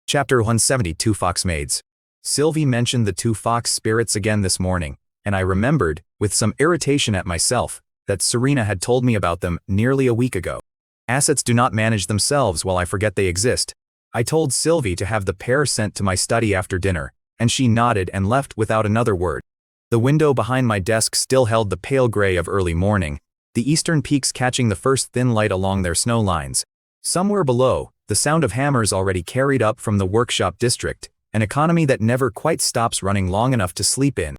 Chapter 172 Fox Maids. Sylvie mentioned the two fox spirits again this morning, and I remembered, with some irritation at myself, that Serena had told me about them nearly a week ago. Assets do not manage themselves while I forget they exist. I told Sylvie to have the pair sent to my study after dinner, and she nodded and left without another word. The window behind my desk still held the pale gray of early morning, the eastern peaks catching the first thin light along their snow lines. Somewhere below, the sound of hammers already carried up from the workshop district, an economy that never quite stops running long enough to sleep in.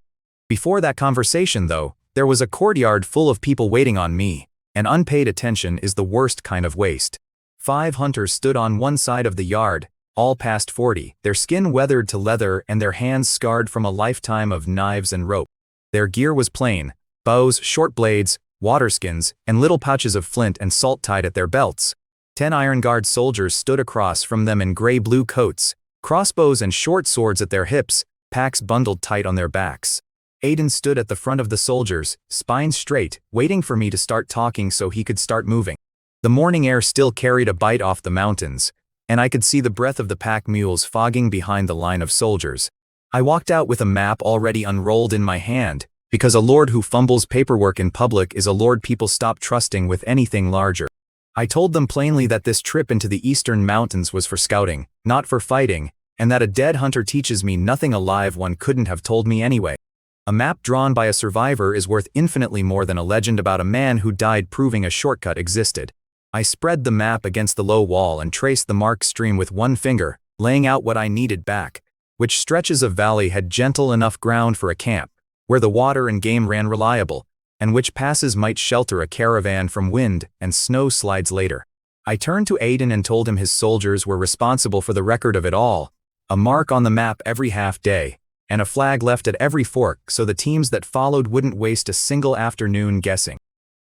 Before that conversation, though, there was a courtyard full of people waiting on me, and unpaid attention is the worst kind of waste. 5 hunters stood on one side of the yard, all past 40, their skin weathered to leather and their hands scarred from a lifetime of knives and rope. Their gear was plain: bows, short blades, waterskins, and little pouches of flint and salt tied at their belts. 10 Iron Guard soldiers stood across from them in gray-blue coats, crossbows and short swords at their hips, packs bundled tight on their backs. Aiden stood at the front of the soldiers, spine straight, waiting for me to start talking so he could start moving. The morning air still carried a bite off the mountains, and I could see the breath of the pack mules fogging behind the line of soldiers. I walked out with a map already unrolled in my hand, because a lord who fumbles paperwork in public is a lord people stop trusting with anything larger. I told them plainly that this trip into the eastern mountains was for scouting, not for fighting, and that a dead hunter teaches me nothing a live one couldn't have told me anyway. A map drawn by a survivor is worth infinitely more than a legend about a man who died proving a shortcut existed. I spread the map against the low wall and traced the marked stream with one finger, laying out what I needed back, which stretches of valley had gentle enough ground for a camp, where the water and game ran reliable, and which passes might shelter a caravan from wind and snow slides later. I turned to Aiden and told him his soldiers were responsible for the record of it all, a mark on the map every half day, and a flag left at every fork so the teams that followed wouldn't waste a single afternoon guessing.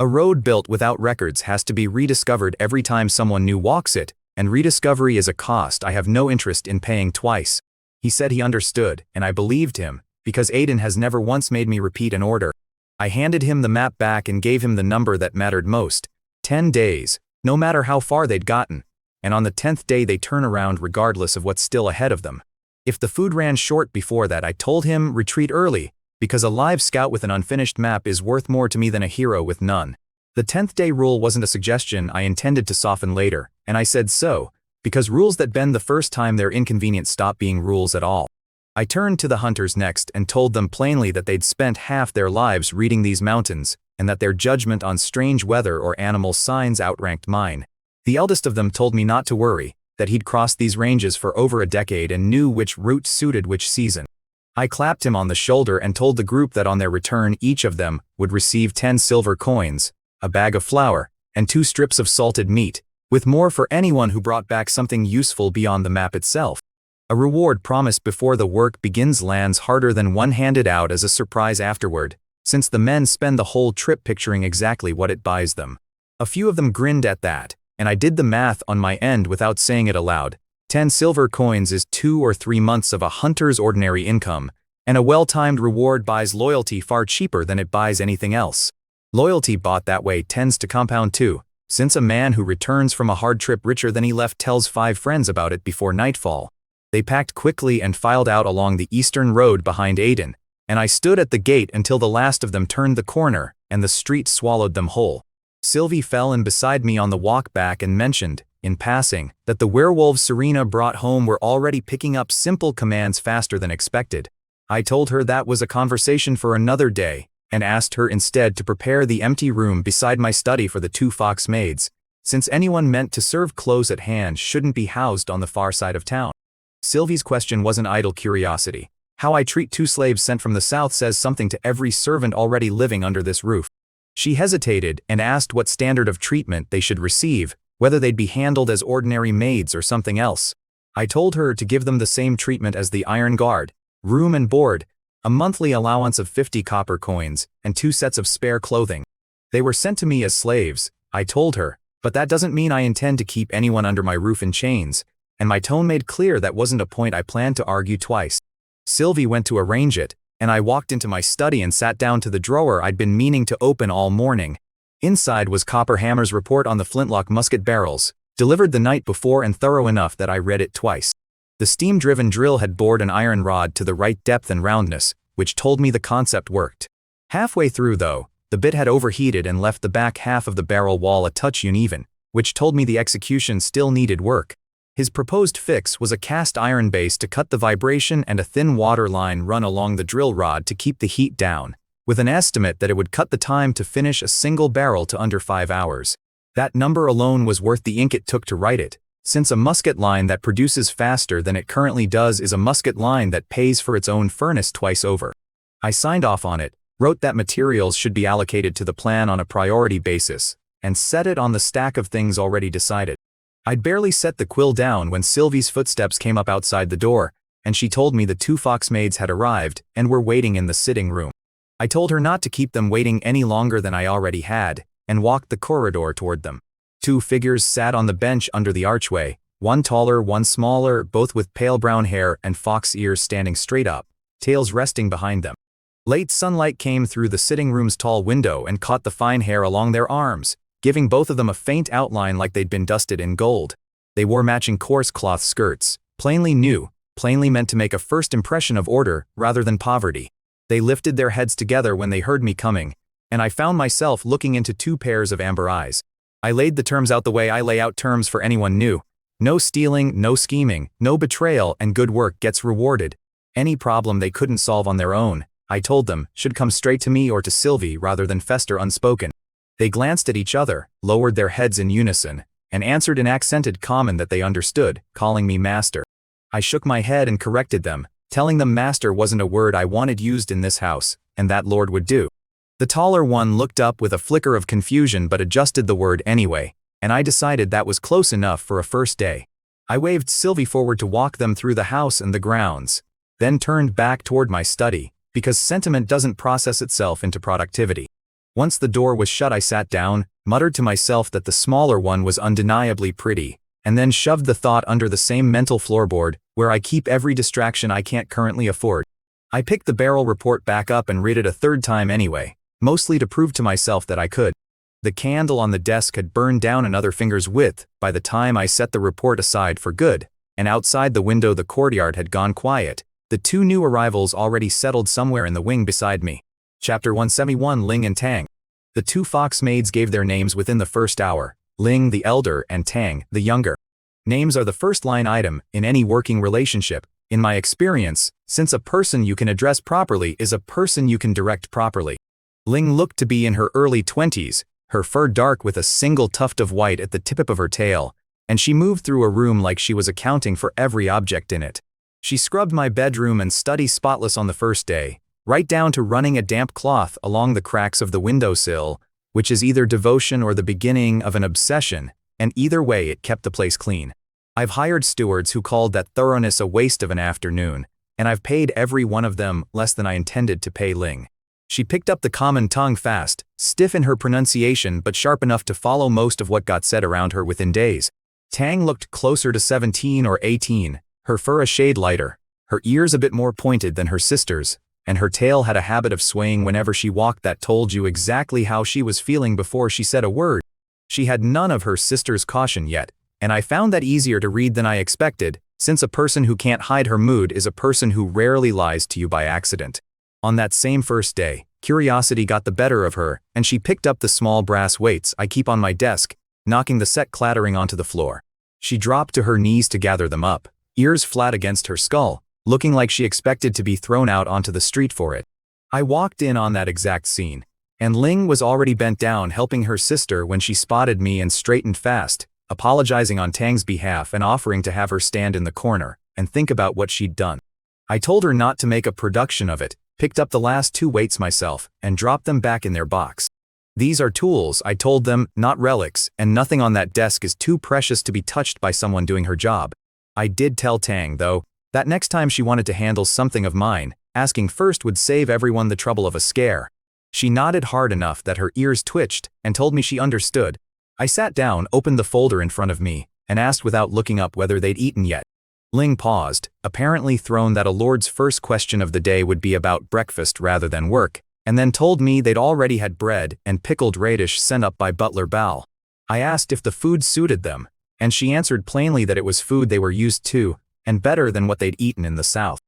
A road built without records has to be rediscovered every time someone new walks it, and rediscovery is a cost I have no interest in paying twice. He said he understood, and I believed him, because Aiden has never once made me repeat an order. I handed him the map back and gave him the number that mattered most: 10 days, no matter how far they'd gotten, and on the 10th day they turn around regardless of what's still ahead of them. If the food ran short before that, I told him retreat early, because a live scout with an unfinished map is worth more to me than a hero with none. The 10th day rule wasn't a suggestion I intended to soften later, and I said so, because rules that bend the first time they're inconvenient stop being rules at all. I turned to the hunters next and told them plainly that they'd spent half their lives reading these mountains, and that their judgment on strange weather or animal signs outranked mine. The eldest of them told me not to worry, that he'd crossed these ranges for over a decade and knew which route suited which season. I clapped him on the shoulder and told the group that on their return each of them would receive 10 silver coins, a bag of flour, and 2 strips of salted meat, with more for anyone who brought back something useful beyond the map itself. A reward promised before the work begins lands harder than one handed out as a surprise afterward, since the men spend the whole trip picturing exactly what it buys them. A few of them grinned at that, and I did the math on my end without saying it aloud. 10 silver coins is 2 or 3 months of a hunter's ordinary income, and a well-timed reward buys loyalty far cheaper than it buys anything else. Loyalty bought that way tends to compound too, since a man who returns from a hard trip richer than he left tells 5 friends about it before nightfall. They packed quickly and filed out along the eastern road behind Aiden, and I stood at the gate until the last of them turned the corner and the street swallowed them whole. Sylvie fell in beside me on the walk back and mentioned, in passing, that the werewolves Serena brought home were already picking up simple commands faster than expected. I told her that was a conversation for another day, and asked her instead to prepare the empty room beside my study for the 2 fox maids, since anyone meant to serve close at hand shouldn't be housed on the far side of town. Sylvie's question wasn't idle curiosity. How I treat 2 slaves sent from the south says something to every servant already living under this roof. She hesitated and asked what standard of treatment they should receive, whether they'd be handled as ordinary maids or something else. I told her to give them the same treatment as the Iron Guard: room and board, a monthly allowance of 50 copper coins, and 2 sets of spare clothing. They were sent to me as slaves, I told her, but that doesn't mean I intend to keep anyone under my roof in chains, and my tone made clear that wasn't a point I planned to argue twice. Sylvie went to arrange it, and I walked into my study and sat down to the drawer I'd been meaning to open all morning. Inside was Copper Hammer's report on the flintlock musket barrels, delivered the night before and thorough enough that I read it twice. The steam-driven drill had bored an iron rod to the right depth and roundness, which told me the concept worked. Halfway through, though, the bit had overheated and left the back half of the barrel wall a touch uneven, which told me the execution still needed work. His proposed fix was a cast iron base to cut the vibration and a thin water line run along the drill rod to keep the heat down, with an estimate that it would cut the time to finish a single barrel to under 5 hours. That number alone was worth the ink it took to write it, since a musket line that produces faster than it currently does is a musket line that pays for its own furnace twice over. I signed off on it, wrote that materials should be allocated to the plan on a priority basis, and set it on the stack of things already decided. I'd barely set the quill down when Sylvie's footsteps came up outside the door, and she told me the 2 Fox Maids had arrived and were waiting in the sitting room. I told her not to keep them waiting any longer than I already had, and walked the corridor toward them. 2 figures sat on the bench under the archway, one taller, one smaller, both with pale brown hair and fox ears standing straight up, tails resting behind them. Late sunlight came through the sitting room's tall window and caught the fine hair along their arms, giving both of them a faint outline like they'd been dusted in gold. They wore matching coarse cloth skirts, plainly new, plainly meant to make a first impression of order rather than poverty. They lifted their heads together when they heard me coming, and I found myself looking into 2 pairs of amber eyes. I laid the terms out the way I lay out terms for anyone new. No stealing, no scheming, no betrayal, and good work gets rewarded. Any problem they couldn't solve on their own, I told them, should come straight to me or to Sylvie rather than fester unspoken. They glanced at each other, lowered their heads in unison, and answered in accented common that they understood, calling me master. I shook my head and corrected them, telling them master wasn't a word I wanted used in this house, and that lord would do. The taller one looked up with a flicker of confusion but adjusted the word anyway, and I decided that was close enough for a first day. I waved Sylvie forward to walk them through the house and the grounds, then turned back toward my study, because sentiment doesn't process itself into productivity. Once the door was shut I sat down, muttered to myself that the smaller one was undeniably pretty, and then shoved the thought under the same mental floorboard where I keep every distraction I can't currently afford. I picked the barrel report back up and read it a third time anyway, mostly to prove to myself that I could. The candle on the desk had burned down another finger's width by the time I set the report aside for good, and outside the window the courtyard had gone quiet, the 2 new arrivals already settled somewhere in the wing beside me. Chapter 171 Ling and Tang. The 2 Fox Maids gave their names within the first hour, Ling the elder and Tang the younger. Names are the first line item in any working relationship, in my experience, since a person you can address properly is a person you can direct properly. Ling looked to be in her early 20s, her fur dark with a single tuft of white at the tip of her tail, and she moved through a room like she was accounting for every object in it. She scrubbed my bedroom and study spotless on the first day, right down to running a damp cloth along the cracks of the windowsill, which is either devotion or the beginning of an obsession, and either way it kept the place clean. I've hired stewards who called that thoroughness a waste of an afternoon, and I've paid every one of them less than I intended to pay Ling. She picked up the common tongue fast, stiff in her pronunciation but sharp enough to follow most of what got said around her within days. Tang looked closer to 17 or 18, her fur a shade lighter, her ears a bit more pointed than her sister's, and her tail had a habit of swaying whenever she walked that told you exactly how she was feeling before she said a word. She had none of her sister's caution yet, and I found that easier to read than I expected, since a person who can't hide her mood is a person who rarely lies to you by accident. On that same first day, curiosity got the better of her, and she picked up the small brass weights I keep on my desk, knocking the set clattering onto the floor. She dropped to her knees to gather them up, ears flat against her skull, looking like she expected to be thrown out onto the street for it. I walked in on that exact scene, and Ling was already bent down helping her sister when she spotted me and straightened fast, apologizing on Tang's behalf and offering to have her stand in the corner and think about what she'd done. I told her not to make a production of it, picked up the last 2 weights myself, and dropped them back in their box. These are tools, I told them, not relics, and nothing on that desk is too precious to be touched by someone doing her job. I did tell Tang, though, that next time she wanted to handle something of mine, asking first would save everyone the trouble of a scare. She nodded hard enough that her ears twitched and told me she understood. I sat down, opened the folder in front of me, and asked without looking up whether they'd eaten yet. Ling paused, apparently thrown that a lord's first question of the day would be about breakfast rather than work, and then told me they'd already had bread and pickled radish sent up by Butler Bal. I asked if the food suited them, and she answered plainly that it was food they were used to, and better than what they'd eaten in the south.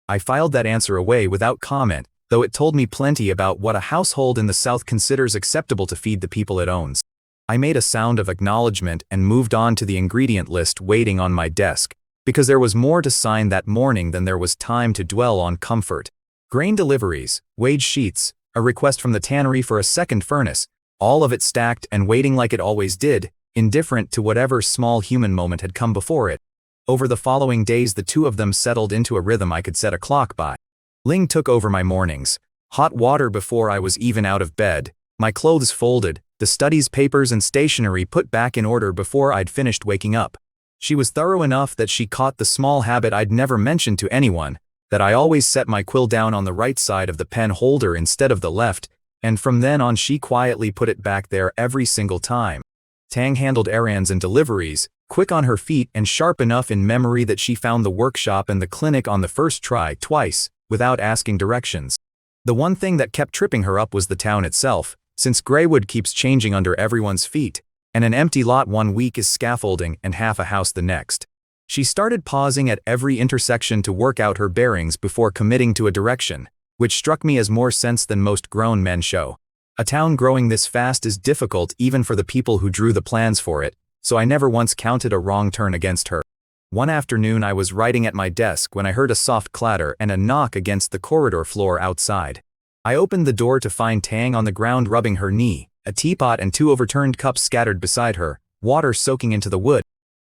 I filed that answer away without comment, though it told me plenty about what a household in the south considers acceptable to feed the people it owns. I made a sound of acknowledgement and moved on to the ingredient list waiting on my desk, because there was more to sign that morning than there was time to dwell on comfort. Grain deliveries, wage sheets, a request from the tannery for a second furnace, all of it stacked and waiting like it always did, indifferent to whatever small human moment had come before it. Over the following days, the two of them settled into a rhythm I could set a clock by. Ling took over my mornings. Hot water before I was even out of bed, my clothes folded, the study's papers and stationery put back in order before I'd finished waking up. She was thorough enough that she caught the small habit I'd never mentioned to anyone, that I always set my quill down on the right side of the pen holder instead of the left, and from then on she quietly put it back there every single time. Tang handled errands and deliveries, quick on her feet and sharp enough in memory that she found the workshop and the clinic on the first try twice, without asking directions. The one thing that kept tripping her up was the town itself, since Greywood keeps changing under everyone's feet, and an empty lot one week is scaffolding and half a house the next. She started pausing at every intersection to work out her bearings before committing to a direction, which struck me as more sense than most grown men show. A town growing this fast is difficult even for the people who drew the plans for it, so I never once counted a wrong turn against her. One afternoon I was writing at my desk when I heard a soft clatter and a knock against the corridor floor outside. I opened the door to find Tang on the ground rubbing her knee, a teapot and two overturned cups scattered beside her, water soaking into the wood.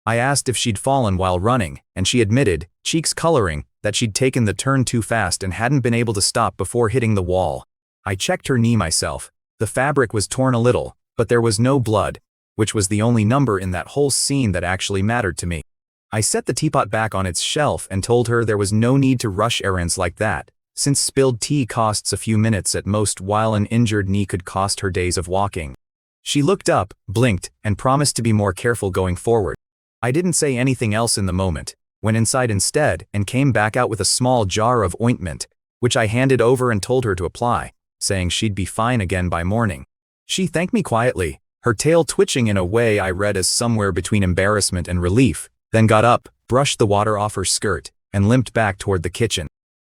I asked if she'd fallen while running, and she admitted, cheeks coloring, that she'd taken the turn too fast and hadn't been able to stop before hitting the wall. I checked her knee myself. The fabric was torn a little, but there was no blood, which was the only number in that whole scene that actually mattered to me. I set the teapot back on its shelf and told her there was no need to rush errands like that, since spilled tea costs a few minutes at most while an injured knee could cost her days of walking. She looked up, blinked, and promised to be more careful going forward. I didn't say anything else in the moment, went inside instead and came back out with a small jar of ointment, which I handed over and told her to apply, saying she'd be fine again by morning. She thanked me quietly, her tail twitching in a way I read as somewhere between embarrassment and relief, then got up, brushed the water off her skirt, and limped back toward the kitchen.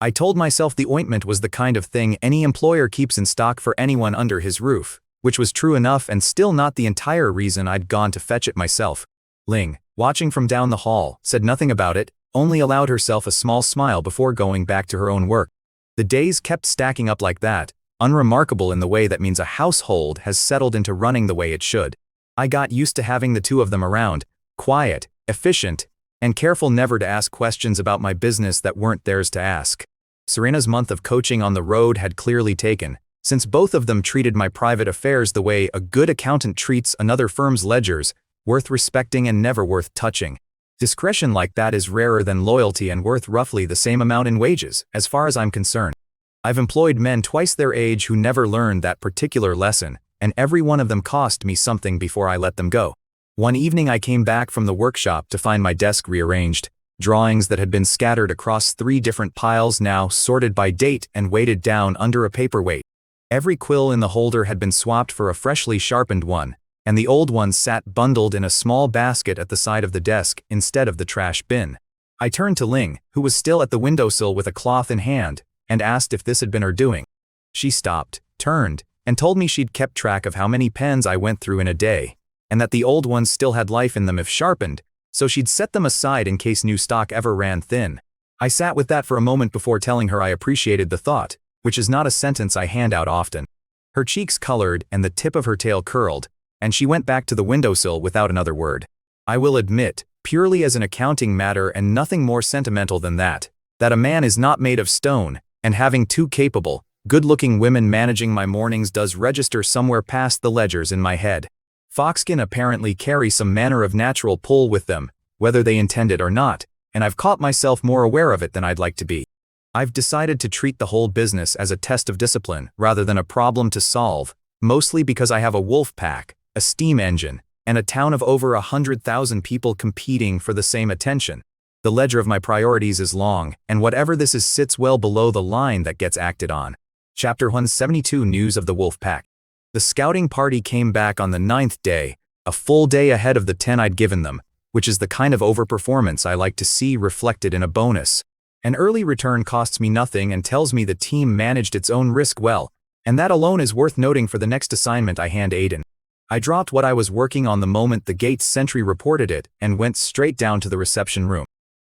I told myself the ointment was the kind of thing any employer keeps in stock for anyone under his roof, which was true enough and still not the entire reason I'd gone to fetch it myself. Ling, watching from down the hall, said nothing about it, only allowed herself a small smile before going back to her own work. The days kept stacking up like that, unremarkable in the way that means a household has settled into running the way it should. I got used to having the two of them around, quiet, efficient, and careful never to ask questions about my business that weren't theirs to ask. Serena's month of coaching on the road had clearly taken, since both of them treated my private affairs the way a good accountant treats another firm's ledgers, worth respecting and never worth touching. Discretion like that is rarer than loyalty and worth roughly the same amount in wages, as far as I'm concerned. I've employed men twice their age who never learned that particular lesson, and every one of them cost me something before I let them go. One evening I came back from the workshop to find my desk rearranged, drawings that had been scattered across 3 different piles now sorted by date and weighted down under a paperweight. Every quill in the holder had been swapped for a freshly sharpened one, and the old ones sat bundled in a small basket at the side of the desk instead of the trash bin. I turned to Ling, who was still at the windowsill with a cloth in hand, and asked if this had been her doing. She stopped, turned, and told me she'd kept track of how many pens I went through in a day, and that the old ones still had life in them if sharpened, so she'd set them aside in case new stock ever ran thin. I sat with that for a moment before telling her I appreciated the thought, which is not a sentence I hand out often. Her cheeks colored and the tip of her tail curled, and she went back to the windowsill without another word. I will admit, purely as an accounting matter and nothing more sentimental than that a man is not made of stone, and having 2 capable, good-looking women managing my mornings does register somewhere past the ledgers in my head. Foxskin apparently carry some manner of natural pull with them, whether they intend it or not, and I've caught myself more aware of it than I'd like to be. I've decided to treat the whole business as a test of discipline rather than a problem to solve, mostly because I have a wolf pack, a steam engine, and a town of over 100,000 people competing for the same attention. The ledger of my priorities is long, and whatever this is sits well below the line that gets acted on. Chapter 172 News of the Wolf Pack. The scouting party came back on the 9th day, a full day ahead of the 10 I'd given them, which is the kind of overperformance I like to see reflected in a bonus. An early return costs me nothing and tells me the team managed its own risk well, and that alone is worth noting for the next assignment I hand Aiden. I dropped what I was working on the moment the gate's sentry reported it and went straight down to the reception room.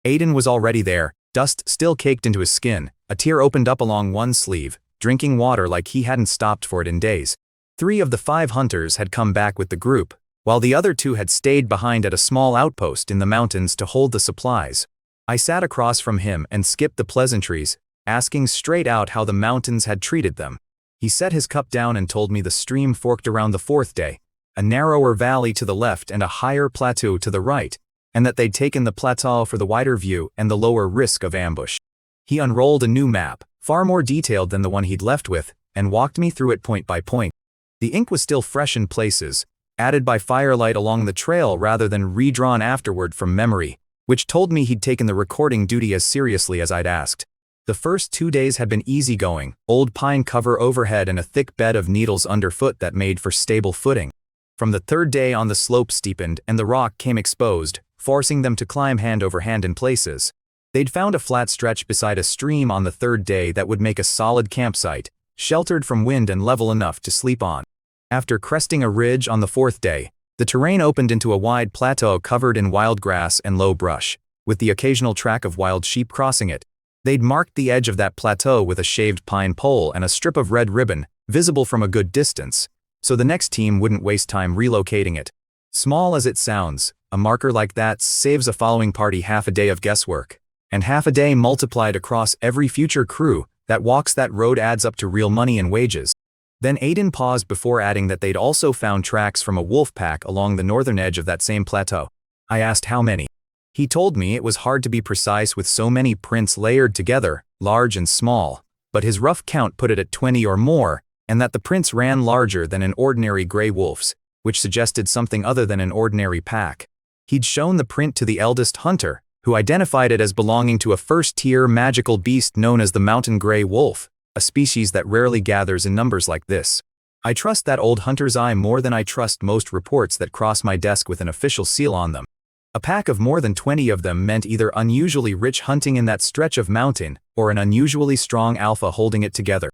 Aiden was already there, dust still caked into his skin, a tear opened up along one sleeve, drinking water like he hadn't stopped for it in days. 3 of the 5 hunters had come back with the group, while the other 2 had stayed behind at a small outpost in the mountains to hold the supplies. I sat across from him and skipped the pleasantries, asking straight out how the mountains had treated them. He set his cup down and told me the stream forked around the 4th day, a narrower valley to the left and a higher plateau to the right, and that they'd taken the plateau for the wider view and the lower risk of ambush. He unrolled a new map, far more detailed than the one he'd left with, and walked me through it point by point. The ink was still fresh in places, added by firelight along the trail rather than redrawn afterward from memory, which told me he'd taken the recording duty as seriously as I'd asked. The first 2 days had been easygoing, old pine cover overhead and a thick bed of needles underfoot that made for stable footing. From the 3rd day on the slope steepened and the rock came exposed, forcing them to climb hand over hand in places. They'd found a flat stretch beside a stream on the 3rd day that would make a solid campsite, sheltered from wind and level enough to sleep on. After cresting a ridge on the 4th day, the terrain opened into a wide plateau covered in wild grass and low brush, with the occasional track of wild sheep crossing it. They'd marked the edge of that plateau with a shaved pine pole and a strip of red ribbon, visible from a good distance, so the next team wouldn't waste time relocating it. Small as it sounds, a marker like that saves a following party half a day of guesswork, and half a day multiplied across every future crew that walks that road adds up to real money and wages. Then Aiden paused before adding that they'd also found tracks from a wolf pack along the northern edge of that same plateau. I asked how many. He told me it was hard to be precise with so many prints layered together, large and small, but his rough count put it at 20 or more, and that the prints ran larger than an ordinary gray wolf's, which suggested something other than an ordinary pack. He'd shown the print to the eldest hunter, who identified it as belonging to a first-tier magical beast known as the mountain gray wolf, a species that rarely gathers in numbers like this. I trust that old hunter's eye more than I trust most reports that cross my desk with an official seal on them. A pack of more than 20 of them meant either unusually rich hunting in that stretch of mountain, or an unusually strong alpha holding it together.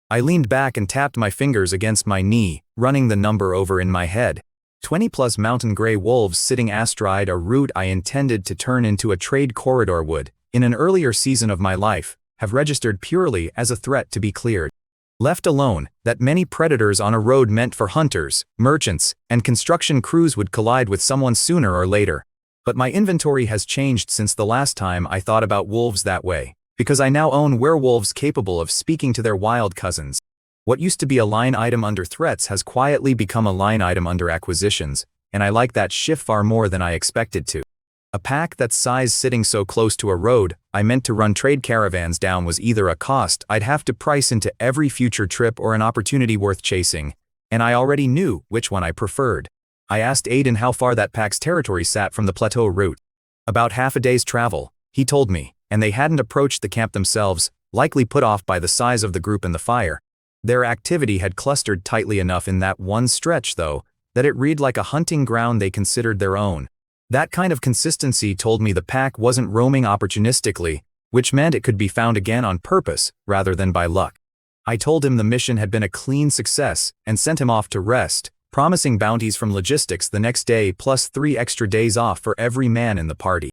I leaned back and tapped my fingers against my knee, running the number over in my head. 20+ mountain gray wolves sitting astride a route I intended to turn into a trade corridor would, in an earlier season of my life, have registered purely as a threat to be cleared. Left alone, that many predators on a road meant for hunters, merchants, and construction crews would collide with someone sooner or later. But my inventory has changed since the last time I thought about wolves that way, because I now own werewolves capable of speaking to their wild cousins. What used to be a line item under threats has quietly become a line item under acquisitions, and I like that shift far more than I expected to. A pack that size sitting so close to a road I meant to run trade caravans down was either a cost I'd have to price into every future trip or an opportunity worth chasing, and I already knew which one I preferred. I asked Aiden how far that pack's territory sat from the plateau route. About half a day's travel, he told me, and they hadn't approached the camp themselves, likely put off by the size of the group and the fire. Their activity had clustered tightly enough in that one stretch, though, that it read like a hunting ground they considered their own. That kind of consistency told me the pack wasn't roaming opportunistically, which meant it could be found again on purpose, rather than by luck. I told him the mission had been a clean success, and sent him off to rest, promising bounties from logistics the next day plus 3 extra days off for every man in the party.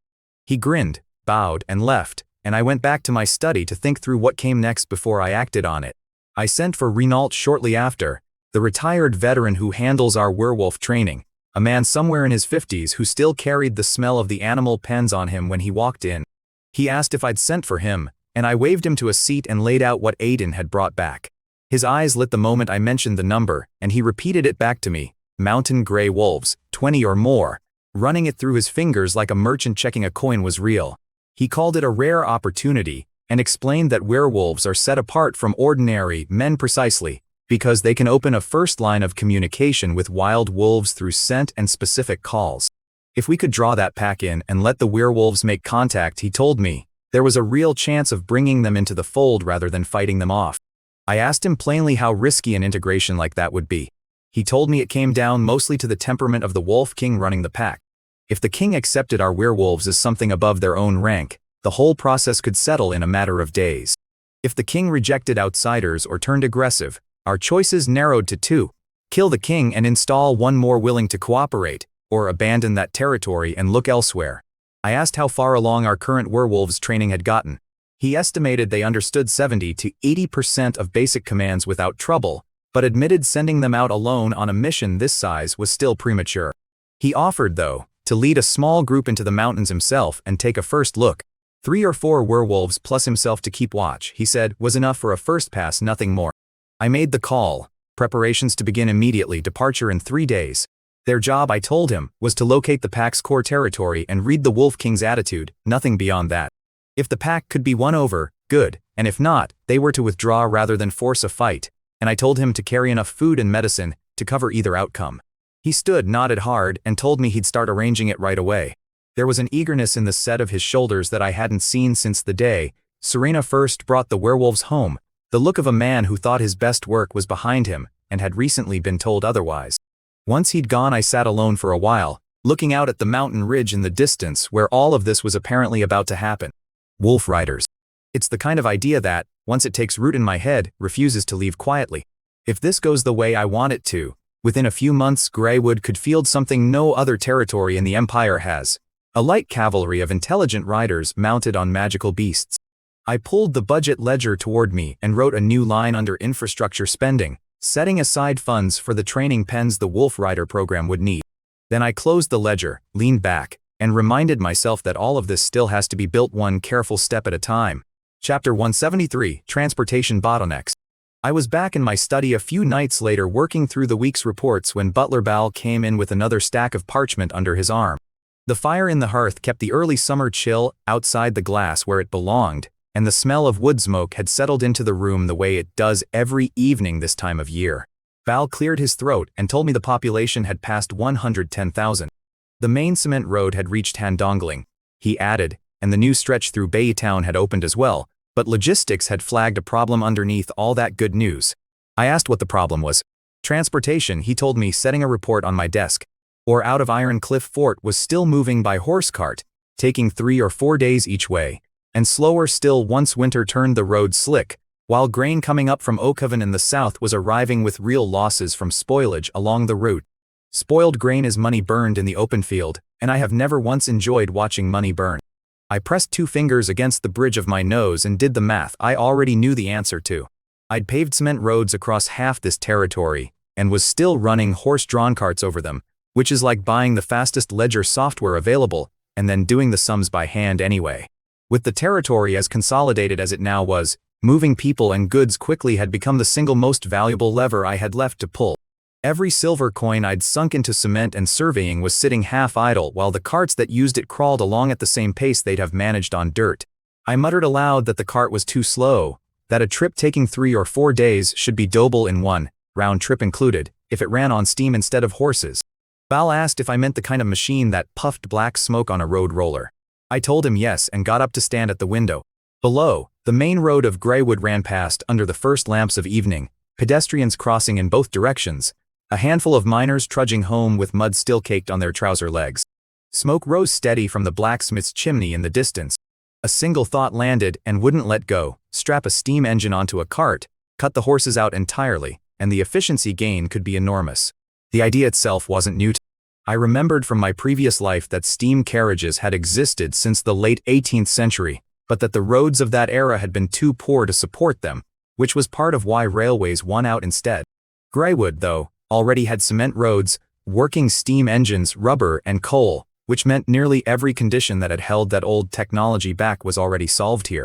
He grinned, bowed, and left, and I went back to my study to think through what came next before I acted on it. I sent for Renault shortly after, the retired veteran who handles our werewolf training, a man somewhere in his 50s who still carried the smell of the animal pens on him when he walked in. He asked if I'd sent for him, and I waved him to a seat and laid out what Aiden had brought back. His eyes lit the moment I mentioned the number, and he repeated it back to me, mountain gray wolves, 20 or more, running it through his fingers like a merchant checking a coin was real. He called it a rare opportunity, and explained that werewolves are set apart from ordinary men precisely because they can open a first line of communication with wild wolves through scent and specific calls. If we could draw that pack in and let the werewolves make contact, he told me, there was a real chance of bringing them into the fold rather than fighting them off. I asked him plainly how risky an integration like that would be. He told me it came down mostly to the temperament of the wolf king running the pack. If the king accepted our werewolves as something above their own rank, the whole process could settle in a matter of days. If the king rejected outsiders or turned aggressive, our choices narrowed to two: kill the king and install one more willing to cooperate, or abandon that territory and look elsewhere. I asked how far along our current werewolves training had gotten. He estimated they understood 70 to 80% of basic commands without trouble, but admitted sending them out alone on a mission this size was still premature. He offered, though, to lead a small group into the mountains himself and take a first look. 3 or 4 werewolves plus himself to keep watch, he said, was enough for a first pass, nothing more. I made the call. Preparations to begin immediately, departure in 3 days. Their job, I told him, was to locate the pack's core territory and read the Wolf King's attitude, nothing beyond that. If the pack could be won over, good, and if not, they were to withdraw rather than force a fight, and I told him to carry enough food and medicine to cover either outcome. He stood, nodded hard, and told me he'd start arranging it right away. There was an eagerness in the set of his shoulders that I hadn't seen since the day Serena first brought the werewolves home, the look of a man who thought his best work was behind him and had recently been told otherwise. Once he'd gone, I sat alone for a while, looking out at the mountain ridge in the distance where all of this was apparently about to happen. Wolf riders. It's the kind of idea that, once it takes root in my head, refuses to leave quietly. If this goes the way I want it to, within a few months Greywood could field something no other territory in the Empire has: a light cavalry of intelligent riders mounted on magical beasts. I pulled the budget ledger toward me and wrote a new line under infrastructure spending, setting aside funds for the training pens the Wolf Rider program would need. Then I closed the ledger, leaned back, and reminded myself that all of this still has to be built one careful step at a time. Chapter 173, Transportation Bottlenecks. I was back in my study a few nights later working through the week's reports when Butler Bal came in with another stack of parchment under his arm. The fire in the hearth kept the early summer chill outside the glass where it belonged, and the smell of wood smoke had settled into the room the way it does every evening this time of year. Bal cleared his throat and told me the population had passed 110,000. The main cement road had reached Handongling, he added, and the new stretch through Baytown had opened as well, but logistics had flagged a problem underneath all that good news. I asked what the problem was. Transportation, he told me, setting a report on my desk. Or out of Iron Cliff Fort was still moving by horse cart, taking 3 or 4 days each way, and slower still once winter turned the road slick, while grain coming up from Oakhaven in the south was arriving with real losses from spoilage along the route. Spoiled grain is money burned in the open field, and I have never once enjoyed watching money burn. I pressed 2 fingers against the bridge of my nose and did the math I already knew the answer to. I'd paved cement roads across half this territory, and was still running horse-drawn carts over them, which is like buying the fastest ledger software available, and then doing the sums by hand anyway. With the territory as consolidated as it now was, moving people and goods quickly had become the single most valuable lever I had left to pull. Every silver coin I'd sunk into cement and surveying was sitting half idle while the carts that used it crawled along at the same pace they'd have managed on dirt. I muttered aloud that the cart was too slow, that a trip taking 3 or 4 days should be doable in one, round trip included, if it ran on steam instead of horses. Bal asked if I meant the kind of machine that puffed black smoke on a road roller. I told him yes and got up to stand at the window. Below, the main road of Greywood ran past under the first lamps of evening, pedestrians crossing in both directions, a handful of miners trudging home with mud still caked on their trouser legs. Smoke rose steady from the blacksmith's chimney in the distance. A single thought landed and wouldn't let go: strap a steam engine onto a cart, cut the horses out entirely, and the efficiency gain could be enormous. The idea itself wasn't new to me. I remembered from my previous life that steam carriages had existed since the late 18th century, but that the roads of that era had been too poor to support them, which was part of why railways won out instead. Greywood, though, already had cement roads, working steam engines, rubber, and coal, which meant nearly every condition that had held that old technology back was already solved here.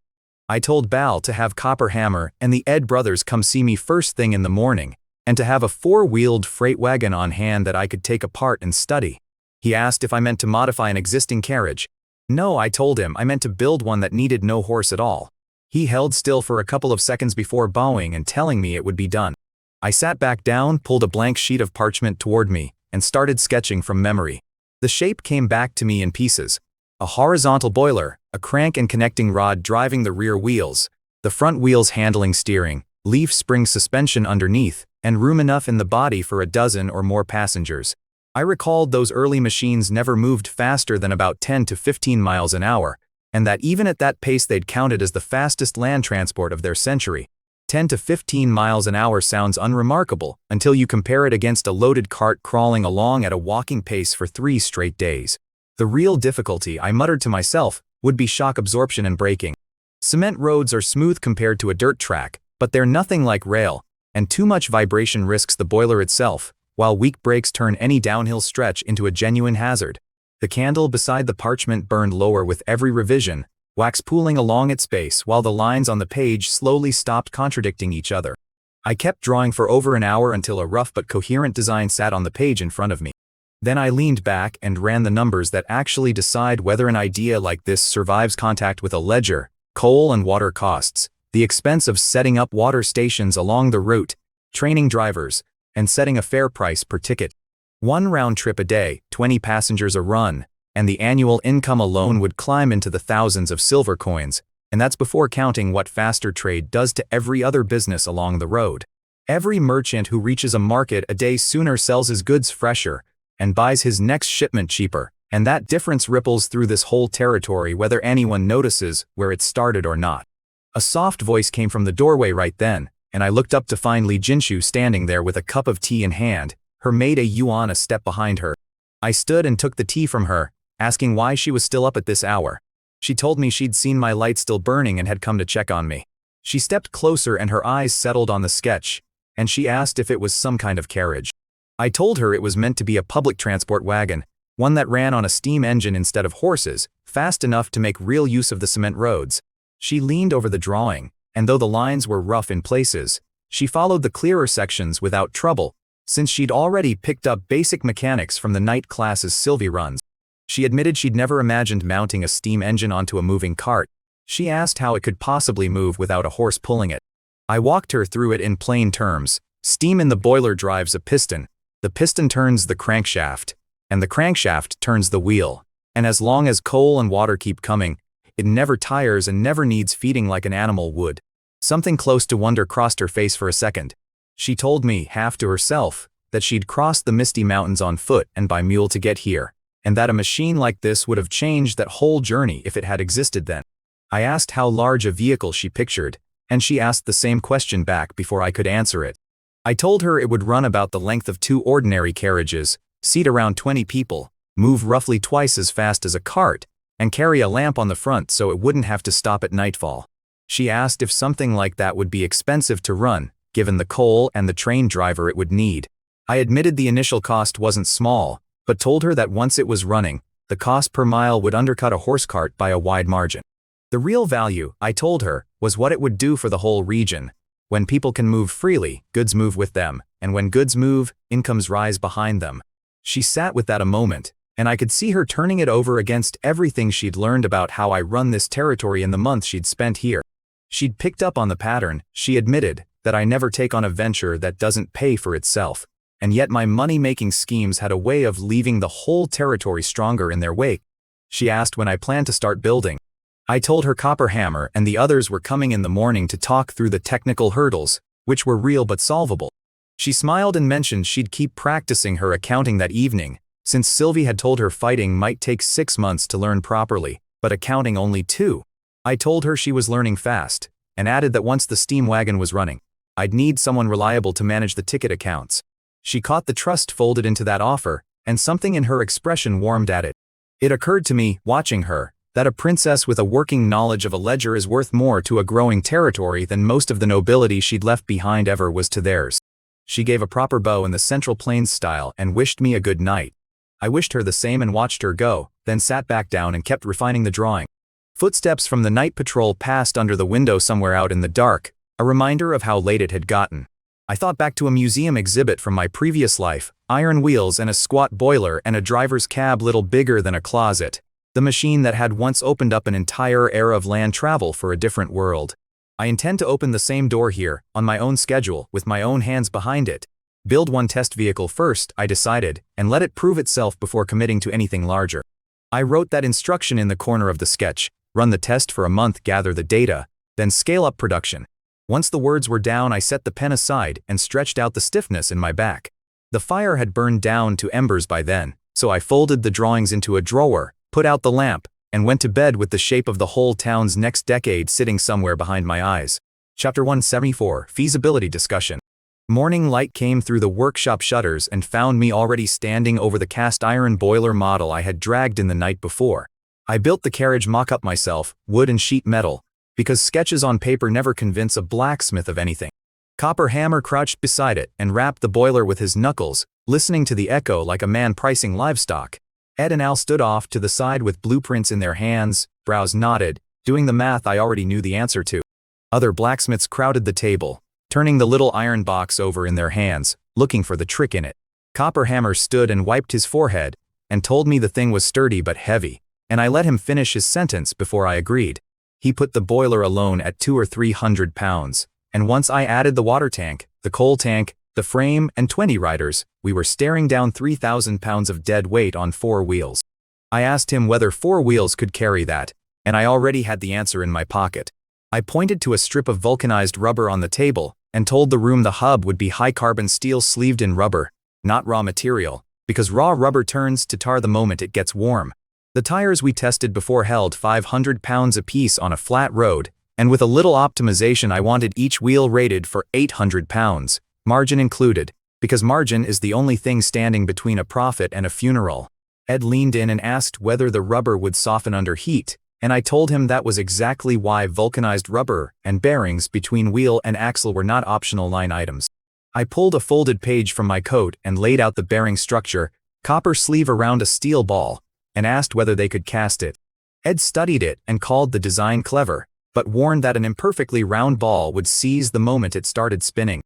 I told Bal to have Copper Hammer and the Ed brothers come see me first thing in the morning, and to have a 4-wheeled freight wagon on hand that I could take apart and study. He asked if I meant to modify an existing carriage. No, I told him I meant to build one that needed no horse at all. He held still for a couple of seconds before bowing and telling me it would be done. I sat back down, pulled a blank sheet of parchment toward me, and started sketching from memory. The shape came back to me in pieces. A horizontal boiler, a crank and connecting rod driving the rear wheels, the front wheels handling steering, leaf spring suspension underneath, and room enough in the body for a dozen or more passengers. I recalled those early machines never moved faster than about 10 to 15 miles an hour, and that even at that pace they'd counted as the fastest land transport of their century. 10 to 15 miles an hour sounds unremarkable until you compare it against a loaded cart crawling along at a walking pace for 3 straight days. The real difficulty, I muttered to myself, would be shock absorption and braking. Cement roads are smooth compared to a dirt track, but they're nothing like rail, and too much vibration risks the boiler itself, while weak brakes turn any downhill stretch into a genuine hazard. The candle beside the parchment burned lower with every revision, wax pooling along its base while the lines on the page slowly stopped contradicting each other. I kept drawing for over an hour until a rough but coherent design sat on the page in front of me. Then I leaned back and ran the numbers that actually decide whether an idea like this survives contact with a ledger: coal and water costs, the expense of setting up water stations along the route, training drivers, and setting a fair price per ticket. 1 round trip a day, 20 passengers a run, and the annual income alone would climb into the thousands of silver coins, and that's before counting what faster trade does to every other business along the road. Every merchant who reaches a market a day sooner sells his goods fresher and buys his next shipment cheaper, and that difference ripples through this whole territory whether anyone notices where it started or not. A soft voice came from the doorway right then, and I looked up to find Li Jinshu standing there with a cup of tea in hand, her maid Yuan a step behind her. I stood and took the tea from her, asking why she was still up at this hour. She told me she'd seen my light still burning and had come to check on me. She stepped closer and her eyes settled on the sketch, and she asked if it was some kind of carriage. I told her it was meant to be a public transport wagon, one that ran on a steam engine instead of horses, fast enough to make real use of the cement roads. She leaned over the drawing, and though the lines were rough in places, she followed the clearer sections without trouble, since she'd already picked up basic mechanics from the night classes Sylvie runs. She admitted she'd never imagined mounting a steam engine onto a moving cart. She asked how it could possibly move without a horse pulling it. I walked her through it in plain terms. Steam in the boiler drives a piston. The piston turns the crankshaft, and the crankshaft turns the wheel. And as long as coal and water keep coming, it never tires and never needs feeding like an animal would. Something close to wonder crossed her face for a second. She told me, half to herself, that she'd crossed the Misty Mountains on foot and by mule to get here, and that a machine like this would have changed that whole journey if it had existed then. I asked how large a vehicle she pictured, and she asked the same question back before I could answer it. I told her it would run about the length of 2 ordinary carriages, seat around 20 people, move roughly twice as fast as a cart, and carry a lamp on the front so it wouldn't have to stop at nightfall. She asked if something like that would be expensive to run, given the coal and the train driver it would need. I admitted the initial cost wasn't small, but told her that once it was running, the cost per mile would undercut a horse cart by a wide margin. The real value, I told her, was what it would do for the whole region. When people can move freely, goods move with them, and when goods move, incomes rise behind them. She sat with that a moment, and I could see her turning it over against everything she'd learned about how I run this territory in the month she'd spent here. She'd picked up on the pattern, she admitted, that I never take on a venture that doesn't pay for itself. And yet my money-making schemes had a way of leaving the whole territory stronger in their wake. She asked when I planned to start building. I told her Copperhammer and the others were coming in the morning to talk through the technical hurdles, which were real but solvable. She smiled and mentioned she'd keep practicing her accounting that evening, since Sylvie had told her fighting might take 6 months to learn properly, but accounting only 2. I told her she was learning fast, and added that once the steam wagon was running, I'd need someone reliable to manage the ticket accounts. She caught the trust folded into that offer, and something in her expression warmed at it. It occurred to me, watching her, that a princess with a working knowledge of a ledger is worth more to a growing territory than most of the nobility she'd left behind ever was to theirs. She gave a proper bow in the Central Plains style and wished me a good night. I wished her the same and watched her go, then sat back down and kept refining the drawing. Footsteps from the night patrol passed under the window somewhere out in the dark, a reminder of how late it had gotten. I thought back to a museum exhibit from my previous life, iron wheels and a squat boiler and a driver's cab little bigger than a closet, the machine that had once opened up an entire era of land travel for a different world. I intend to open the same door here, on my own schedule, with my own hands behind it. Build one test vehicle first, I decided, and let it prove itself before committing to anything larger. I wrote that instruction in the corner of the sketch: run the test for a month, gather the data, then scale up production. Once the words were down, I set the pen aside and stretched out the stiffness in my back. The fire had burned down to embers by then, so I folded the drawings into a drawer, put out the lamp, and went to bed with the shape of the whole town's next decade sitting somewhere behind my eyes. Chapter 174, Feasibility Discussion. Morning light came through the workshop shutters and found me already standing over the cast iron boiler model I had dragged in the night before. I built the carriage mock-up myself, wood and sheet metal, because sketches on paper never convince a blacksmith of anything. Copper Hammer crouched beside it and rapped the boiler with his knuckles, listening to the echo like a man pricing livestock. Ed and Al stood off to the side with blueprints in their hands, brows knotted, doing the math I already knew the answer to. Other blacksmiths crowded the table, turning the little iron box over in their hands, looking for the trick in it. Copper Hammer stood and wiped his forehead, and told me the thing was sturdy but heavy, and I let him finish his sentence before I agreed. He put the boiler alone at 200 or 300 pounds, and once I added the water tank, the coal tank, the frame, and 20 riders, we were staring down 3,000 pounds of dead weight on 4 wheels. I asked him whether 4 wheels could carry that, and I already had the answer in my pocket. I pointed to a strip of vulcanized rubber on the table, and told the room the hub would be high-carbon steel sleeved in rubber, not raw material, because raw rubber turns to tar the moment it gets warm. The tires we tested before held 500 pounds apiece on a flat road, and with a little optimization I wanted each wheel rated for 800 pounds, margin included, because margin is the only thing standing between a profit and a funeral. Ed leaned in and asked whether the rubber would soften under heat, and I told him that was exactly why vulcanized rubber and bearings between wheel and axle were not optional line items. I pulled a folded page from my coat and laid out the bearing structure, copper sleeve around a steel ball, and asked whether they could cast it. Ed studied it and called the design clever, but warned that an imperfectly round ball would seize the moment it started spinning.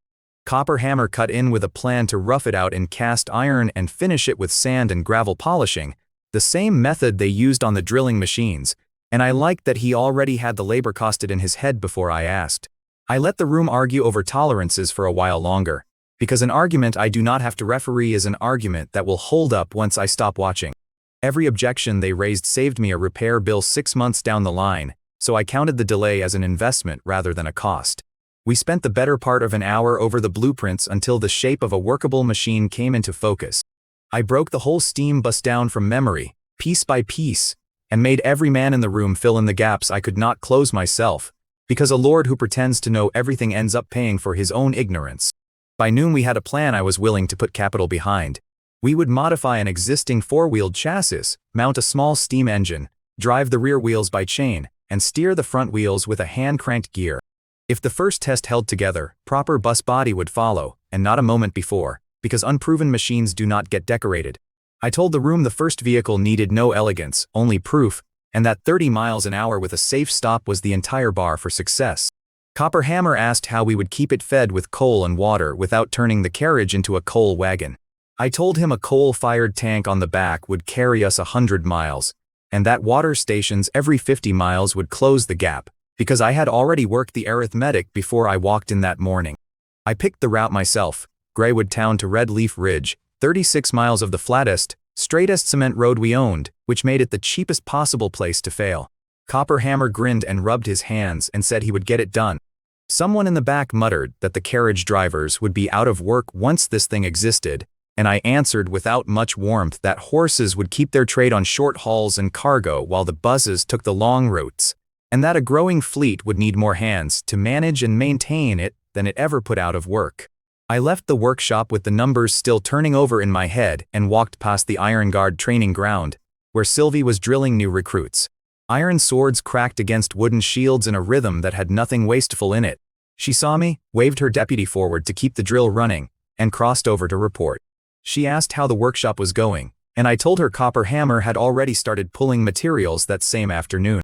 Copper Hammer cut in with a plan to rough it out in cast iron and finish it with sand and gravel polishing, the same method they used on the drilling machines, and I liked that he already had the labor costed in his head before I asked. I let the room argue over tolerances for a while longer, because an argument I do not have to referee is an argument that will hold up once I stop watching. Every objection they raised saved me a repair bill 6 months down the line, so I counted the delay as an investment rather than a cost. We spent the better part of an hour over the blueprints until the shape of a workable machine came into focus. I broke the whole steam bus down from memory, piece by piece, and made every man in the room fill in the gaps I could not close myself, because a lord who pretends to know everything ends up paying for his own ignorance. By noon we had a plan I was willing to put capital behind. We would modify an existing 4-wheeled chassis, mount a small steam engine, drive the rear wheels by chain, and steer the front wheels with a hand-cranked gear. If the first test held together, proper bus body would follow, and not a moment before, because unproven machines do not get decorated. I told the room the first vehicle needed no elegance, only proof, and that 30 miles an hour with a safe stop was the entire bar for success. Copper Hammer asked how we would keep it fed with coal and water without turning the carriage into a coal wagon. I told him a coal-fired tank on the back would carry us 100 miles, and that water stations every 50 miles would close the gap, because I had already worked the arithmetic before I walked in that morning. I picked the route myself, Greywood Town to Red Leaf Ridge, 36 miles of the flattest, straightest cement road we owned, which made it the cheapest possible place to fail. Copper Hammer grinned and rubbed his hands and said he would get it done. Someone in the back muttered that the carriage drivers would be out of work once this thing existed, and I answered without much warmth that horses would keep their trade on short hauls and cargo while the buses took the long routes, and that a growing fleet would need more hands to manage and maintain it than it ever put out of work. I left the workshop with the numbers still turning over in my head and walked past the Iron Guard training ground, where Sylvie was drilling new recruits. Iron swords cracked against wooden shields in a rhythm that had nothing wasteful in it. She saw me, waved her deputy forward to keep the drill running, and crossed over to report. She asked how the workshop was going, and I told her Copper Hammer had already started pulling materials that same afternoon.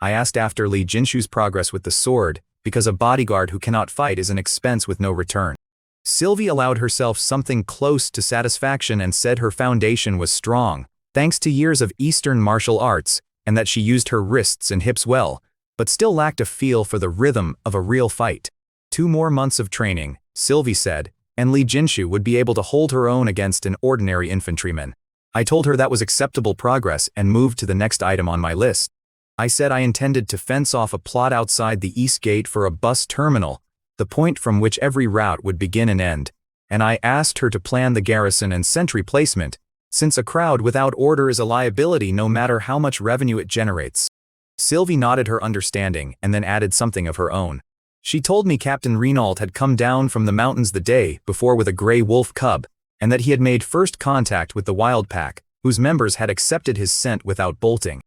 I asked after Li Jinshu's progress with the sword, because a bodyguard who cannot fight is an expense with no return. Sylvie allowed herself something close to satisfaction and said her foundation was strong, thanks to years of Eastern martial arts, and that she used her wrists and hips well, but still lacked a feel for the rhythm of a real fight. 2 more months of training, Sylvie said, and Li Jinshu would be able to hold her own against an ordinary infantryman. I told her that was acceptable progress and moved to the next item on my list. I said I intended to fence off a plot outside the east gate for a bus terminal, the point from which every route would begin and end, and I asked her to plan the garrison and sentry placement, since a crowd without order is a liability no matter how much revenue it generates. Sylvie nodded her understanding and then added something of her own. She told me Captain Renault had come down from the mountains the day before with a gray wolf cub, and that he had made first contact with the wild pack, whose members had accepted his scent without bolting.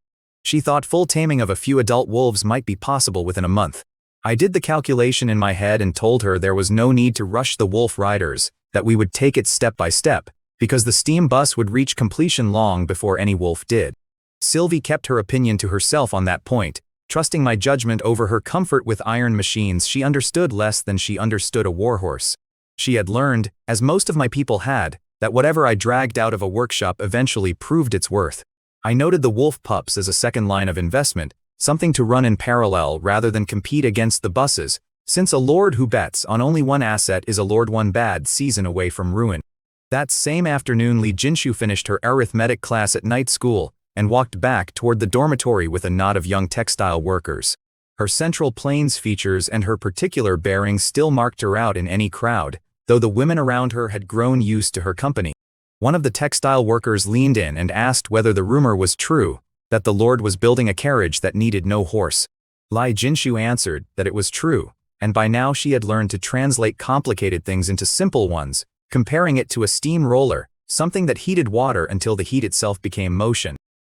She thought full taming of a few adult wolves might be possible within a month. I did the calculation in my head and told her there was no need to rush the wolf riders, that we would take it step by step, because the steam bus would reach completion long before any wolf did. Sylvie kept her opinion to herself on that point, trusting my judgment over her comfort with iron machines. She understood less than she understood a warhorse. She had learned, as most of my people had, that whatever I dragged out of a workshop eventually proved its worth. I noted the wolf pups as a second line of investment, something to run in parallel rather than compete against the buses, since a lord who bets on only one asset is a lord one bad season away from ruin. That same afternoon, Li Jinshu finished her arithmetic class at night school and walked back toward the dormitory with a knot of young textile workers. Her Central Plains features and her particular bearing still marked her out in any crowd, though the women around her had grown used to her company. One of the textile workers leaned in and asked whether the rumor was true, that the lord was building a carriage that needed no horse. Li Jinshu answered that it was true, and by now she had learned to translate complicated things into simple ones, comparing it to a steam roller, something that heated water until the heat itself became motion.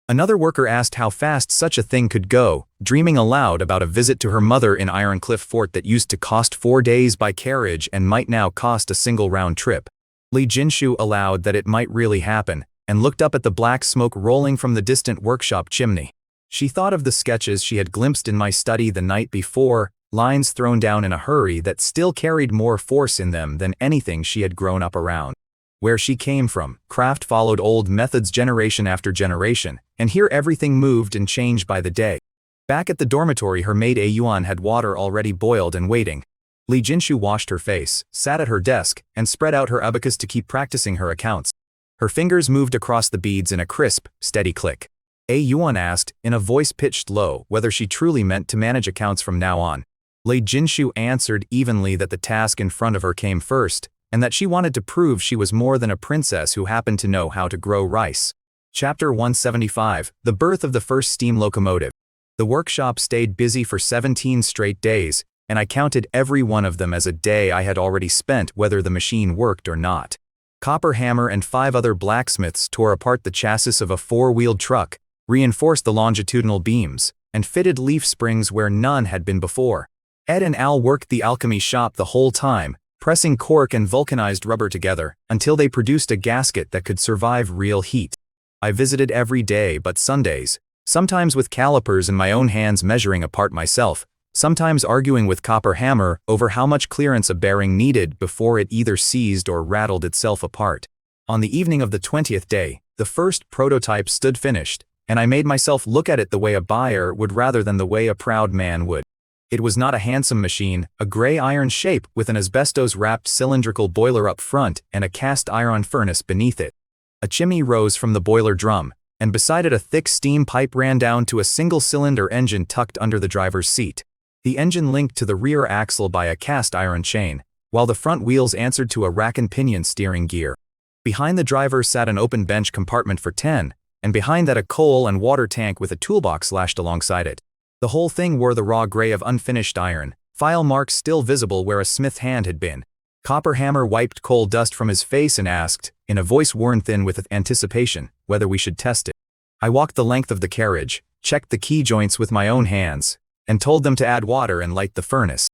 Another worker asked how fast such a thing could go, dreaming aloud about a visit to her mother in Ironcliff Fort that used to cost 4 days by carriage and might now cost a single round trip. Li Jinshu allowed that it might really happen, and looked up at the black smoke rolling from the distant workshop chimney. She thought of the sketches she had glimpsed in my study the night before, lines thrown down in a hurry that still carried more force in them than anything she had grown up around. Where she came from, craft followed old methods generation after generation, and here everything moved and changed by the day. Back at the dormitory, her maid Ayuan had water already boiled and waiting. Li Jinshu washed her face, sat at her desk, and spread out her abacus to keep practicing her accounts. Her fingers moved across the beads in a crisp, steady click. Ayuan asked, in a voice pitched low, whether she truly meant to manage accounts from now on. Li Jinshu answered evenly that the task in front of her came first, and that she wanted to prove she was more than a princess who happened to know how to grow rice. Chapter 175, The Birth of the First Steam Locomotive. The workshop stayed busy for 17 straight days, and I counted every one of them as a day I had already spent whether the machine worked or not. Copper Hammer and 5 other blacksmiths tore apart the chassis of a 4-wheeled truck, reinforced the longitudinal beams, and fitted leaf springs where none had been before. Ed and Al worked the alchemy shop the whole time, pressing cork and vulcanized rubber together until they produced a gasket that could survive real heat. I visited every day but Sundays, sometimes with calipers in my own hands measuring a part myself, sometimes arguing with Copper Hammer over how much clearance a bearing needed before it either seized or rattled itself apart. On the evening of the 20th day, the first prototype stood finished, and I made myself look at it the way a buyer would rather than the way a proud man would. It was not a handsome machine, a gray iron shape with an asbestos-wrapped cylindrical boiler up front and a cast iron furnace beneath it. A chimney rose from the boiler drum, and beside it a thick steam pipe ran down to a single-cylinder engine tucked under the driver's seat. The engine linked to the rear axle by a cast iron chain, while the front wheels answered to a rack and pinion steering gear. Behind the driver sat an open bench compartment for 10, and behind that a coal and water tank with a toolbox lashed alongside it. The whole thing wore the raw gray of unfinished iron, file marks still visible where a smith's hand had been. Copper Hammer wiped coal dust from his face and asked, in a voice worn thin with anticipation, whether we should test it. I walked the length of the carriage, checked the key joints with my own hands, and told them to add water and light the furnace.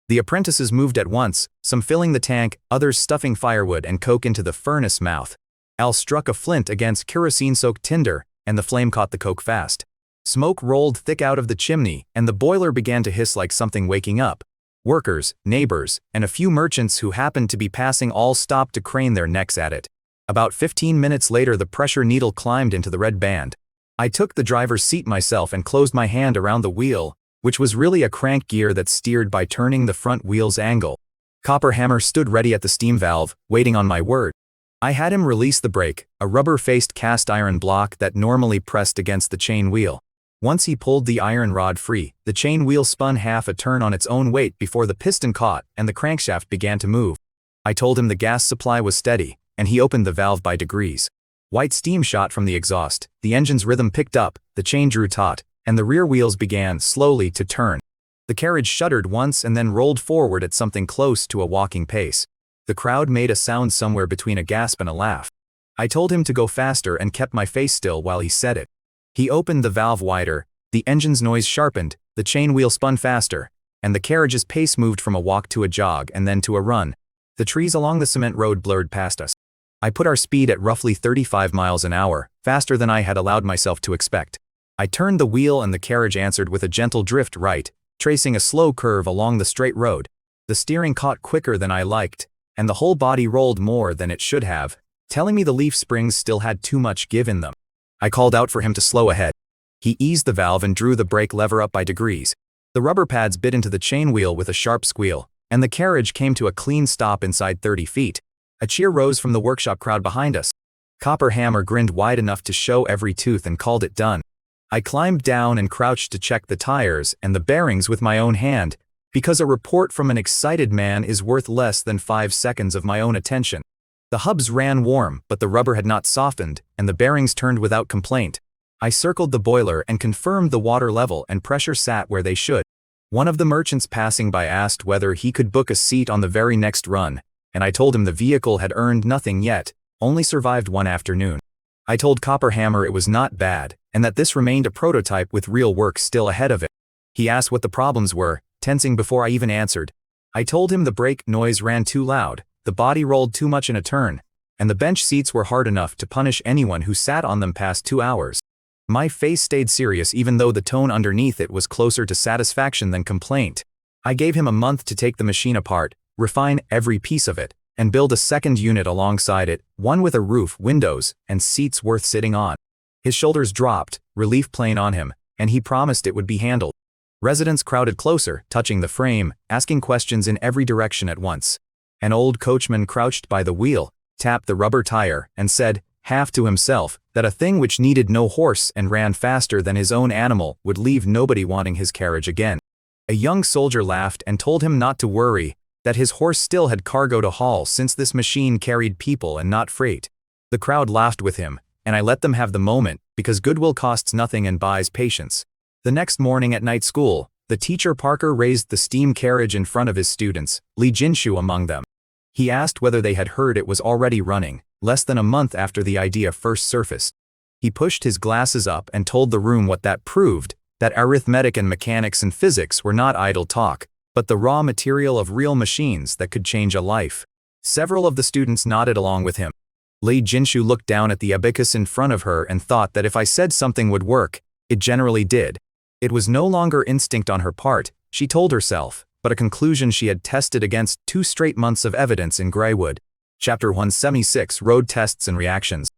The apprentices moved at once, some filling the tank, others stuffing firewood and coke into the furnace mouth. Al struck a flint against kerosene-soaked tinder, and the flame caught the coke fast. Smoke rolled thick out of the chimney, and the boiler began to hiss like something waking up. Workers, neighbors, and a few merchants who happened to be passing all stopped to crane their necks at it. About 15 minutes later, the pressure needle climbed into the red band. I took the driver's seat myself and closed my hand around the wheel, which was really a crank gear that steered by turning the front wheel's angle. Copper Hammer stood ready at the steam valve, waiting on my word. I had him release the brake, a rubber-faced cast iron block that normally pressed against the chain wheel. Once he pulled the iron rod free, the chain wheel spun half a turn on its own weight before the piston caught and the crankshaft began to move. I told him the gas supply was steady, and he opened the valve by degrees. White steam shot from the exhaust, the engine's rhythm picked up, the chain drew taut, and the rear wheels began, slowly, to turn. The carriage shuddered once and then rolled forward at something close to a walking pace. The crowd made a sound somewhere between a gasp and a laugh. I told him to go faster and kept my face still while he said it. He opened the valve wider, the engine's noise sharpened, the chain wheel spun faster, and the carriage's pace moved from a walk to a jog and then to a run. The trees along the cement road blurred past us. I put our speed at roughly 35 miles an hour, faster than I had allowed myself to expect. I turned the wheel and the carriage answered with a gentle drift right, tracing a slow curve along the straight road. The steering caught quicker than I liked, and the whole body rolled more than it should have, telling me the leaf springs still had too much give in them. I called out for him to slow ahead. He eased the valve and drew the brake lever up by degrees. The rubber pads bit into the chain wheel with a sharp squeal, and the carriage came to a clean stop inside 30 feet. A cheer rose from the workshop crowd behind us. Copper Hammer grinned wide enough to show every tooth and called it done. I climbed down and crouched to check the tires and the bearings with my own hand, because a report from an excited man is worth less than 5 seconds of my own attention. The hubs ran warm, but the rubber had not softened, and the bearings turned without complaint. I circled the boiler and confirmed the water level and pressure sat where they should. One of the merchants passing by asked whether he could book a seat on the very next run, and I told him the vehicle had earned nothing yet, only survived one afternoon. I told Copper Hammer it was not bad, and that this remained a prototype with real work still ahead of it. He asked what the problems were, tensing before I even answered. I told him the brake noise ran too loud, the body rolled too much in a turn, and the bench seats were hard enough to punish anyone who sat on them past 2 hours. My face stayed serious even though the tone underneath it was closer to satisfaction than complaint. I gave him a month to take the machine apart, refine every piece of it, and build a second unit alongside it, one with a roof, windows, and seats worth sitting on. His shoulders dropped, relief plain on him, and he promised it would be handled. Residents crowded closer, touching the frame, asking questions in every direction at once. An old coachman crouched by the wheel, tapped the rubber tire, and said, half to himself, that a thing which needed no horse and ran faster than his own animal would leave nobody wanting his carriage again. A young soldier laughed and told him not to worry, that his horse still had cargo to haul since this machine carried people and not freight. The crowd laughed with him, and I let them have the moment, because goodwill costs nothing and buys patience. The next morning at night school, the teacher Parker raised the steam carriage in front of his students, Lee Jinshu among them. He asked whether they had heard it was already running, less than a month after the idea first surfaced. He pushed his glasses up and told the room what that proved, that arithmetic and mechanics and physics were not idle talk, but the raw material of real machines that could change a life. Several of the students nodded along with him. Lee Jinshu looked down at the abacus in front of her and thought that if I said something would work, it generally did. It was no longer instinct on her part, she told herself, but a conclusion she had tested against 2 straight months of evidence in Greywood. Chapter 176, Road Tests and Reactions.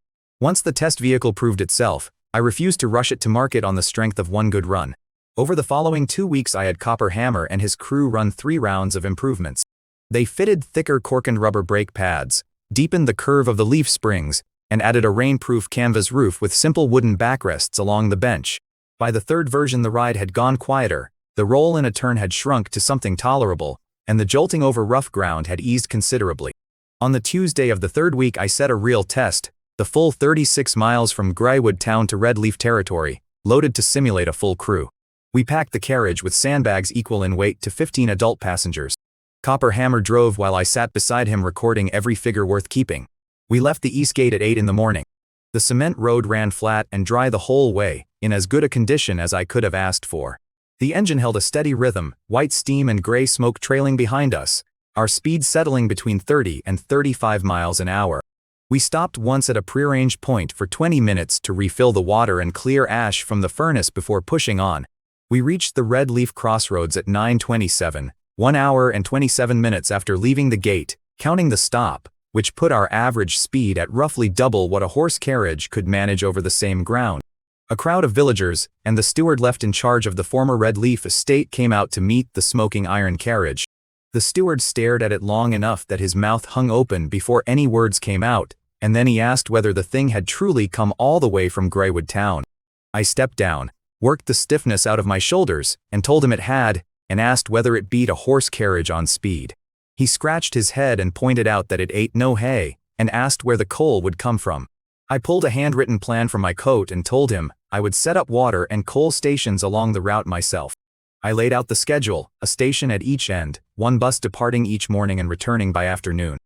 Once the test vehicle proved itself, I refused to rush it to market on the strength of one good run. Over the following 2 weeks I had Copper Hammer and his crew run 3 rounds of improvements. They fitted thicker cork-and rubber brake pads, deepened the curve of the leaf springs, and added a rain-proof canvas roof with simple wooden backrests along the bench. By the 3rd version the ride had gone quieter, the roll in a turn had shrunk to something tolerable, and the jolting over rough ground had eased considerably. On the Tuesday of the 3rd week I set a real test, the full 36 miles from Greywood town to Tulip Territory, loaded to simulate a full crew. We packed the carriage with sandbags equal in weight to 15 adult passengers. Copper Hammer drove while I sat beside him recording every figure worth keeping. We left the east gate at 8 in the morning. The cement road ran flat and dry the whole way, in as good a condition as I could have asked for. The engine held a steady rhythm, white steam and gray smoke trailing behind us, our speed settling between 30 and 35 miles an hour. We stopped once at a prearranged point for 20 minutes to refill the water and clear ash from the furnace before pushing on. We reached the Red Leaf Crossroads at 9:27, 1 hour and 27 minutes after leaving the gate, counting the stop, which put our average speed at roughly double what a horse carriage could manage over the same ground. A crowd of villagers, and the steward left in charge of the former Red Leaf estate came out to meet the smoking iron carriage. The steward stared at it long enough that his mouth hung open before any words came out, and then he asked whether the thing had truly come all the way from Greywood town. I stepped down, worked the stiffness out of my shoulders, and told him it had, and asked whether it beat a horse carriage on speed. He scratched his head and pointed out that it ate no hay, and asked where the coal would come from. I pulled a handwritten plan from my coat and told him I would set up water and coal stations along the route myself. I laid out the schedule, a station at each end, one bus departing each morning and returning by afternoon.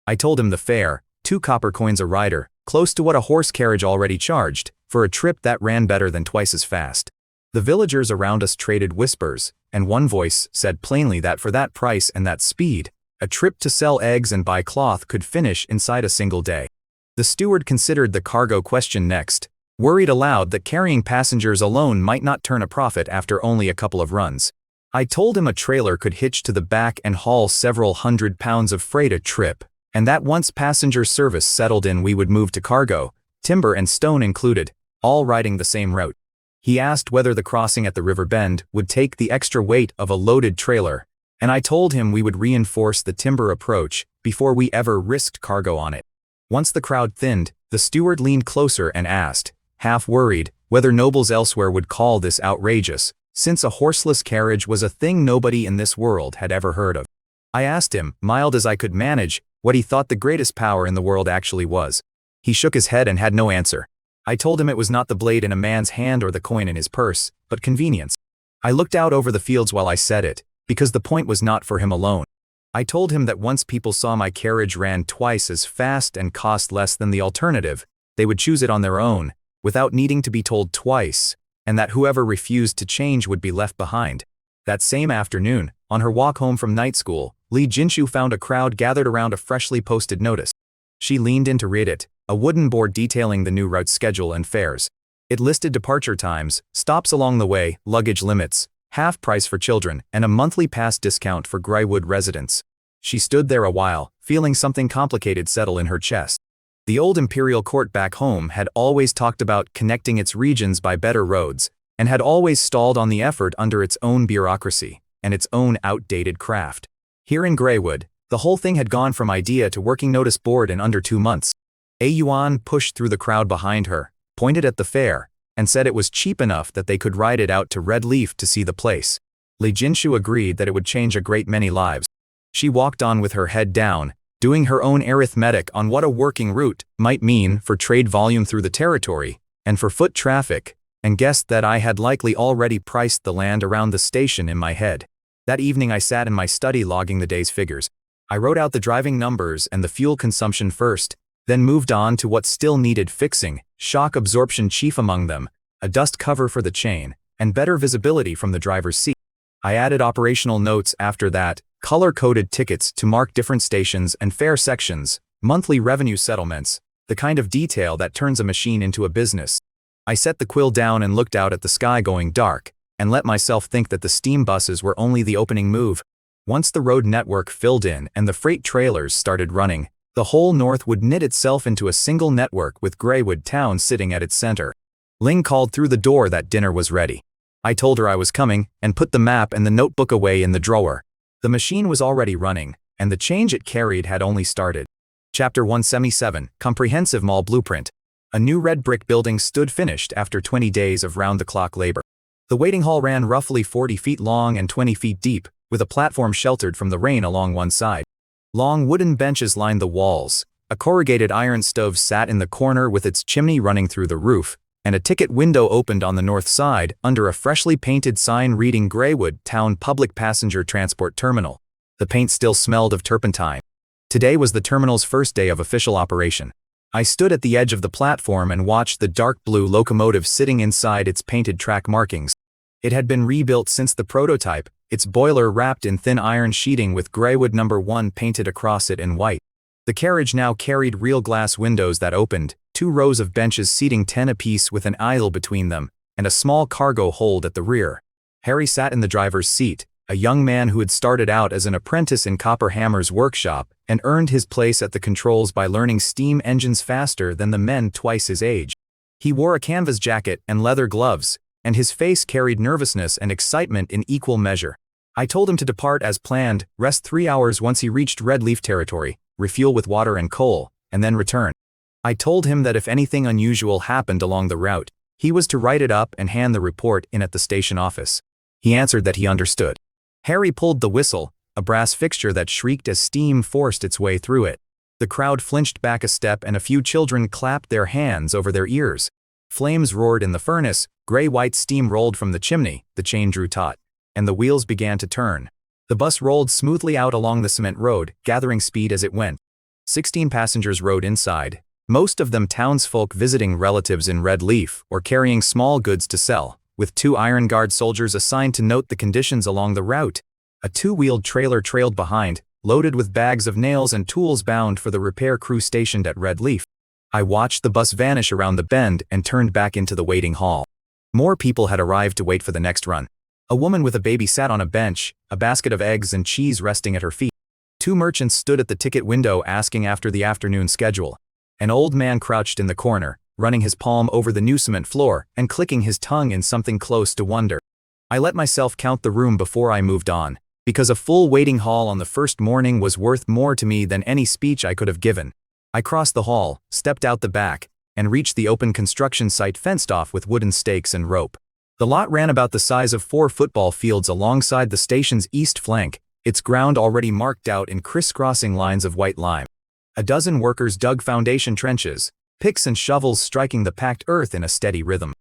I told him the fare, 2 copper coins a rider, close to what a horse carriage already charged, for a trip that ran better than twice as fast. The villagers around us traded whispers, and one voice said plainly that for that price and that speed, a trip to sell eggs and buy cloth could finish inside a single day. The steward considered the cargo question next, worried aloud that carrying passengers alone might not turn a profit after only a couple of runs. I told him a trailer could hitch to the back and haul several hundred pounds of freight a trip, and that once passenger service settled in we would move to cargo, timber and stone included, all riding the same route. He asked whether the crossing at the river bend would take the extra weight of a loaded trailer, and I told him we would reinforce the timber approach before we ever risked cargo on it. Once the crowd thinned, the steward leaned closer and asked, half worried, whether nobles elsewhere would call this outrageous, since a horseless carriage was a thing nobody in this world had ever heard of. I asked him, mild as I could manage, what he thought the greatest power in the world actually was. He shook his head and had no answer. I told him it was not the blade in a man's hand or the coin in his purse, but convenience. I looked out over the fields while I said it, because the point was not for him alone. I told him that once people saw my carriage ran twice as fast and cost less than the alternative, they would choose it on their own, without needing to be told twice, and that whoever refused to change would be left behind. That same afternoon, on her walk home from night school, Li Jinshu found a crowd gathered around a freshly posted notice. She leaned in to read it, a wooden board detailing the new route schedule and fares. It listed departure times, stops along the way, luggage limits, half price for children, and a monthly pass discount for Greywood residents. She stood there a while, feeling something complicated settle in her chest. The old imperial court back home had always talked about connecting its regions by better roads, and had always stalled on the effort under its own bureaucracy and its own outdated craft. Here in Greywood, the whole thing had gone from idea to working notice board in under 2 months. A Yuan pushed through the crowd behind her, pointed at the fare, and said it was cheap enough that they could ride it out to Red Leaf to see the place. Li Jinshu agreed that it would change a great many lives. She walked on with her head down, doing her own arithmetic on what a working route might mean for trade volume through the territory, and for foot traffic, and guessed that I had likely already priced the land around the station in my head. That evening I sat in my study logging the day's figures. I wrote out the driving numbers and the fuel consumption first, then moved on to what still needed fixing, shock absorption chief among them, a dust cover for the chain, and better visibility from the driver's seat. I added operational notes after that, color-coded tickets to mark different stations and fare sections, monthly revenue settlements, the kind of detail that turns a machine into a business. I set the quill down and looked out at the sky going dark, and let myself think that the steam buses were only the opening move. Once the road network filled in and the freight trailers started running, the whole north would knit itself into a single network with Greywood town sitting at its center. Ling called through the door that dinner was ready. I told her I was coming, and put the map and the notebook away in the drawer. The machine was already running, and the change it carried had only started. Chapter 177, Comprehensive Mall Blueprint. A new red brick building stood finished after 20 days of round-the-clock labor. The waiting hall ran roughly 40 feet long and 20 feet deep, with a platform sheltered from the rain along one side. Long wooden benches lined the walls, a corrugated iron stove sat in the corner with its chimney running through the roof, and a ticket window opened on the north side under a freshly painted sign reading Greywood Town Public Passenger Transport Terminal. The paint still smelled of turpentine. Today was the terminal's first day of official operation. I stood at the edge of the platform and watched the dark blue locomotive sitting inside its painted track markings. It had been rebuilt since the prototype, its boiler wrapped in thin iron sheeting with Greywood No. 1 painted across it in white. The carriage now carried real glass windows that opened, 2 rows of benches seating 10 apiece with an aisle between them, and a small cargo hold at the rear. Harry sat in the driver's seat, a young man who had started out as an apprentice in Copper Hammer's workshop and earned his place at the controls by learning steam engines faster than the men twice his age. He wore a canvas jacket and leather gloves, and his face carried nervousness and excitement in equal measure. I told him to depart as planned, rest 3 hours once he reached Red Leaf Territory, refuel with water and coal, and then return. I told him that if anything unusual happened along the route, he was to write it up and hand the report in at the station office. He answered that he understood. Harry pulled the whistle, a brass fixture that shrieked as steam forced its way through it. The crowd flinched back a step and a few children clapped their hands over their ears. Flames roared in the furnace, gray-white steam rolled from the chimney, the chain drew taut, and the wheels began to turn. The bus rolled smoothly out along the cement road, gathering speed as it went. 16 passengers rode inside, most of them townsfolk visiting relatives in Red Leaf or carrying small goods to sell, with 2 Iron Guard soldiers assigned to note the conditions along the route. A 2-wheeled trailer trailed behind, loaded with bags of nails and tools bound for the repair crew stationed at Red Leaf. I watched the bus vanish around the bend and turned back into the waiting hall. More people had arrived to wait for the next run. A woman with a baby sat on a bench, a basket of eggs and cheese resting at her feet. 2 merchants stood at the ticket window asking after the afternoon schedule. An old man crouched in the corner, running his palm over the new cement floor and clicking his tongue in something close to wonder. I let myself count the room before I moved on, because a full waiting hall on the first morning was worth more to me than any speech I could have given. I crossed the hall, stepped out the back, and reached the open construction site fenced off with wooden stakes and rope. The lot ran about the size of 4 football fields alongside the station's east flank, its ground already marked out in crisscrossing lines of white lime. A dozen workers dug foundation trenches, picks and shovels striking the packed earth in a steady rhythm.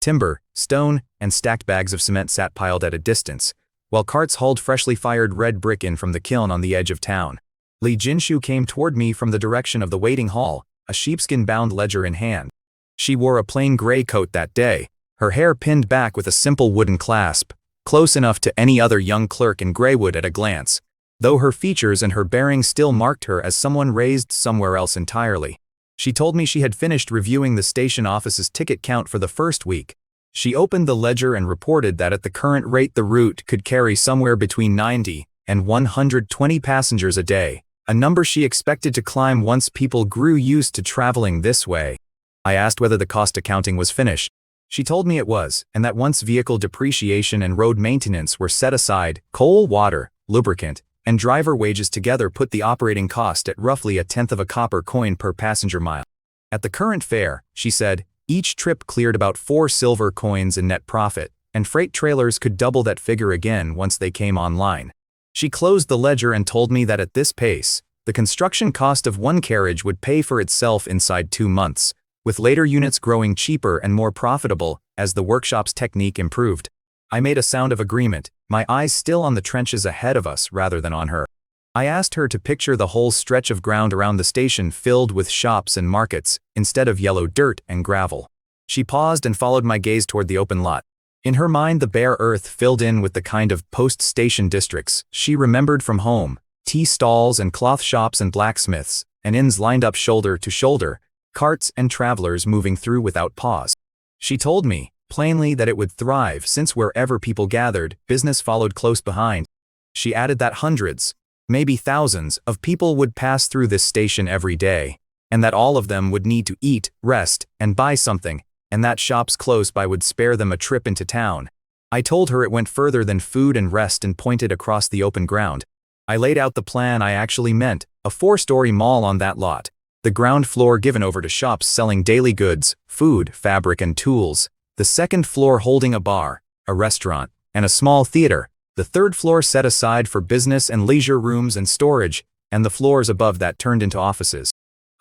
Timber, stone, and stacked bags of cement sat piled at a distance, while carts hauled freshly fired red brick in from the kiln on the edge of town. Li Jinshu came toward me from the direction of the waiting hall, a sheepskin-bound ledger in hand. She wore a plain gray coat that day, her hair pinned back with a simple wooden clasp, close enough to any other young clerk in Greywood at a glance, though her features and her bearing still marked her as someone raised somewhere else entirely. She told me she had finished reviewing the station office's ticket count for the first week. She opened the ledger and reported that at the current rate the route could carry somewhere between 90 and 120 passengers a day, a number she expected to climb once people grew used to traveling this way. I asked whether the cost accounting was finished. She told me it was, and that once vehicle depreciation and road maintenance were set aside, coal, water, lubricant, and driver wages together put the operating cost at roughly 1/10 of a copper coin per passenger mile. At the current fare, she said, each trip cleared about 4 silver coins in net profit, and freight trailers could double that figure again once they came online. She closed the ledger and told me that at this pace, the construction cost of 1 carriage would pay for itself inside 2 months, with later units growing cheaper and more profitable as the workshop's technique improved. I made a sound of agreement, my eyes still on the trenches ahead of us rather than on her. I asked her to picture the whole stretch of ground around the station filled with shops and markets, instead of yellow dirt and gravel. She paused and followed my gaze toward the open lot. In her mind the bare earth filled in with the kind of post-station districts she remembered from home, tea stalls and cloth shops and blacksmiths, and inns lined up shoulder to shoulder, carts and travelers moving through without pause. She told me, plainly, that it would thrive since wherever people gathered, business followed close behind. She added that hundreds, maybe thousands, of people would pass through this station every day, and that all of them would need to eat, rest, and buy something, and that shops close by would spare them a trip into town. I told her it went further than food and rest and pointed across the open ground. I laid out the plan I actually meant, a 4-story mall on that lot. The ground floor given over to shops selling daily goods, food, fabric, and tools. The second floor holding a bar, a restaurant, and a small theater. The third floor set aside for business and leisure rooms and storage, and the floors above that turned into offices.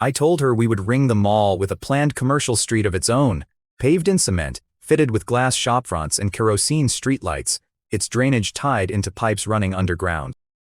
I told her we would ring the mall with a planned commercial street of its own, paved in cement, fitted with glass shopfronts and kerosene streetlights, its drainage tied into pipes running underground.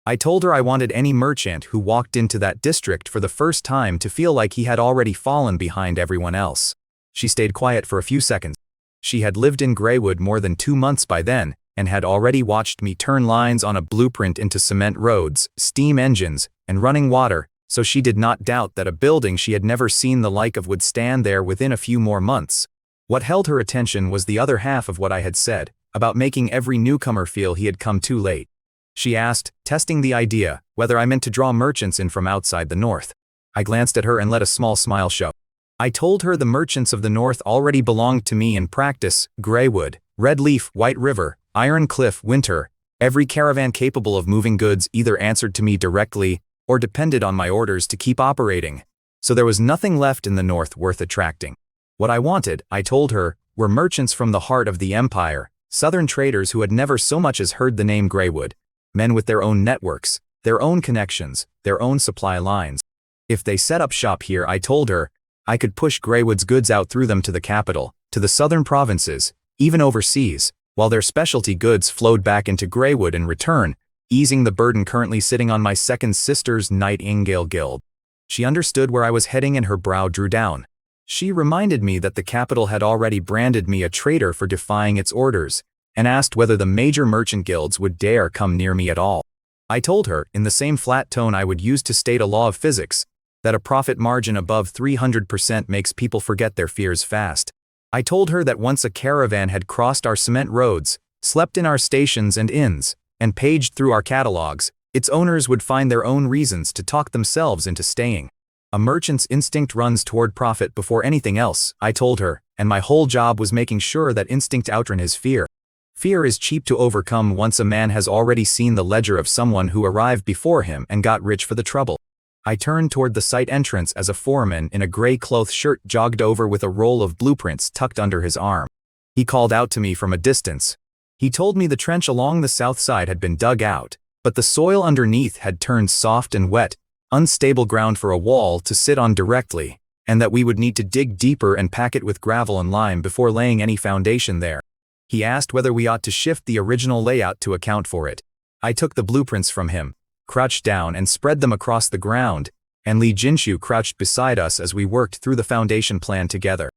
I told her I wanted any merchant who walked into that district for the first time to feel like he had already fallen behind everyone else. She stayed quiet for a few seconds. She had lived in Greywood more than 2 months by then, and had already watched me turn lines on a blueprint into cement roads, steam engines, and running water, so she did not doubt that a building she had never seen the like of would stand there within a few more months. What held her attention was the other half of what I had said, about making every newcomer feel he had come too late. She asked, testing the idea, whether I meant to draw merchants in from outside the north. I glanced at her and let a small smile show. I told her the merchants of the north already belonged to me in practice: Greywood, Red Leaf, White River, Iron Cliff, Winter. Every caravan capable of moving goods either answered to me directly or depended on my orders to keep operating. So there was nothing left in the north worth attracting. What I wanted, I told her, were merchants from the heart of the empire, southern traders who had never so much as heard the name Greywood. Men with their own networks, their own connections, their own supply lines. If they set up shop here, I told her, I could push Greywood's goods out through them to the capital, to the southern provinces, even overseas, while their specialty goods flowed back into Greywood in return, easing the burden currently sitting on my second sister's Nightingale Guild. She understood where I was heading and her brow drew down. She reminded me that the capital had already branded me a traitor for defying its orders, and asked whether the major merchant guilds would dare come near me at all. I told her, in the same flat tone I would use to state a law of physics, that a profit margin above 300% makes people forget their fears fast. I told her that once a caravan had crossed our cement roads, slept in our stations and inns, and paged through our catalogs, its owners would find their own reasons to talk themselves into staying. A merchant's instinct runs toward profit before anything else, I told her, and my whole job was making sure that instinct outran his fear. Fear is cheap to overcome once a man has already seen the ledger of someone who arrived before him and got rich for the trouble. I turned toward the site entrance as a foreman in a gray cloth shirt jogged over with a roll of blueprints tucked under his arm. He called out to me from a distance. He told me the trench along the south side had been dug out, but the soil underneath had turned soft and wet, unstable ground for a wall to sit on directly, and that we would need to dig deeper and pack it with gravel and lime before laying any foundation there. He asked whether we ought to shift the original layout to account for it. I took the blueprints from him, crouched down and spread them across the ground, and Li Jinshu crouched beside us as we worked through the foundation plan together.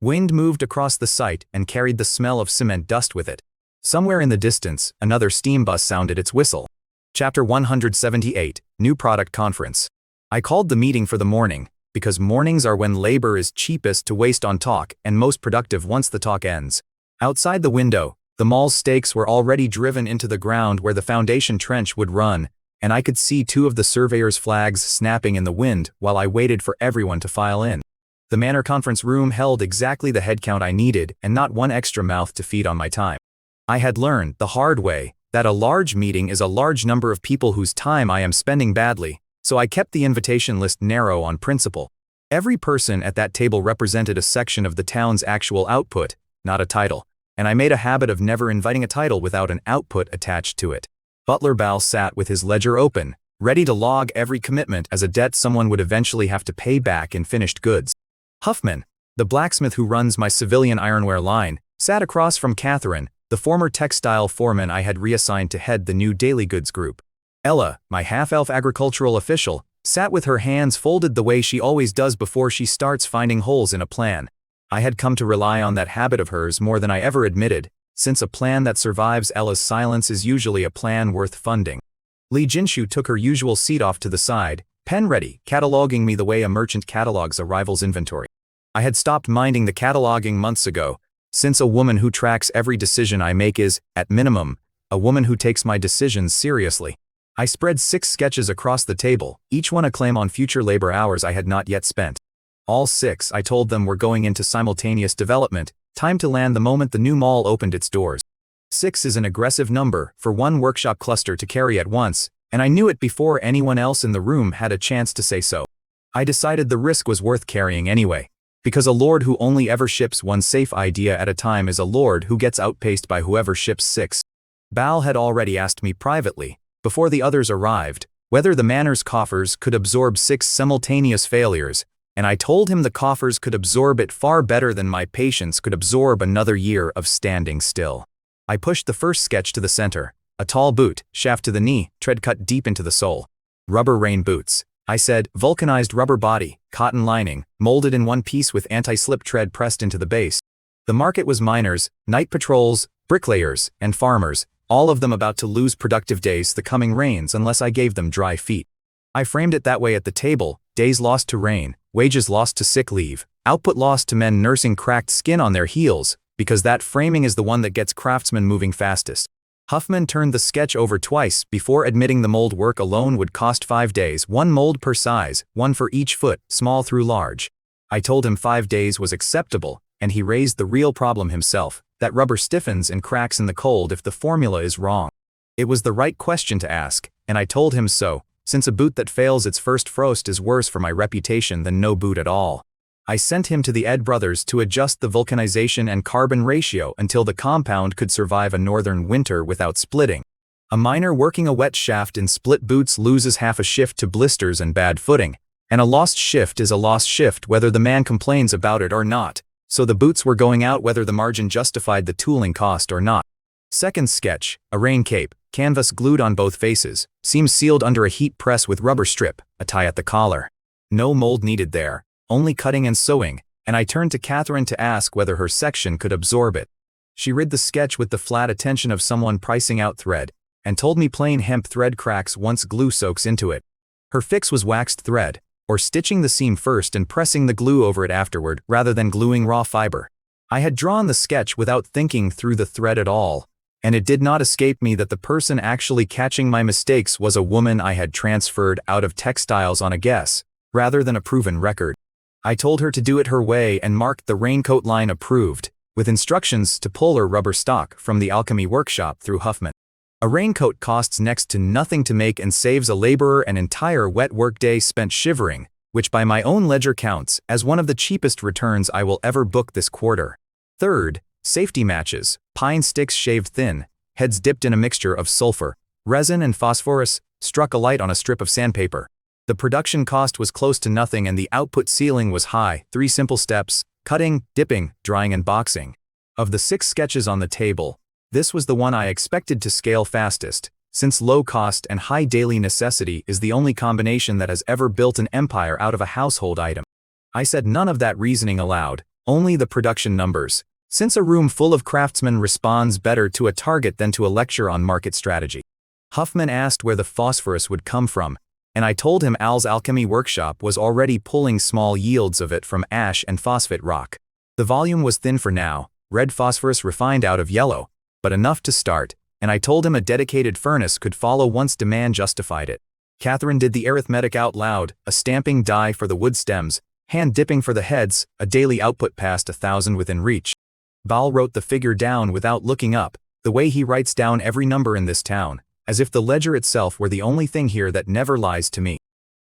Wind moved across the site and carried the smell of cement dust with it. Somewhere in the distance, another steam bus sounded its whistle. Chapter 178, New Product Conference. I called the meeting for the morning, because mornings are when labor is cheapest to waste on talk and most productive once the talk ends. Outside the window, the mall's stakes were already driven into the ground where the foundation trench would run, and I could see two of the surveyor's flags snapping in the wind while I waited for everyone to file in. The manor conference room held exactly the headcount I needed and not one extra mouth to feed on my time. I had learned, the hard way, that a large meeting is a large number of people whose time I am spending badly, so I kept the invitation list narrow on principle. Every person at that table represented a section of the town's actual output, not a title, and I made a habit of never inviting a title without an output attached to it. Butler Bal sat with his ledger open, ready to log every commitment as a debt someone would eventually have to pay back in finished goods. Huffman, the blacksmith who runs my civilian ironware line, sat across from Catherine, the former textile foreman I had reassigned to head the new daily goods group. Ella, my half-elf agricultural official, sat with her hands folded the way she always does before she starts finding holes in a plan. I had come to rely on that habit of hers more than I ever admitted, since a plan that survives Ella's silence is usually a plan worth funding. Li Jinshu took her usual seat off to the side, pen ready, cataloging me the way a merchant catalogs a rival's inventory. I had stopped minding the cataloging months ago, since a woman who tracks every decision I make is, at minimum, a woman who takes my decisions seriously. I spread 6 sketches across the table, each one a claim on future labor hours I had not yet spent. All 6, I told them, were going into simultaneous development, time to land the moment the new mall opened its doors. 6 is an aggressive number for one workshop cluster to carry at once, and I knew it before anyone else in the room had a chance to say so. I decided the risk was worth carrying anyway, because a lord who only ever ships one safe idea at a time is a lord who gets outpaced by whoever ships 6. Bal had already asked me privately, before the others arrived, whether the manor's coffers could absorb 6 simultaneous failures, and I told him the coffers could absorb it far better than my patience could absorb another year of standing still. I pushed the first sketch to the center, a tall boot, shaft to the knee, tread cut deep into the sole. Rubber rain boots, I said, vulcanized rubber body, cotton lining, molded in one piece with anti-slip tread pressed into the base. The market was miners, night patrols, bricklayers, and farmers, all of them about to lose productive days the coming rains unless I gave them dry feet. I framed it that way at the table: days lost to rain, wages lost to sick leave, output lost to men nursing cracked skin on their heels, because that framing is the one that gets craftsmen moving fastest. Huffman turned the sketch over twice before admitting the mold work alone would cost 5 days, 1 mold per size, 1 for each foot, small through large. I told him 5 days was acceptable, and he raised the real problem himself, that rubber stiffens and cracks in the cold if the formula is wrong. It was the right question to ask, and I told him so, since a boot that fails its first frost is worse for my reputation than no boot at all. I sent him to the Ed brothers to adjust the vulcanization and carbon ratio until the compound could survive a northern winter without splitting. A miner working a wet shaft in split boots loses half a shift to blisters and bad footing, and a lost shift is a lost shift whether the man complains about it or not, so the boots were going out whether the margin justified the tooling cost or not. Second sketch, a rain cape, canvas glued on both faces, seams sealed under a heat press with rubber strip, a tie at the collar. No mold needed there, only cutting and sewing, and I turned to Catherine to ask whether her section could absorb it. She read the sketch with the flat attention of someone pricing out thread, and told me plain hemp thread cracks once glue soaks into it. Her fix was waxed thread, or stitching the seam first and pressing the glue over it afterward rather than gluing raw fiber. I had drawn the sketch without thinking through the thread at all, and it did not escape me that the person actually catching my mistakes was a woman I had transferred out of textiles on a guess, rather than a proven record. I told her to do it her way and marked the raincoat line approved, with instructions to pull her rubber stock from the alchemy workshop through Huffman. A raincoat costs next to nothing to make and saves a laborer an entire wet workday spent shivering, which by my own ledger counts as one of the cheapest returns I will ever book this quarter. Third, safety matches, pine sticks shaved thin, heads dipped in a mixture of sulfur, resin and phosphorus, struck a light on a strip of sandpaper. The production cost was close to nothing and the output ceiling was high, 3 simple steps, cutting, dipping, drying and boxing. Of the 6 sketches on the table, this was the one I expected to scale fastest, since low cost and high daily necessity is the only combination that has ever built an empire out of a household item. I said none of that reasoning aloud, only the production numbers, since a room full of craftsmen responds better to a target than to a lecture on market strategy. Huffman asked where the phosphorus would come from, and I told him Al's alchemy workshop was already pulling small yields of it from ash and phosphate rock. The volume was thin for now, red phosphorus refined out of yellow, but enough to start, and I told him a dedicated furnace could follow once demand justified it. Catherine did the arithmetic out loud, a stamping die for the wood stems, hand dipping for the heads, a daily output past 1,000 within reach. Bal wrote the figure down without looking up, the way he writes down every number in this town, as if the ledger itself were the only thing here that never lies to me.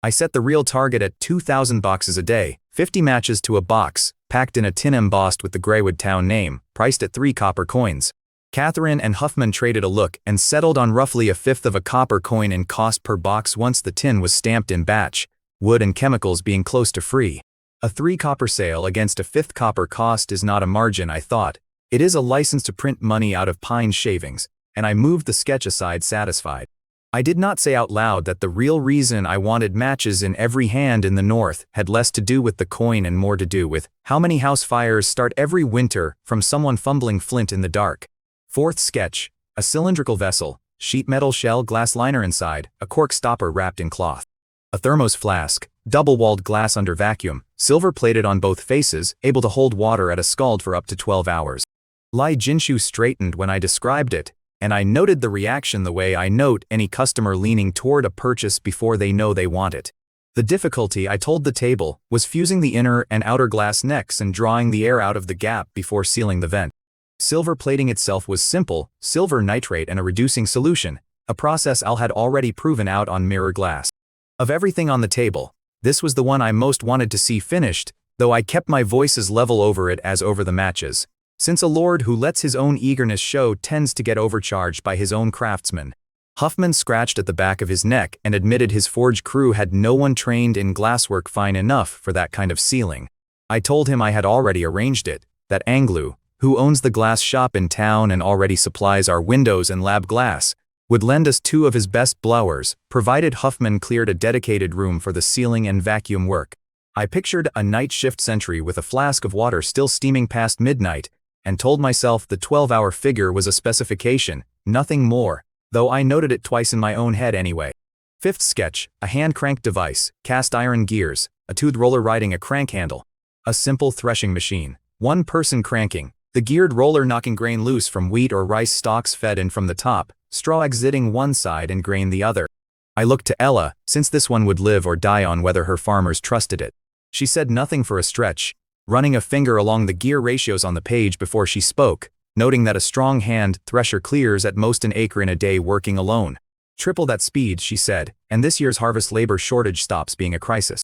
I set the real target at 2,000 boxes a day, 50 matches to a box, packed in a tin embossed with the Greywood town name, priced at 3 copper coins. Catherine and Huffman traded a look and settled on roughly 1/5 of a copper coin in cost per box once the tin was stamped in batch, wood and chemicals being close to free. A 3 copper sale against a 1/5 copper cost is not a margin, I thought. It is a license to print money out of pine shavings, and I moved the sketch aside satisfied. I did not say out loud that the real reason I wanted matches in every hand in the north had less to do with the coin and more to do with how many house fires start every winter from someone fumbling flint in the dark. Fourth sketch, a cylindrical vessel, sheet metal shell glass liner inside, a cork stopper wrapped in cloth. A thermos flask, double-walled glass under vacuum, silver-plated on both faces, able to hold water at a scald for up to 12 hours. Lai Jinshu straightened when I described it, and I noted the reaction the way I note any customer leaning toward a purchase before they know they want it. The difficulty, I told the table, was fusing the inner and outer glass necks and drawing the air out of the gap before sealing the vent. Silver plating itself was simple, silver nitrate and a reducing solution, a process Al had already proven out on mirror glass. Of everything on the table, this was the one I most wanted to see finished, though I kept my voice as level over it as over the matches, since a lord who lets his own eagerness show tends to get overcharged by his own craftsmen. Huffman scratched at the back of his neck and admitted his forge crew had no one trained in glasswork fine enough for that kind of sealing. I told him I had already arranged it, that Anglu, who owns the glass shop in town and already supplies our windows and lab glass, would lend us 2 of his best blowers, provided Huffman cleared a dedicated room for the sealing and vacuum work. I pictured a night shift sentry with a flask of water still steaming past midnight, and told myself the 12-hour figure was a specification, nothing more, though I noted it twice in my own head anyway. Fifth sketch, a hand-crank device, cast iron gears, a toothed roller riding a crank handle. A simple threshing machine, 1 person cranking, the geared roller knocking grain loose from wheat or rice stalks fed in from the top, straw exiting one side and grain the other. I looked to Ella, since this one would live or die on whether her farmers trusted it. She said nothing for a stretch, running a finger along the gear ratios on the page before she spoke, noting that a strong hand thresher clears at most an acre in a day working alone. Triple that speed, she said, and this year's harvest labor shortage stops being a crisis.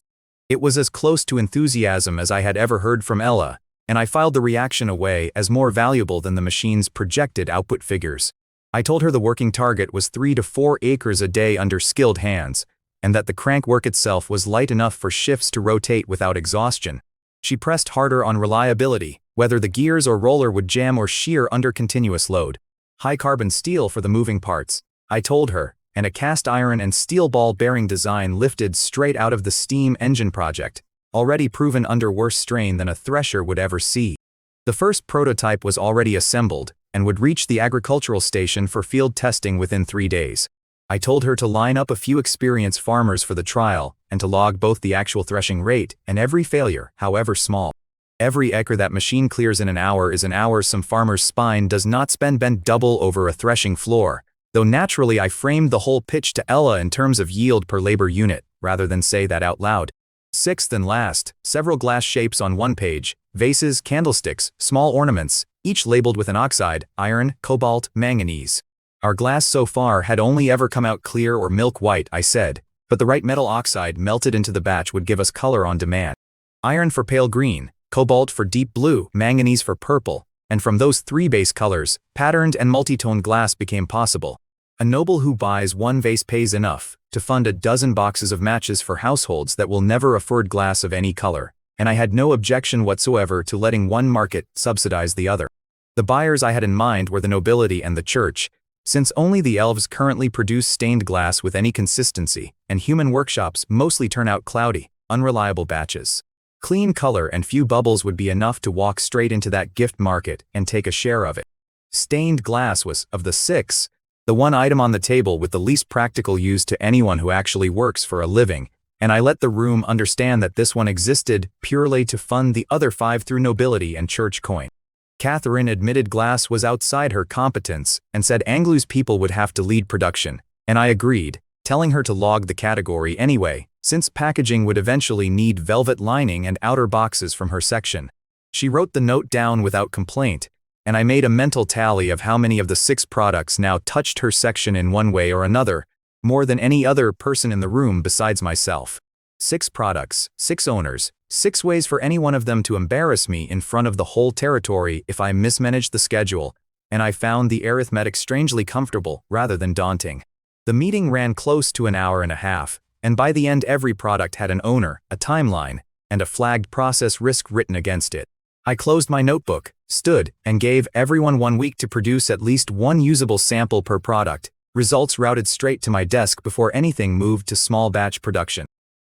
It was as close to enthusiasm as I had ever heard from Ella, and I filed the reaction away as more valuable than the machine's projected output figures. I told her the working target was 3 to 4 acres a day under skilled hands, and that the crankwork itself was light enough for shifts to rotate without exhaustion. She pressed harder on reliability, whether the gears or roller would jam or shear under continuous load. High-carbon steel for the moving parts, I told her, and a cast iron and steel ball bearing design lifted straight out of the steam engine project, already proven under worse strain than a thresher would ever see. The first prototype was already assembled, and would reach the agricultural station for field testing within 3 days. I told her to line up a few experienced farmers for the trial, and to log both the actual threshing rate and every failure, however small. Every acre that machine clears in an hour is an hour some farmer's spine does not spend bent double over a threshing floor, though naturally I framed the whole pitch to Ella in terms of yield per labor unit, rather than say that out loud. Sixth and last, several glass shapes on one page, vases, candlesticks, small ornaments, each labeled with an oxide, iron, cobalt, manganese. Our glass so far had only ever come out clear or milk white, I said, but the right metal oxide melted into the batch would give us color on demand. Iron for pale green, cobalt for deep blue, manganese for purple, and from those 3 base colors, patterned and multi-tone glass became possible. A noble who buys 1 vase pays enough to fund a dozen boxes of matches for households that will never afford glass of any color, and I had no objection whatsoever to letting one market subsidize the other. The buyers I had in mind were the nobility and the church, since only the elves currently produce stained glass with any consistency, and human workshops mostly turn out cloudy, unreliable batches. Clean color and few bubbles would be enough to walk straight into that gift market and take a share of it. Stained glass was, of the 6, the one item on the table with the least practical use to anyone who actually works for a living, and I let the room understand that this one existed purely to fund the other 5 through nobility and church coin. Catherine admitted glass was outside her competence and said Anglu's people would have to lead production, and I agreed, telling her to log the category anyway, since packaging would eventually need velvet lining and outer boxes from her section. She wrote the note down without complaint, and I made a mental tally of how many of the 6 products now touched her section in one way or another, more than any other person in the room besides myself. 6 products, 6 owners, 6 ways for any one of them to embarrass me in front of the whole territory if I mismanaged the schedule, and I found the arithmetic strangely comfortable rather than daunting. The meeting ran close to an hour and a half, and by the end every product had an owner, a timeline, and a flagged process risk written against it. I closed my notebook, stood, and gave everyone 1 week to produce at least 1 usable sample per product, results routed straight to my desk before anything moved to small batch production.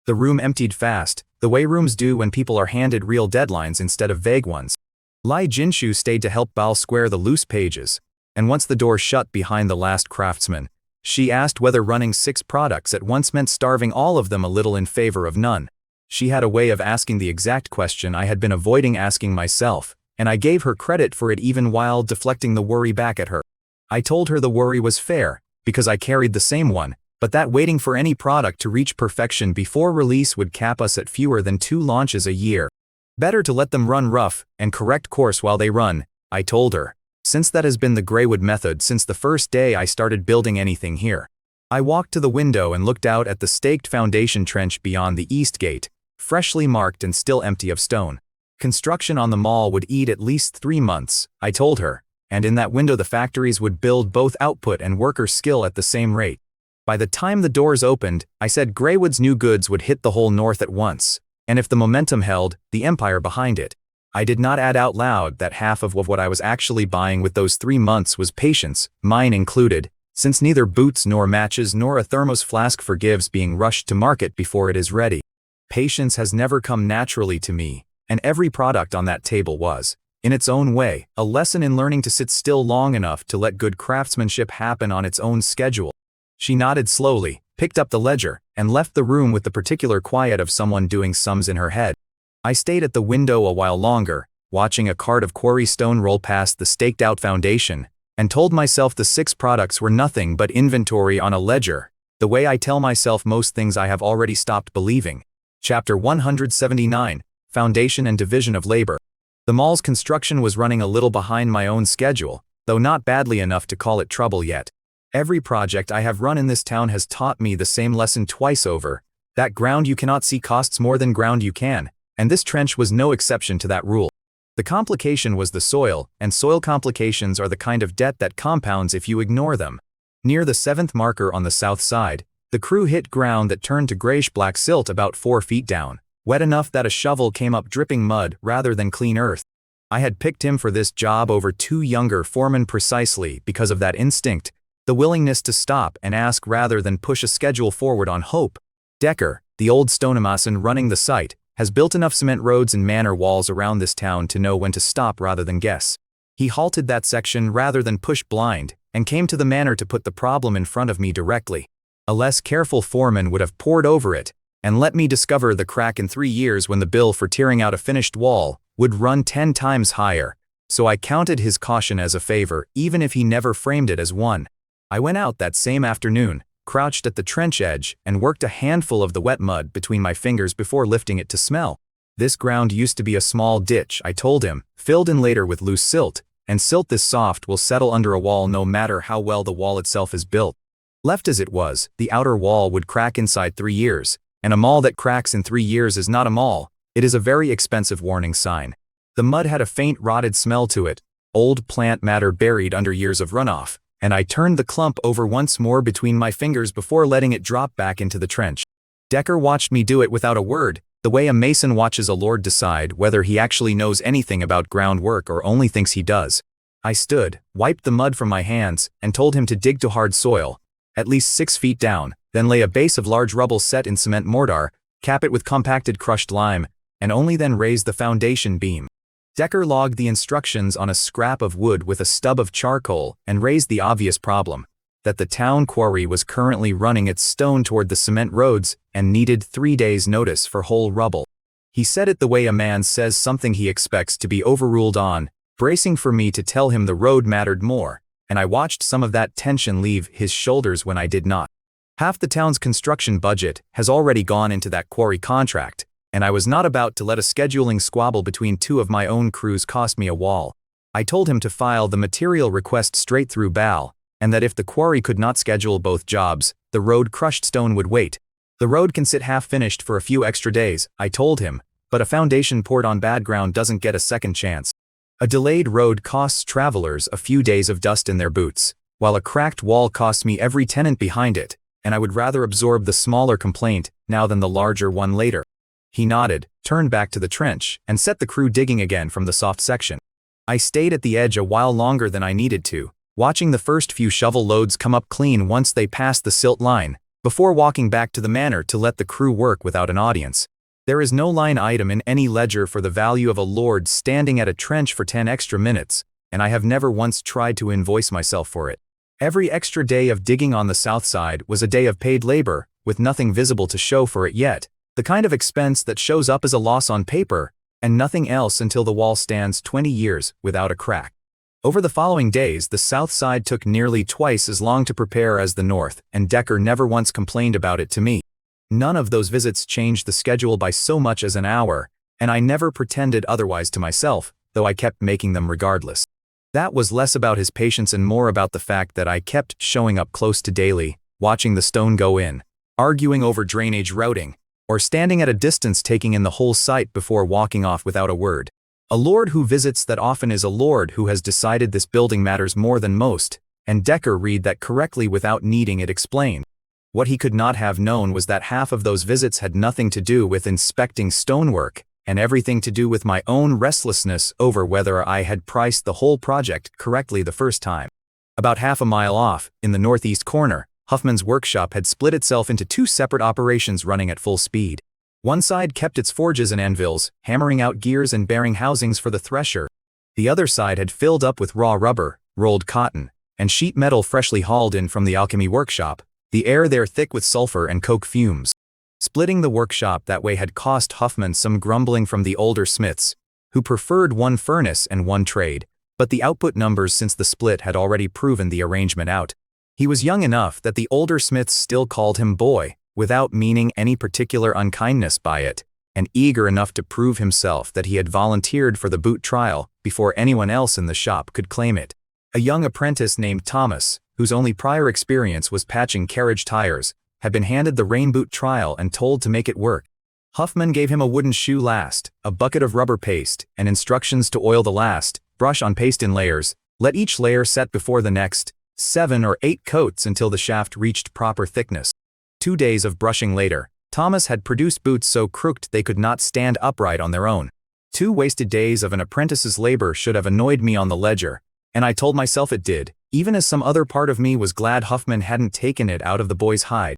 The room emptied fast, the way rooms do when people are handed real deadlines instead of vague ones. Lai Jinshu stayed to help Bao square the loose pages, and once the door shut behind the last craftsman, she asked whether running 6 products at once meant starving all of them a little in favor of none. She had a way of asking the exact question I had been avoiding asking myself, and I gave her credit for it even while deflecting the worry back at her. I told her the worry was fair, because I carried the same one, but that waiting for any product to reach perfection before release would cap us at fewer than 2 launches a year. Better to let them run rough and correct course while they run, I told her, since that has been the Greywood method since the first day I started building anything here. I walked to the window and looked out at the staked foundation trench beyond the east gate, freshly marked and still empty of stone. Construction on the mall would eat at least 3 months, I told her, and in that window the factories would build both output and worker skill at the same rate. By the time the doors opened, I said Greywood's new goods would hit the whole north at once, and if the momentum held, the empire behind it. I did not add out loud that half of what I was actually buying with those 3 months was patience, mine included, since neither boots nor matches nor a thermos flask forgives being rushed to market before it is ready. Patience has never come naturally to me, and every product on that table was, in its own way, a lesson in learning to sit still long enough to let good craftsmanship happen on its own schedule. She nodded slowly, picked up the ledger, and left the room with the particular quiet of someone doing sums in her head. I stayed at the window a while longer, watching a cart of quarry stone roll past the staked-out foundation, and told myself the 6 products were nothing but inventory on a ledger, the way I tell myself most things I have already stopped believing. Chapter 179, Foundation and Division of Labor. The mall's construction was running a little behind my own schedule, though not badly enough to call it trouble yet. Every project I have run in this town has taught me the same lesson twice over, that ground you cannot see costs more than ground you can, and this trench was no exception to that rule. The complication was the soil, and soil complications are the kind of debt that compounds if you ignore them. Near the 7th marker on the south side, the crew hit ground that turned to grayish-black silt about 4 feet down, wet enough that a shovel came up dripping mud rather than clean earth. I had picked him for this job over 2 younger foremen precisely because of that instinct, the willingness to stop and ask rather than push a schedule forward on hope. Decker, the old stonemason running the site, has built enough cement roads and manor walls around this town to know when to stop rather than guess. He halted that section rather than push blind, and came to the manor to put the problem in front of me directly. A less careful foreman would have poured over it, and let me discover the crack in 3 years when the bill for tearing out a finished wall would run 10 times higher, so I counted his caution as a favor even if he never framed it as one. I went out that same afternoon, crouched at the trench edge, and worked a handful of the wet mud between my fingers before lifting it to smell. This ground used to be a small ditch, I told him, filled in later with loose silt, and silt this soft will settle under a wall no matter how well the wall itself is built. Left as it was, the outer wall would crack inside 3 years, and a mall that cracks in 3 years is not a mall, it is a very expensive warning sign. The mud had a faint rotted smell to it, old plant matter buried under years of runoff, and I turned the clump over once more between my fingers before letting it drop back into the trench. Decker watched me do it without a word, the way a mason watches a lord decide whether he actually knows anything about groundwork or only thinks he does. I stood, wiped the mud from my hands, and told him to dig to hard soil, at least 6 feet down, then lay a base of large rubble set in cement mortar, cap it with compacted crushed lime, and only then raise the foundation beam. Decker logged the instructions on a scrap of wood with a stub of charcoal and raised the obvious problem, that the town quarry was currently running its stone toward the cement roads and needed 3 days' notice for whole rubble. He said it the way a man says something he expects to be overruled on, bracing for me to tell him the road mattered more, and I watched some of that tension leave his shoulders when I did not. Half the town's construction budget has already gone into that quarry contract, and I was not about to let a scheduling squabble between 2 of my own crews cost me a wall. I told him to file the material request straight through BAL, and that if the quarry could not schedule both jobs, the road crushed stone would wait. The road can sit half-finished for a few extra days, I told him, but a foundation poured on bad ground doesn't get a second chance. A delayed road costs travelers a few days of dust in their boots, while a cracked wall costs me every tenant behind it, and I would rather absorb the smaller complaint now than the larger one later. He nodded, turned back to the trench, and set the crew digging again from the soft section. I stayed at the edge a while longer than I needed to, watching the first few shovel loads come up clean once they passed the silt line, before walking back to the manor to let the crew work without an audience. There is no line item in any ledger for the value of a lord standing at a trench for 10 extra minutes, and I have never once tried to invoice myself for it. Every extra day of digging on the south side was a day of paid labor, with nothing visible to show for it yet, the kind of expense that shows up as a loss on paper, and nothing else until the wall stands 20 years without a crack. Over the following days, the south side took nearly twice as long to prepare as the north, and Decker never once complained about it to me. None of those visits changed the schedule by so much as an hour, and I never pretended otherwise to myself, though I kept making them regardless. That was less about his patience and more about the fact that I kept showing up close to daily, watching the stone go in, arguing over drainage routing, or standing at a distance taking in the whole site before walking off without a word. A lord who visits that often is a lord who has decided this building matters more than most, and Decker read that correctly without needing it explained. What he could not have known was that half of those visits had nothing to do with inspecting stonework, and everything to do with my own restlessness over whether I had priced the whole project correctly the first time. About half a mile off, in the northeast corner, Huffman's workshop had split itself into 2 separate operations running at full speed. One side kept its forges and anvils, hammering out gears and bearing housings for the thresher. The other side had filled up with raw rubber, rolled cotton, and sheet metal freshly hauled in from the alchemy workshop, the air there thick with sulfur and coke fumes. Splitting the workshop that way had cost Huffman some grumbling from the older smiths, who preferred one furnace and one trade, but the output numbers since the split had already proven the arrangement out. He was young enough that the older smiths still called him boy, without meaning any particular unkindness by it, and eager enough to prove himself that he had volunteered for the boot trial before anyone else in the shop could claim it. A young apprentice named Thomas, whose only prior experience was patching carriage tires, had been handed the rain boot trial and told to make it work. Huffman gave him a wooden shoe last, a bucket of rubber paste, and instructions to oil the last, brush on paste in layers, let each layer set before the next, 7 or 8 coats until the shaft reached proper thickness. 2 days of brushing later, Thomas had produced boots so crooked they could not stand upright on their own. 2 wasted days of an apprentice's labor should have annoyed me on the ledger, and I told myself it did, even as some other part of me was glad Huffman hadn't taken it out of the boy's hide.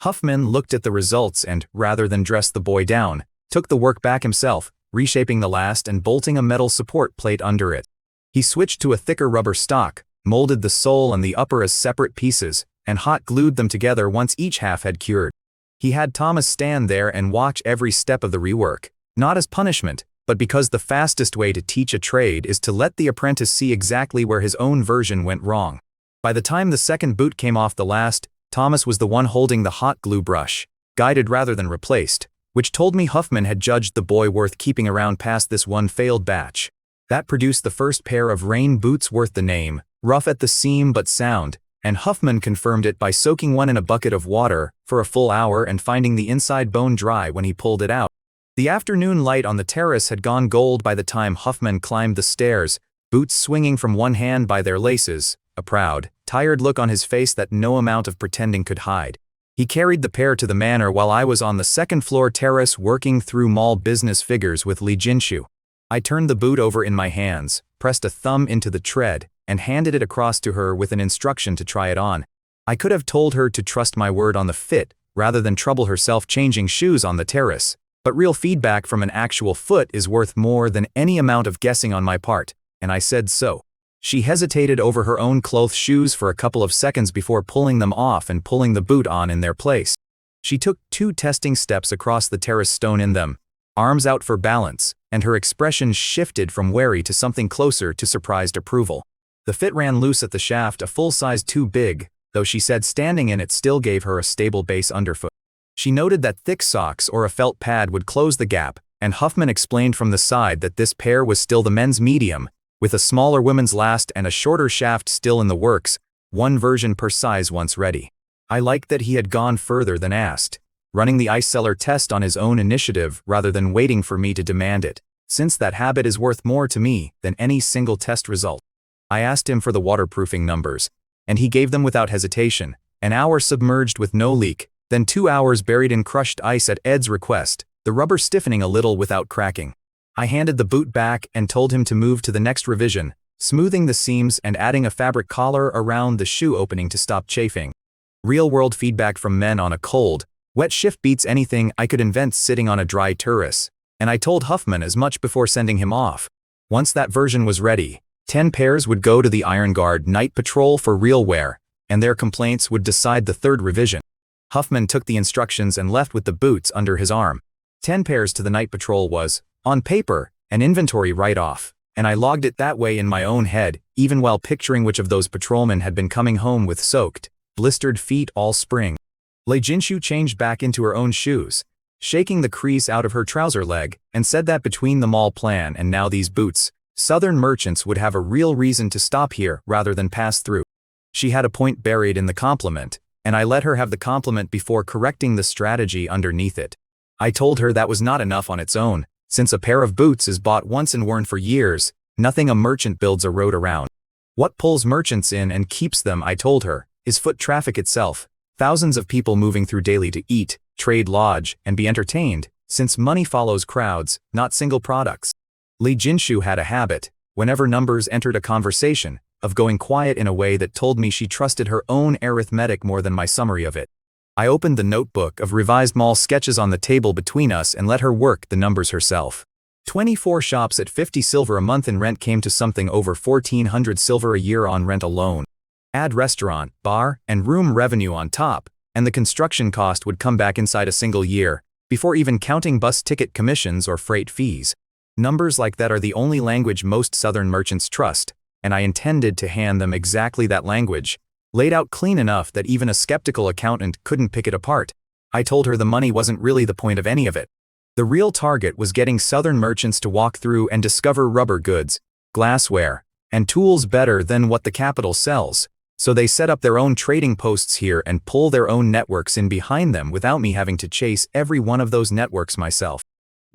Huffman looked at the results and, rather than dress the boy down, took the work back himself, reshaping the last and bolting a metal support plate under it. He switched to a thicker rubber stock, molded the sole and the upper as separate pieces, and hot glued them together once each half had cured. He had Thomas stand there and watch every step of the rework, not as punishment, but because the fastest way to teach a trade is to let the apprentice see exactly where his own version went wrong. By the time the second boot came off the last, Thomas was the one holding the hot glue brush, guided rather than replaced, which told me Huffman had judged the boy worth keeping around past this one failed batch. That produced the first pair of rain boots worth the name, rough at the seam but sound, and Huffman confirmed it by soaking one in a bucket of water for a full hour and finding the inside bone dry when he pulled it out. The afternoon light on the terrace had gone gold by the time Huffman climbed the stairs, boots swinging from one hand by their laces, a proud, tired look on his face that no amount of pretending could hide. He carried the pair to the manor while I was on the second-floor terrace working through mall business figures with Li Jinshu. I turned the boot over in my hands, pressed a thumb into the tread, and handed it across to her with an instruction to try it on. I could have told her to trust my word on the fit, rather than trouble herself changing shoes on the terrace, but real feedback from an actual foot is worth more than any amount of guessing on my part, and I said so. She hesitated over her own cloth shoes for a couple of seconds before pulling them off and pulling the boot on in their place. She took 2 testing steps across the terrace stone in them, arms out for balance, and her expression shifted from wary to something closer to surprised approval. The fit ran loose at the shaft, a full size too big, though she said standing in it still gave her a stable base underfoot. She noted that thick socks or a felt pad would close the gap, and Huffman explained from the side that this pair was still the men's medium, with a smaller women's last and a shorter shaft still in the works, one version per size once ready. I liked that he had gone further than asked, running the ice cellar test on his own initiative rather than waiting for me to demand it, since that habit is worth more to me than any single test result. I asked him for the waterproofing numbers, and he gave them without hesitation, an hour submerged with no leak, then 2 hours buried in crushed ice at Ed's request, the rubber stiffening a little without cracking. I handed the boot back and told him to move to the next revision, smoothing the seams and adding a fabric collar around the shoe opening to stop chafing. Real-world feedback from men on a cold, wet shift beats anything I could invent sitting on a dry terrace, and I told Huffman as much before sending him off. Once that version was ready, 10 pairs would go to the Iron Guard night patrol for real wear, and their complaints would decide the 3rd revision. Huffman took the instructions and left with the boots under his arm. 10 pairs to the night patrol was, on paper, an inventory write-off, and I logged it that way in my own head, even while picturing which of those patrolmen had been coming home with soaked, blistered feet all spring. Li Jinshu changed back into her own shoes, shaking the crease out of her trouser leg, and said that between the mall plan and now these boots, Southern merchants would have a real reason to stop here rather than pass through. She had a point buried in the compliment, and I let her have the compliment before correcting the strategy underneath it. I told her that was not enough on its own. Since a pair of boots is bought once and worn for years, nothing a merchant builds a road around. What pulls merchants in and keeps them, I told her, is foot traffic itself, thousands of people moving through daily to eat, trade, lodge, and be entertained, since money follows crowds, not single products. Li Jinshu had a habit, whenever numbers entered a conversation, of going quiet in a way that told me she trusted her own arithmetic more than my summary of it. I opened the notebook of revised mall sketches on the table between us and let her work the numbers herself. 24 shops at 50 silver a month in rent came to something over 1,400 silver a year on rent alone. Add restaurant, bar, and room revenue on top, and the construction cost would come back inside a single year, before even counting bus ticket commissions or freight fees. Numbers like that are the only language most Southern merchants trust, and I intended to hand them exactly that language, laid out clean enough that even a skeptical accountant couldn't pick it apart. I told her the money wasn't really the point of any of it. The real target was getting Southern merchants to walk through and discover rubber goods, glassware, and tools better than what the capital sells, So they set up their own trading posts here and pull their own networks in behind them without me having to chase every one of those networks myself.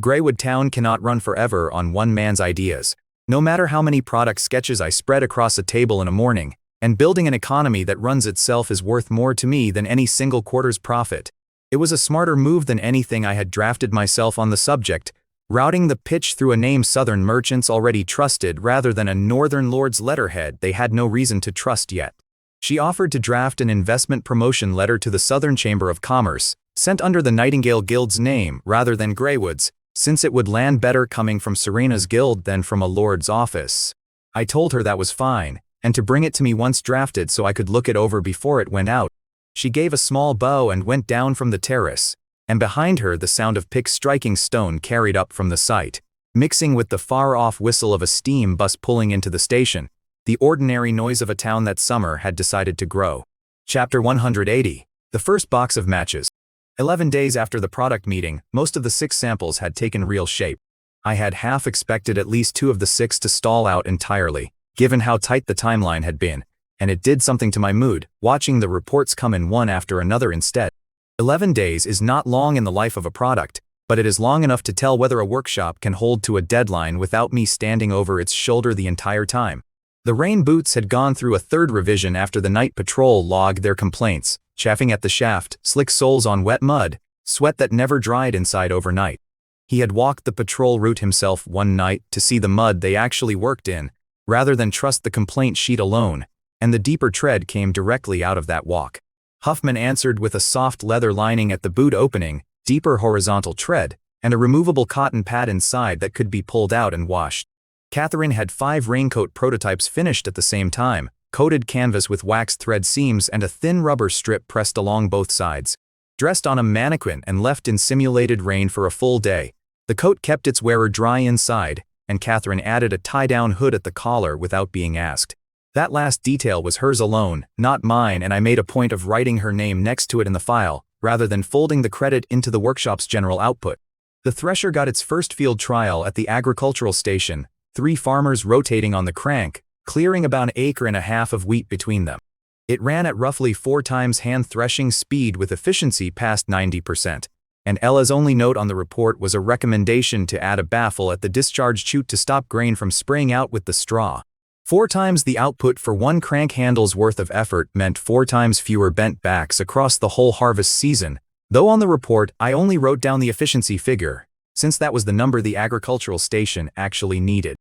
Greywood Town cannot run forever on one man's ideas. No matter how many product sketches I spread across a table in a morning, and building an economy that runs itself is worth more to me than any single quarter's profit. It was a smarter move than anything I had drafted myself on the subject, routing the pitch through a name Southern merchants already trusted rather than a Northern lord's letterhead they had no reason to trust yet. She offered to draft an investment promotion letter to the Southern Chamber of Commerce, sent under the Nightingale Guild's name rather than Greywood's, since it would land better coming from Serena's guild than from a lord's office. I told her that was fine, and to bring it to me once drafted so I could look it over before it went out. She gave a small bow and went down from the terrace, and behind her the sound of picks striking stone carried up from the site, mixing with the far-off whistle of a steam bus pulling into the station, the ordinary noise of a town that summer had decided to grow. Chapter 180. The first box of matches. 11 days after the product meeting, most of the 6 samples had taken real shape. I had half expected at least 2 of the 6 to stall out entirely, given how tight the timeline had been, and it did something to my mood, watching the reports come in one after another instead. 11 days is not long in the life of a product, but it is long enough to tell whether a workshop can hold to a deadline without me standing over its shoulder the entire time. The rain boots had gone through a 3rd revision after the night patrol logged their complaints, chafing at the shaft, slick soles on wet mud, sweat that never dried inside overnight. He had walked the patrol route himself one night to see the mud they actually worked in, rather than trust the complaint sheet alone, and the deeper tread came directly out of that walk. Huffman answered with a soft leather lining at the boot opening, deeper horizontal tread, and a removable cotton pad inside that could be pulled out and washed. Catherine had 5 raincoat prototypes finished at the same time, coated canvas with waxed thread seams and a thin rubber strip pressed along both sides. Dressed on a mannequin and left in simulated rain for a full day, the coat kept its wearer dry inside, and Catherine added a tie-down hood at the collar without being asked. That last detail was hers alone, not mine, and I made a point of writing her name next to it in the file, rather than folding the credit into the workshop's general output. The thresher got its first field trial at the agricultural station, 3 farmers rotating on the crank, clearing about 1.5 acres of wheat between them. It ran at roughly 4 times hand threshing speed with efficiency past 90%, and Ella's only note on the report was a recommendation to add a baffle at the discharge chute to stop grain from spraying out with the straw. 4 times the output for 1 crank handle's worth of effort meant 4 times fewer bent backs across the whole harvest season, though on the report I only wrote down the efficiency figure, since that was the number the agricultural station actually needed.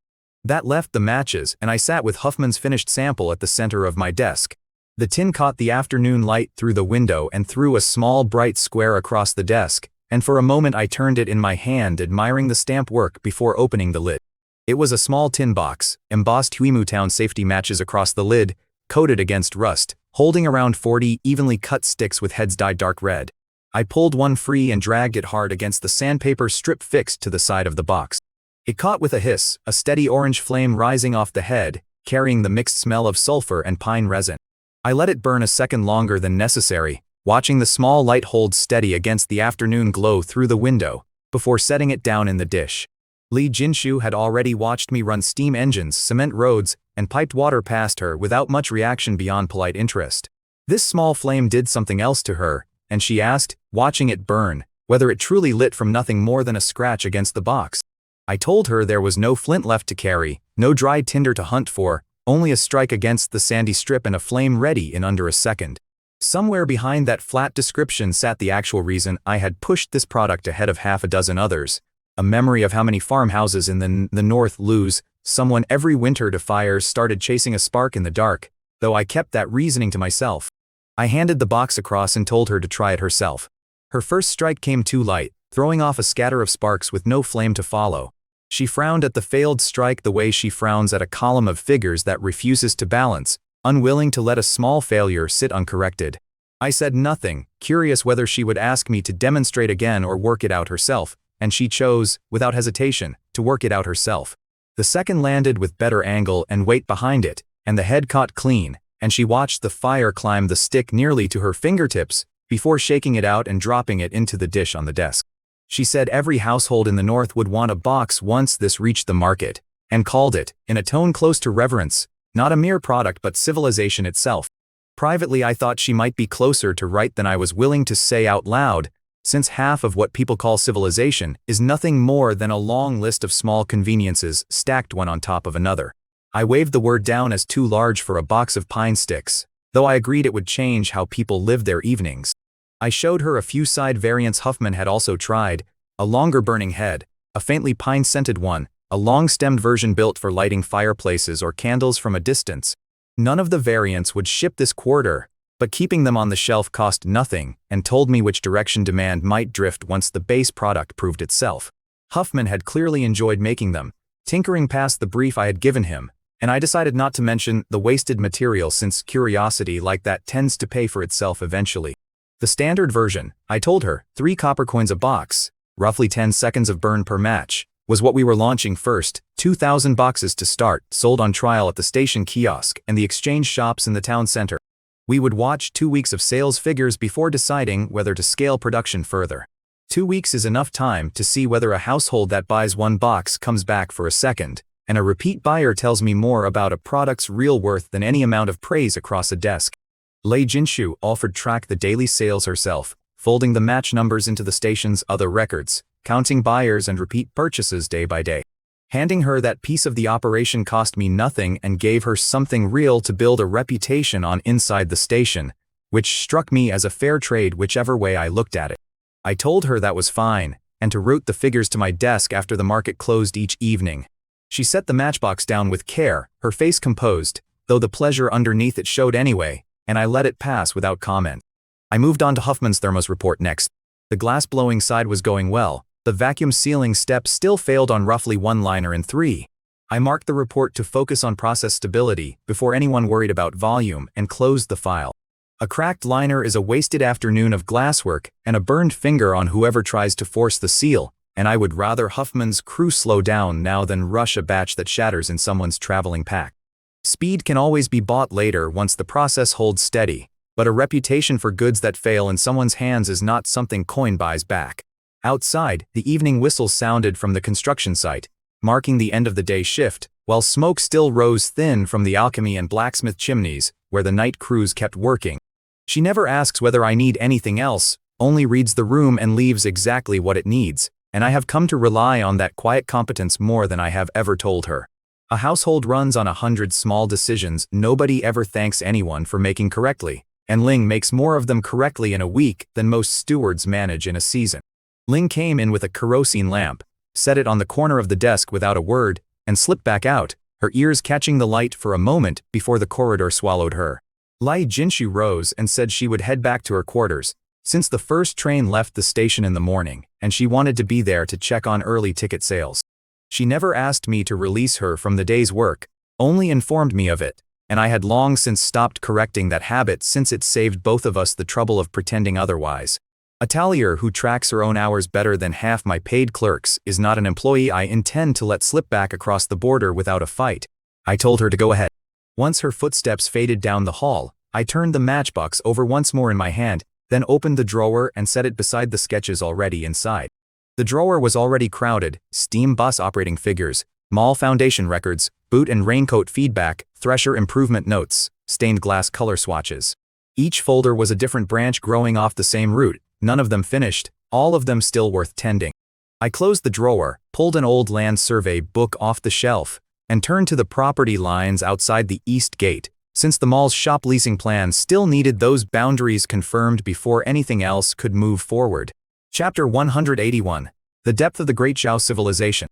That left the matches, and I sat with Huffman's finished sample at the center of my desk. The tin caught the afternoon light through the window and threw a small bright square across the desk, and for a moment I turned it in my hand admiring the stamp work before opening the lid. It was a small tin box, embossed Huimu Town safety matches across the lid, coated against rust, holding around 40 evenly cut sticks with heads dyed dark red. I pulled one free and dragged it hard against the sandpaper strip fixed to the side of the box. It caught with a hiss, a steady orange flame rising off the head, carrying the mixed smell of sulfur and pine resin. I let it burn a second longer than necessary, watching the small light hold steady against the afternoon glow through the window, before setting it down in the dish. Li Jinshu had already watched me run steam engines, cement roads, and piped water past her without much reaction beyond polite interest. This small flame did something else to her, and she asked, watching it burn, whether it truly lit from nothing more than a scratch against the box. I told her there was no flint left to carry, no dry tinder to hunt for, only a strike against the sandy strip and a flame ready in under a second. Somewhere behind that flat description sat the actual reason I had pushed this product ahead of 6 others, a memory of how many farmhouses in the north lose someone every winter to fires started chasing a spark in the dark, though I kept that reasoning to myself. I handed the box across and told her to try it herself. Her first strike came too light, throwing off a scatter of sparks with no flame to follow. She frowned at the failed strike the way she frowns at a column of figures that refuses to balance, unwilling to let a small failure sit uncorrected. I said nothing, curious whether she would ask me to demonstrate again or work it out herself, and she chose, without hesitation, to work it out herself. The second landed with better angle and weight behind it, and the head caught clean, and she watched the fire climb the stick nearly to her fingertips before shaking it out and dropping it into the dish on the desk. She said every household in the north would want a box once this reached the market, and called it, in a tone close to reverence, not a mere product but civilization itself. Privately, I thought she might be closer to right than I was willing to say out loud, since half of what people call civilization is nothing more than a long list of small conveniences stacked one on top of another. I waved the word down as too large for a box of pine sticks, though I agreed it would change how people lived their evenings. I showed her a few side variants Huffman had also tried: a longer burning head, a faintly pine-scented one, a long-stemmed version built for lighting fireplaces or candles from a distance. None of the variants would ship this quarter, but keeping them on the shelf cost nothing and told me which direction demand might drift once the base product proved itself. Huffman had clearly enjoyed making them, tinkering past the brief I had given him, and I decided not to mention the wasted material since curiosity like that tends to pay for itself eventually. The standard version, I told her, 3 copper coins a box, roughly 10 seconds of burn per match, was what we were launching first, 2,000 boxes to start, sold on trial at the station kiosk and the exchange shops in the town center. We would watch 2 weeks of sales figures before deciding whether to scale production further. 2 weeks is enough time to see whether a household that buys 1 box comes back for a second, and a repeat buyer tells me more about a product's real worth than any amount of praise across a desk. Lei Jinshu offered track the daily sales herself, folding the match numbers into the station's other records, counting buyers and repeat purchases day by day. Handing her that piece of the operation cost me nothing and gave her something real to build a reputation on inside the station, which struck me as a fair trade whichever way I looked at it. I told her that was fine, and to route the figures to my desk after the market closed each evening. She set the matchbox down with care, her face composed, though the pleasure underneath it showed anyway, and I let it pass without comment. I moved on to Huffman's thermos report next. The glass-blowing side was going well. The vacuum sealing step still failed on roughly 1 liner in 3. I marked the report to focus on process stability before anyone worried about volume and closed the file. A cracked liner is a wasted afternoon of glasswork and a burned finger on whoever tries to force the seal, and I would rather Huffman's crew slow down now than rush a batch that shatters in someone's traveling pack. Speed can always be bought later once the process holds steady, but a reputation for goods that fail in someone's hands is not something coin buys back. Outside, the evening whistle sounded from the construction site, marking the end of the day shift, while smoke still rose thin from the alchemy and blacksmith chimneys, where the night crews kept working. She never asks whether I need anything else, only reads the room and leaves exactly what it needs, and I have come to rely on that quiet competence more than I have ever told her. A household runs on 100 small decisions nobody ever thanks anyone for making correctly, and Ling makes more of them correctly in a week than most stewards manage in a season. Ling came in with a kerosene lamp, set it on the corner of the desk without a word, and slipped back out, her ears catching the light for a moment before the corridor swallowed her. Lei Jinshu rose and said she would head back to her quarters, since the first train left the station in the morning, and she wanted to be there to check on early ticket sales. She never asked me to release her from the day's work, only informed me of it, and I had long since stopped correcting that habit since it saved both of us the trouble of pretending otherwise. A tallier who tracks her own hours better than half my paid clerks is not an employee I intend to let slip back across the border without a fight. I told her to go ahead. Once her footsteps faded down the hall, I turned the matchbox over once more in my hand, then opened the drawer and set it beside the sketches already inside. The drawer was already crowded: steam bus operating figures, mall foundation records, boot and raincoat feedback, thresher improvement notes, stained glass color swatches. Each folder was a different branch growing off the same root, none of them finished, all of them still worth tending. I closed the drawer, pulled an old land survey book off the shelf, and turned to the property lines outside the east gate, since the mall's shop leasing plan still needed those boundaries confirmed before anything else could move forward. Chapter 181. The Depth of the Great Zhao Civilization.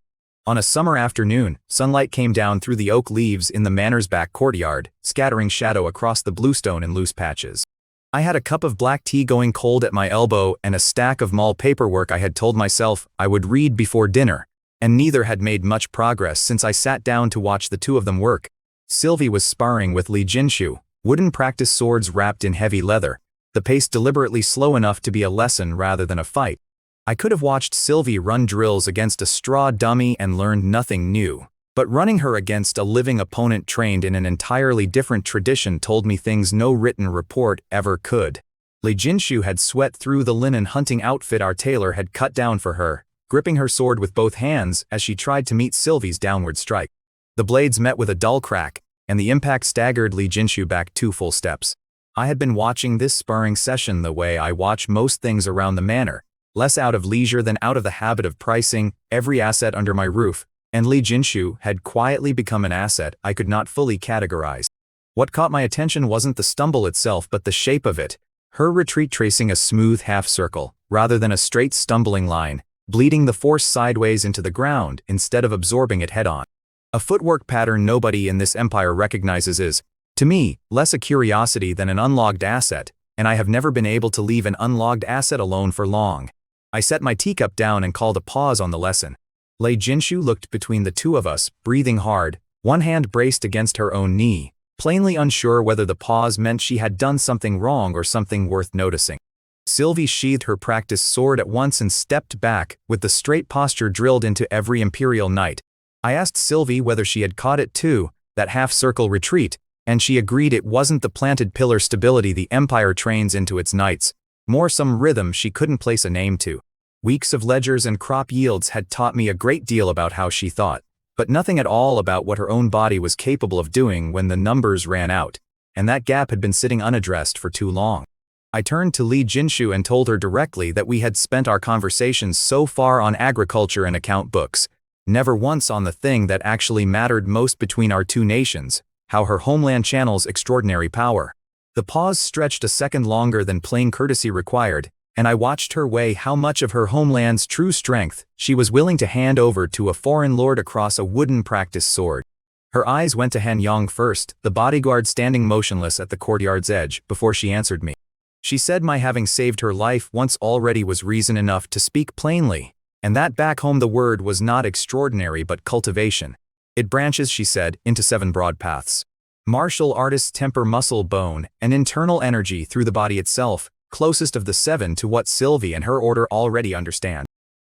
On a summer afternoon, sunlight came down through the oak leaves in the manor's back courtyard, scattering shadow across the bluestone in loose patches. I had a cup of black tea going cold at my elbow and a stack of mall paperwork I had told myself I would read before dinner, and neither had made much progress since I sat down to watch the two of them work. Sylvie was sparring with Lei Jinshu, wooden practice swords wrapped in heavy leather, the pace deliberately slow enough to be a lesson rather than a fight. I could have watched Sylvie run drills against a straw dummy and learned nothing new, but running her against a living opponent trained in an entirely different tradition told me things no written report ever could. Lei Jinshu had sweat through the linen hunting outfit our tailor had cut down for her, gripping her sword with both hands as she tried to meet Sylvie's downward strike. The blades met with a dull crack, and the impact staggered Lei Jinshu back 2 full steps. I had been watching this sparring session the way I watch most things around the manor, less out of leisure than out of the habit of pricing every asset under my roof, and Li Jinshu had quietly become an asset I could not fully categorize. What caught my attention wasn't the stumble itself but the shape of it, her retreat tracing a smooth half-circle, rather than a straight stumbling line, bleeding the force sideways into the ground instead of absorbing it head-on. A footwork pattern nobody in this empire recognizes is, to me, less a curiosity than an unlogged asset, and I have never been able to leave an unlogged asset alone for long. I set my teacup down and called a pause on the lesson. Lei Jinshu looked between the two of us, breathing hard, one hand braced against her own knee, plainly unsure whether the pause meant she had done something wrong or something worth noticing. Sylvie sheathed her practiced sword at once and stepped back, with the straight posture drilled into every imperial knight. I asked Sylvie whether she had caught it too, that half-circle retreat, and she agreed it wasn't the planted pillar stability the empire trains into its knights, more some rhythm she couldn't place a name to. Weeks of ledgers and crop yields had taught me a great deal about how she thought, but nothing at all about what her own body was capable of doing when the numbers ran out, and that gap had been sitting unaddressed for too long. I turned to Li Jinshu and told her directly that we had spent our conversations so far on agriculture and account books, never once on the thing that actually mattered most between our two nations, how her homeland channels extraordinary power. The pause stretched a second longer than plain courtesy required, and I watched her weigh how much of her homeland's true strength she was willing to hand over to a foreign lord across a wooden practice sword. Her eyes went to Han Yong first, the bodyguard standing motionless at the courtyard's edge, before she answered me. She said my having saved her life once already was reason enough to speak plainly, and that back home the word was not extraordinary but cultivation. It branches, she said, into 7 broad paths. Martial artists temper muscle, bone, and internal energy through the body itself, closest of the 7 to what Sylvie and her order already understand.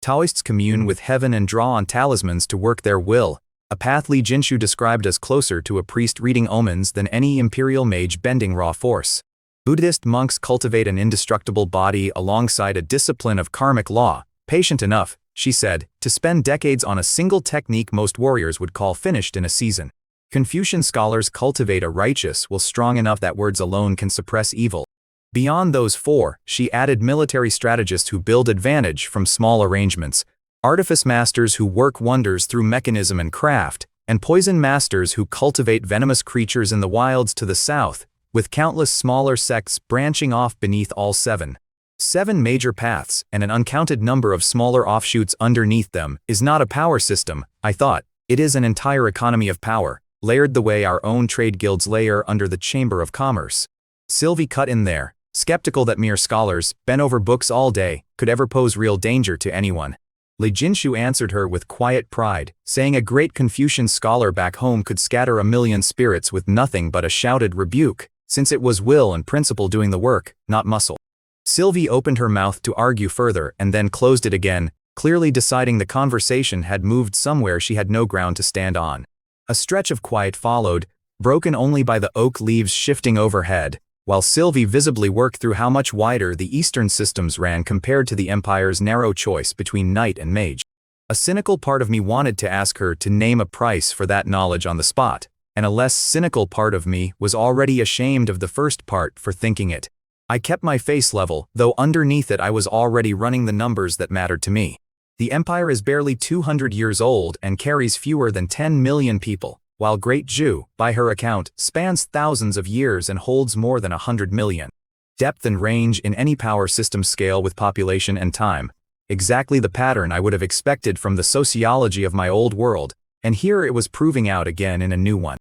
Taoists commune with heaven and draw on talismans to work their will, a path Li Jinshu described as closer to a priest reading omens than any imperial mage bending raw force. Buddhist monks cultivate an indestructible body alongside a discipline of karmic law, patient enough, she said, to spend decades on a single technique most warriors would call finished in a season. Confucian scholars cultivate a righteous will strong enough that words alone can suppress evil. Beyond those 4, she added military strategists who build advantage from small arrangements, artifice masters who work wonders through mechanism and craft, and poison masters who cultivate venomous creatures in the wilds to the south, with countless smaller sects branching off beneath all 7. 7 major paths and an uncounted number of smaller offshoots underneath them is not a power system, I thought. It is an entire economy of power, layered the way our own trade guilds layer under the Chamber of Commerce. Sylvie cut in there, skeptical that mere scholars, bent over books all day, could ever pose real danger to anyone. Li Jinshu answered her with quiet pride, saying a great Confucian scholar back home could scatter 1,000,000 spirits with nothing but a shouted rebuke, since it was will and principle doing the work, not muscle. Sylvie opened her mouth to argue further and then closed it again, clearly deciding the conversation had moved somewhere she had no ground to stand on. A stretch of quiet followed, broken only by the oak leaves shifting overhead, while Sylvie visibly worked through how much wider the Eastern systems ran compared to the Empire's narrow choice between knight and mage. A cynical part of me wanted to ask her to name a price for that knowledge on the spot, and a less cynical part of me was already ashamed of the first part for thinking it. I kept my face level, though underneath it I was already running the numbers that mattered to me. The Empire is barely 200 years old and carries fewer than 10 million people, while Great Zhu, by her account, spans thousands of years and holds more than 100 million. Depth and range in any power system scale with population and time. Exactly the pattern I would have expected from the sociology of my old world, and here it was proving out again in a new one.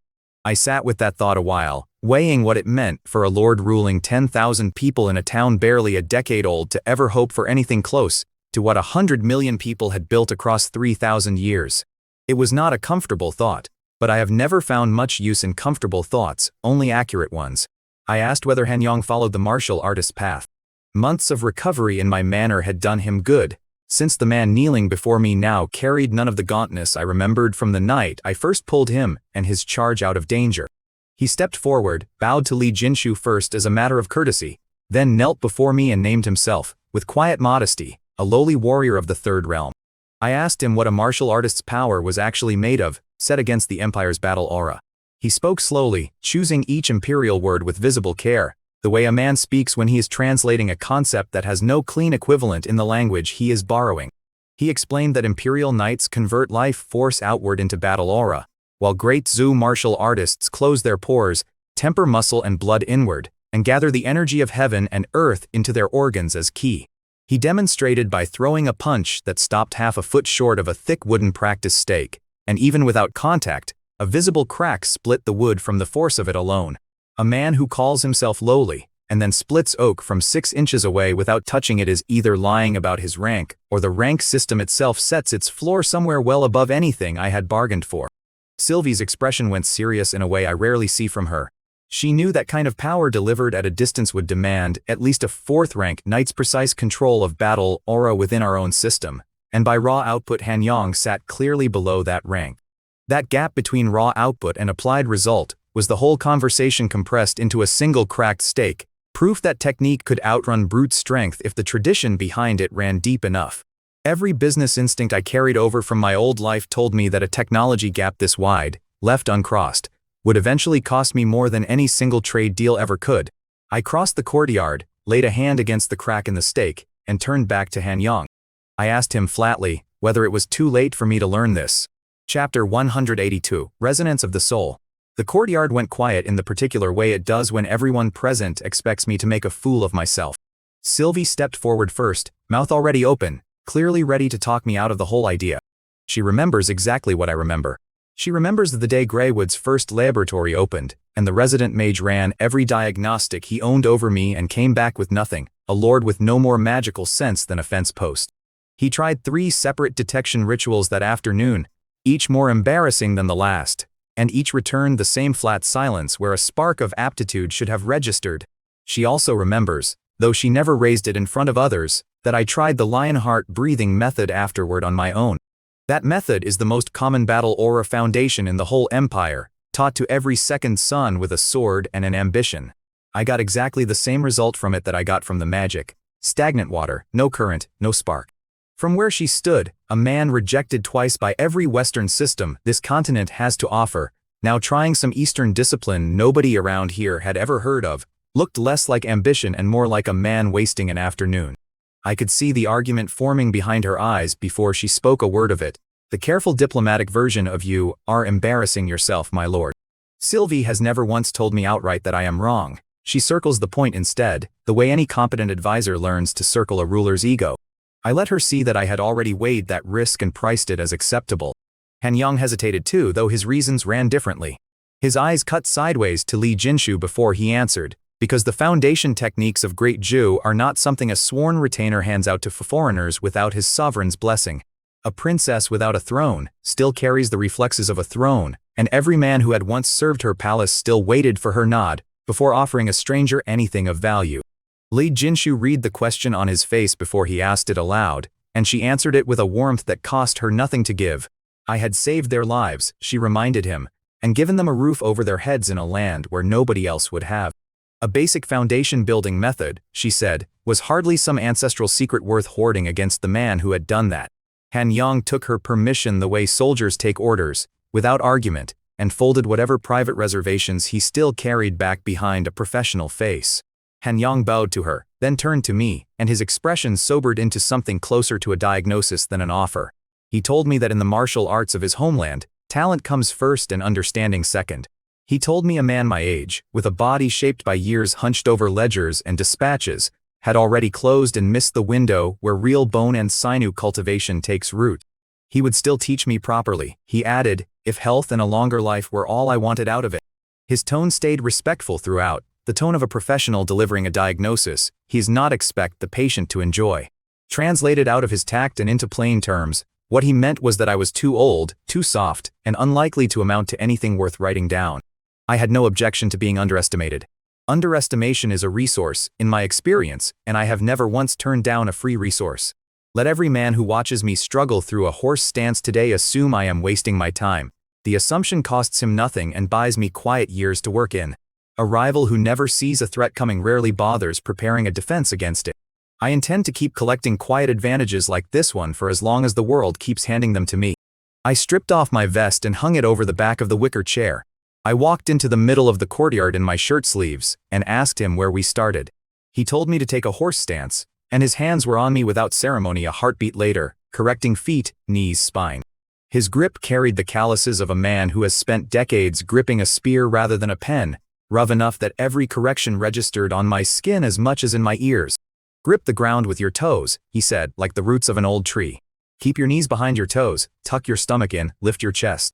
I sat with that thought a while, weighing what it meant for a lord ruling 10,000 people in a town barely a decade old to ever hope for anything close to what 100 million people had built across 3,000 years. It was not a comfortable thought, but I have never found much use in comfortable thoughts, only accurate ones. I asked whether Han Yong followed the martial artist's path. Months of recovery in my manner had done him good, since the man kneeling before me now carried none of the gauntness I remembered from the night I first pulled him and his charge out of danger. He stepped forward, bowed to Li Jinshu first as a matter of courtesy, then knelt before me and named himself, with quiet modesty, a lowly warrior of the Third Realm. I asked him what a martial artist's power was actually made of, set against the Empire's battle aura. He spoke slowly, choosing each imperial word with visible care, the way a man speaks when he is translating a concept that has no clean equivalent in the language he is borrowing. He explained that Imperial Knights convert life force outward into battle aura, while great Zhu martial artists close their pores, temper muscle and blood inward, and gather the energy of heaven and earth into their organs as ki. He demonstrated by throwing a punch that stopped half a foot short of a thick wooden practice stake, and even without contact, a visible crack split the wood from the force of it alone. A man who calls himself lowly, and then splits oak from 6 inches away without touching it is either lying about his rank, or the rank system itself sets its floor somewhere well above anything I had bargained for. Sylvie's expression went serious in a way I rarely see from her. She knew that kind of power delivered at a distance would demand at least a 4th-rank knight's precise control of battle aura within our own system, and by raw output Han Yang sat clearly below that rank. That gap between raw output and applied result was the whole conversation compressed into a single cracked stake, proof that technique could outrun brute strength if the tradition behind it ran deep enough. Every business instinct I carried over from my old life told me that a technology gap this wide, left uncrossed, would eventually cost me more than any single trade deal ever could. I crossed the courtyard, laid a hand against the crack in the stake, and turned back to Han Yang. I asked him flatly whether it was too late for me to learn this. Chapter 182, Resonance of the Soul. The courtyard went quiet in the particular way it does when everyone present expects me to make a fool of myself. Sylvie stepped forward first, mouth already open, clearly ready to talk me out of the whole idea. She remembers exactly what I remember. She remembers the day Greywood's first laboratory opened, and the resident mage ran every diagnostic he owned over me and came back with nothing, a lord with no more magical sense than a fence post. He tried 3 separate detection rituals that afternoon, each more embarrassing than the last, and each returned the same flat silence where a spark of aptitude should have registered. She also remembers, though she never raised it in front of others, that I tried the Lionheart breathing method afterward on my own. That method is the most common battle aura foundation in the whole empire, taught to every second son with a sword and an ambition. I got exactly the same result from it that I got from the magic. Stagnant water, no current, no spark. From where she stood, a man rejected twice by every Western system this continent has to offer, now trying some Eastern discipline nobody around here had ever heard of, looked less like ambition and more like a man wasting an afternoon. I could see the argument forming behind her eyes before she spoke a word of it. The careful diplomatic version of "You are embarrassing yourself, my lord." Sylvie has never once told me outright that I am wrong. She circles the point instead, the way any competent advisor learns to circle a ruler's ego. I let her see that I had already weighed that risk and priced it as acceptable. Han Yang hesitated too, though his reasons ran differently. His eyes cut sideways to Li Jinshu before he answered, because the foundation techniques of Great Zhu are not something a sworn retainer hands out to foreigners without his sovereign's blessing. A princess without a throne still carries the reflexes of a throne, and every man who had once served her palace still waited for her nod before offering a stranger anything of value. Li Jinshu read the question on his face before he asked it aloud, and she answered it with a warmth that cost her nothing to give. I had saved their lives, she reminded him, and given them a roof over their heads in a land where nobody else would have. A basic foundation building method, she said, was hardly some ancestral secret worth hoarding against the man who had done that. Han Yang took her permission the way soldiers take orders, without argument, and folded whatever private reservations he still carried back behind a professional face. Han Yang bowed to her, then turned to me, and his expression sobered into something closer to a diagnosis than an offer. He told me that in the martial arts of his homeland, talent comes first and understanding second. He told me a man my age, with a body shaped by years hunched over ledgers and dispatches, had already closed and missed the window where real bone and sinew cultivation takes root. He would still teach me properly, he added, if health and a longer life were all I wanted out of it. His tone stayed respectful throughout, the tone of a professional delivering a diagnosis he does not expect the patient to enjoy. Translated out of his tact and into plain terms, what he meant was that I was too old, too soft, and unlikely to amount to anything worth writing down. I had no objection to being underestimated. Underestimation is a resource, in my experience, and I have never once turned down a free resource. Let every man who watches me struggle through a horse stance today assume I am wasting my time. The assumption costs him nothing and buys me quiet years to work in. A rival who never sees a threat coming rarely bothers preparing a defense against it. I intend to keep collecting quiet advantages like this one for as long as the world keeps handing them to me. I stripped off my vest and hung it over the back of the wicker chair. I walked into the middle of the courtyard in my shirt sleeves and asked him where we started. He told me to take a horse stance, and his hands were on me without ceremony a heartbeat later, correcting feet, knees, spine. His grip carried the calluses of a man who has spent decades gripping a spear rather than a pen, rough enough that every correction registered on my skin as much as in my ears. Grip the ground with your toes, he said, like the roots of an old tree. Keep your knees behind your toes, tuck your stomach in, lift your chest.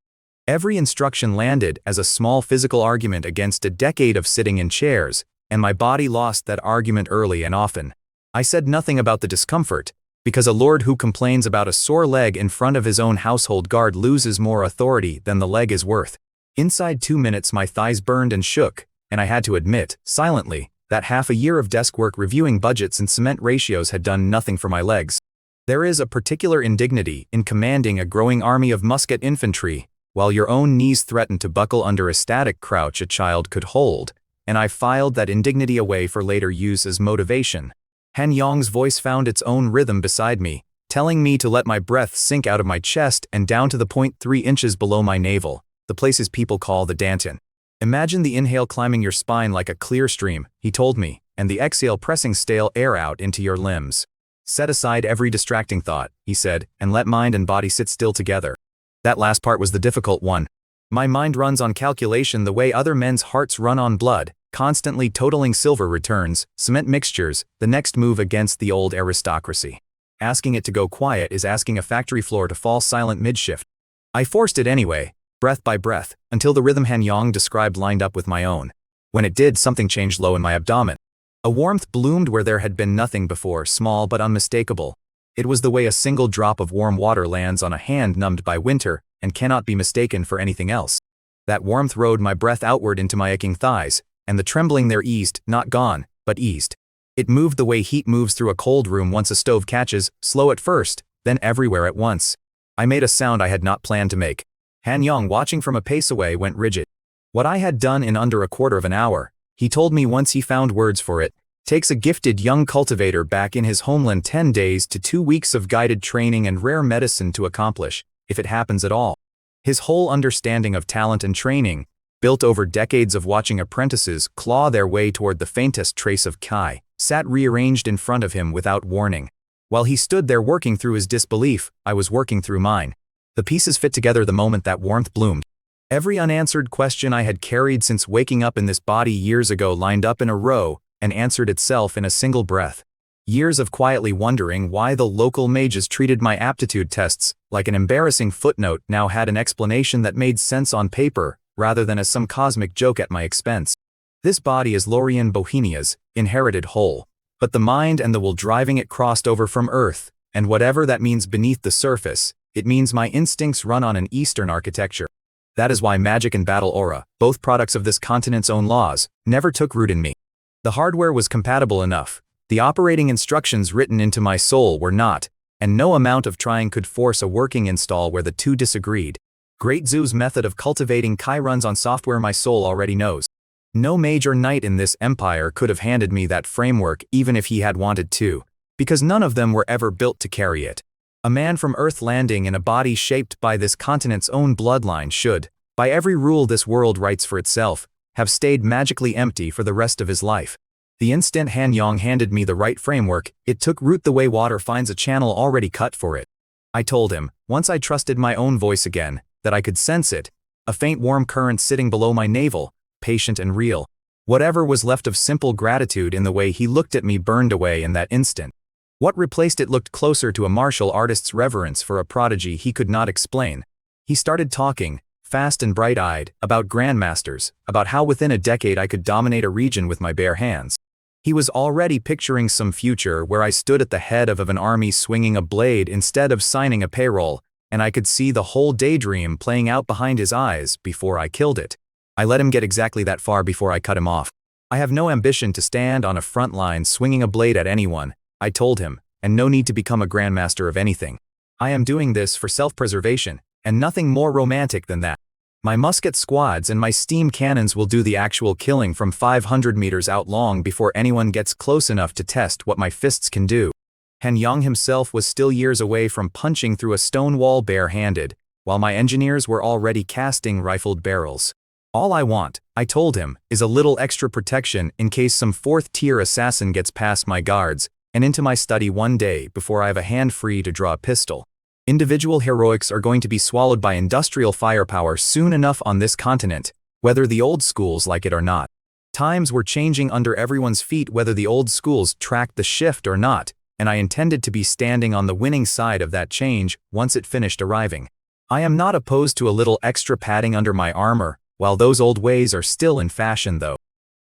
Every instruction landed as a small physical argument against a decade of sitting in chairs, and my body lost that argument early and often. I said nothing about the discomfort, because a lord who complains about a sore leg in front of his own household guard loses more authority than the leg is worth. Inside 2 minutes my thighs burned and shook, and I had to admit, silently, that half a year of desk work reviewing budgets and cement ratios had done nothing for my legs. There is a particular indignity in commanding a growing army of musket infantry, while your own knees threaten to buckle under a static crouch a child could hold, and I filed that indignity away for later use as motivation. Han Yong's voice found its own rhythm beside me, telling me to let my breath sink out of my chest and down to the point 3 inches below my navel, the places people call the dantian. Imagine the inhale climbing your spine like a clear stream, he told me, and the exhale pressing stale air out into your limbs. Set aside every distracting thought, he said, and let mind and body sit still together. That last part was the difficult one. My mind runs on calculation the way other men's hearts run on blood, constantly totaling silver returns, cement mixtures, the next move against the old aristocracy. Asking it to go quiet is asking a factory floor to fall silent mid-shift. I forced it anyway, breath by breath, until the rhythm Han Yong described lined up with my own. When it did, something changed low in my abdomen. A warmth bloomed where there had been nothing before, small but unmistakable. It was the way a single drop of warm water lands on a hand numbed by winter and cannot be mistaken for anything else. That warmth rode my breath outward into my aching thighs, and the trembling there eased, not gone, but eased. It moved the way heat moves through a cold room once a stove catches, slow at first, then everywhere at once. I made a sound I had not planned to make. Han Yong, watching from a pace away, went rigid. What I had done in under a quarter of an hour, he told me once he found words for it, takes a gifted young cultivator back in his homeland 10 days to 2 weeks of guided training and rare medicine to accomplish, if it happens at all. His whole understanding of talent and training, built over decades of watching apprentices claw their way toward the faintest trace of Kai, sat rearranged in front of him without warning. While he stood there working through his disbelief, I was working through mine. The pieces fit together the moment that warmth bloomed. Every unanswered question I had carried since waking up in this body years ago lined up in a row and answered itself in a single breath. Years of quietly wondering why the local mages treated my aptitude tests like an embarrassing footnote now had an explanation that made sense on paper, rather than as some cosmic joke at my expense. This body is Lorien Bohemia's, inherited whole, but the mind and the will driving it crossed over from Earth, and whatever that means beneath the surface, it means my instincts run on an Eastern architecture. That is why magic and battle aura, both products of this continent's own laws, never took root in me. The hardware was compatible enough. The operating instructions written into my soul were not, and no amount of trying could force a working install where the two disagreed. Great Zoo's method of cultivating Kai runs on software my soul already knows. No mage or knight in this empire could have handed me that framework even if he had wanted to, because none of them were ever built to carry it. A man from Earth landing in a body shaped by this continent's own bloodline should, by every rule this world writes for itself, have stayed magically empty for the rest of his life. The instant Han Yong handed me the right framework, it took root the way water finds a channel already cut for it. I told him, once I trusted my own voice again, that I could sense it, a faint warm current sitting below my navel, patient and real. Whatever was left of simple gratitude in the way he looked at me burned away in that instant. What replaced it looked closer to a martial artist's reverence for a prodigy he could not explain. He started talking, fast and bright-eyed, about grandmasters, about how within a decade I could dominate a region with my bare hands. He was already picturing some future where I stood at the head of an army swinging a blade instead of signing a payroll, and I could see the whole daydream playing out behind his eyes before I killed it. I let him get exactly that far before I cut him off. I have no ambition to stand on a front line swinging a blade at anyone, I told him, and no need to become a grandmaster of anything. I am doing this for self-preservation, and nothing more romantic than that. My musket squads and my steam cannons will do the actual killing from 500 meters out long before anyone gets close enough to test what my fists can do. Han Yong himself was still years away from punching through a stone wall bare-handed, while my engineers were already casting rifled barrels. All I want, I told him, is a little extra protection in case some fourth-tier assassin gets past my guards and into my study one day before I have a hand free to draw a pistol. Individual heroics are going to be swallowed by industrial firepower soon enough on this continent, whether the old schools like it or not. Times were changing under everyone's feet whether the old schools tracked the shift or not, and I intended to be standing on the winning side of that change once it finished arriving. I am not opposed to a little extra padding under my armor, while those old ways are still in fashion though.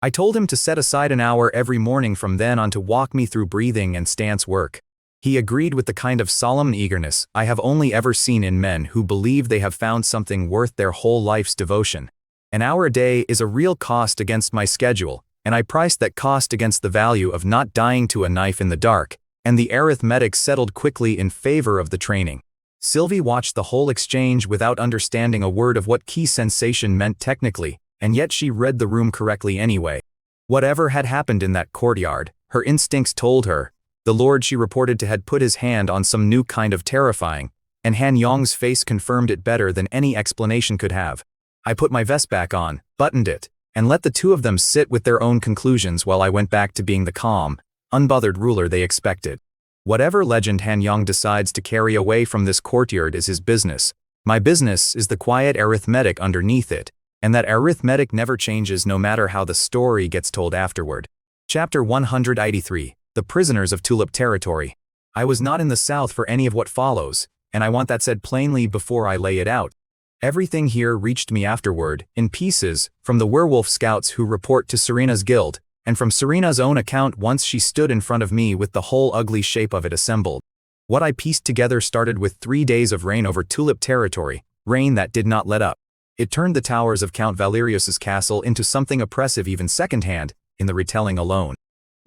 I told him to set aside an hour every morning from then on to walk me through breathing and stance work. He agreed with the kind of solemn eagerness I have only ever seen in men who believe they have found something worth their whole life's devotion. An hour a day is a real cost against my schedule, and I priced that cost against the value of not dying to a knife in the dark, and the arithmetic settled quickly in favor of the training. Sylvie watched the whole exchange without understanding a word of what key sensation meant technically, and yet she read the room correctly anyway. Whatever had happened in that courtyard, her instincts told her. The lord she reported to had put his hand on some new kind of terrifying, and Han Yong's face confirmed it better than any explanation could have. I put my vest back on, buttoned it, and let the two of them sit with their own conclusions while I went back to being the calm, unbothered ruler they expected. Whatever legend Han Yong decides to carry away from this courtyard is his business. My business is the quiet arithmetic underneath it, and that arithmetic never changes no matter how the story gets told afterward. Chapter 183, The Prisoners of Tulip Territory. I was not in the south for any of what follows, and I want that said plainly before I lay it out. Everything here reached me afterward, in pieces, from the werewolf scouts who report to Serena's guild, and from Serena's own account once she stood in front of me with the whole ugly shape of it assembled. What I pieced together started with 3 days of rain over Tulip Territory, rain that did not let up. It turned the towers of Count Valerius's castle into something oppressive even secondhand, in the retelling alone.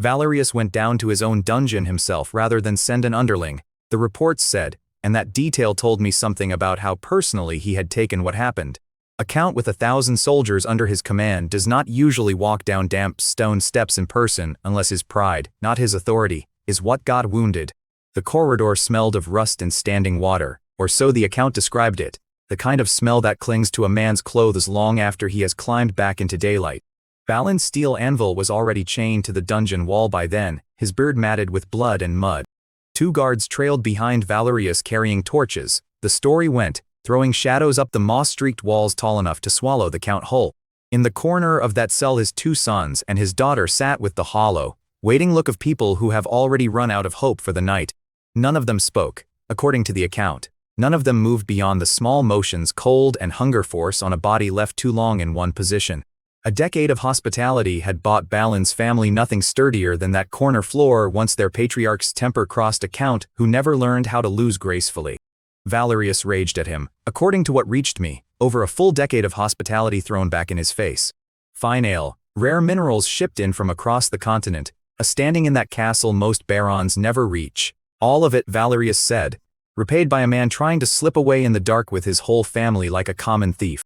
Valerius went down to his own dungeon himself rather than send an underling, the reports said, and that detail told me something about how personally he had taken what happened. A count with 1,000 soldiers under his command does not usually walk down damp stone steps in person unless his pride, not his authority, is what got wounded. The corridor smelled of rust and standing water, or so the account described it, the kind of smell that clings to a man's clothes long after he has climbed back into daylight. Balin's steel anvil was already chained to the dungeon wall by then, his beard matted with blood and mud. 2 guards trailed behind Valerius carrying torches, the story went, throwing shadows up the moss-streaked walls tall enough to swallow the count whole. In the corner of that cell his 2 sons and his daughter sat with the hollow, waiting look of people who have already run out of hope for the night. None of them spoke, according to the account. None of them moved beyond the small motions cold and hunger force on a body left too long in one position. A decade of hospitality had bought Balin's family nothing sturdier than that corner floor once their patriarch's temper crossed a count who never learned how to lose gracefully. Valerius raged at him, according to what reached me, over a full decade of hospitality thrown back in his face. Fine ale, rare minerals shipped in from across the continent, a standing in that castle most barons never reach. All of it, Valerius said, repaid by a man trying to slip away in the dark with his whole family like a common thief.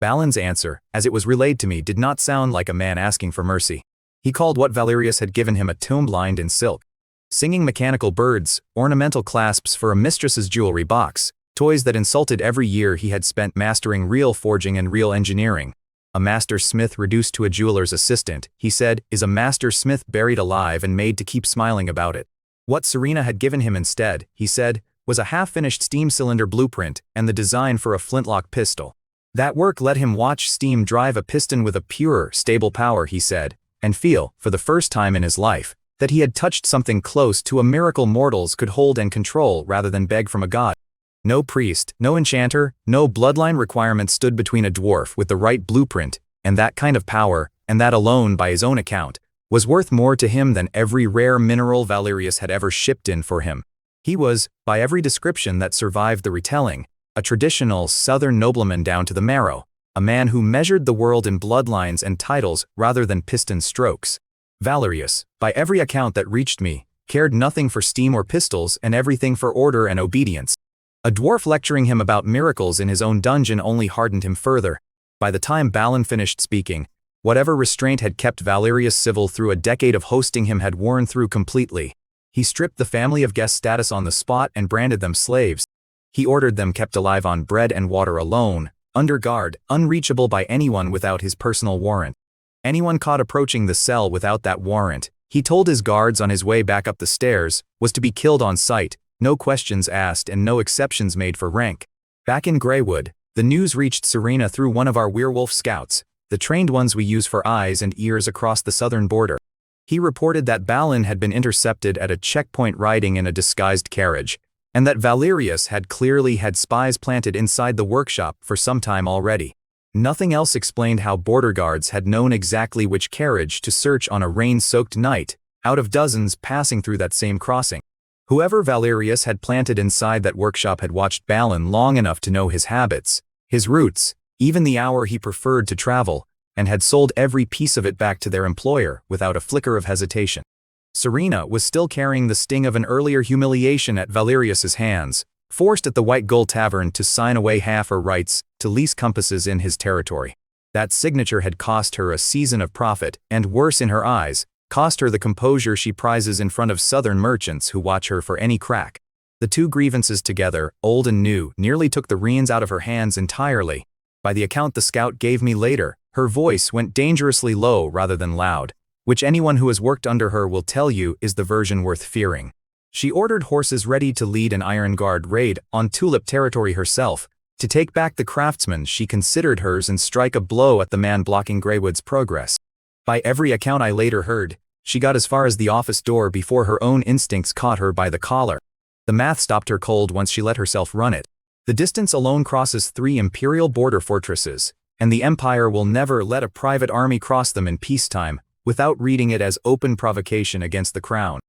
Balin's answer, as it was relayed to me, did not sound like a man asking for mercy. He called what Valerius had given him a tomb lined in silk. Singing mechanical birds, ornamental clasps for a mistress's jewelry box, toys that insulted every year he had spent mastering real forging and real engineering. A master smith reduced to a jeweler's assistant, he said, is a master smith buried alive and made to keep smiling about it. What Serena had given him instead, he said, was a half-finished steam cylinder blueprint and the design for a flintlock pistol. That work let him watch steam drive a piston with a pure, stable power, he said, and feel, for the first time in his life, that he had touched something close to a miracle mortals could hold and control rather than beg from a god. No priest, no enchanter, no bloodline requirement stood between a dwarf with the right blueprint, and that kind of power, and that alone by his own account, was worth more to him than every rare mineral Valerius had ever shipped in for him. He was, by every description that survived the retelling, a traditional southern nobleman down to the marrow, a man who measured the world in bloodlines and titles rather than piston strokes. Valerius, by every account that reached me, cared nothing for steam or pistols and everything for order and obedience. A dwarf lecturing him about miracles in his own dungeon only hardened him further. By the time Balin finished speaking, whatever restraint had kept Valerius civil through a decade of hosting him had worn through completely. He stripped the family of guest status on the spot and branded them slaves. He ordered them kept alive on bread and water alone, under guard, unreachable by anyone without his personal warrant. Anyone caught approaching the cell without that warrant, he told his guards on his way back up the stairs, was to be killed on sight, no questions asked and no exceptions made for rank. Back in Greywood, the news reached Serena through one of our werewolf scouts, the trained ones we use for eyes and ears across the southern border. He reported that Balin had been intercepted at a checkpoint riding in a disguised carriage, and that Valerius had clearly had spies planted inside the workshop for some time already. Nothing else explained how border guards had known exactly which carriage to search on a rain-soaked night, out of dozens passing through that same crossing. Whoever Valerius had planted inside that workshop had watched Balin long enough to know his habits, his routes, even the hour he preferred to travel, and had sold every piece of it back to their employer without a flicker of hesitation. Serena was still carrying the sting of an earlier humiliation at Valerius's hands, forced at the White Gull Tavern to sign away half her rights to lease compasses in his territory. That signature had cost her a season of profit, and worse in her eyes, cost her the composure she prizes in front of southern merchants who watch her for any crack. The two grievances together, old and new, nearly took the reins out of her hands entirely. By the account the scout gave me later, her voice went dangerously low rather than loud, which anyone who has worked under her will tell you is the version worth fearing. She ordered horses ready to lead an Iron Guard raid on Tulip Territory herself, to take back the craftsman she considered hers and strike a blow at the man blocking Greywood's progress. By every account I later heard, she got as far as the office door before her own instincts caught her by the collar. The math stopped her cold once she let herself run it. The distance alone crosses 3 imperial border fortresses, and the Empire will never let a private army cross them in peacetime without reading it as open provocation against the crown.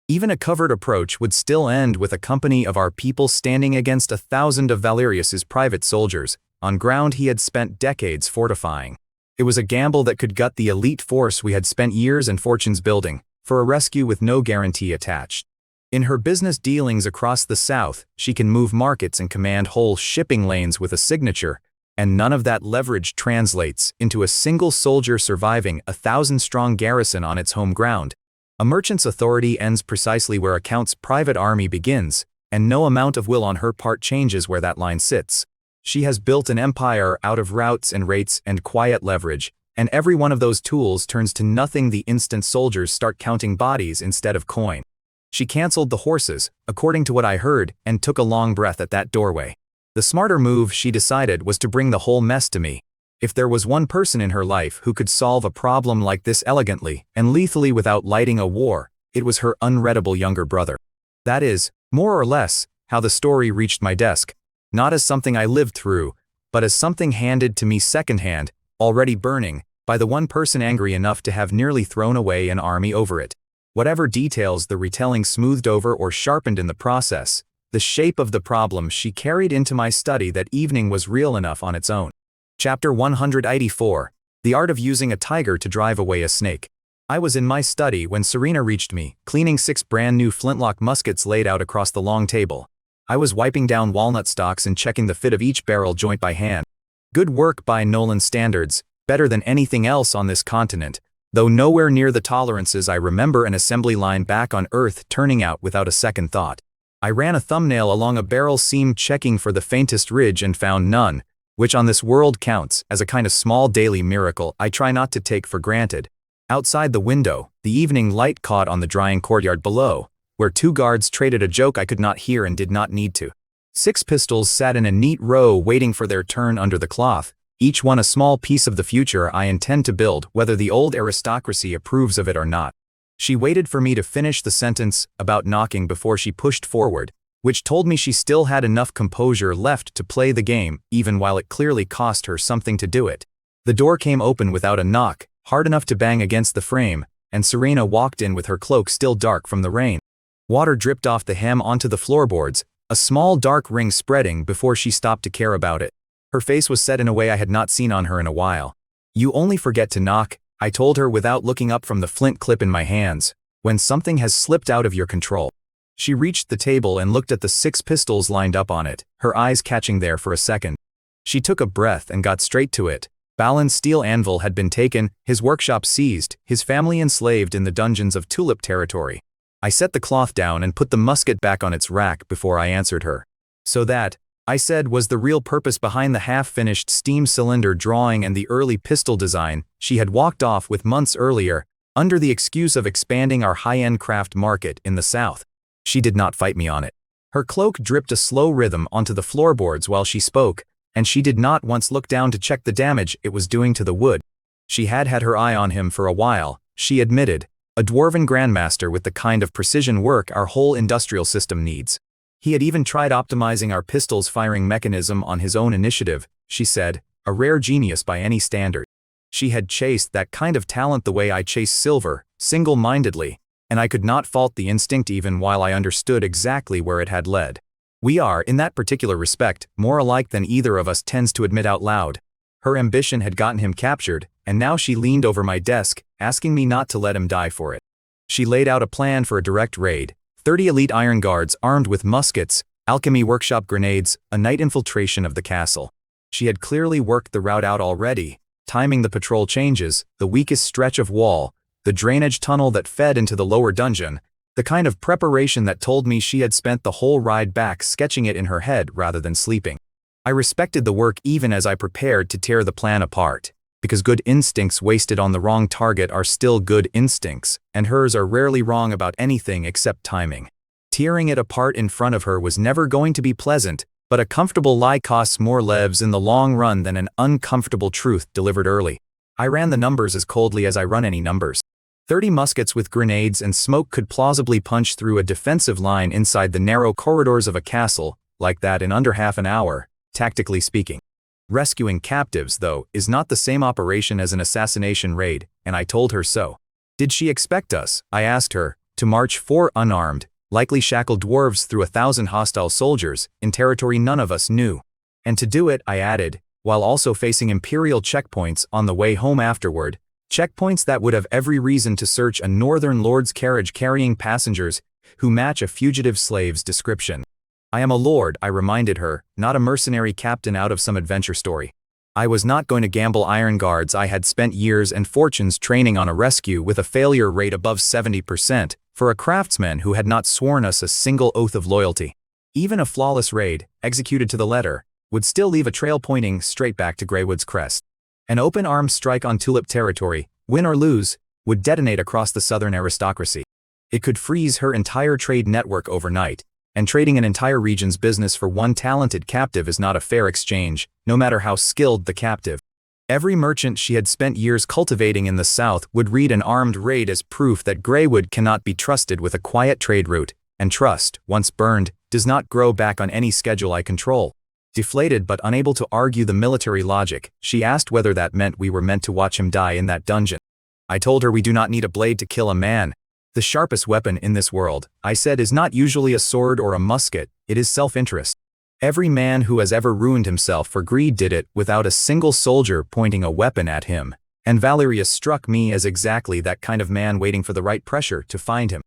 Even a covered approach would still end with a company of our people standing against 1,000 of Valerius's private soldiers, on ground he had spent decades fortifying. It was a gamble that could gut the elite force we had spent years and fortunes building, for a rescue with no guarantee attached. In her business dealings across the South, she can move markets and command whole shipping lanes with a signature, and none of that leverage translates into a single soldier surviving a 1,000-strong garrison on its home ground. A merchant's authority ends precisely where a count's private army begins, and no amount of will on her part changes where that line sits. She has built an empire out of routes and rates and quiet leverage, and every one of those tools turns to nothing the instant soldiers start counting bodies instead of coin. She canceled the horses, according to what I heard, and took a long breath at that doorway. The smarter move, she decided, was to bring the whole mess to me. If there was one person in her life who could solve a problem like this elegantly and lethally without lighting a war, it was her unreadable younger brother. That is, more or less, how the story reached my desk. Not as something I lived through, but as something handed to me secondhand, already burning, by the one person angry enough to have nearly thrown away an army over it. Whatever details the retelling smoothed over or sharpened in the process, the shape of the problem she carried into my study that evening was real enough on its own. Chapter 184. The Art of Using a Tiger to Drive Away a Snake. I was in my study when Serena reached me, cleaning 6 brand new flintlock muskets laid out across the long table. I was wiping down walnut stalks and checking the fit of each barrel joint by hand. Good work by Nolan standards, better than anything else on this continent, though nowhere near the tolerances I remember an assembly line back on Earth turning out without a second thought. I ran a thumbnail along a barrel seam checking for the faintest ridge and found none, which on this world counts as a kind of small daily miracle I try not to take for granted. Outside the window, the evening light caught on the drying courtyard below, where 2 guards traded a joke I could not hear and did not need to. 6 pistols sat in a neat row waiting for their turn under the cloth, each one a small piece of the future I intend to build whether the old aristocracy approves of it or not. She waited for me to finish the sentence about knocking before she pushed forward, which told me she still had enough composure left to play the game, even while it clearly cost her something to do it. The door came open without a knock, hard enough to bang against the frame, and Serena walked in with her cloak still dark from the rain. Water dripped off the hem onto the floorboards, a small dark ring spreading before she stopped to care about it. Her face was set in a way I had not seen on her in a while. "You only forget to knock," I told her without looking up from the flint clip in my hands, "when something has slipped out of your control." She reached the table and looked at the 6 pistols lined up on it, her eyes catching there for a second. She took a breath and got straight to it. Balin's steel anvil had been taken, his workshop seized, his family enslaved in the dungeons of Tulip Territory. I set the cloth down and put the musket back on its rack before I answered her. "So that, I said was the real purpose behind the half-finished steam cylinder drawing and the early pistol design she had walked off with months earlier, under the excuse of expanding our high-end craft market in the South. She did not fight me on it. Her cloak dripped a slow rhythm onto the floorboards while she spoke, and she did not once look down to check the damage it was doing to the wood. She had had her eye on him for a while, she admitted, a dwarven grandmaster with the kind of precision work our whole industrial system needs. He had even tried optimizing our pistol's firing mechanism on his own initiative, she said, a rare genius by any standard. She had chased that kind of talent the way I chase silver, single-mindedly, and I could not fault the instinct even while I understood exactly where it had led. We are, in that particular respect, more alike than either of us tends to admit out loud. Her ambition had gotten him captured, and now she leaned over my desk, asking me not to let him die for it. She laid out a plan for a direct raid, 30 elite iron guards armed with muskets, alchemy workshop grenades, a night infiltration of the castle. She had clearly worked the route out already, timing the patrol changes, the weakest stretch of wall, the drainage tunnel that fed into the lower dungeon, the kind of preparation that told me she had spent the whole ride back sketching it in her head rather than sleeping. I respected the work even as I prepared to tear the plan apart, because good instincts wasted on the wrong target are still good instincts, and hers are rarely wrong about anything except timing. Tearing it apart in front of her was never going to be pleasant, but a comfortable lie costs more lives in the long run than an uncomfortable truth delivered early. I ran the numbers as coldly as I run any numbers. 30 muskets with grenades and smoke could plausibly punch through a defensive line inside the narrow corridors of a castle, like that in under half an hour, tactically speaking. Rescuing captives, though, is not the same operation as an assassination raid, and I told her so. Did she expect us, I asked her, to march 4 unarmed, likely shackled dwarves through 1,000 hostile soldiers, in territory none of us knew? And to do it, I added, while also facing imperial checkpoints on the way home afterward, checkpoints that would have every reason to search a northern lord's carriage carrying passengers who match a fugitive slave's description. I am a lord, I reminded her, not a mercenary captain out of some adventure story. I was not going to gamble iron guards I had spent years and fortunes training on a rescue with a failure rate above 70% for a craftsman who had not sworn us a single oath of loyalty. Even a flawless raid, executed to the letter, would still leave a trail pointing straight back to Greywood's crest. An open-armed strike on Tulip Territory, win or lose, would detonate across the southern aristocracy. It could freeze her entire trade network overnight, and trading an entire region's business for one talented captive is not a fair exchange, no matter how skilled the captive. Every merchant she had spent years cultivating in the South would read an armed raid as proof that Greywood cannot be trusted with a quiet trade route, and trust, once burned, does not grow back on any schedule I control. Deflated but unable to argue the military logic, she asked whether that meant we were meant to watch him die in that dungeon. I told her we do not need a blade to kill a man. The sharpest weapon in this world, I said, is not usually a sword or a musket, it is self-interest. Every man who has ever ruined himself for greed did it without a single soldier pointing a weapon at him, and Valerius struck me as exactly that kind of man waiting for the right pressure to find him.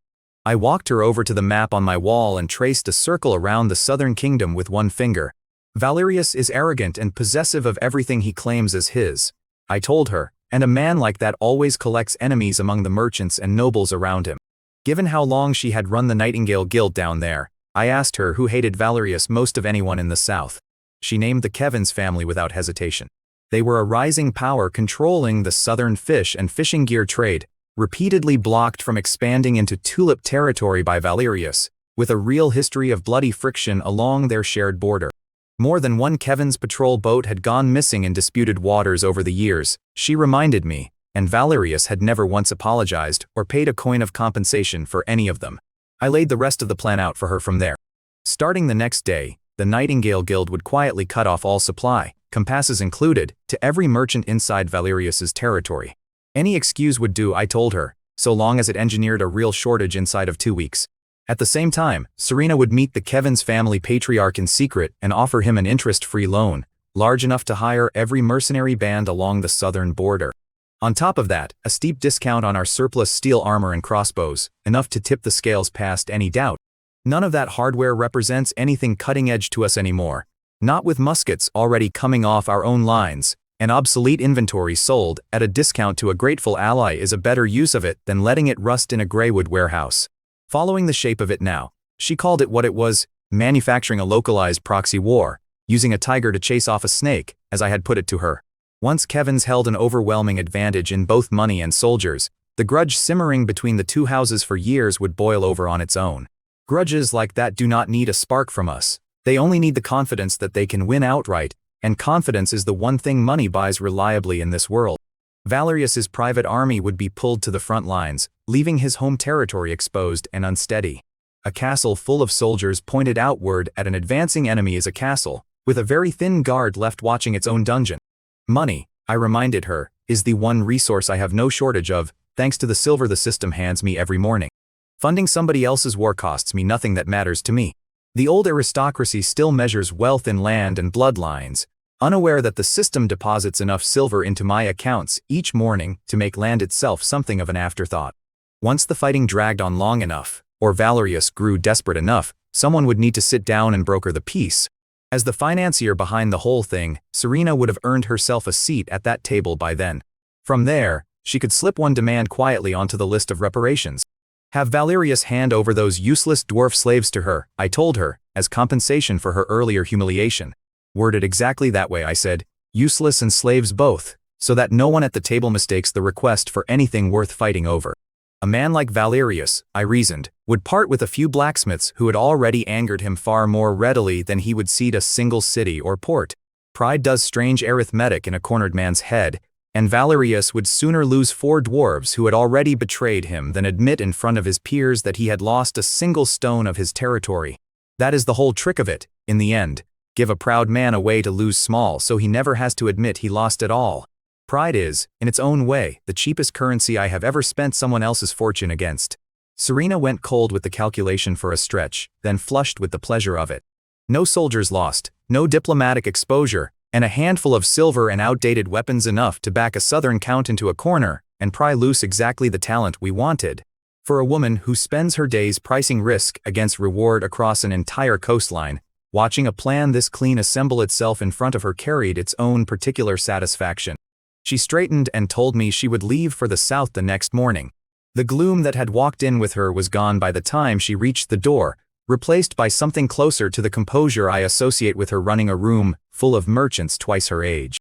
I walked her over to the map on my wall and traced a circle around the southern kingdom with one finger. Valerius is arrogant and possessive of everything he claims as his, I told her, and a man like that always collects enemies among the merchants and nobles around him. Given how long she had run the Nightingale Guild down there, I asked her who hated Valerius most of anyone in the South. She named the Kevins family without hesitation. They were a rising power controlling the southern fish and fishing gear trade, repeatedly blocked from expanding into Tulip Territory by Valerius, with a real history of bloody friction along their shared border. More than one Kevin's patrol boat had gone missing in disputed waters over the years, she reminded me, and Valerius had never once apologized or paid a coin of compensation for any of them. I laid the rest of the plan out for her from there. Starting the next day, the Nightingale Guild would quietly cut off all supply, compasses included, to every merchant inside Valerius's territory. Any excuse would do, I told her, so long as it engineered a real shortage inside of 2 weeks. At the same time, Serena would meet the Kevins family patriarch in secret and offer him an interest-free loan, large enough to hire every mercenary band along the southern border. On top of that, a steep discount on our surplus steel armor and crossbows, enough to tip the scales past any doubt. None of that hardware represents anything cutting-edge to us anymore. Not with muskets already coming off our own lines, and obsolete inventory sold at a discount to a grateful ally is a better use of it than letting it rust in a Greywood warehouse. Following the shape of it now, she called it what it was, manufacturing a localized proxy war, using a tiger to chase off a snake, as I had put it to her. Once Kevin's held an overwhelming advantage in both money and soldiers, the grudge simmering between the two houses for years would boil over on its own. Grudges like that do not need a spark from us. They only need the confidence that they can win outright, and confidence is the one thing money buys reliably in this world. Valerius's private army would be pulled to the front lines, leaving his home territory exposed and unsteady. A castle full of soldiers pointed outward at an advancing enemy is a castle, with a very thin guard left watching its own dungeon. Money, I reminded her, is the one resource I have no shortage of, thanks to the silver the system hands me every morning. Funding somebody else's war costs me nothing that matters to me. The old aristocracy still measures wealth in land and bloodlines, unaware that the system deposits enough silver into my accounts each morning to make land itself something of an afterthought. Once the fighting dragged on long enough, or Valerius grew desperate enough, someone would need to sit down and broker the peace. As the financier behind the whole thing, Serena would have earned herself a seat at that table by then. From there, she could slip one demand quietly onto the list of reparations. Have Valerius hand over those useless dwarf slaves to her, I told her, as compensation for her earlier humiliation. Worded exactly that way, I said, useless and slaves both, so that no one at the table mistakes the request for anything worth fighting over. A man like Valerius, I reasoned, would part with a few blacksmiths who had already angered him far more readily than he would cede a single city or port. Pride does strange arithmetic in a cornered man's head, and Valerius would sooner lose 4 dwarves who had already betrayed him than admit in front of his peers that he had lost a single stone of his territory. That is the whole trick of it, in the end. Give a proud man a way to lose small so he never has to admit he lost it all. Pride is, in its own way, the cheapest currency I have ever spent someone else's fortune against. Serena went cold with the calculation for a stretch, then flushed with the pleasure of it. No soldiers lost, no diplomatic exposure, and a handful of silver and outdated weapons enough to back a southern count into a corner and pry loose exactly the talent we wanted. For a woman who spends her days pricing risk against reward across an entire coastline, watching a plan this clean assemble itself in front of her carried its own particular satisfaction. She straightened and told me she would leave for the south the next morning. The gloom that had walked in with her was gone by the time she reached the door, replaced by something closer to the composure I associate with her running a room full of merchants twice her age.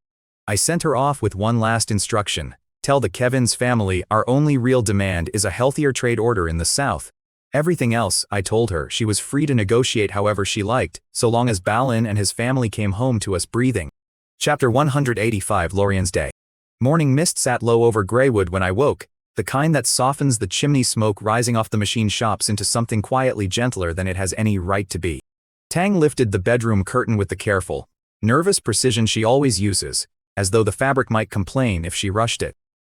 I sent her off with one last instruction. Tell the Kevins family our only real demand is a healthier trade order in the south. Everything else, I told her, she was free to negotiate however she liked, so long as Balin and his family came home to us breathing. Chapter 185 Lorian's Day. Morning mist sat low over Greywood when I woke, the kind that softens the chimney smoke rising off the machine shops into something quietly gentler than it has any right to be. Tang lifted the bedroom curtain with the careful, nervous precision she always uses, as though the fabric might complain if she rushed it.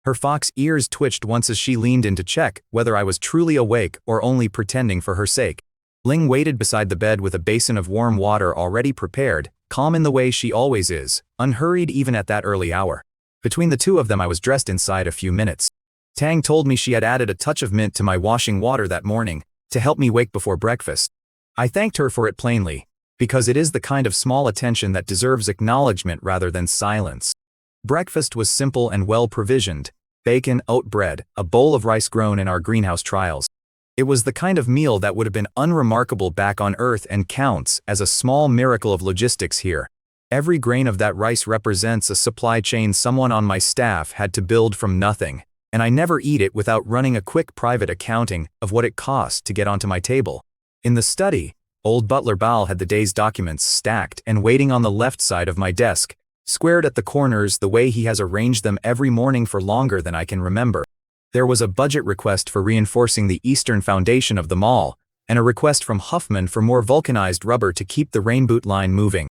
Her fox ears twitched once as she leaned in to check whether I was truly awake or only pretending for her sake. Ling waited beside the bed with a basin of warm water already prepared, calm in the way she always is, unhurried even at that early hour. Between the two of them I was dressed inside a few minutes. Tang told me she had added a touch of mint to my washing water that morning, to help me wake before breakfast. I thanked her for it plainly, because it is the kind of small attention that deserves acknowledgement rather than silence. Breakfast was simple and well provisioned: bacon, oat bread, a bowl of rice grown in our greenhouse trials. It was the kind of meal that would have been unremarkable back on Earth and counts as a small miracle of logistics here. Every grain of that rice represents a supply chain someone on my staff had to build from nothing, and I never eat it without running a quick private accounting of what it cost to get onto my table. In the study, old butler Bal had the day's documents stacked and waiting on the left side of my desk, squared at the corners the way he has arranged them every morning for longer than I can remember. There was a budget request for reinforcing the eastern foundation of the mall, and a request from Huffman for more vulcanized rubber to keep the rain boot line moving.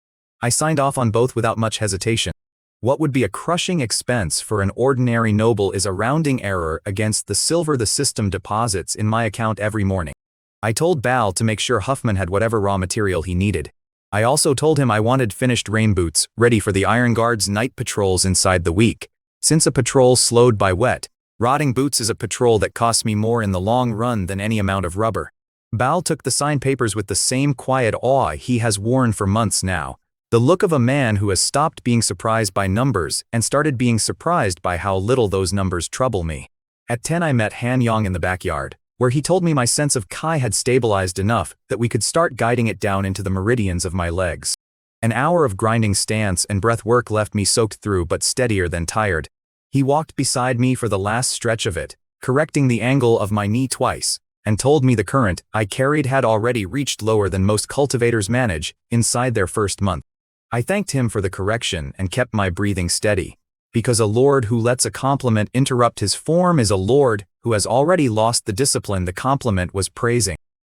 I signed off on both without much hesitation. What would be a crushing expense for an ordinary noble is a rounding error against the silver the system deposits in my account every morning. I told Bal to make sure Huffman had whatever raw material he needed. I also told him I wanted finished rain boots, ready for the Iron Guard's night patrols inside the week. Since a patrol slowed by wet, rotting boots is a patrol that costs me more in the long run than any amount of rubber. Bal took the signed papers with the same quiet awe he has worn for months now. The look of a man who has stopped being surprised by numbers and started being surprised by how little those numbers trouble me. At 10 I met Han Yong in the backyard, where he told me my sense of Kai had stabilized enough that we could start guiding it down into the meridians of my legs. An hour of grinding stance and breath work left me soaked through but steadier than tired. He walked beside me for the last stretch of it, correcting the angle of my knee twice, and told me the current I carried had already reached lower than most cultivators manage inside their first month. I thanked him for the correction and kept my breathing steady, because a lord who lets a compliment interrupt his form is a lord who has already lost the discipline the compliment was praising.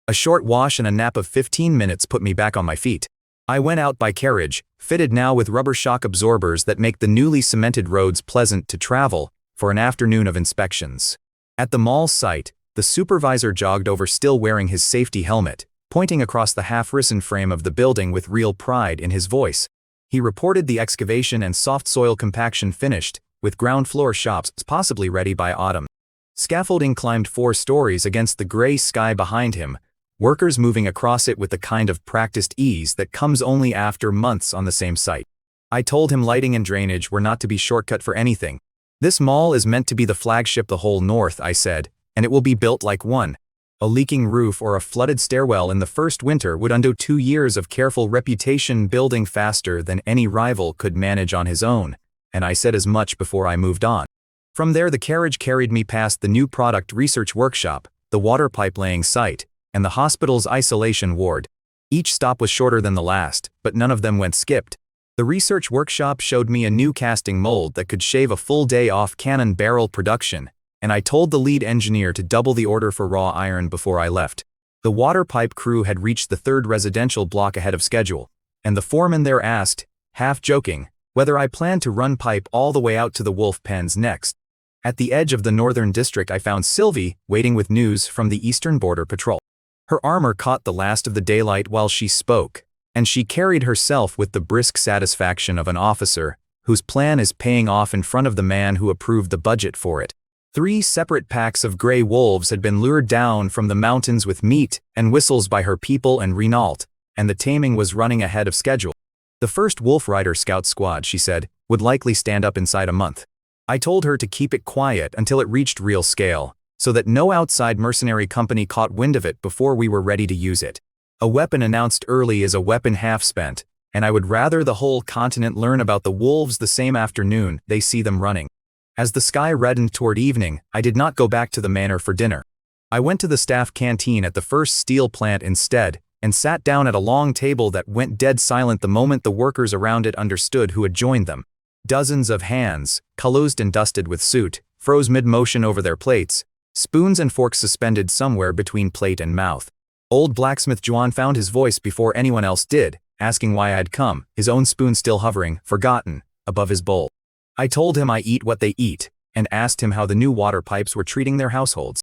A short wash and a nap of 15 minutes put me back on my feet. I went out by carriage, fitted now with rubber shock absorbers that make the newly cemented roads pleasant to travel, for an afternoon of inspections. At the mall site, the supervisor jogged over still wearing his safety helmet, pointing across the half-risen frame of the building with real pride in his voice. He reported the excavation and soft soil compaction finished, with ground floor shops possibly ready by autumn. Scaffolding climbed 4 stories against the gray sky behind him, workers moving across it with the kind of practiced ease that comes only after months on the same site. I told him lighting and drainage were not to be shortcut for anything. This mall is meant to be the flagship the whole north, I said, and it will be built like one. A leaking roof or a flooded stairwell in the first winter would undo 2 years of careful reputation building faster than any rival could manage on his own, and I said as much before I moved on. From there the carriage carried me past the new product research workshop, the water pipe laying site, and the hospital's isolation ward. Each stop was shorter than the last, but none of them went skipped. The research workshop showed me a new casting mold that could shave a full day off cannon barrel production, and I told the lead engineer to double the order for raw iron before I left. The water pipe crew had reached the 3rd residential block ahead of schedule, and the foreman there asked, half joking, whether I planned to run pipe all the way out to the wolf pens next. At the edge of the northern district I found Sylvie waiting with news from the Eastern Border Patrol. Her armor caught the last of the daylight while she spoke, and she carried herself with the brisk satisfaction of an officer whose plan is paying off in front of the man who approved the budget for it. 3 separate packs of gray wolves had been lured down from the mountains with meat and whistles by her people and Renault, and the taming was running ahead of schedule. The first Wolf Rider scout squad, she said, would likely stand up inside a month. I told her to keep it quiet until it reached real scale, so that no outside mercenary company caught wind of it before we were ready to use it. A weapon announced early is a weapon half spent, and I would rather the whole continent learn about the wolves the same afternoon they see them running. As the sky reddened toward evening, I did not go back to the manor for dinner. I went to the staff canteen at the first steel plant instead, and sat down at a long table that went dead silent the moment the workers around it understood who had joined them. Dozens of hands, closed and dusted with soot, froze mid-motion over their plates, spoons and forks suspended somewhere between plate and mouth. Old blacksmith Juan found his voice before anyone else did, asking why I'd come, his own spoon still hovering, forgotten, above his bowl. I told him I eat what they eat, and asked him how the new water pipes were treating their households.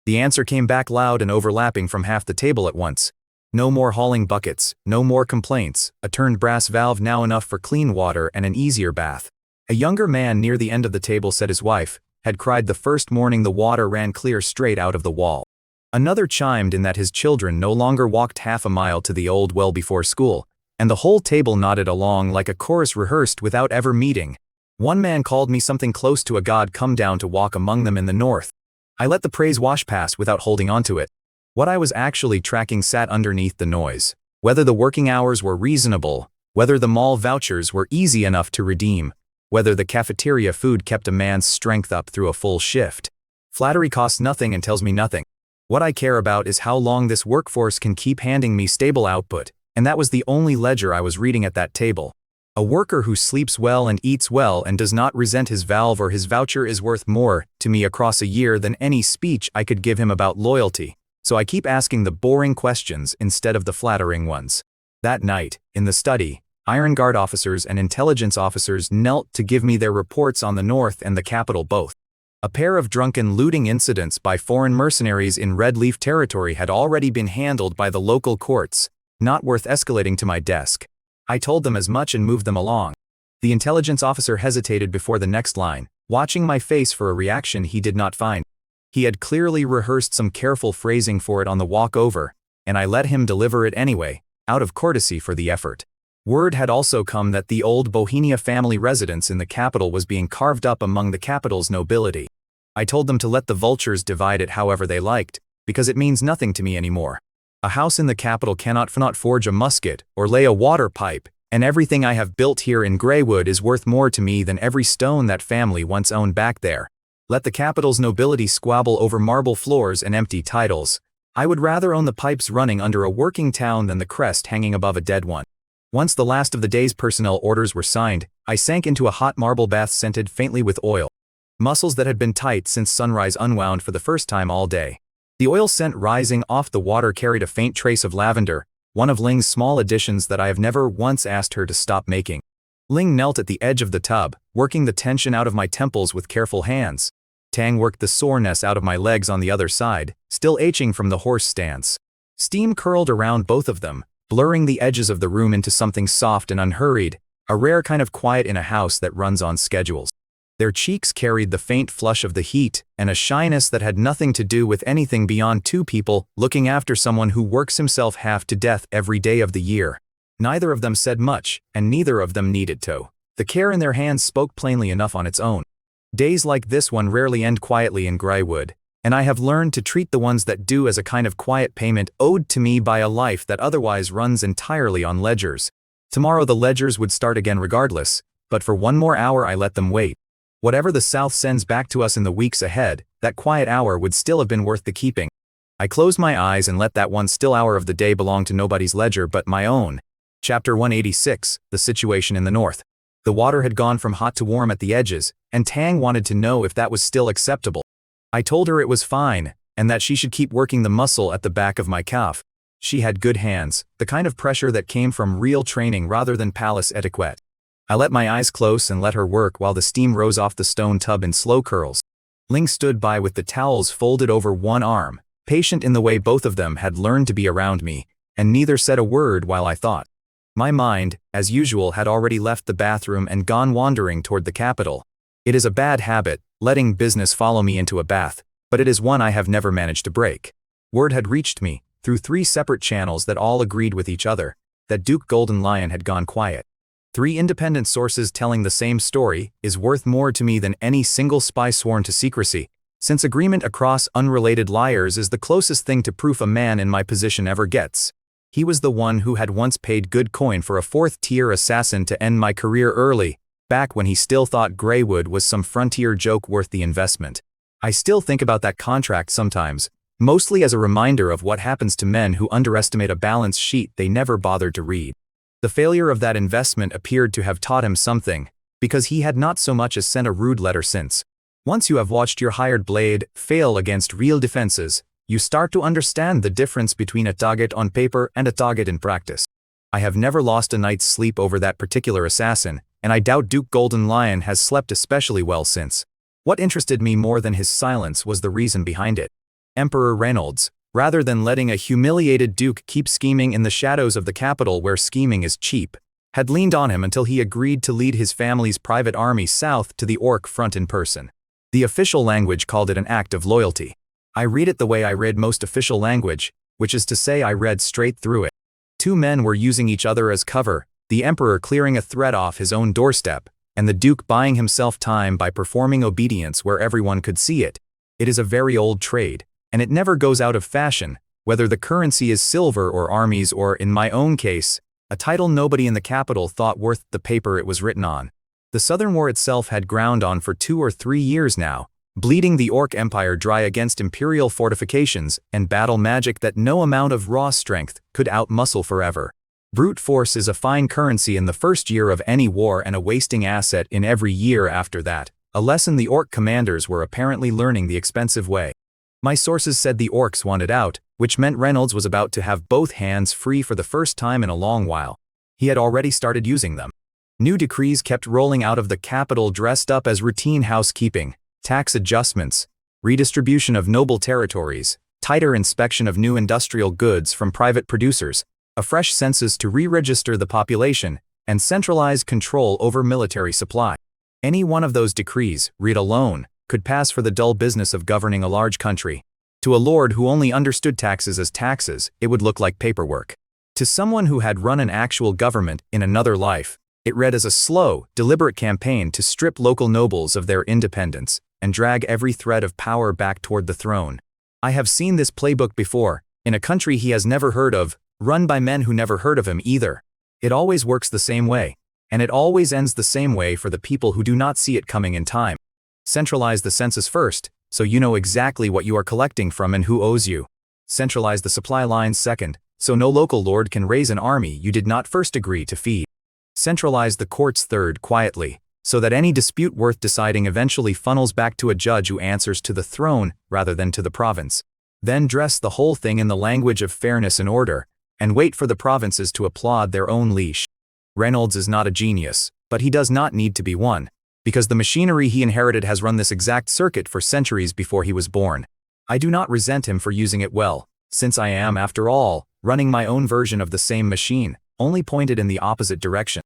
The answer came back loud and overlapping from half the table at once. No more hauling buckets, no more complaints, a turned brass valve now enough for clean water and an easier bath. A younger man near the end of the table said his wife had cried the first morning the water ran clear straight out of the wall. Another chimed in that his children no longer walked half a mile to the old well before school, and the whole table nodded along like a chorus rehearsed without ever meeting. One man called me something close to a god come down to walk among them in the north. I let the praise wash past without holding on to it. What I was actually tracking sat underneath the noise. Whether the working hours were reasonable, whether the mall vouchers were easy enough to redeem, whether the cafeteria food kept a man's strength up through a full shift. Flattery costs nothing and tells me nothing. What I care about is how long this workforce can keep handing me stable output, and that was the only ledger I was reading at that table. A worker who sleeps well and eats well and does not resent his valve or his voucher is worth more to me across a year than any speech I could give him about loyalty, so I keep asking the boring questions instead of the flattering ones. That night, in the study, Iron Guard officers and intelligence officers knelt to give me their reports on the North and the capital both. A pair of drunken looting incidents by foreign mercenaries in Red Leaf Territory had already been handled by the local courts, not worth escalating to my desk. I told them as much and moved them along. The intelligence officer hesitated before the next line, watching my face for a reaction he did not find. He had clearly rehearsed some careful phrasing for it on the walk over, and I let him deliver it anyway, out of courtesy for the effort. Word had also come that the old Bohemia family residence in the capital was being carved up among the capital's nobility. I told them to let the vultures divide it however they liked, because it means nothing to me anymore. A house in the capital cannot forge a musket or lay a water pipe And everything I have built here in Greywood is worth more to me than every stone that family once owned back there. Let the capital's nobility squabble over marble floors and empty titles. I would rather own the pipes running under a working town than the crest hanging above a dead one. Once the last of the day's personnel orders were signed, I sank into a hot marble bath scented faintly with oil. Muscles that had been tight since sunrise unwound for the first time all day. The oil scent rising off the water carried a faint trace of lavender, one of Ling's small additions that I have never once asked her to stop making. Ling knelt at the edge of the tub, working the tension out of my temples with careful hands. Tang worked the soreness out of my legs on the other side, still aching from the horse stance. Steam curled around both of them, blurring the edges of the room into something soft and unhurried, a rare kind of quiet in a house that runs on schedules. Their cheeks carried the faint flush of the heat and a shyness that had nothing to do with anything beyond two people looking after someone who works himself half to death every day of the year. Neither of them said much, and neither of them needed to. The care in their hands spoke plainly enough on its own. Days like this one rarely end quietly in Greywood, and I have learned to treat the ones that do as a kind of quiet payment owed to me by a life that otherwise runs entirely on ledgers. Tomorrow the ledgers would start again regardless, but for one more hour I let them wait. Whatever the South sends back to us in the weeks ahead, that quiet hour would still have been worth the keeping. I closed my eyes and let that one still hour of the day belong to nobody's ledger but my own. Chapter 186, The Situation in the North. The water had gone from hot to warm at the edges, and Tang wanted to know if that was still acceptable. I told her it was fine, and that she should keep working the muscle at the back of my calf. She had good hands, the kind of pressure that came from real training rather than palace etiquette. I let my eyes close and let her work while the steam rose off the stone tub in slow curls. Ling stood by with the towels folded over one arm, patient in the way both of them had learned to be around me, and neither said a word while I thought. My mind, as usual, had already left the bathroom and gone wandering toward the capital. It is a bad habit, letting business follow me into a bath, but it is one I have never managed to break. Word had reached me, through 3 separate channels that all agreed with each other, that Duke Golden Lion had gone quiet. 3 independent sources telling the same story is worth more to me than any single spy sworn to secrecy, since agreement across unrelated liars is the closest thing to proof a man in my position ever gets. He was the one who had once paid good coin for a 4th-tier assassin to end my career early, back when he still thought Greywood was some frontier joke worth the investment. I still think about that contract sometimes, mostly as a reminder of what happens to men who underestimate a balance sheet they never bothered to read. The failure of that investment appeared to have taught him something, because he had not so much as sent a rude letter since. Once you have watched your hired blade fail against real defenses, you start to understand the difference between a target on paper and a target in practice. I have never lost a night's sleep over that particular assassin, and I doubt Duke Golden Lion has slept especially well since. What interested me more than his silence was the reason behind it. Emperor Reynolds, rather than letting a humiliated duke keep scheming in the shadows of the capital where scheming is cheap, had leaned on him until he agreed to lead his family's private army south to the Orc front in person. The official language called it an act of loyalty. I read it the way I read most official language, which is to say I read straight through it. 2 men were using each other as cover, the emperor clearing a threat off his own doorstep, and the duke buying himself time by performing obedience where everyone could see it. It is a very old trade, and it never goes out of fashion, whether the currency is silver or armies or, in my own case, a title nobody in the capital thought worth the paper it was written on. The Southern War itself had ground on for 2 or 3 years now, bleeding the Orc Empire dry against imperial fortifications and battle magic that no amount of raw strength could outmuscle forever. Brute force is a fine currency in the first year of any war and a wasting asset in every year after that, a lesson the Orc commanders were apparently learning the expensive way. My sources said the Orcs wanted out, which meant Reynolds was about to have both hands free for the first time in a long while. He had already started using them. New decrees kept rolling out of the capital dressed up as routine housekeeping, tax adjustments, redistribution of noble territories, tighter inspection of new industrial goods from private producers, a fresh census to re-register the population, and centralized control over military supply. Any one of those decrees, read alone, could pass for the dull business of governing a large country. To a lord who only understood taxes as taxes, it would look like paperwork. To someone who had run an actual government in another life, it read as a slow, deliberate campaign to strip local nobles of their independence and drag every thread of power back toward the throne. I have seen this playbook before, in a country he has never heard of, run by men who never heard of him either. It always works the same way. And it always ends the same way for the people who do not see it coming in time. Centralize the census first, so you know exactly what you are collecting from and who owes you. Centralize the supply lines second, so no local lord can raise an army you did not first agree to feed. Centralize the courts third quietly, so that any dispute worth deciding eventually funnels back to a judge who answers to the throne rather than to the province. Then dress the whole thing in the language of fairness and order, and wait for the provinces to applaud their own leash. Reynolds is not a genius, but he does not need to be one, because the machinery he inherited has run this exact circuit for centuries before he was born. I do not resent him for using it well, since I am, after all, running my own version of the same machine, only pointed in the opposite direction.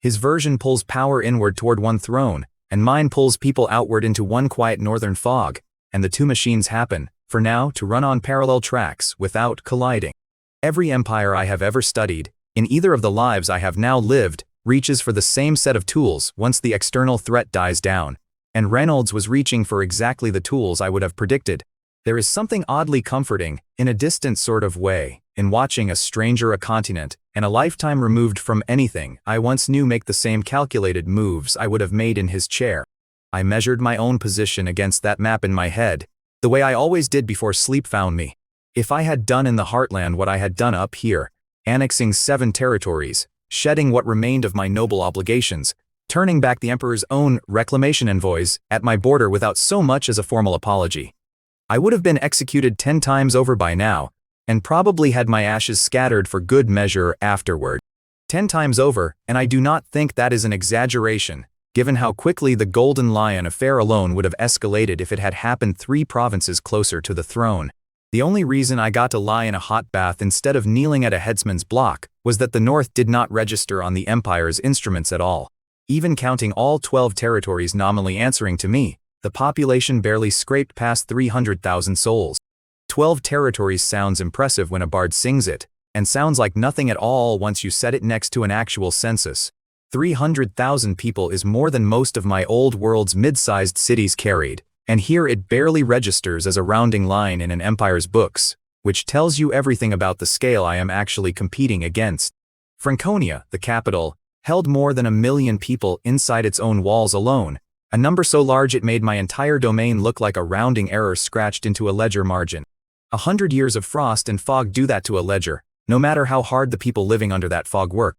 His version pulls power inward toward one throne, and mine pulls people outward into one quiet northern fog, and the two machines happen, for now, to run on parallel tracks without colliding. Every empire I have ever studied, in either of the lives I have now lived, reaches for the same set of tools once the external threat dies down, and Reynolds was reaching for exactly the tools I would have predicted. There is something oddly comforting, in a distant sort of way, in watching a stranger a continent, and a lifetime removed from anything I once knew make the same calculated moves I would have made in his chair. I measured my own position against that map in my head, the way I always did before sleep found me. If I had done in the heartland what I had done up here, annexing 7 territories, shedding what remained of my noble obligations, turning back the Emperor's own reclamation envoys at my border without so much as a formal apology, I would have been executed 10 times over by now, and probably had my ashes scattered for good measure afterward. 10 times over, and I do not think that is an exaggeration, given how quickly the Golden Lion affair alone would have escalated if it had happened 3 provinces closer to the throne. The only reason I got to lie in a hot bath instead of kneeling at a headsman's block was that the North did not register on the Empire's instruments at all. Even counting all 12 territories nominally answering to me, the population barely scraped past 300,000 souls. 12 territories sounds impressive when a bard sings it, and sounds like nothing at all once you set it next to an actual census. 300,000 people is more than most of my old world's mid-sized cities carried, and here it barely registers as a rounding line in an empire's books, which tells you everything about the scale I am actually competing against. Franconia, the capital, held more than 1 million people inside its own walls alone, a number so large it made my entire domain look like a rounding error scratched into a ledger margin. 100 years of frost and fog do that to a ledger, no matter how hard the people living under that fog work.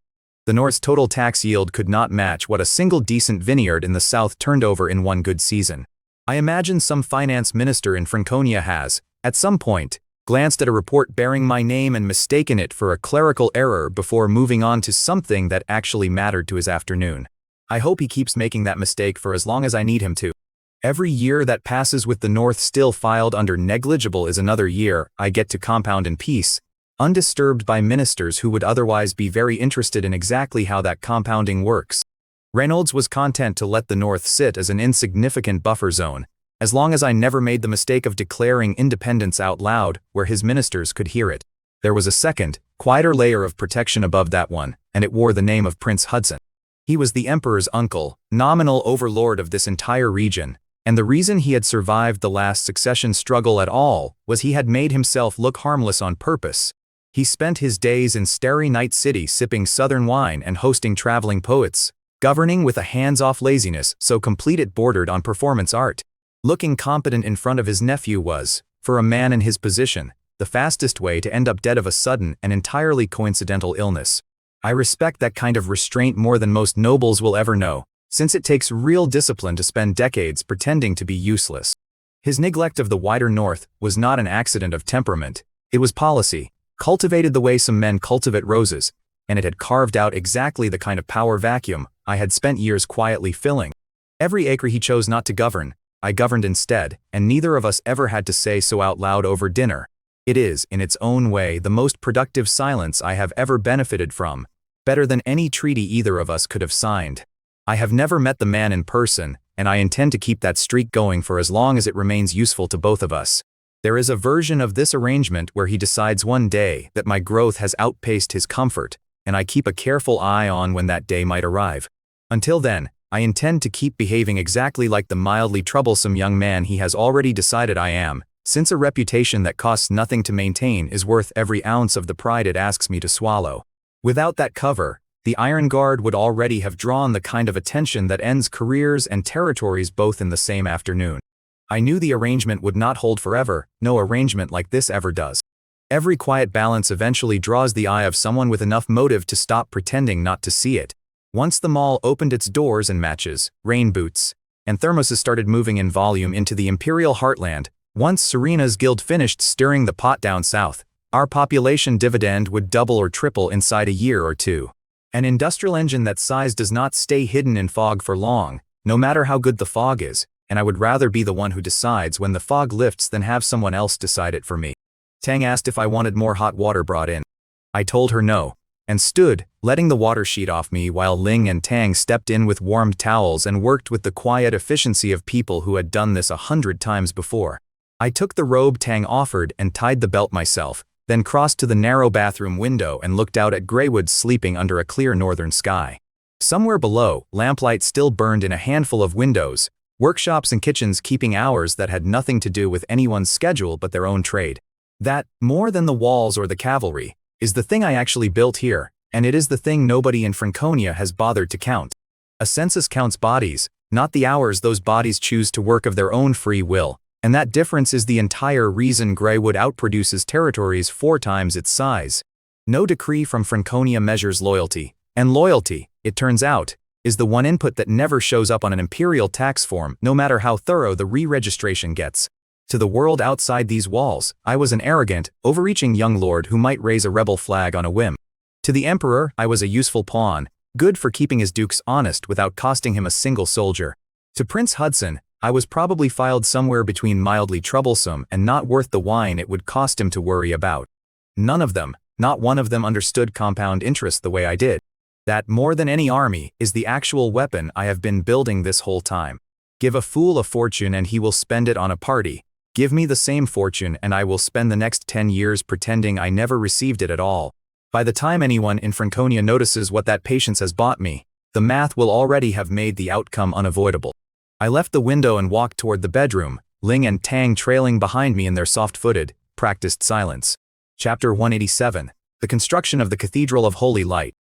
The North's total tax yield could not match what a single decent vineyard in the South turned over in one good season. I imagine some finance minister in Franconia has, at some point, glanced at a report bearing my name and mistaken it for a clerical error before moving on to something that actually mattered to his afternoon. I hope he keeps making that mistake for as long as I need him to. Every year that passes with the North still filed under negligible is another year I get to compound in peace, undisturbed by ministers who would otherwise be very interested in exactly how that compounding works. Reynolds was content to let the North sit as an insignificant buffer zone, as long as I never made the mistake of declaring independence out loud where his ministers could hear it. There was a second, quieter layer of protection above that one, and it wore the name of Prince Hudson. He was the Emperor's uncle, nominal overlord of this entire region, and the reason he had survived the last succession struggle at all was he had made himself look harmless on purpose. He spent his days in Starry Night City sipping southern wine and hosting traveling poets, governing with a hands-off laziness so complete it bordered on performance art. Looking competent in front of his nephew was, for a man in his position, the fastest way to end up dead of a sudden and entirely coincidental illness. I respect that kind of restraint more than most nobles will ever know, since it takes real discipline to spend decades pretending to be useless. His neglect of the wider North was not an accident of temperament, it was policy, cultivated the way some men cultivate roses, and it had carved out exactly the kind of power vacuum I had spent years quietly filling. Every acre he chose not to govern, I governed instead, and neither of us ever had to say so out loud over dinner. It is, in its own way, the most productive silence I have ever benefited from, better than any treaty either of us could have signed. I have never met the man in person, and I intend to keep that streak going for as long as it remains useful to both of us. There is a version of this arrangement where he decides one day that my growth has outpaced his comfort, and I keep a careful eye on when that day might arrive. Until then, I intend to keep behaving exactly like the mildly troublesome young man he has already decided I am, since a reputation that costs nothing to maintain is worth every ounce of the pride it asks me to swallow. Without that cover, The Iron Guard would already have drawn the kind of attention that ends careers and territories both in the same afternoon. I knew the arrangement would not hold forever, no arrangement like this ever does. Every quiet balance eventually draws the eye of someone with enough motive to stop pretending not to see it. Once the mall opened its doors and matches, rain boots, and thermoses started moving in volume into the imperial heartland, once Serena's guild finished stirring the pot down south, our population dividend would double or triple inside a year or two. An industrial engine that size does not stay hidden in fog for long, no matter how good the fog is, and I would rather be the one who decides when the fog lifts than have someone else decide it for me. Tang asked if I wanted more hot water brought in. I told her no, and stood, letting the water sheet off me while Ling and Tang stepped in with warmed towels and worked with the quiet efficiency of people who had done this 100 times before. I took the robe Tang offered and tied the belt myself, then crossed to the narrow bathroom window and looked out at Greywood sleeping under a clear northern sky. Somewhere below, lamplight still burned in a handful of windows, workshops and kitchens keeping hours that had nothing to do with anyone's schedule but their own trade. That, more than the walls or the cavalry, is the thing I actually built here, and it is the thing nobody in Franconia has bothered to count. A census counts bodies, not the hours those bodies choose to work of their own free will, and that difference is the entire reason Greywood outproduces territories 4 times its size. No decree from Franconia measures loyalty, and loyalty, it turns out, is the one input that never shows up on an imperial tax form no matter how thorough the re-registration gets. To the world outside these walls, I was an arrogant, overreaching young lord who might raise a rebel flag on a whim. To the emperor, I was a useful pawn, good for keeping his dukes honest without costing him a single soldier. To Prince Hudson, I was probably filed somewhere between mildly troublesome and not worth the wine it would cost him to worry about. None of them, not one of them understood compound interest the way I did. That, more than any army, is the actual weapon I have been building this whole time. Give a fool a fortune and he will spend it on a party. Give me the same fortune and I will spend the next 10 years pretending I never received it at all. By the time anyone in Franconia notices what that patience has bought me, the math will already have made the outcome unavoidable. I left the window and walked toward the bedroom, Ling and Tang trailing behind me in their soft-footed, practiced silence. Chapter 187. The Construction of the Cathedral of Holy Light.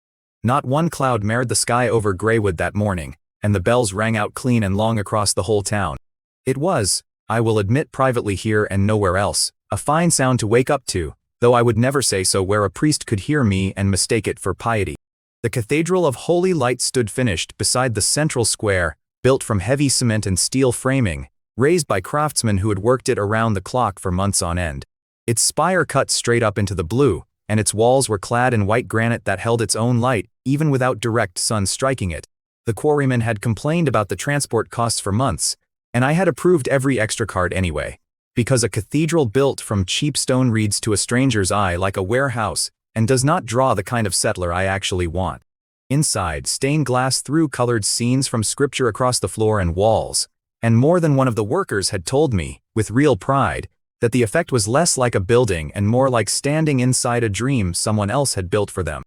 Not one cloud marred the sky over Greywood that morning, and the bells rang out clean and long across the whole town. It was, I will admit privately here and nowhere else, a fine sound to wake up to, though I would never say so where a priest could hear me and mistake it for piety. The Cathedral of Holy Light stood finished beside the central square, built from heavy cement and steel framing, raised by craftsmen who had worked it around the clock for months on end. Its spire cut straight up into the blue, and its walls were clad in white granite that held its own light, even without direct sun striking it. The quarrymen had complained about the transport costs for months, and I had approved every extra card anyway, because a cathedral built from cheap stone reads to a stranger's eye like a warehouse, and does not draw the kind of settler I actually want. Inside, stained glass threw colored scenes from scripture across the floor and walls, and more than one of the workers had told me, with real pride, that the effect was less like a building and more like standing inside a dream someone else had built for them.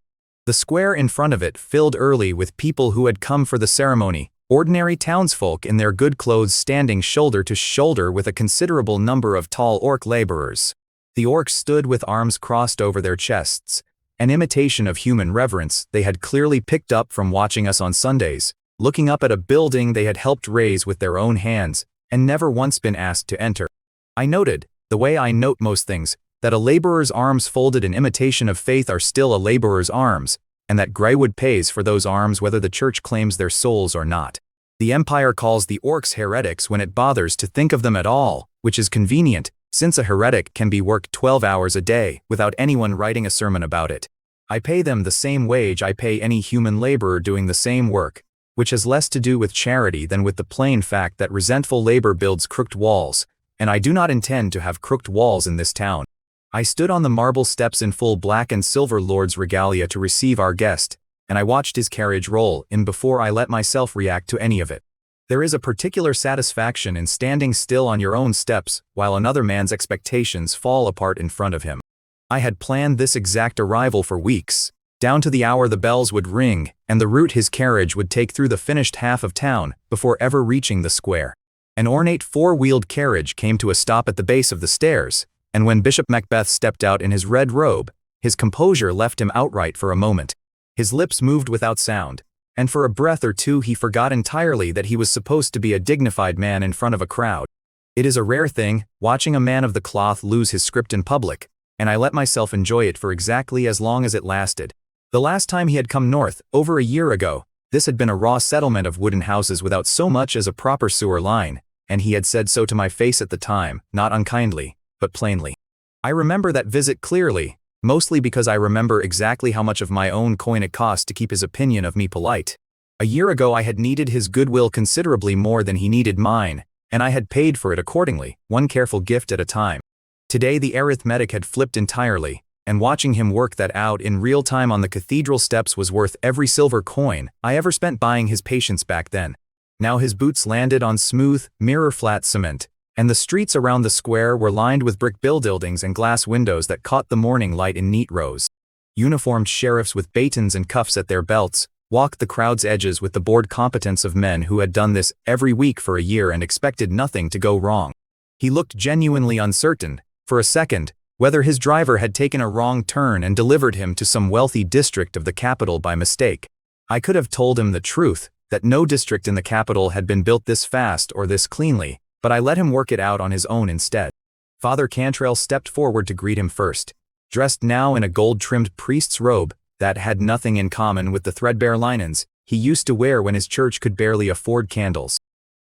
The square in front of it filled early with people who had come for the ceremony, ordinary townsfolk in their good clothes standing shoulder to shoulder with a considerable number of tall orc laborers. The orcs stood with arms crossed over their chests, an imitation of human reverence they had clearly picked up from watching us on Sundays, looking up at a building they had helped raise with their own hands and never once been asked to enter. I noted, the way I note most things, that a laborer's arms folded in imitation of faith are still a laborer's arms, and that Greywood pays for those arms whether the church claims their souls or not. The Empire calls the orcs heretics when it bothers to think of them at all, which is convenient, since a heretic can be worked 12 hours a day without anyone writing a sermon about it. I pay them the same wage I pay any human laborer doing the same work, which has less to do with charity than with the plain fact that resentful labor builds crooked walls, and I do not intend to have crooked walls in this town. I stood on the marble steps in full black and silver lord's regalia to receive our guest, and I watched his carriage roll in before I let myself react to any of it. There is a particular satisfaction in standing still on your own steps while another man's expectations fall apart in front of him. I had planned this exact arrival for weeks, down to the hour the bells would ring and the route his carriage would take through the finished half of town before ever reaching the square. An ornate four-wheeled carriage came to a stop at the base of the stairs, and when Bishop Macbeth stepped out in his red robe, his composure left him outright for a moment. His lips moved without sound, and for a breath or two he forgot entirely that he was supposed to be a dignified man in front of a crowd. It is a rare thing, watching a man of the cloth lose his script in public, and I let myself enjoy it for exactly as long as it lasted. The last time he had come north, over a year ago, this had been a raw settlement of wooden houses without so much as a proper sewer line, and he had said so to my face at the time, not unkindly, but plainly. I remember that visit clearly, mostly because I remember exactly how much of my own coin it cost to keep his opinion of me polite. A year ago I had needed his goodwill considerably more than he needed mine, and I had paid for it accordingly, one careful gift at a time. Today the arithmetic had flipped entirely, and watching him work that out in real time on the cathedral steps was worth every silver coin I ever spent buying his patience back then. Now his boots landed on smooth, mirror-flat cement, and the streets around the square were lined with brick buildings and glass windows that caught the morning light in neat rows. Uniformed sheriffs with batons and cuffs at their belts walked the crowd's edges with the bored competence of men who had done this every week for a year and expected nothing to go wrong. He looked genuinely uncertain, for a second, whether his driver had taken a wrong turn and delivered him to some wealthy district of the capital by mistake. I could have told him the truth, that no district in the capital had been built this fast or this cleanly, but I let him work it out on his own instead. Father Cantrell stepped forward to greet him first, dressed now in a gold-trimmed priest's robe that had nothing in common with the threadbare linens he used to wear when his church could barely afford candles.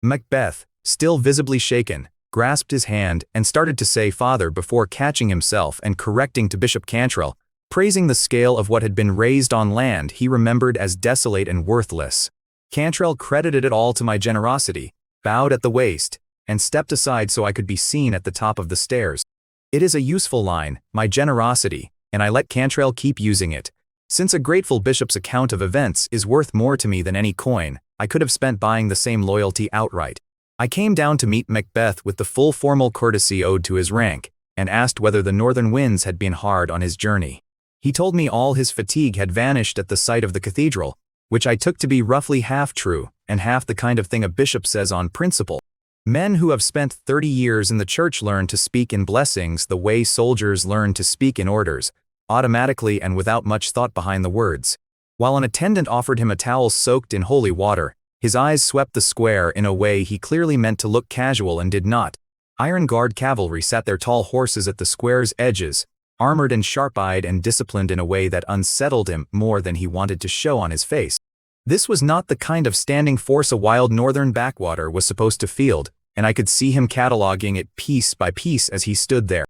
Macbeth, still visibly shaken, grasped his hand and started to say Father before catching himself and correcting to Bishop Cantrell, praising the scale of what had been raised on land he remembered as desolate and worthless. Cantrell credited it all to my generosity, bowed at the waist, and stepped aside so I could be seen at the top of the stairs. It is a useful line, my generosity, and I let Cantrell keep using it. Since a grateful bishop's account of events is worth more to me than any coin, I could have spent buying the same loyalty outright. I came down to meet Macbeth with the full formal courtesy owed to his rank, and asked whether the northern winds had been hard on his journey. He told me all his fatigue had vanished at the sight of the cathedral, which I took to be roughly half true, and half the kind of thing a bishop says on principle. Men who have spent 30 years in the church learn to speak in blessings the way soldiers learn to speak in orders, automatically and without much thought behind the words. While an attendant offered him a towel soaked in holy water, his eyes swept the square in a way he clearly meant to look casual and did not. Iron Guard cavalry sat their tall horses at the square's edges, armored and sharp-eyed and disciplined in a way that unsettled him more than he wanted to show on his face. This was not the kind of standing force a wild northern backwater was supposed to field, and I could see him cataloging it piece by piece as he stood there.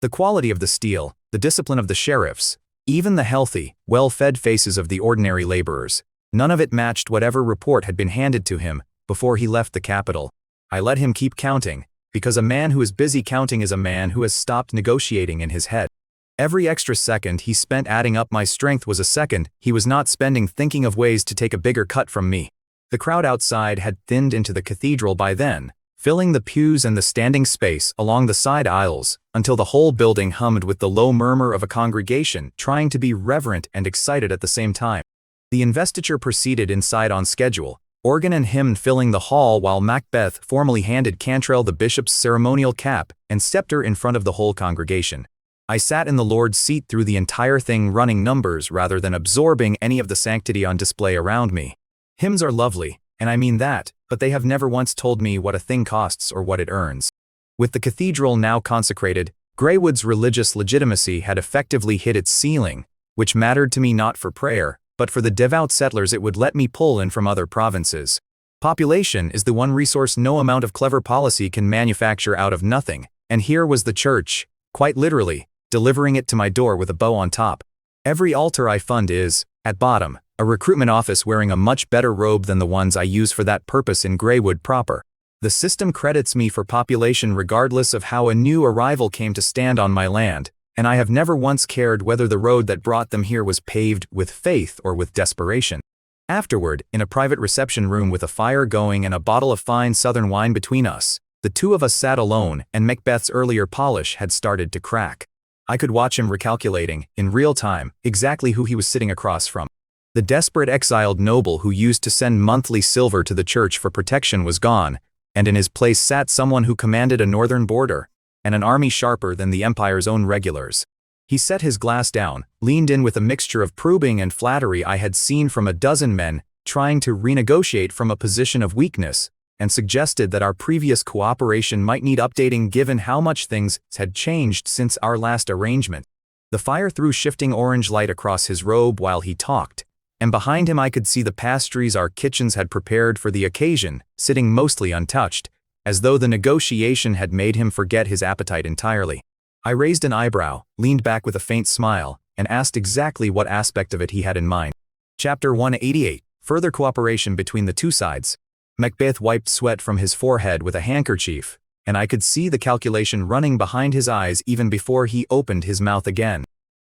The quality of the steel, the discipline of the sheriffs, even the healthy, well-fed faces of the ordinary laborers, none of it matched whatever report had been handed to him before he left the capital. I let him keep counting, because a man who is busy counting is a man who has stopped negotiating in his head. Every extra second he spent adding up my strength was a second he was not spending thinking of ways to take a bigger cut from me. The crowd outside had thinned into the cathedral by then, filling the pews and the standing space along the side aisles, until the whole building hummed with the low murmur of a congregation trying to be reverent and excited at the same time. The investiture proceeded inside on schedule, organ and hymn filling the hall while Macbeth formally handed Cantrell the bishop's ceremonial cap and scepter in front of the whole congregation. I sat in the Lord's seat through the entire thing running numbers rather than absorbing any of the sanctity on display around me. Hymns are lovely, and I mean that, but they have never once told me what a thing costs or what it earns. With the cathedral now consecrated, Greywood's religious legitimacy had effectively hit its ceiling, which mattered to me not for prayer, but for the devout settlers it would let me pull in from other provinces. Population is the one resource no amount of clever policy can manufacture out of nothing, and here was the church, quite literally, delivering it to my door with a bow on top. Every altar I fund is, at bottom, a recruitment office wearing a much better robe than the ones I use for that purpose in Greywood proper. The system credits me for population regardless of how a new arrival came to stand on my land, and I have never once cared whether the road that brought them here was paved with faith or with desperation. Afterward, in a private reception room with a fire going and a bottle of fine southern wine between us, the two of us sat alone and Macbeth's earlier polish had started to crack. I could watch him recalculating, in real time, exactly who he was sitting across from. The desperate exiled noble who used to send monthly silver to the church for protection was gone, and in his place sat someone who commanded a northern border, and an army sharper than the Empire's own regulars. He set his glass down, leaned in with a mixture of probing and flattery I had seen from a dozen men trying to renegotiate from a position of weakness, and suggested that our previous cooperation might need updating given how much things had changed since our last arrangement. The fire threw shifting orange light across his robe while he talked, and behind him I could see the pastries our kitchens had prepared for the occasion, sitting mostly untouched, as though the negotiation had made him forget his appetite entirely. I raised an eyebrow, leaned back with a faint smile, and asked exactly what aspect of it he had in mind. Chapter 188. Further cooperation between the two sides. Macbeth wiped sweat from his forehead with a handkerchief, and I could see the calculation running behind his eyes even before he opened his mouth again.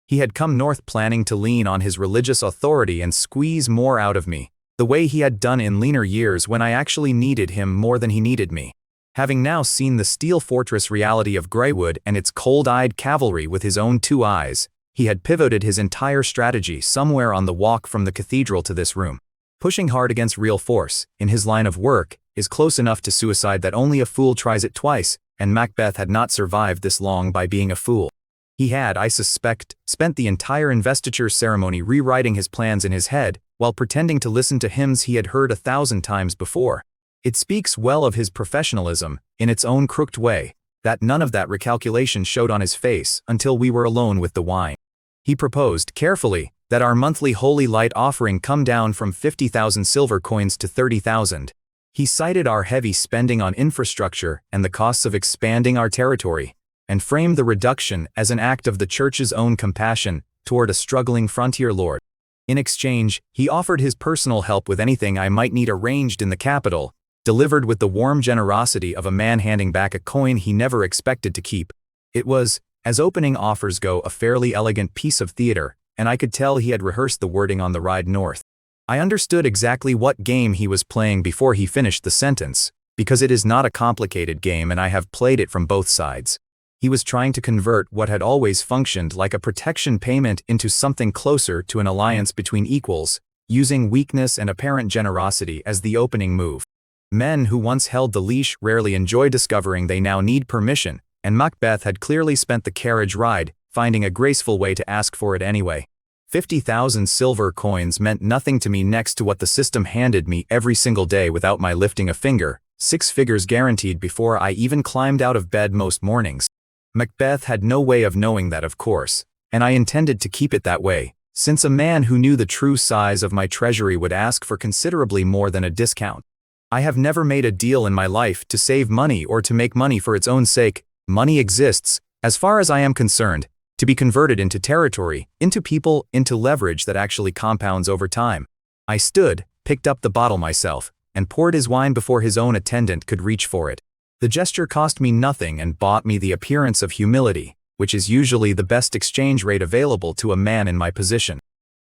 He had come north planning to lean on his religious authority and squeeze more out of me, the way he had done in leaner years when I actually needed him more than he needed me. Having now seen the steel fortress reality of Greywood and its cold-eyed cavalry with his own two eyes, he had pivoted his entire strategy somewhere on the walk from the cathedral to this room. Pushing hard against real force, in his line of work, is close enough to suicide that only a fool tries it twice, and Macbeth had not survived this long by being a fool. He had, I suspect, spent the entire investiture ceremony rewriting his plans in his head, while pretending to listen to hymns he had heard 1,000 times before. It speaks well of his professionalism, in its own crooked way, that none of that recalculation showed on his face until we were alone with the wine. He proposed, carefully, that our monthly holy light offering come down from 50,000 silver coins to 30,000. He cited our heavy spending on infrastructure and the costs of expanding our territory, and framed the reduction as an act of the church's own compassion toward a struggling frontier lord. In exchange, he offered his personal help with anything I might need arranged in the capital, delivered with the warm generosity of a man handing back a coin he never expected to keep. It was, as opening offers go, a fairly elegant piece of theater, and I could tell he had rehearsed the wording on the ride north. I understood exactly what game he was playing before he finished the sentence, because it is not a complicated game and I have played it from both sides. He was trying to convert what had always functioned like a protection payment into something closer to an alliance between equals, using weakness and apparent generosity as the opening move. Men who once held the leash rarely enjoy discovering they now need permission, and Macbeth had clearly spent the carriage ride, finding a graceful way to ask for it anyway. 50,000 silver coins meant nothing to me next to what the system handed me every single day without my lifting a finger, 6 figures guaranteed before I even climbed out of bed most mornings. Macbeth had no way of knowing that, of course, and I intended to keep it that way, since a man who knew the true size of my treasury would ask for considerably more than a discount. I have never made a deal in my life to save money or to make money for its own sake. Money exists, as far as I am concerned, to be converted into territory, into people, into leverage that actually compounds over time. I stood, picked up the bottle myself, and poured his wine before his own attendant could reach for it. The gesture cost me nothing and bought me the appearance of humility, which is usually the best exchange rate available to a man in my position.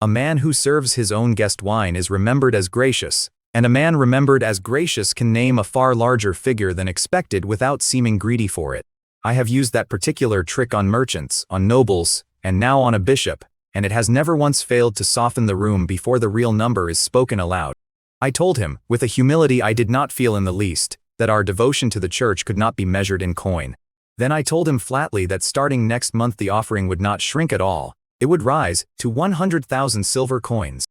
A man who serves his own guest wine is remembered as gracious, and a man remembered as gracious can name a far larger figure than expected without seeming greedy for it. I have used that particular trick on merchants, on nobles, and now on a bishop, and it has never once failed to soften the room before the real number is spoken aloud. I told him, with a humility I did not feel in the least, that our devotion to the church could not be measured in coin. Then I told him flatly that starting next month the offering would not shrink at all, it would rise to 100,000 silver coins.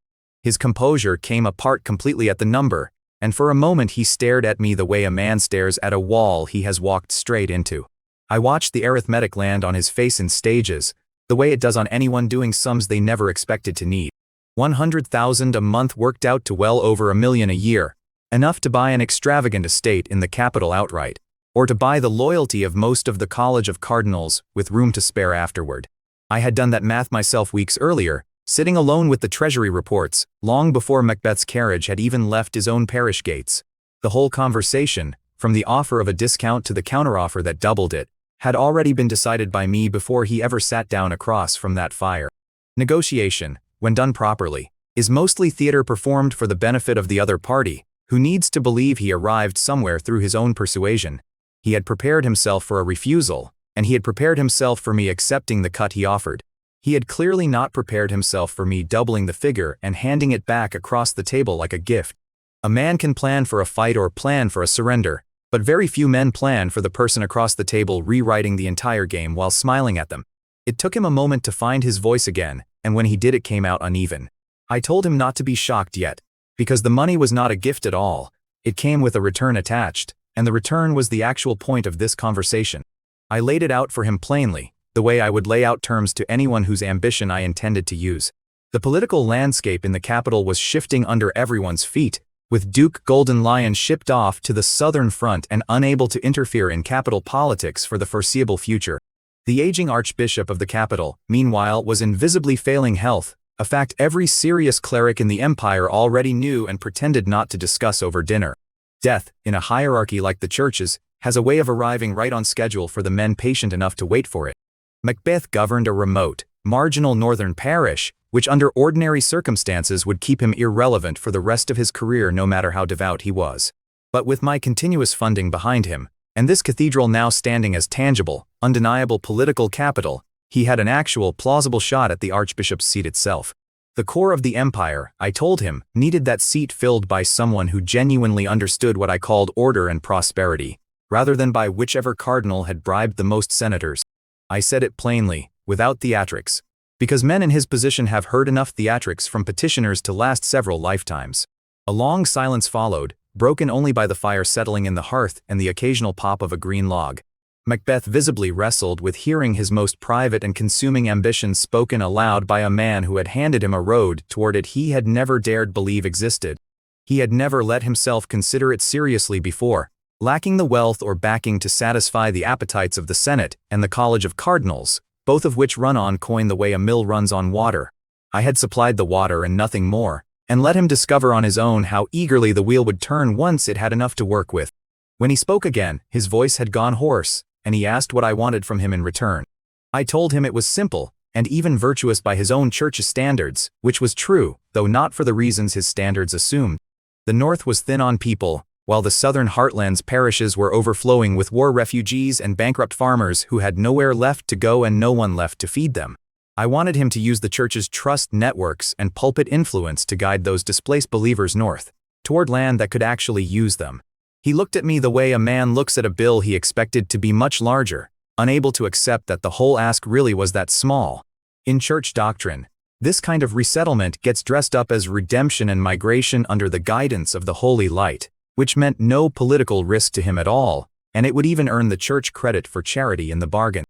His composure came apart completely at the number, and for a moment he stared at me the way a man stares at a wall he has walked straight into. I watched the arithmetic land on his face in stages, the way it does on anyone doing sums they never expected to need. 100,000 a month worked out to well over $1 million a year, enough to buy an extravagant estate in the capital outright, or to buy the loyalty of most of the College of Cardinals with room to spare afterward. I had done that math myself weeks earlier, sitting alone with the treasury reports, long before Macbeth's carriage had even left his own parish gates. The whole conversation, from the offer of a discount to the counteroffer that doubled it, had already been decided by me before he ever sat down across from that fire. Negotiation, when done properly, is mostly theater performed for the benefit of the other party, who needs to believe he arrived somewhere through his own persuasion. He had prepared himself for a refusal, and he had prepared himself for me accepting the cut he offered. He had clearly not prepared himself for me doubling the figure and handing it back across the table like a gift. A man can plan for a fight or plan for a surrender, but very few men plan for the person across the table rewriting the entire game while smiling at them. It took him a moment to find his voice again, and when he did it came out uneven. I told him not to be shocked yet, because the money was not a gift at all. It came with a return attached, and the return was the actual point of this conversation. I laid it out for him plainly, the way I would lay out terms to anyone whose ambition I intended to use. The political landscape in the capital was shifting under everyone's feet, with Duke Golden Lion shipped off to the southern front and unable to interfere in capital politics for the foreseeable future. The aging archbishop of the capital, meanwhile, was in visibly failing health, a fact every serious cleric in the empire already knew and pretended not to discuss over dinner. Death, in a hierarchy like the church's, has a way of arriving right on schedule for the men patient enough to wait for it. Macbeth governed a remote, marginal northern parish, which under ordinary circumstances would keep him irrelevant for the rest of his career no matter how devout he was. But with my continuous funding behind him, and this cathedral now standing as tangible, undeniable political capital, he had an actual plausible shot at the archbishop's seat itself. The core of the empire, I told him, needed that seat filled by someone who genuinely understood what I called order and prosperity, rather than by whichever cardinal had bribed the most senators. I said it plainly, without theatrics, because men in his position have heard enough theatrics from petitioners to last several lifetimes. A long silence followed, broken only by the fire settling in the hearth and the occasional pop of a green log. Macbeth visibly wrestled with hearing his most private and consuming ambitions spoken aloud by a man who had handed him a road toward it he had never dared believe existed. He had never let himself consider it seriously before, lacking the wealth or backing to satisfy the appetites of the Senate and the College of Cardinals, both of which run on coin the way a mill runs on water. I had supplied the water and nothing more, and let him discover on his own how eagerly the wheel would turn once it had enough to work with. When he spoke again, his voice had gone hoarse, and he asked what I wanted from him in return. I told him it was simple, and even virtuous by his own church's standards, which was true, though not for the reasons his standards assumed. The north was thin on people, while the southern heartland's parishes were overflowing with war refugees and bankrupt farmers who had nowhere left to go and no one left to feed them. I wanted him to use the church's trust networks and pulpit influence to guide those displaced believers north, toward land that could actually use them. He looked at me the way a man looks at a bill he expected to be much larger, unable to accept that the whole ask really was that small. In church doctrine, this kind of resettlement gets dressed up as redemption and migration under the guidance of the holy light, which meant no political risk to him at all, and it would even earn the church credit for charity in the bargain.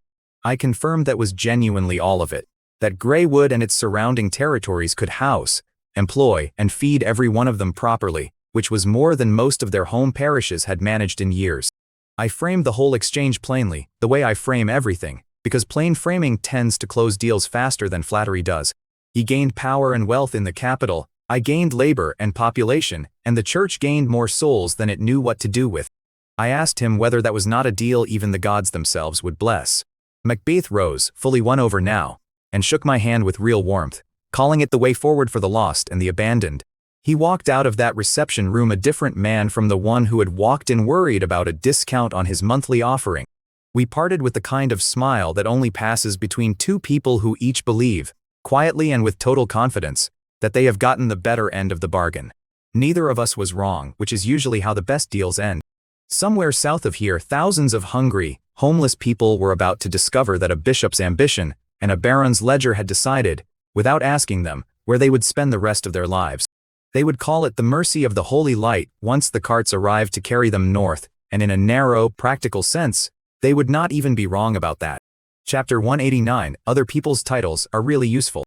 I confirmed that was genuinely all of it, that Greywood and its surrounding territories could house, employ, and feed every one of them properly, which was more than most of their home parishes had managed in years. I framed the whole exchange plainly, the way I frame everything, because plain framing tends to close deals faster than flattery does. He gained power and wealth in the capital, I gained labor and population, and the church gained more souls than it knew what to do with. I asked him whether that was not a deal even the gods themselves would bless. Macbeth rose, fully won over now, and shook my hand with real warmth, calling it the way forward for the lost and the abandoned. He walked out of that reception room a different man from the one who had walked in worried about a discount on his monthly offering. We parted with the kind of smile that only passes between two people who each believe, quietly and with total confidence, that they have gotten the better end of the bargain. Neither of us was wrong, which is usually how the best deals end. Somewhere south of here, thousands of hungry, homeless people were about to discover that a bishop's ambition and a baron's ledger had decided, without asking them, where they would spend the rest of their lives. They would call it the mercy of the holy light once the carts arrived to carry them north, and in a narrow, practical sense, they would not even be wrong about that. Chapter 189, Other People's Titles Are Really Useful.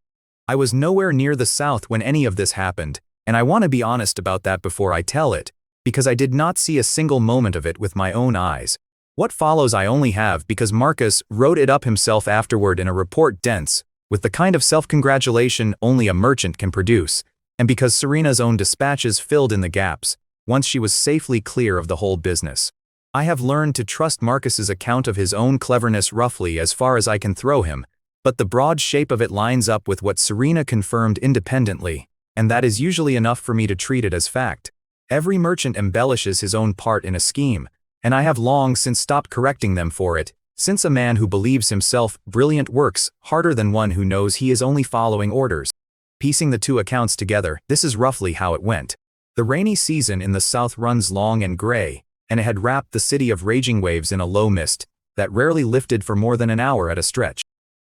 I was nowhere near the south when any of this happened, and I want to be honest about that before I tell it, because I did not see a single moment of it with my own eyes. What follows I only have because Marcus wrote it up himself afterward in a report dense, with the kind of self-congratulation only a merchant can produce, and because Serena's own dispatches filled in the gaps, once she was safely clear of the whole business. I have learned to trust Marcus's account of his own cleverness roughly as far as I can throw him, but the broad shape of it lines up with what Serena confirmed independently, and that is usually enough for me to treat it as fact. Every merchant embellishes his own part in a scheme, and I have long since stopped correcting them for it, since a man who believes himself brilliant works harder than one who knows he is only following orders. Piecing the two accounts together, this is roughly how it went. The rainy season in the south runs long and gray, and it had wrapped the city of raging waves in a low mist that rarely lifted for more than an hour at a stretch.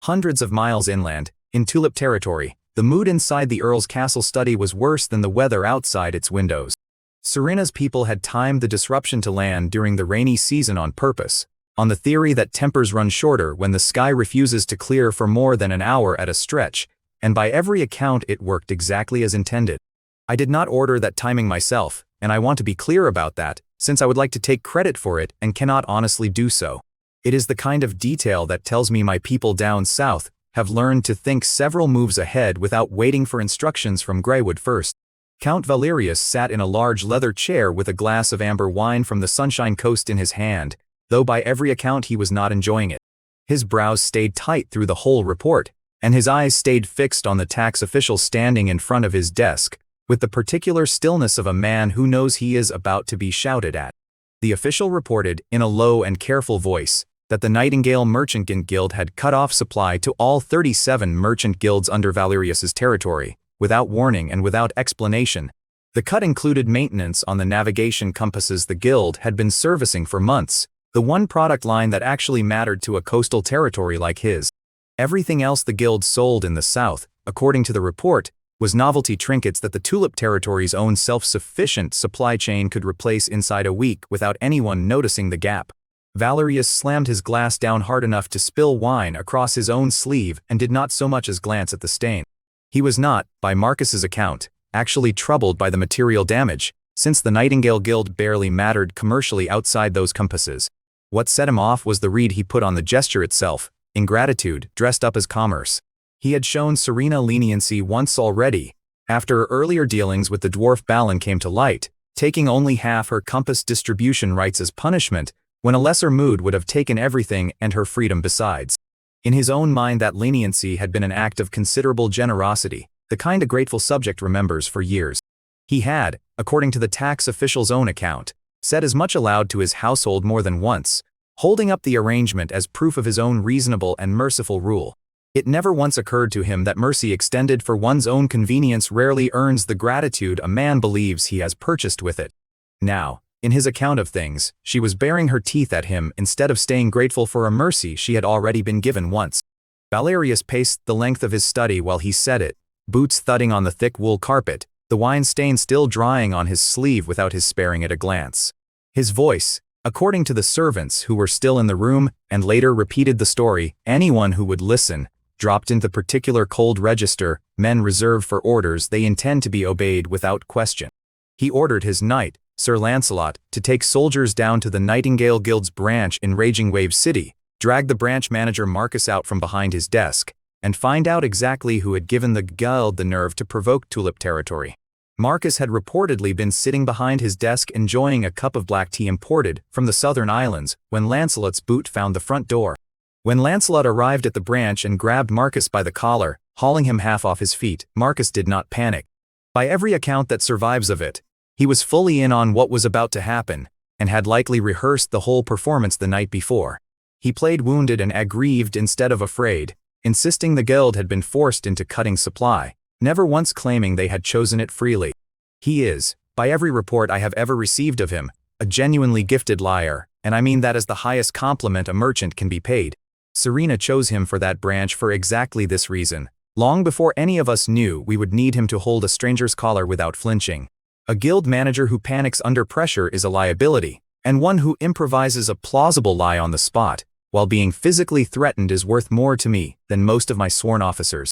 Hundreds of miles inland, in Tulip Territory, the mood inside the Earl's castle study was worse than the weather outside its windows. Serena's people had timed the disruption to land during the rainy season on purpose, on the theory that tempers run shorter when the sky refuses to clear for more than an hour at a stretch, and by every account it worked exactly as intended. I did not order that timing myself, and I want to be clear about that, since I would like to take credit for it and cannot honestly do so. It is the kind of detail that tells me my people down south have learned to think several moves ahead without waiting for instructions from Greywood first. Count Valerius sat in a large leather chair with a glass of amber wine from the Sunshine Coast in his hand, though by every account he was not enjoying it. His brows stayed tight through the whole report, and his eyes stayed fixed on the tax official standing in front of his desk, with the particular stillness of a man who knows he is about to be shouted at. The official reported, in a low and careful voice, that the Nightingale Merchant Guild had cut off supply to all 37 merchant guilds under Valerius's territory, without warning and without explanation. The cut included maintenance on the navigation compasses the guild had been servicing for months, the one product line that actually mattered to a coastal territory like his. Everything else the guild sold in the south, according to the report, was novelty trinkets that the Tulip Territory's own self-sufficient supply chain could replace inside a week without anyone noticing the gap. Valerius slammed his glass down hard enough to spill wine across his own sleeve and did not so much as glance at the stain. He was not, by Marcus's account, actually troubled by the material damage, since the Nightingale Guild barely mattered commercially outside those compasses. What set him off was the read he put on the gesture itself, ingratitude dressed up as commerce. He had shown Serena leniency once already, after earlier dealings with the dwarf Balin came to light, taking only half her compass distribution rights as punishment, when a lesser mood would have taken everything and her freedom besides. In his own mind that leniency had been an act of considerable generosity, the kind a grateful subject remembers for years. He had, according to the tax official's own account, said as much aloud to his household more than once, holding up the arrangement as proof of his own reasonable and merciful rule. It never once occurred to him that mercy extended for one's own convenience rarely earns the gratitude a man believes he has purchased with it. Now, in his account of things, she was baring her teeth at him instead of staying grateful for a mercy she had already been given once. Valerius paced the length of his study while he said it, boots thudding on the thick wool carpet, the wine stain still drying on his sleeve without his sparing it a glance. His voice, according to the servants who were still in the room and later repeated the story, anyone who would listen, dropped into the particular cold register, men reserved for orders they intend to be obeyed without question. He ordered his knight, Sir Lancelot, to take soldiers down to the Nightingale Guild's branch in Raging Wave City, drag the branch manager Marcus out from behind his desk, and find out exactly who had given the guild the nerve to provoke Tulip Territory. Marcus had reportedly been sitting behind his desk enjoying a cup of black tea imported from the southern islands when Lancelot's boot found the front door. When Lancelot arrived at the branch and grabbed Marcus by the collar, hauling him half off his feet, Marcus did not panic. By every account that survives of it, he was fully in on what was about to happen, and had likely rehearsed the whole performance the night before. He played wounded and aggrieved instead of afraid, insisting the guild had been forced into cutting supply, never once claiming they had chosen it freely. He is, by every report I have ever received of him, a genuinely gifted liar, and I mean that as the highest compliment a merchant can be paid. Serena chose him for that branch for exactly this reason, long before any of us knew we would need him to hold a stranger's collar without flinching. A guild manager who panics under pressure is a liability, and one who improvises a plausible lie on the spot, while being physically threatened is worth more to me than most of my sworn officers.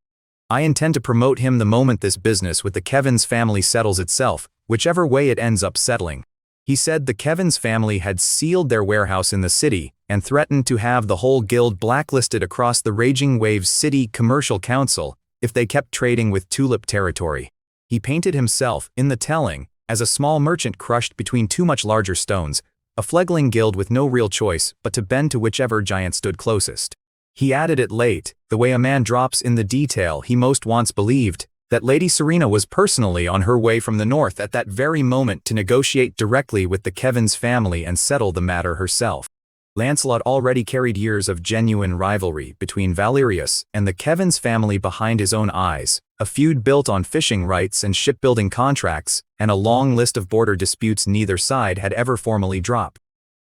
I intend to promote him the moment this business with the Kevins family settles itself, whichever way it ends up settling. He said the Kevins family had sealed their warehouse in the city and threatened to have the whole guild blacklisted across the Raging Wave City Commercial Council if they kept trading with Tulip Territory. He painted himself, in the telling, as a small merchant crushed between two much larger stones, a fledgling guild with no real choice but to bend to whichever giant stood closest. He added it late, the way a man drops in the detail he most once believed, that Lady Serena was personally on her way from the north at that very moment to negotiate directly with the Kevins family and settle the matter herself. Lancelot already carried years of genuine rivalry between Valerius and the Kevins family behind his own eyes, a feud built on fishing rights and shipbuilding contracts, and a long list of border disputes neither side had ever formally dropped.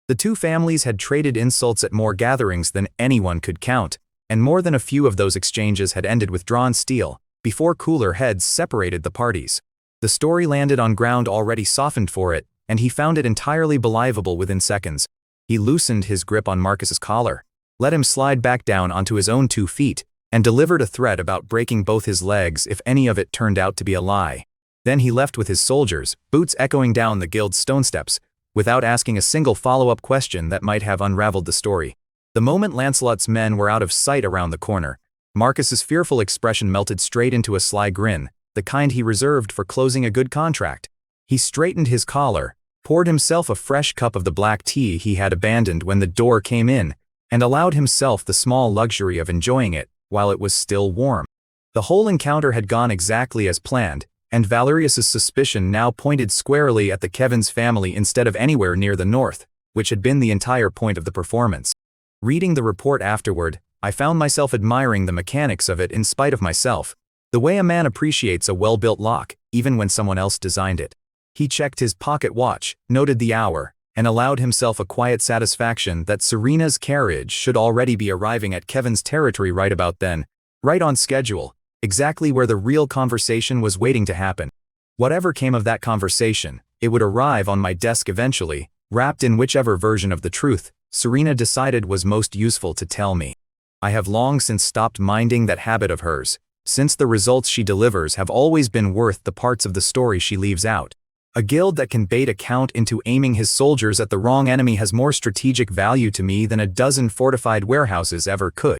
The two families had traded insults at more gatherings than anyone could count, and more than a few of those exchanges had ended with drawn steel, before cooler heads separated the parties. The story landed on ground already softened for it, and he found it entirely believable within seconds. He loosened his grip on Marcus's collar, let him slide back down onto his own 2 feet, and delivered a threat about breaking both his legs if any of it turned out to be a lie. Then he left with his soldiers, boots echoing down the guild's stone steps, without asking a single follow-up question that might have unraveled the story. The moment Lancelot's men were out of sight around the corner, Marcus's fearful expression melted straight into a sly grin, the kind he reserved for closing a good contract. He straightened his collar, poured himself a fresh cup of the black tea he had abandoned when the door came in, and allowed himself the small luxury of enjoying it while it was still warm. The whole encounter had gone exactly as planned, and Valerius's suspicion now pointed squarely at the Kevin's family instead of anywhere near the north, which had been the entire point of the performance. Reading the report afterward, I found myself admiring the mechanics of it in spite of myself, the way a man appreciates a well-built lock, even when someone else designed it. He checked his pocket watch, noted the hour, and allowed himself a quiet satisfaction that Serena's carriage should already be arriving at Kevin's territory right about then, right on schedule, exactly where the real conversation was waiting to happen. Whatever came of that conversation, it would arrive on my desk eventually, wrapped in whichever version of the truth Serena decided was most useful to tell me. I have long since stopped minding that habit of hers, since the results she delivers have always been worth the parts of the story she leaves out. A guild that can bait a count into aiming his soldiers at the wrong enemy has more strategic value to me than a dozen fortified warehouses ever could.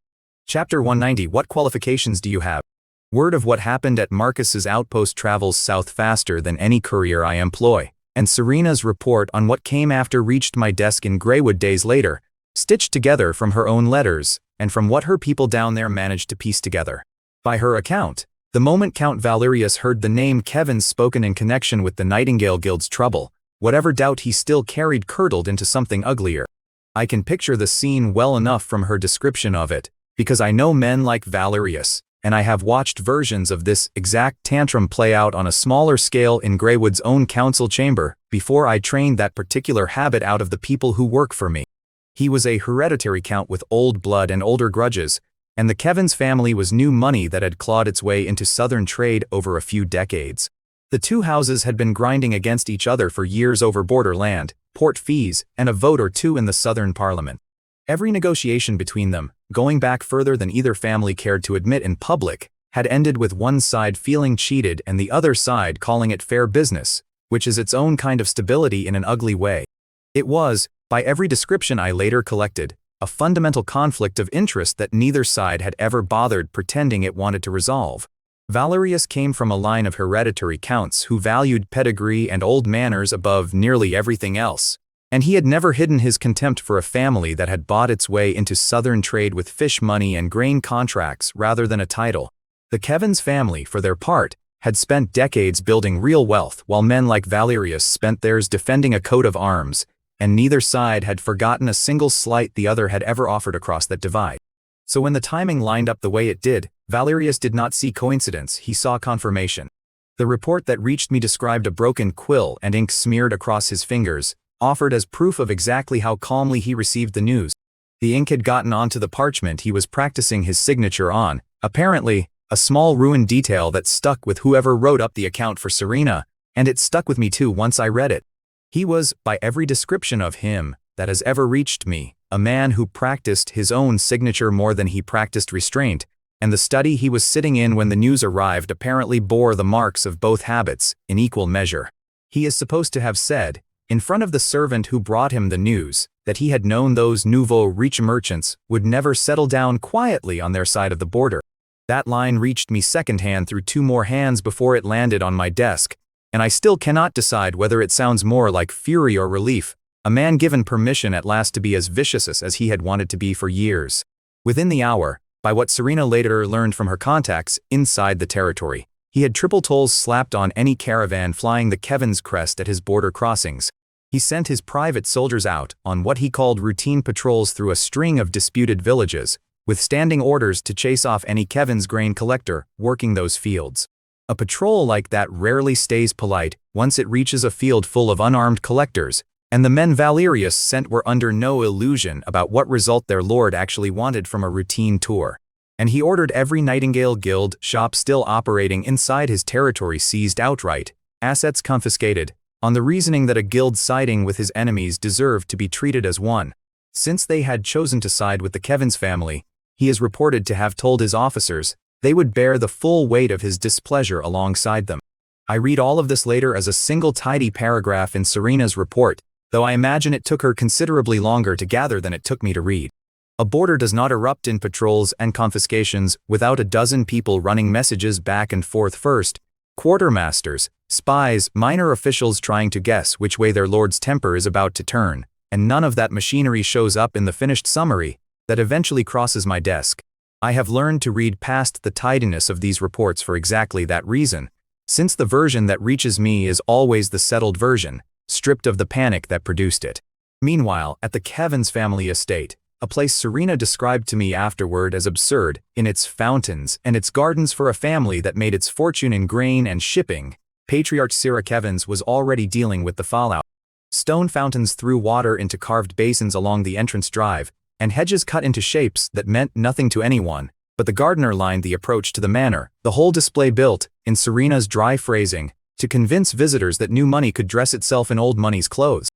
Chapter 190. What qualifications do you have? Word of what happened at Marcus's outpost travels south faster than any courier I employ, and Serena's report on what came after reached my desk in Greywood days later, stitched together from her own letters and from what her people down there managed to piece together. By her account, the moment Count Valerius heard the name Kevin spoken in connection with the Nightingale Guild's trouble, whatever doubt he still carried curdled into something uglier. I can picture the scene well enough from her description of it, because I know men like Valerius, and I have watched versions of this exact tantrum play out on a smaller scale in Greywood's own council chamber before I trained that particular habit out of the people who work for me. He was a hereditary count with old blood and older grudges, and the Kevin's family was new money that had clawed its way into southern trade over a few decades. The two houses had been grinding against each other for years over border land, port fees, and a vote or two in the southern parliament. Every negotiation between them, going back further than either family cared to admit in public, had ended with one side feeling cheated and the other side calling it fair business, which is its own kind of stability in an ugly way. It was, by every description I later collected, a fundamental conflict of interest that neither side had ever bothered pretending it wanted to resolve. Valerius came from a line of hereditary counts who valued pedigree and old manners above nearly everything else, and he had never hidden his contempt for a family that had bought its way into southern trade with fish money and grain contracts rather than a title. The Kevin's family, for their part, had spent decades building real wealth while men like Valerius spent theirs defending a coat of arms, and neither side had forgotten a single slight the other had ever offered across that divide. So when the timing lined up the way it did, Valerius did not see coincidence, he saw confirmation. The report that reached me described a broken quill and ink smeared across his fingers, offered as proof of exactly how calmly he received the news. The ink had gotten onto the parchment he was practicing his signature on, apparently, a small ruined detail that stuck with whoever wrote up the account for Serena, and it stuck with me too once I read it. He was, by every description of him that has ever reached me, a man who practiced his own signature more than he practiced restraint, and the study he was sitting in when the news arrived apparently bore the marks of both habits, in equal measure. He is supposed to have said, in front of the servant who brought him the news, that he had known those nouveau riche merchants would never settle down quietly on their side of the border. That line reached me secondhand through two more hands before it landed on my desk, and I still cannot decide whether it sounds more like fury or relief, a man given permission at last to be as vicious as he had wanted to be for years. Within the hour, by what Serena later learned from her contacts inside the territory, he had triple tolls slapped on any caravan flying the Kevin's crest at his border crossings. He sent his private soldiers out on what he called routine patrols through a string of disputed villages, with standing orders to chase off any Kevin's grain collector working those fields. A patrol like that rarely stays polite once it reaches a field full of unarmed collectors, and the men Valerius sent were under no illusion about what result their lord actually wanted from a routine tour. and he ordered every Nightingale Guild shop still operating inside his territory seized outright, assets confiscated, on the reasoning that a guild siding with his enemies deserved to be treated as one. Since they had chosen to side with the Kevins family, he is reported to have told his officers they would bear the full weight of his displeasure alongside them. I read all of this later as a single tidy paragraph in Serena's report, though I imagine it took her considerably longer to gather than it took me to read. A border does not erupt in patrols and confiscations without a dozen people running messages back and forth first, quartermasters, spies, minor officials trying to guess which way their lord's temper is about to turn, and none of that machinery shows up in the finished summary that eventually crosses my desk. I have learned to read past the tidiness of these reports for exactly that reason, since the version that reaches me is always the settled version, stripped of the panic that produced it. Meanwhile, at the Kevins family estate, a place Serena described to me afterward as absurd in its fountains and its gardens for a family that made its fortune in grain and shipping, Patriarch Sarah Kevins was already dealing with the fallout. Stone fountains threw water into carved basins along the entrance drive, and hedges cut into shapes that meant nothing to anyone, but the gardener lined the approach to the manor, the whole display built, in Serena's dry phrasing, to convince visitors that new money could dress itself in old money's clothes.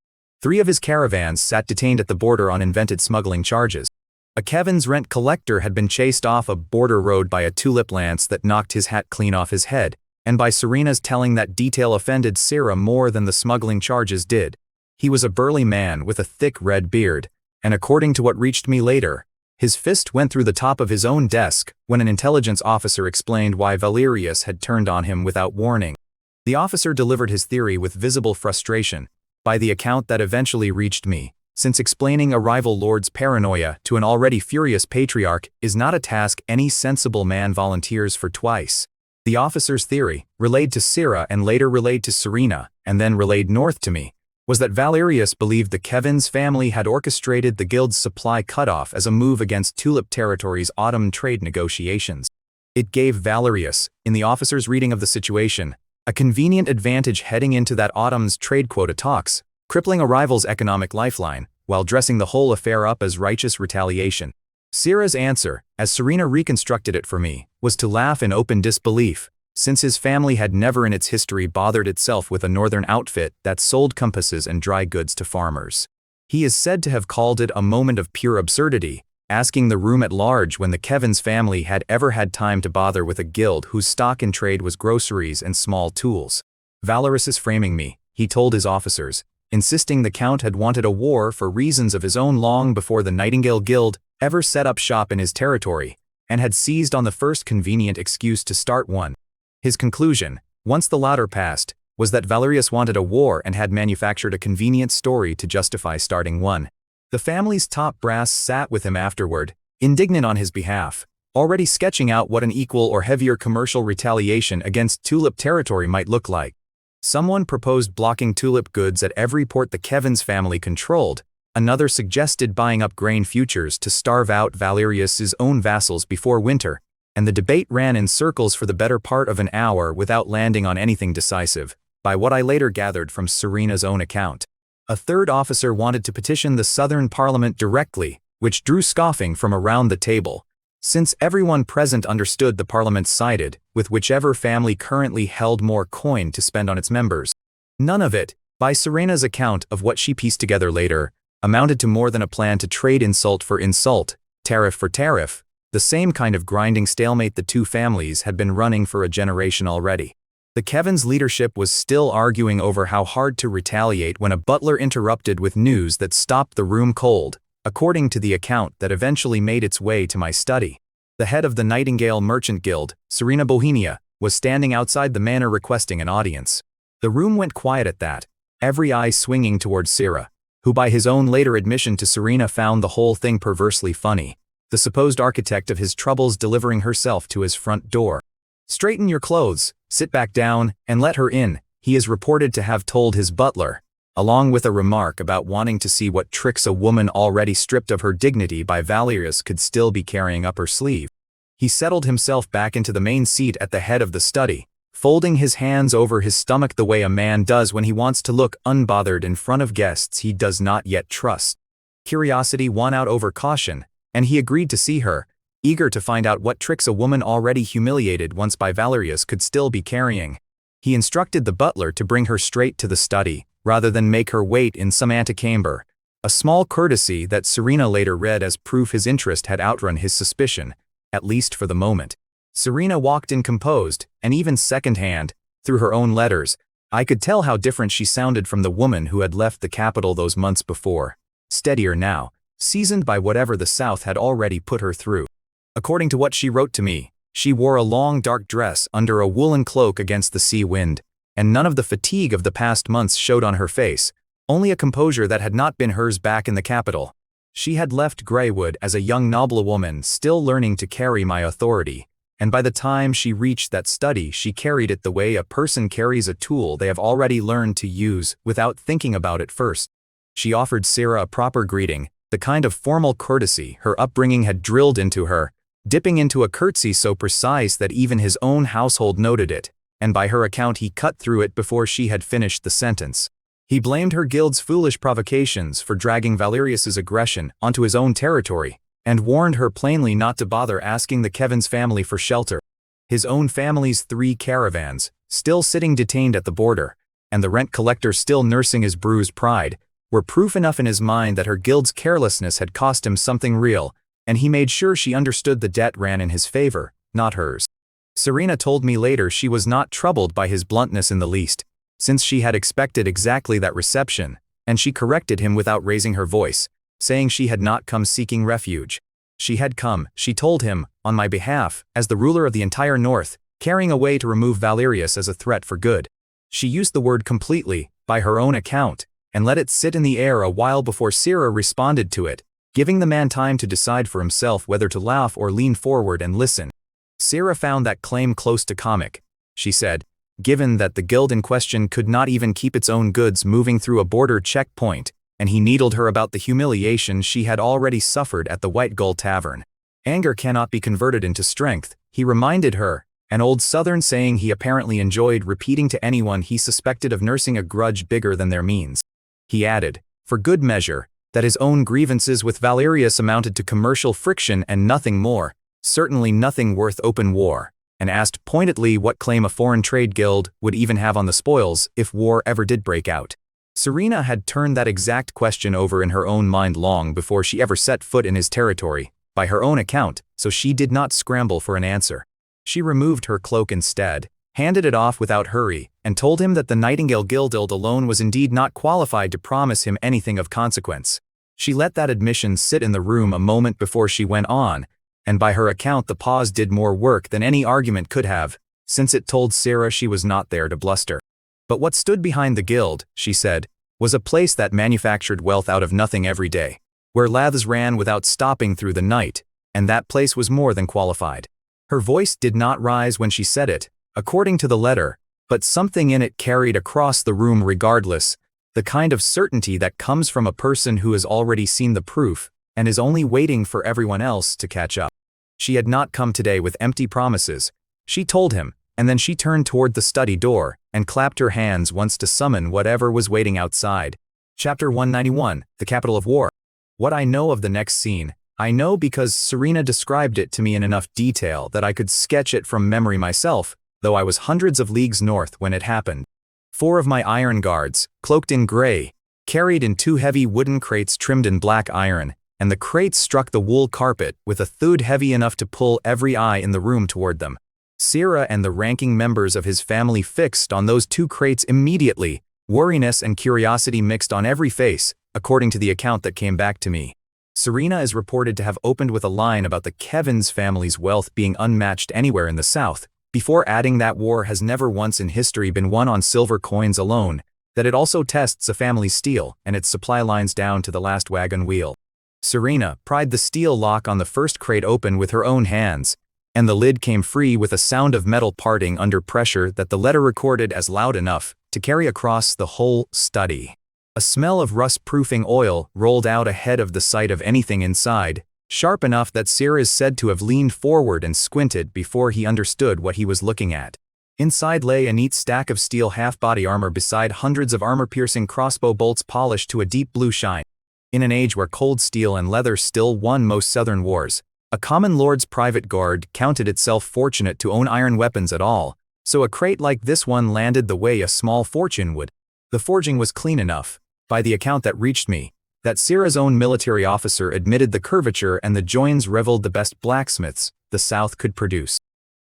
3 of his caravans sat detained at the border on invented smuggling charges. A Kevins rent collector had been chased off a border road by a tulip lance that knocked his hat clean off his head, and by Serena's telling that detail offended Sarah more than the smuggling charges did. He was a burly man with a thick red beard, and according to what reached me later, his fist went through the top of his own desk when an intelligence officer explained why Valerius had turned on him without warning. The officer delivered his theory with visible frustration, by the account that eventually reached me, since explaining a rival lord's paranoia to an already furious patriarch is not a task any sensible man volunteers for twice. The officer's theory, relayed to Sarah and later relayed to Serena, and then relayed north to me, was that Valerius believed the Kevins family had orchestrated the guild's supply cutoff as a move against Tulip Territory's autumn trade negotiations. It gave Valerius, in the officer's reading of the situation, a convenient advantage heading into that autumn's trade quota talks, crippling a rival's economic lifeline, while dressing the whole affair up as righteous retaliation. Sarah's answer, as Serena reconstructed it for me, was to laugh in open disbelief, since his family had never in its history bothered itself with a northern outfit that sold compasses and dry goods to farmers. He is said to have called it a moment of pure absurdity, asking the room at large when the Kevins family had ever had time to bother with a guild whose stock in trade was groceries and small tools. Valerius is framing me, he told his officers, insisting the Count had wanted a war for reasons of his own long before the Nightingale Guild ever set up shop in his territory, and had seized on the first convenient excuse to start one. His conclusion, once the latter passed, was that Valerius wanted a war and had manufactured a convenient story to justify starting one. The family's top brass sat with him afterward, indignant on his behalf, already sketching out what an equal or heavier commercial retaliation against Tulip Territory might look like. Someone proposed blocking tulip goods at every port the Kevins family controlled, another suggested buying up grain futures to starve out Valerius's own vassals before winter, and the debate ran in circles for the better part of an hour without landing on anything decisive, by what I later gathered from Serena's own account. A third officer wanted to petition the Southern Parliament directly, which drew scoffing from around the table, since everyone present understood the Parliament sided with whichever family currently held more coin to spend on its members. None of it, by Serena's account of what she pieced together later, amounted to more than a plan to trade insult for insult, tariff for tariff, the same kind of grinding stalemate the two families had been running for a generation already. The Kevins leadership was still arguing over how hard to retaliate when a butler interrupted with news that stopped the room cold, according to the account that eventually made its way to my study. The head of the Nightingale Merchant Guild, Serena Bohemia, was standing outside the manor requesting an audience. The room went quiet at that, every eye swinging towards Sarah, who by his own later admission to Serena found the whole thing perversely funny, the supposed architect of his troubles delivering herself to his front door. "Straighten your clothes, sit back down, and let her in," he is reported to have told his butler, along with a remark about wanting to see what tricks a woman already stripped of her dignity by Valerius could still be carrying up her sleeve. He settled himself back into the main seat at the head of the study, folding his hands over his stomach the way a man does when he wants to look unbothered in front of guests he does not yet trust. Curiosity won out over caution, and he agreed to see her, eager to find out what tricks a woman already humiliated once by Valerius could still be carrying. He instructed the butler to bring her straight to the study, rather than make her wait in some antechamber, a small courtesy that Serena later read as proof his interest had outrun his suspicion, at least for the moment. Serena walked in composed, and even second-hand, through her own letters. I could tell how different she sounded from the woman who had left the capital those months before. Steadier now, seasoned by whatever the South had already put her through. According to what she wrote to me, she wore a long dark dress under a woolen cloak against the sea wind, and none of the fatigue of the past months showed on her face, only a composure that had not been hers back in the capital. She had left Greywood as a young noblewoman still learning to carry my authority, and by the time she reached that study she carried it the way a person carries a tool they have already learned to use without thinking about it first. She offered Sarah a proper greeting, the kind of formal courtesy her upbringing had drilled into her, dipping into a curtsy so precise that even his own household noted it, and by her account he cut through it before she had finished the sentence. He blamed her guild's foolish provocations for dragging Valerius's aggression onto his own territory, and warned her plainly not to bother asking the Kevin's family for shelter. His own family's 3 caravans, still sitting detained at the border, and the rent collector still nursing his bruised pride, were proof enough in his mind that her guild's carelessness had cost him something real, and he made sure she understood the debt ran in his favor, not hers. Serena told me later she was not troubled by his bluntness in the least, since she had expected exactly that reception, and she corrected him without raising her voice, saying she had not come seeking refuge. She had come, she told him, on my behalf, as the ruler of the entire North, carrying a way to remove Valerius as a threat for good. She used the word completely, by her own account, and let it sit in the air a while before Sarah responded to it, giving the man time to decide for himself whether to laugh or lean forward and listen. Sarah found that claim close to comic, she said, given that the guild in question could not even keep its own goods moving through a border checkpoint, and he needled her about the humiliation she had already suffered at the White Gull Tavern. Anger cannot be converted into strength, he reminded her, an old Southern saying he apparently enjoyed repeating to anyone he suspected of nursing a grudge bigger than their means. He added, for good measure, that his own grievances with Valerius amounted to commercial friction and nothing more, certainly nothing worth open war, and asked pointedly what claim a foreign trade guild would even have on the spoils if war ever did break out. Serena had turned that exact question over in her own mind long before she ever set foot in his territory, by her own account, so she did not scramble for an answer. She removed her cloak instead, handed it off without hurry, and told him that the Nightingale Guild alone was indeed not qualified to promise him anything of consequence. She let that admission sit in the room a moment before she went on, and by her account the pause did more work than any argument could have, since it told Sarah she was not there to bluster. But what stood behind the guild, she said, was a place that manufactured wealth out of nothing every day, where laths ran without stopping through the night, and that place was more than qualified. Her voice did not rise when she said it, according to the letter, but something in it carried across the room regardless, the kind of certainty that comes from a person who has already seen the proof and is only waiting for everyone else to catch up. She had not come today with empty promises, she told him, and then she turned toward the study door and clapped her hands once to summon whatever was waiting outside. Chapter 191, The Capital of War. What I know of the next scene, I know because Serena described it to me in enough detail that I could sketch it from memory myself, though I was hundreds of leagues north when it happened. 4 of my iron guards, cloaked in gray, carried in 2 heavy wooden crates trimmed in black iron, and the crates struck the wool carpet with a thud heavy enough to pull every eye in the room toward them. Sarah and the ranking members of his family fixed on those 2 crates immediately, worriness and curiosity mixed on every face, according to the account that came back to me. Serena is reported to have opened with a line about the Kevin's family's wealth being unmatched anywhere in the South, before adding that war has never once in history been won on silver coins alone, that it also tests a family's steel and its supply lines down to the last wagon wheel. Serena pried the steel lock on the first crate open with her own hands, and the lid came free with a sound of metal parting under pressure that the letter recorded as loud enough to carry across the whole study. A smell of rust-proofing oil rolled out ahead of the sight of anything inside, sharp enough that Sarah is said to have leaned forward and squinted before he understood what he was looking at. Inside lay a neat stack of steel half-body armor beside hundreds of armor-piercing crossbow bolts polished to a deep blue shine. In an age where cold steel and leather still won most southern wars, A common lord's private guard counted itself fortunate to own iron weapons at all, so a crate like this one landed the way a small fortune would. The forging was clean enough, by the account that reached me, that Sierra's own military officer admitted the curvature and the joins reveled the best blacksmiths the South could produce.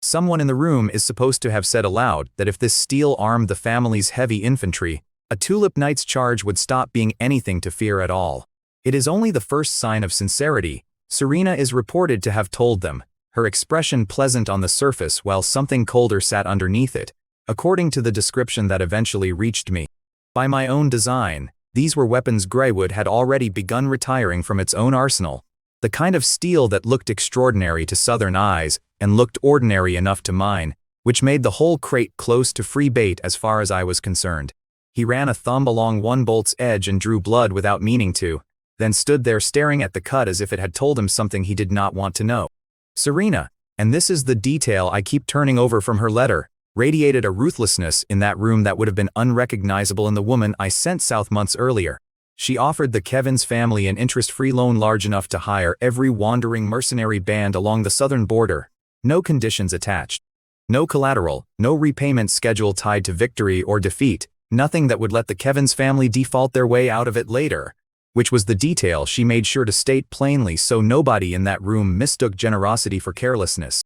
Someone in the room is supposed to have said aloud that if this steel armed the family's heavy infantry, a Tulip Knight's charge would stop being anything to fear at all. It is only the first sign of sincerity, Serena is reported to have told them, her expression pleasant on the surface while something colder sat underneath it, according to the description that eventually reached me. By my own design, these were weapons Greywood had already begun retiring from its own arsenal, the kind of steel that looked extraordinary to southern eyes and looked ordinary enough to mine, which made the whole crate close to free bait as far as I was concerned. He ran a thumb along one bolt's edge and drew blood without meaning to, then stood there staring at the cut as if it had told him something he did not want to know. Serena, and this is the detail I keep turning over from her letter, radiated a ruthlessness in that room that would have been unrecognizable in the woman I sent south months earlier. She offered the Kevins family an interest-free loan large enough to hire every wandering mercenary band along the southern border. No conditions attached. No collateral, no repayment schedule tied to victory or defeat, nothing that would let the Kevins family default their way out of it later, which was the detail she made sure to state plainly so nobody in that room mistook generosity for carelessness.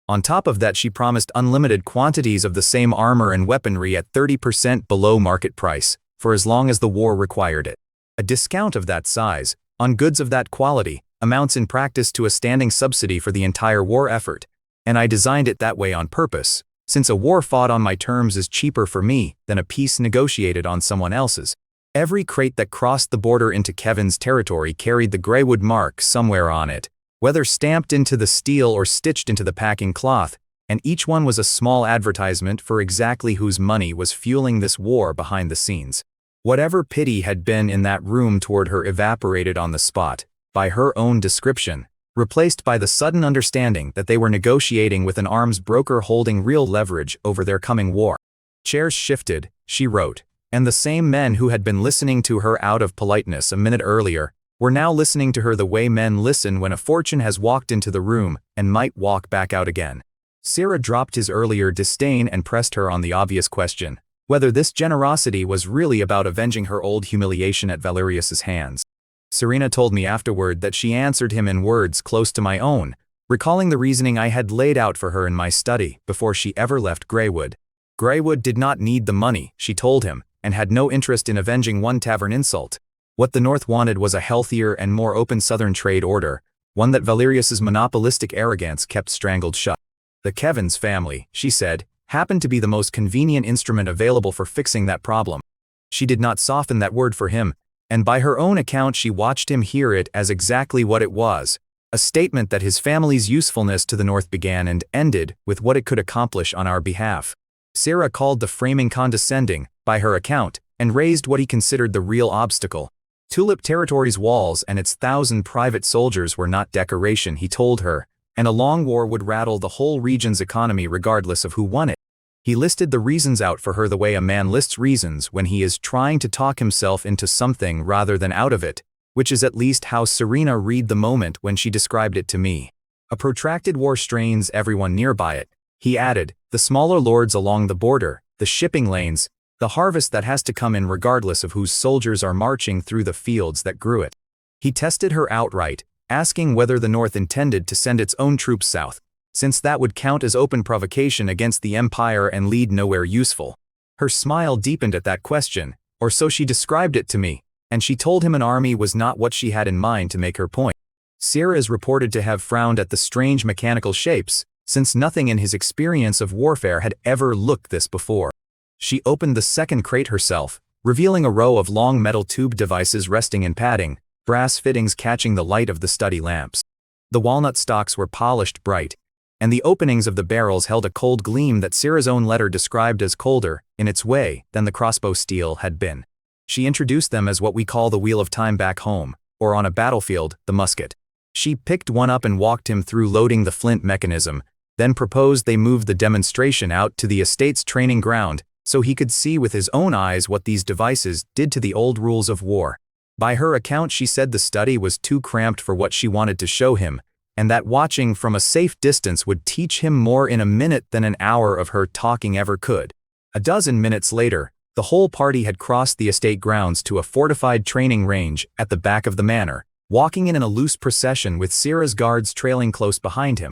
On top of that, she promised unlimited quantities of the same armor and weaponry at 30% below market price, for as long as the war required it. A discount of that size, on goods of that quality, amounts in practice to a standing subsidy for the entire war effort, and I designed it that way on purpose, since a war fought on my terms is cheaper for me than a peace negotiated on someone else's. Every crate that crossed the border into Kevin's territory carried the Greywood mark somewhere on it, whether stamped into the steel or stitched into the packing cloth, and each one was a small advertisement for exactly whose money was fueling this war behind the scenes. Whatever pity had been in that room toward her evaporated on the spot, by her own description, replaced by the sudden understanding that they were negotiating with an arms broker holding real leverage over their coming war. Chairs shifted, she wrote, and the same men who had been listening to her out of politeness a minute earlier were now listening to her the way men listen when a fortune has walked into the room and might walk back out again. Sierra dropped his earlier disdain and pressed her on the obvious question, whether this generosity was really about avenging her old humiliation at Valerius's hands. Serena told me afterward that she answered him in words close to my own, recalling the reasoning I had laid out for her in my study before she ever left Greywood. Greywood did not need the money, she told him, and had no interest in avenging one tavern insult. What the North wanted was a healthier and more open Southern trade order, one that Valerius's monopolistic arrogance kept strangled shut. The Kevins family, she said, happened to be the most convenient instrument available for fixing that problem. She did not soften that word for him, and by her own account she watched him hear it as exactly what it was, a statement that his family's usefulness to the North began and ended with what it could accomplish on our behalf. Sarah called the framing condescending, by her account, and raised what he considered the real obstacle. Tulip Territory's walls and its 1,000 private soldiers were not decoration, he told her, and a long war would rattle the whole region's economy regardless of who won it. He listed the reasons out for her the way a man lists reasons when he is trying to talk himself into something rather than out of it, which is at least how Serena read the moment when she described it to me. A protracted war strains everyone nearby it, he added, the smaller lords along the border, the shipping lanes, the harvest that has to come in regardless of whose soldiers are marching through the fields that grew it. He tested her outright, asking whether the North intended to send its own troops south, since that would count as open provocation against the Empire and lead nowhere useful. Her smile deepened at that question, or so she described it to me, and she told him an army was not what she had in mind to make her point. Sierra is reported to have frowned at the strange mechanical shapes, since nothing in his experience of warfare had ever looked this before. She opened the second crate herself, revealing a row of long metal tube devices resting in padding, brass fittings catching the light of the study lamps. The walnut stocks were polished bright, and the openings of the barrels held a cold gleam that Sarah's own letter described as colder, in its way, than the crossbow steel had been. She introduced them as what we call the wheel of time back home, or on a battlefield, the musket. She picked one up and walked him through loading the flint mechanism, then proposed they move the demonstration out to the estate's training ground so he could see with his own eyes what these devices did to the old rules of war. By her account, she said the study was too cramped for what she wanted to show him, and that watching from a safe distance would teach him more in a minute than an hour of her talking ever could. A dozen minutes later, the whole party had crossed the estate grounds to a fortified training range at the back of the manor, walking in a loose procession with Sera's guards trailing close behind him.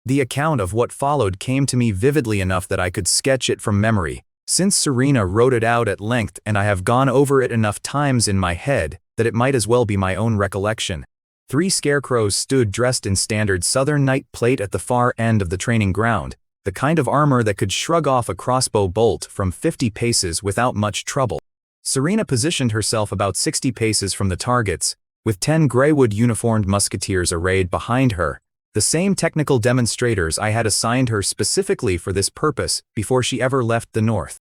The account of what followed came to me vividly enough that I could sketch it from memory, since Serena wrote it out at length, and I have gone over it enough times in my head that it might as well be my own recollection. 3 scarecrows stood dressed in standard southern knight plate at the far end of the training ground, the kind of armor that could shrug off a crossbow bolt from 50 paces without much trouble. Serena positioned herself about 60 paces from the targets, with 10 greywood uniformed musketeers arrayed behind her, the same technical demonstrators I had assigned her specifically for this purpose before she ever left the north.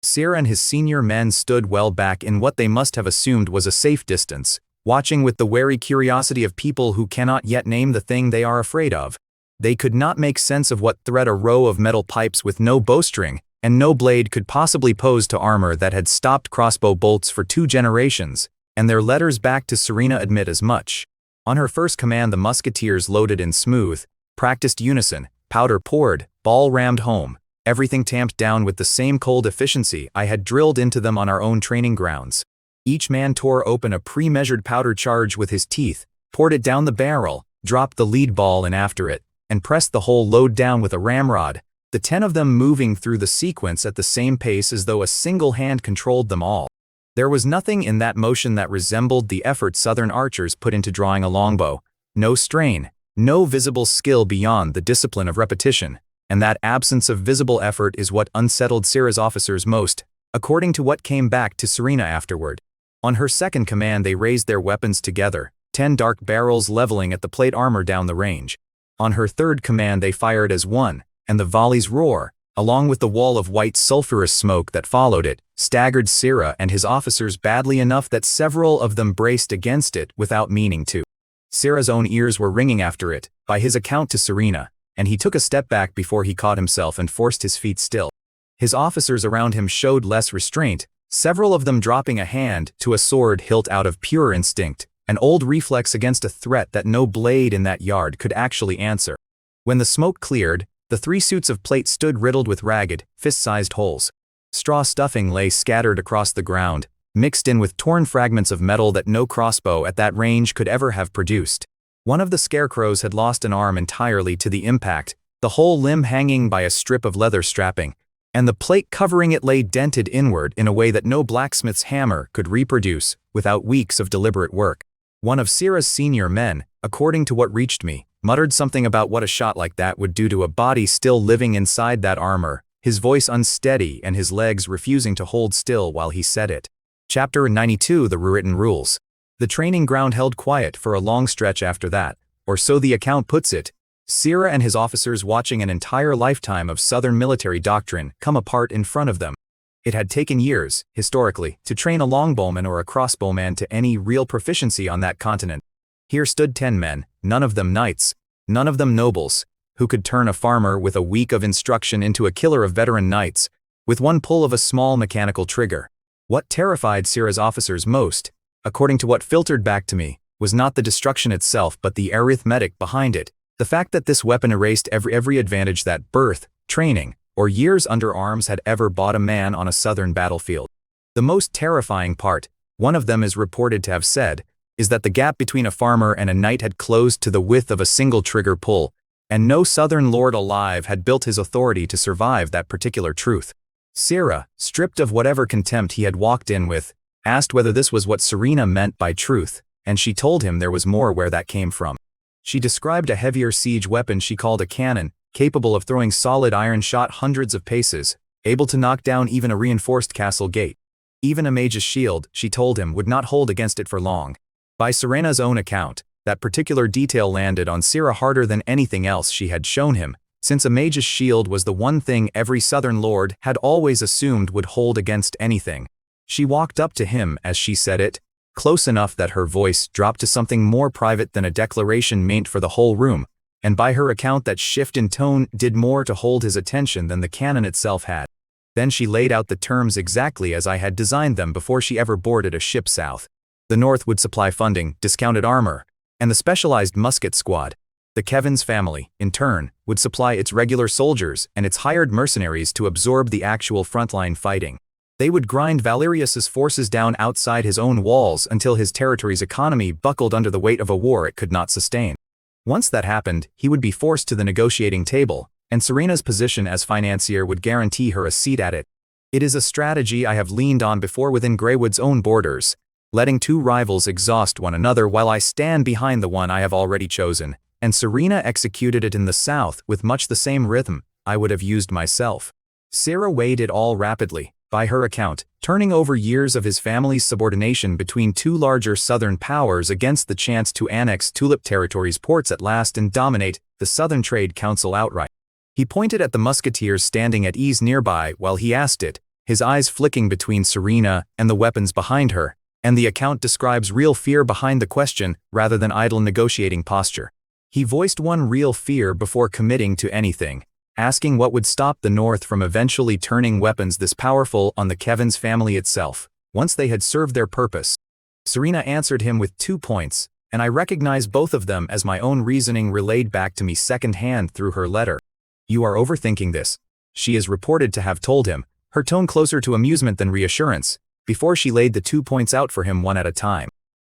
Sera and his senior men stood well back in what they must have assumed was a safe distance, watching with the wary curiosity of people who cannot yet name the thing they are afraid of. They could not make sense of what threat a row of metal pipes with no bowstring and no blade could possibly pose to armor that had stopped crossbow bolts for 2 generations, and their letters back to Serena admit as much. On her first command, the musketeers loaded in smooth, practiced unison, powder poured, ball rammed home, everything tamped down with the same cold efficiency I had drilled into them on our own training grounds. Each man tore open a pre-measured powder charge with his teeth, poured it down the barrel, dropped the lead ball in after it, and pressed the whole load down with a ramrod, the 10 of them moving through the sequence at the same pace as though a single hand controlled them all. There was nothing in that motion that resembled the effort Southern archers put into drawing a longbow. No strain, no visible skill beyond the discipline of repetition, and that absence of visible effort is what unsettled Sera's officers most, according to what came back to Serena afterward. On her second command, they raised their weapons together, 10 dark barrels leveling at the plate armor down the range. On her third command, they fired as one, and the volley's roar, along with the wall of white sulphurous smoke that followed it, staggered Sera and his officers badly enough that several of them braced against it without meaning to. Sera's own ears were ringing after it, by his account to Serena, and he took a step back before he caught himself and forced his feet still. His officers around him showed less restraint, several of them dropping a hand to a sword hilt out of pure instinct, an old reflex against a threat that no blade in that yard could actually answer. When the smoke cleared, the 3 suits of plate stood riddled with ragged, fist-sized holes. Straw stuffing lay scattered across the ground, mixed in with torn fragments of metal that no crossbow at that range could ever have produced. One of the scarecrows had lost an arm entirely to the impact, the whole limb hanging by a strip of leather strapping, and the plate covering it lay dented inward in a way that no blacksmith's hammer could reproduce without weeks of deliberate work. One of Sera's senior men, according to what reached me, muttered something about what a shot like that would do to a body still living inside that armor, his voice unsteady and his legs refusing to hold still while he said it. Chapter 92: The Rewritten Rules. The training ground held quiet for a long stretch after that, or so the account puts it, Sera and his officers watching an entire lifetime of Southern military doctrine come apart in front of them. It had taken years, historically, to train a longbowman or a crossbowman to any real proficiency on that continent. Here stood 10 men, none of them knights, none of them nobles, who could turn a farmer with a week of instruction into a killer of veteran knights, with one pull of a small mechanical trigger. What terrified Sera's officers most, according to what filtered back to me, was not the destruction itself but the arithmetic behind it, the fact that this weapon erased every advantage that birth, training, or years under arms had ever bought a man on a southern battlefield. The most terrifying part, one of them is reported to have said, is that the gap between a farmer and a knight had closed to the width of a single trigger pull, and no southern lord alive had built his authority to survive that particular truth. Sera, stripped of whatever contempt he had walked in with, asked whether this was what Serena meant by truth, and she told him there was more where that came from. She described a heavier siege weapon she called a cannon, capable of throwing solid iron shot hundreds of paces, able to knock down even a reinforced castle gate. Even a mage's shield, she told him, would not hold against it for long. By Serena's own account, that particular detail landed on Sera harder than anything else she had shown him, since a mage's shield was the one thing every southern lord had always assumed would hold against anything. She walked up to him as she said it, close enough that her voice dropped to something more private than a declaration meant for the whole room, and by her account that shift in tone did more to hold his attention than the cannon itself had. Then she laid out the terms exactly as I had designed them before she ever boarded a ship south. The North would supply funding, discounted armor, and the specialized musket squad. The Kevin's family, in turn, would supply its regular soldiers and its hired mercenaries to absorb the actual frontline fighting. They would grind Valerius's forces down outside his own walls until his territory's economy buckled under the weight of a war it could not sustain. Once that happened, he would be forced to the negotiating table, and Serena's position as financier would guarantee her a seat at it. It is a strategy I have leaned on before within Greywood's own borders, letting two rivals exhaust one another while I stand behind the one I have already chosen, and Serena executed it in the south with much the same rhythm I would have used myself. Sarah weighed it all rapidly, by her account, turning over years of his family's subordination between two larger southern powers against the chance to annex Tulip Territory's ports at last and dominate the Southern Trade Council outright. He pointed at the musketeers standing at ease nearby while he asked it, his eyes flicking between Serena and the weapons behind her, and the account describes real fear behind the question rather than idle negotiating posture. He voiced one real fear before committing to anything, asking what would stop the North from eventually turning weapons this powerful on the Kevin's family itself, once they had served their purpose. Serena answered him with 2 points, and I recognize both of them as my own reasoning relayed back to me secondhand through her letter. "You are overthinking this," she is reported to have told him, her tone closer to amusement than reassurance, before she laid the 2 points out for him one at a time.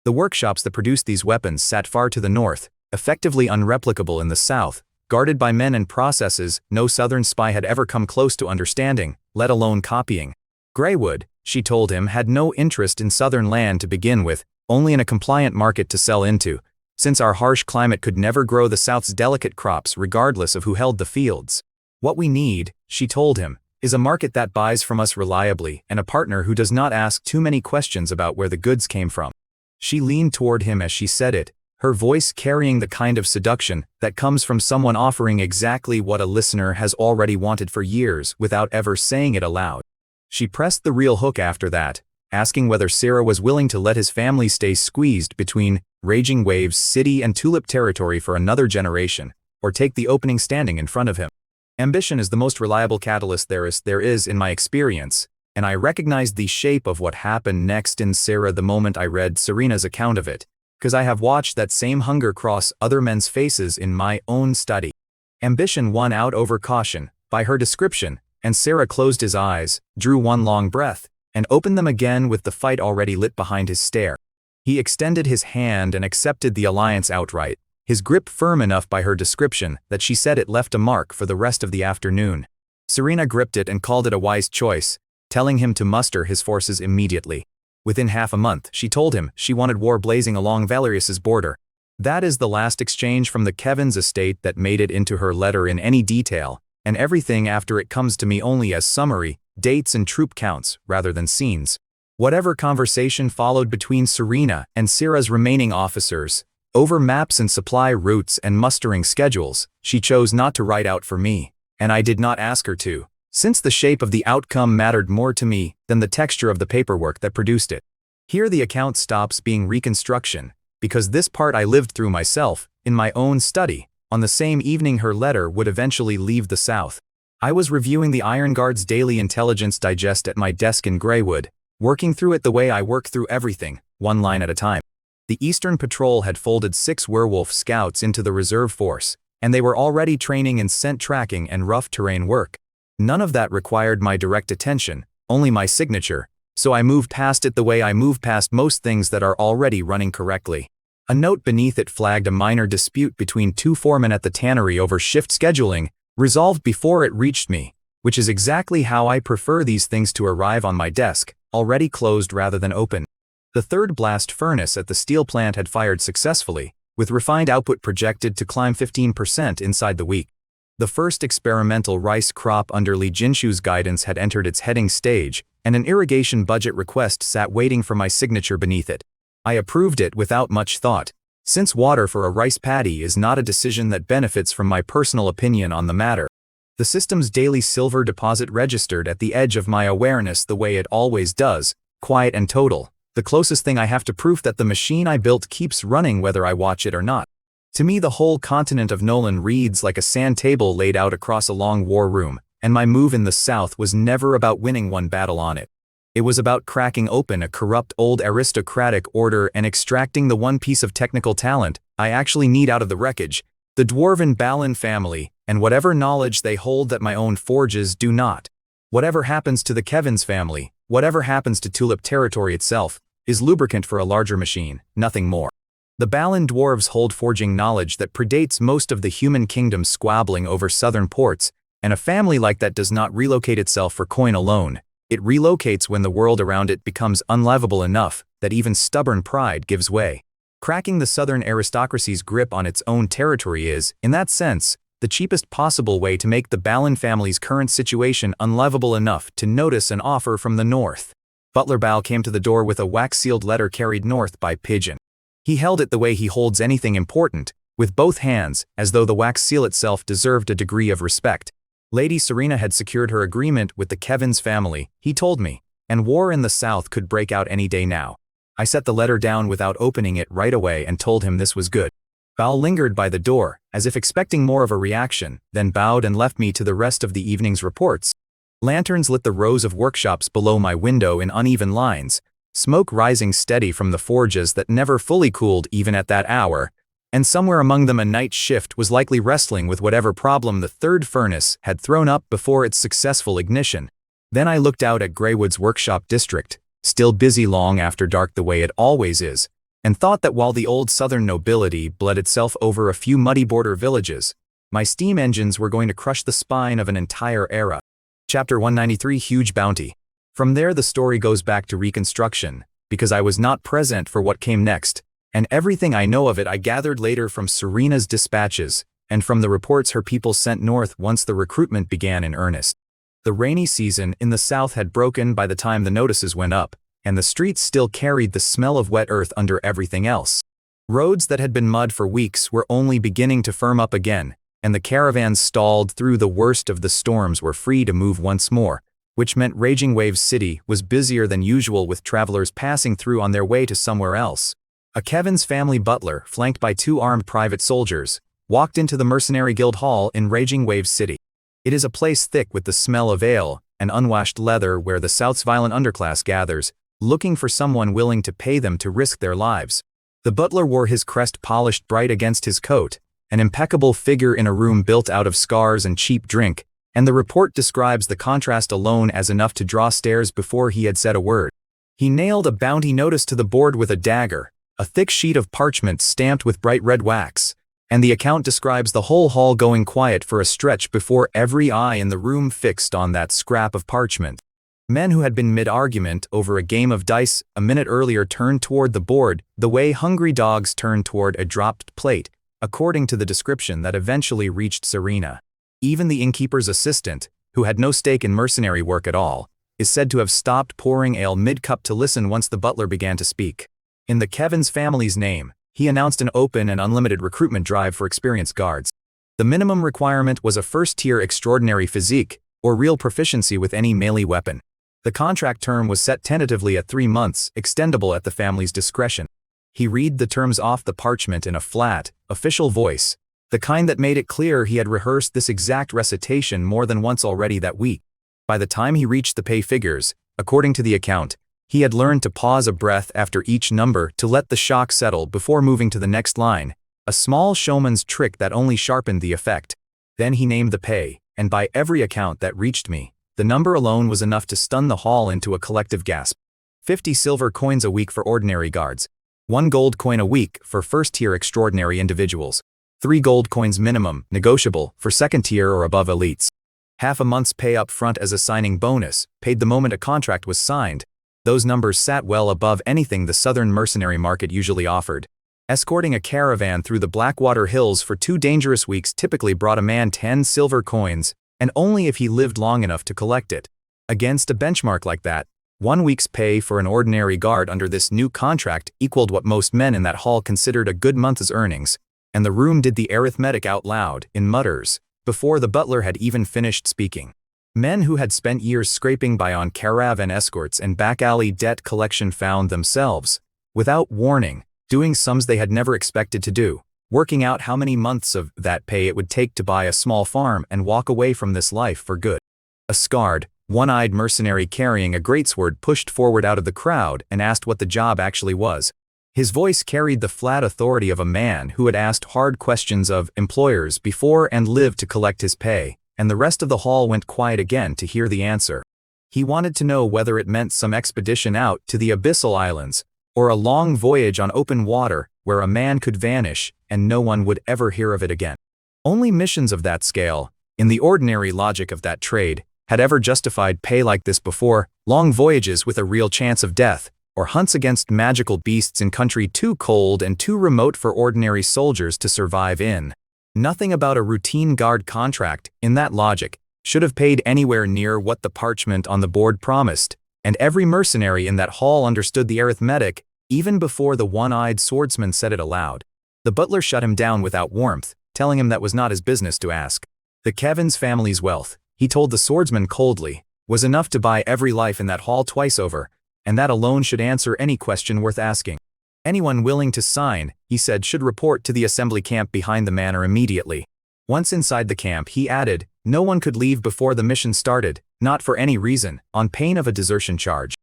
The workshops that produced these weapons sat far to the north, effectively unreplicable in the south, guarded by men and processes no southern spy had ever come close to understanding, let alone copying. Greywood, she told him, had no interest in southern land to begin with, only in a compliant market to sell into, since our harsh climate could never grow the South's delicate crops regardless of who held the fields. "What we need," she told him, "is a market that buys from us reliably and a partner who does not ask too many questions about where the goods came from." She leaned toward him as she said it, her voice carrying the kind of seduction that comes from someone offering exactly what a listener has already wanted for years without ever saying it aloud. She pressed the real hook after that, asking whether Sarah was willing to let his family stay squeezed between Raging Waves City and Tulip Territory for another generation, or take the opening standing in front of him. Ambition is the most reliable catalyst there is in my experience, and I recognized the shape of what happened next in Sarah the moment I read Serena's account of it, because I have watched that same hunger cross other men's faces in my own study. Ambition won out over caution, by her description, and Sarah closed his eyes, drew one long breath, and opened them again with the fight already lit behind his stare. He extended his hand and accepted the alliance outright, his grip firm enough by her description that she said it left a mark for the rest of the afternoon. Serena gripped it and called it a wise choice, telling him to muster his forces immediately. Within half a month, she told him she wanted war blazing along Valerius's border. That is the last exchange from the Kevin's estate that made it into her letter in any detail, and everything after it comes to me only as summary, dates and troop counts, rather than scenes. Whatever conversation followed between Serena and Sarah's remaining officers, over maps and supply routes and mustering schedules, she chose not to write out for me, and I did not ask her to, since the shape of the outcome mattered more to me than the texture of the paperwork that produced it. Here the account stops being reconstruction, because this part I lived through myself, in my own study, on the same evening her letter would eventually leave the South. I was reviewing the Iron Guard's daily intelligence digest at my desk in Greywood, working through it the way I work through everything, one line at a time. The Eastern Patrol had folded 6 werewolf scouts into the reserve force, and they were already training in scent tracking and rough terrain work. None of that required my direct attention, only my signature, so I moved past it the way I move past most things that are already running correctly. A note beneath it flagged a minor dispute between 2 foremen at the tannery over shift scheduling, resolved before it reached me, which is exactly how I prefer these things to arrive on my desk, already closed rather than open. The third blast furnace at the steel plant had fired successfully, with refined output projected to climb 15% inside the week. The first experimental rice crop under Lee Jinshu's guidance had entered its heading stage, and an irrigation budget request sat waiting for my signature beneath it. I approved it without much thought, since water for a rice paddy is not a decision that benefits from my personal opinion on the matter. The system's daily silver deposit registered at the edge of my awareness the way it always does, quiet and total, the closest thing I have to proof that the machine I built keeps running whether I watch it or not. To me the whole continent of Nolan reads like a sand table laid out across a long war room, and my move in the South was never about winning one battle on it. It was about cracking open a corrupt old aristocratic order and extracting the one piece of technical talent I actually need out of the wreckage, The dwarven Balin family, and whatever knowledge they hold that my own forges do not. Whatever happens to the Kevin's family, whatever happens to Tulip Territory itself, is lubricant for a larger machine, nothing more. The Balin dwarves hold forging knowledge that predates most of the human kingdom squabbling over southern ports, and a family like that does not relocate itself for coin alone. It relocates when the world around it becomes unlivable enough that even stubborn pride gives way. Cracking the southern aristocracy's grip on its own territory is, in that sense, the cheapest possible way to make the Balin family's current situation unlivable enough to notice an offer from the north. Butler Bal came to the door with a wax-sealed letter carried north by pigeon. He held it the way he holds anything important, with both hands, as though the wax seal itself deserved a degree of respect. Lady Serena had secured her agreement with the Kevin's family, he told me, and war in the south could break out any day now. I set the letter down without opening it right away and told him this was good. Bal lingered by the door, as if expecting more of a reaction, then bowed and left me to the rest of the evening's reports. Lanterns lit the rows of workshops below my window in uneven lines, smoke rising steady from the forges that never fully cooled even at that hour, and somewhere among them a night shift was likely wrestling with whatever problem the third furnace had thrown up before its successful ignition. Then I looked out at Greywood's workshop district, still busy long after dark the way it always is, and thought that while the old southern nobility bled itself over a few muddy border villages, my steam engines were going to crush the spine of an entire era. Chapter 193 Huge Bounty. From there the story goes back to Reconstruction, because I was not present for what came next, and everything I know of it I gathered later from Serena's dispatches, and from the reports her people sent north once the recruitment began in earnest. The rainy season in the south had broken by the time the notices went up, and the streets still carried the smell of wet earth under everything else. Roads that had been mud for weeks were only beginning to firm up again, and the caravans stalled through the worst of the storms were free to move once more, which meant Raging Waves City was busier than usual with travelers passing through on their way to somewhere else. A Kevin's family butler, flanked by 2 armed private soldiers, walked into the Mercenary Guild Hall in Raging Waves City. It is a place thick with the smell of ale and unwashed leather where the South's violent underclass gathers, looking for someone willing to pay them to risk their lives. The butler wore his crest polished bright against his coat, an impeccable figure in a room built out of scars and cheap drink, and the report describes the contrast alone as enough to draw stares before he had said a word. He nailed a bounty notice to the board with a dagger, a thick sheet of parchment stamped with bright red wax, and the account describes the whole hall going quiet for a stretch before every eye in the room fixed on that scrap of parchment. Men who had been mid-argument over a game of dice a minute earlier turned toward the board the way hungry dogs turn toward a dropped plate, according to the description that eventually reached Serena. Even the innkeeper's assistant, who had no stake in mercenary work at all, is said to have stopped pouring ale mid-cup to listen once the butler began to speak. In the Kevin's family's name, he announced an open and unlimited recruitment drive for experienced guards. The minimum requirement was a first-tier extraordinary physique, or real proficiency with any melee weapon. The contract term was set tentatively at 3 months, extendable at the family's discretion. He read the terms off the parchment in a flat, official voice, the kind that made it clear he had rehearsed this exact recitation more than once already that week. By the time he reached the pay figures, according to the account, he had learned to pause a breath after each number to let the shock settle before moving to the next line, a small showman's trick that only sharpened the effect. Then he named the pay, and by every account that reached me, the number alone was enough to stun the hall into a collective gasp. 50 silver coins a week for ordinary guards, 1 gold coin a week for first-tier extraordinary individuals, 3 gold coins minimum, negotiable, for second-tier or above elites. Half a month's pay up front as a signing bonus, paid the moment a contract was signed. Those numbers sat well above anything the southern mercenary market usually offered. Escorting a caravan through the Blackwater Hills for 2 dangerous weeks typically brought a man 10 silver coins, and only if he lived long enough to collect it. Against a benchmark like that, 1 week's pay for an ordinary guard under this new contract equaled what most men in that hall considered a good month's earnings, and the room did the arithmetic out loud, in mutters, before the butler had even finished speaking. Men who had spent years scraping by on caravan escorts and back-alley debt collection found themselves, without warning, doing sums they had never expected to do, working out how many months of that pay it would take to buy a small farm and walk away from this life for good. A scarred, one-eyed mercenary carrying a greatsword pushed forward out of the crowd and asked what the job actually was. His voice carried the flat authority of a man who had asked hard questions of employers before and lived to collect his pay, and the rest of the hall went quiet again to hear the answer. He wanted to know whether it meant some expedition out to the Abyssal Islands, or a long voyage on open water where a man could vanish and no one would ever hear of it again. Only missions of that scale, in the ordinary logic of that trade, had ever justified pay like this before. Long voyages with a real chance of death, or hunts against magical beasts in country too cold and too remote for ordinary soldiers to survive in. Nothing about a routine guard contract, in that logic, should have paid anywhere near what the parchment on the board promised, and every mercenary in that hall understood the arithmetic, even before the one-eyed swordsman said it aloud. The butler shut him down without warmth, telling him that was not his business to ask. The Kevins family's wealth, he told the swordsman coldly, was enough to buy every life in that hall twice over, and that alone should answer any question worth asking. Anyone willing to sign, he said, should report to the assembly camp behind the manor immediately. Once inside the camp, he added, no one could leave before the mission started, not for any reason, on pain of a desertion charge.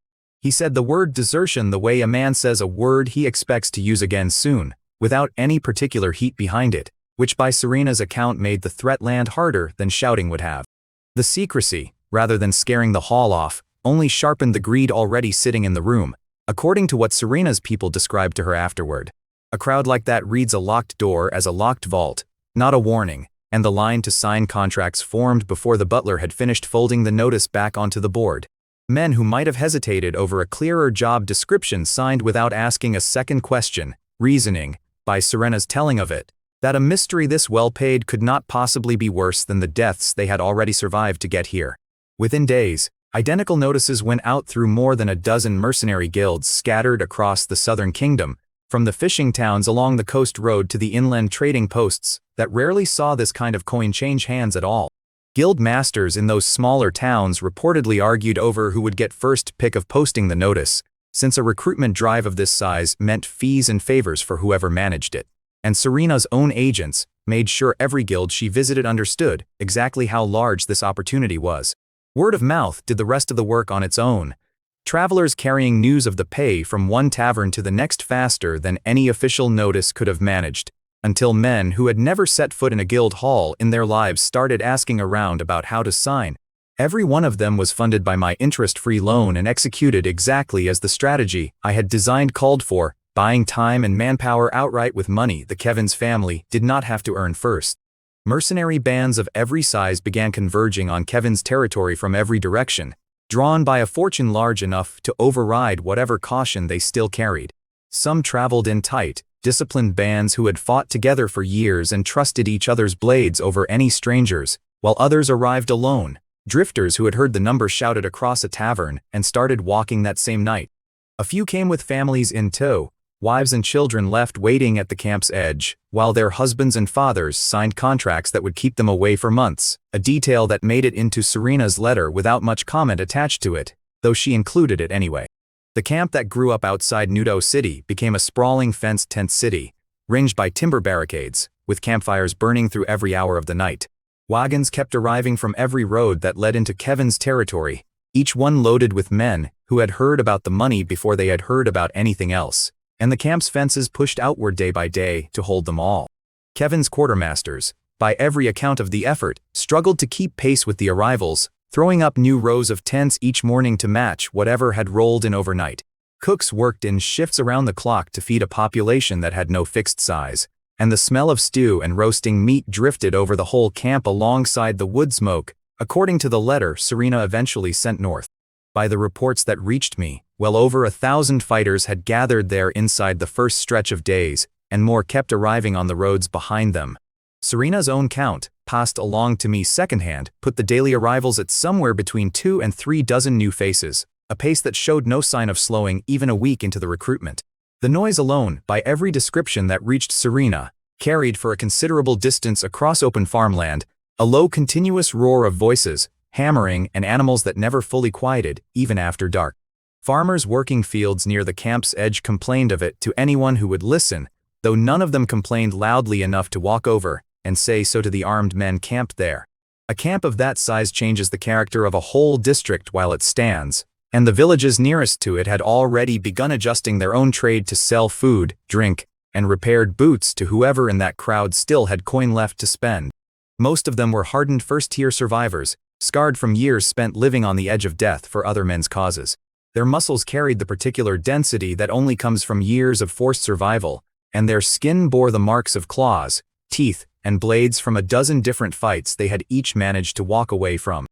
He said the word desertion the way a man says a word he expects to use again soon, without any particular heat behind it, which by Serena's account made the threat land harder than shouting would have. The secrecy, rather than scaring the hall off, only sharpened the greed already sitting in the room, according to what Serena's people described to her afterward. A crowd like that reads a locked door as a locked vault, not a warning, and the line to sign contracts formed before the butler had finished folding the notice back onto the board. Men who might have hesitated over a clearer job description signed without asking a second question, reasoning, by Serena's telling of it, that a mystery this well-paid could not possibly be worse than the deaths they had already survived to get here. Within days, identical notices went out through more than a dozen mercenary guilds scattered across the southern kingdom, from the fishing towns along the coast road to the inland trading posts that rarely saw this kind of coin change hands at all. Guild masters in those smaller towns reportedly argued over who would get first pick of posting the notice, since a recruitment drive of this size meant fees and favors for whoever managed it. And Serena's own agents made sure every guild she visited understood exactly how large this opportunity was. Word of mouth did the rest of the work on its own, travelers carrying news of the pay from one tavern to the next faster than any official notice could have managed, until men who had never set foot in a guild hall in their lives started asking around about how to sign. Every one of them was funded by my interest-free loan and executed exactly as the strategy I had designed called for, buying time and manpower outright with money the Kevins family did not have to earn first. Mercenary bands of every size began converging on Kevin's territory from every direction, drawn by a fortune large enough to override whatever caution they still carried. Some traveled in tight, disciplined bands who had fought together for years and trusted each other's blades over any strangers, while others arrived alone, drifters who had heard the number shouted across a tavern and started walking that same night. A few came with families in tow, wives and children left waiting at the camp's edge, while their husbands and fathers signed contracts that would keep them away for months, a detail that made it into Serena's letter without much comment attached to it, though she included it anyway. The camp that grew up outside Nudo City became a sprawling fenced tent city, ringed by timber barricades, with campfires burning through every hour of the night. Wagons kept arriving from every road that led into Kevin's territory, each one loaded with men who had heard about the money before they had heard about anything else, and the camp's fences pushed outward day by day to hold them all. Kevin's quartermasters, by every account of the effort, struggled to keep pace with the arrivals, throwing up new rows of tents each morning to match whatever had rolled in overnight. Cooks worked in shifts around the clock to feed a population that had no fixed size, and the smell of stew and roasting meat drifted over the whole camp alongside the wood smoke, according to the letter Serena eventually sent north. By the reports that reached me, well over 1,000 fighters had gathered there inside the first stretch of days, and more kept arriving on the roads behind them. Serena's own count, passed along to me secondhand, put the daily arrivals at somewhere between 2 and 3 dozen new faces, a pace that showed no sign of slowing even a week into the recruitment. The noise alone, by every description that reached Serena, carried for a considerable distance across open farmland, a low continuous roar of voices, hammering, and animals that never fully quieted, even after dark. Farmers working fields near the camp's edge complained of it to anyone who would listen, though none of them complained loudly enough to walk over and say so to the armed men camped there. A camp of that size changes the character of a whole district while it stands, and the villages nearest to it had already begun adjusting their own trade to sell food, drink, and repaired boots to whoever in that crowd still had coin left to spend. Most of them were hardened first-tier survivors, scarred from years spent living on the edge of death for other men's causes. Their muscles carried the particular density that only comes from years of forced survival, and their skin bore the marks of claws, teeth, and blades from a dozen different fights they had each managed to walk away from.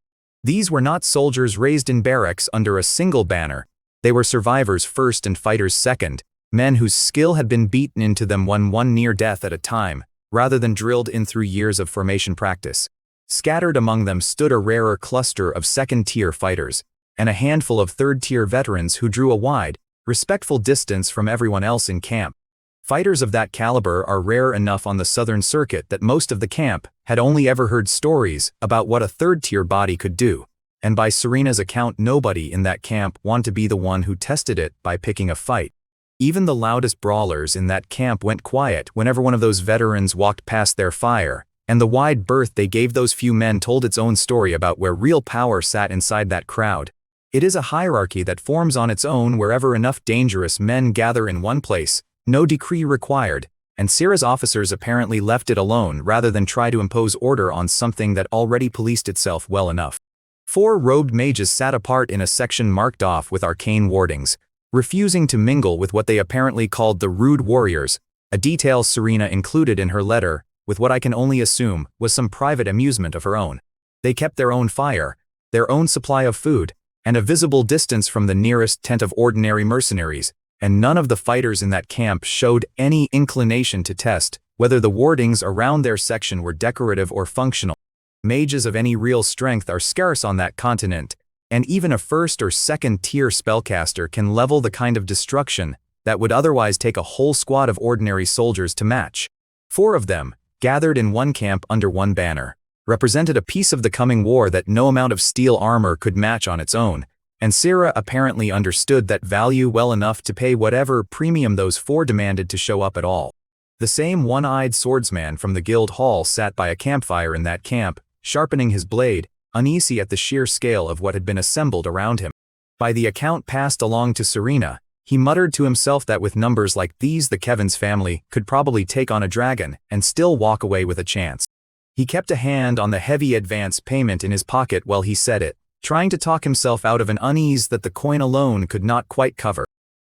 These were not soldiers raised in barracks under a single banner. They were survivors first and fighters second, men whose skill had been beaten into them one near death at a time, rather than drilled in through years of formation practice. Scattered among them stood a rarer cluster of second-tier fighters, and a handful of third-tier veterans who drew a wide, respectful distance from everyone else in camp. Fighters of that caliber are rare enough on the southern circuit that most of the camp had only ever heard stories about what a third-tier body could do, and by Serena's account nobody in that camp wanted to be the one who tested it by picking a fight. Even the loudest brawlers in that camp went quiet whenever one of those veterans walked past their fire, and the wide berth they gave those few men told its own story about where real power sat inside that crowd. It is a hierarchy that forms on its own wherever enough dangerous men gather in one place, no decree required, and Sierra's officers apparently left it alone rather than try to impose order on something that already policed itself well enough. 4 robed mages sat apart in a section marked off with arcane wardings, refusing to mingle with what they apparently called the rude warriors, a detail Serena included in her letter, with what I can only assume was some private amusement of her own. They kept their own fire, their own supply of food, and a visible distance from the nearest tent of ordinary mercenaries, and none of the fighters in that camp showed any inclination to test whether the wardings around their section were decorative or functional. Mages of any real strength are scarce on that continent, and even a first or second tier spellcaster can level the kind of destruction that would otherwise take a whole squad of ordinary soldiers to match. 4 of them, gathered in one camp under one banner, represented a piece of the coming war that no amount of steel armor could match on its own, and Sierra apparently understood that value well enough to pay whatever premium those 4 demanded to show up at all. The same one-eyed swordsman from the guild hall sat by a campfire in that camp, sharpening his blade, uneasy at the sheer scale of what had been assembled around him. By the account passed along to Serena, he muttered to himself that with numbers like these the Kevin's family could probably take on a dragon and still walk away with a chance. He kept a hand on the heavy advance payment in his pocket while he said it, trying to talk himself out of an unease that the coin alone could not quite cover.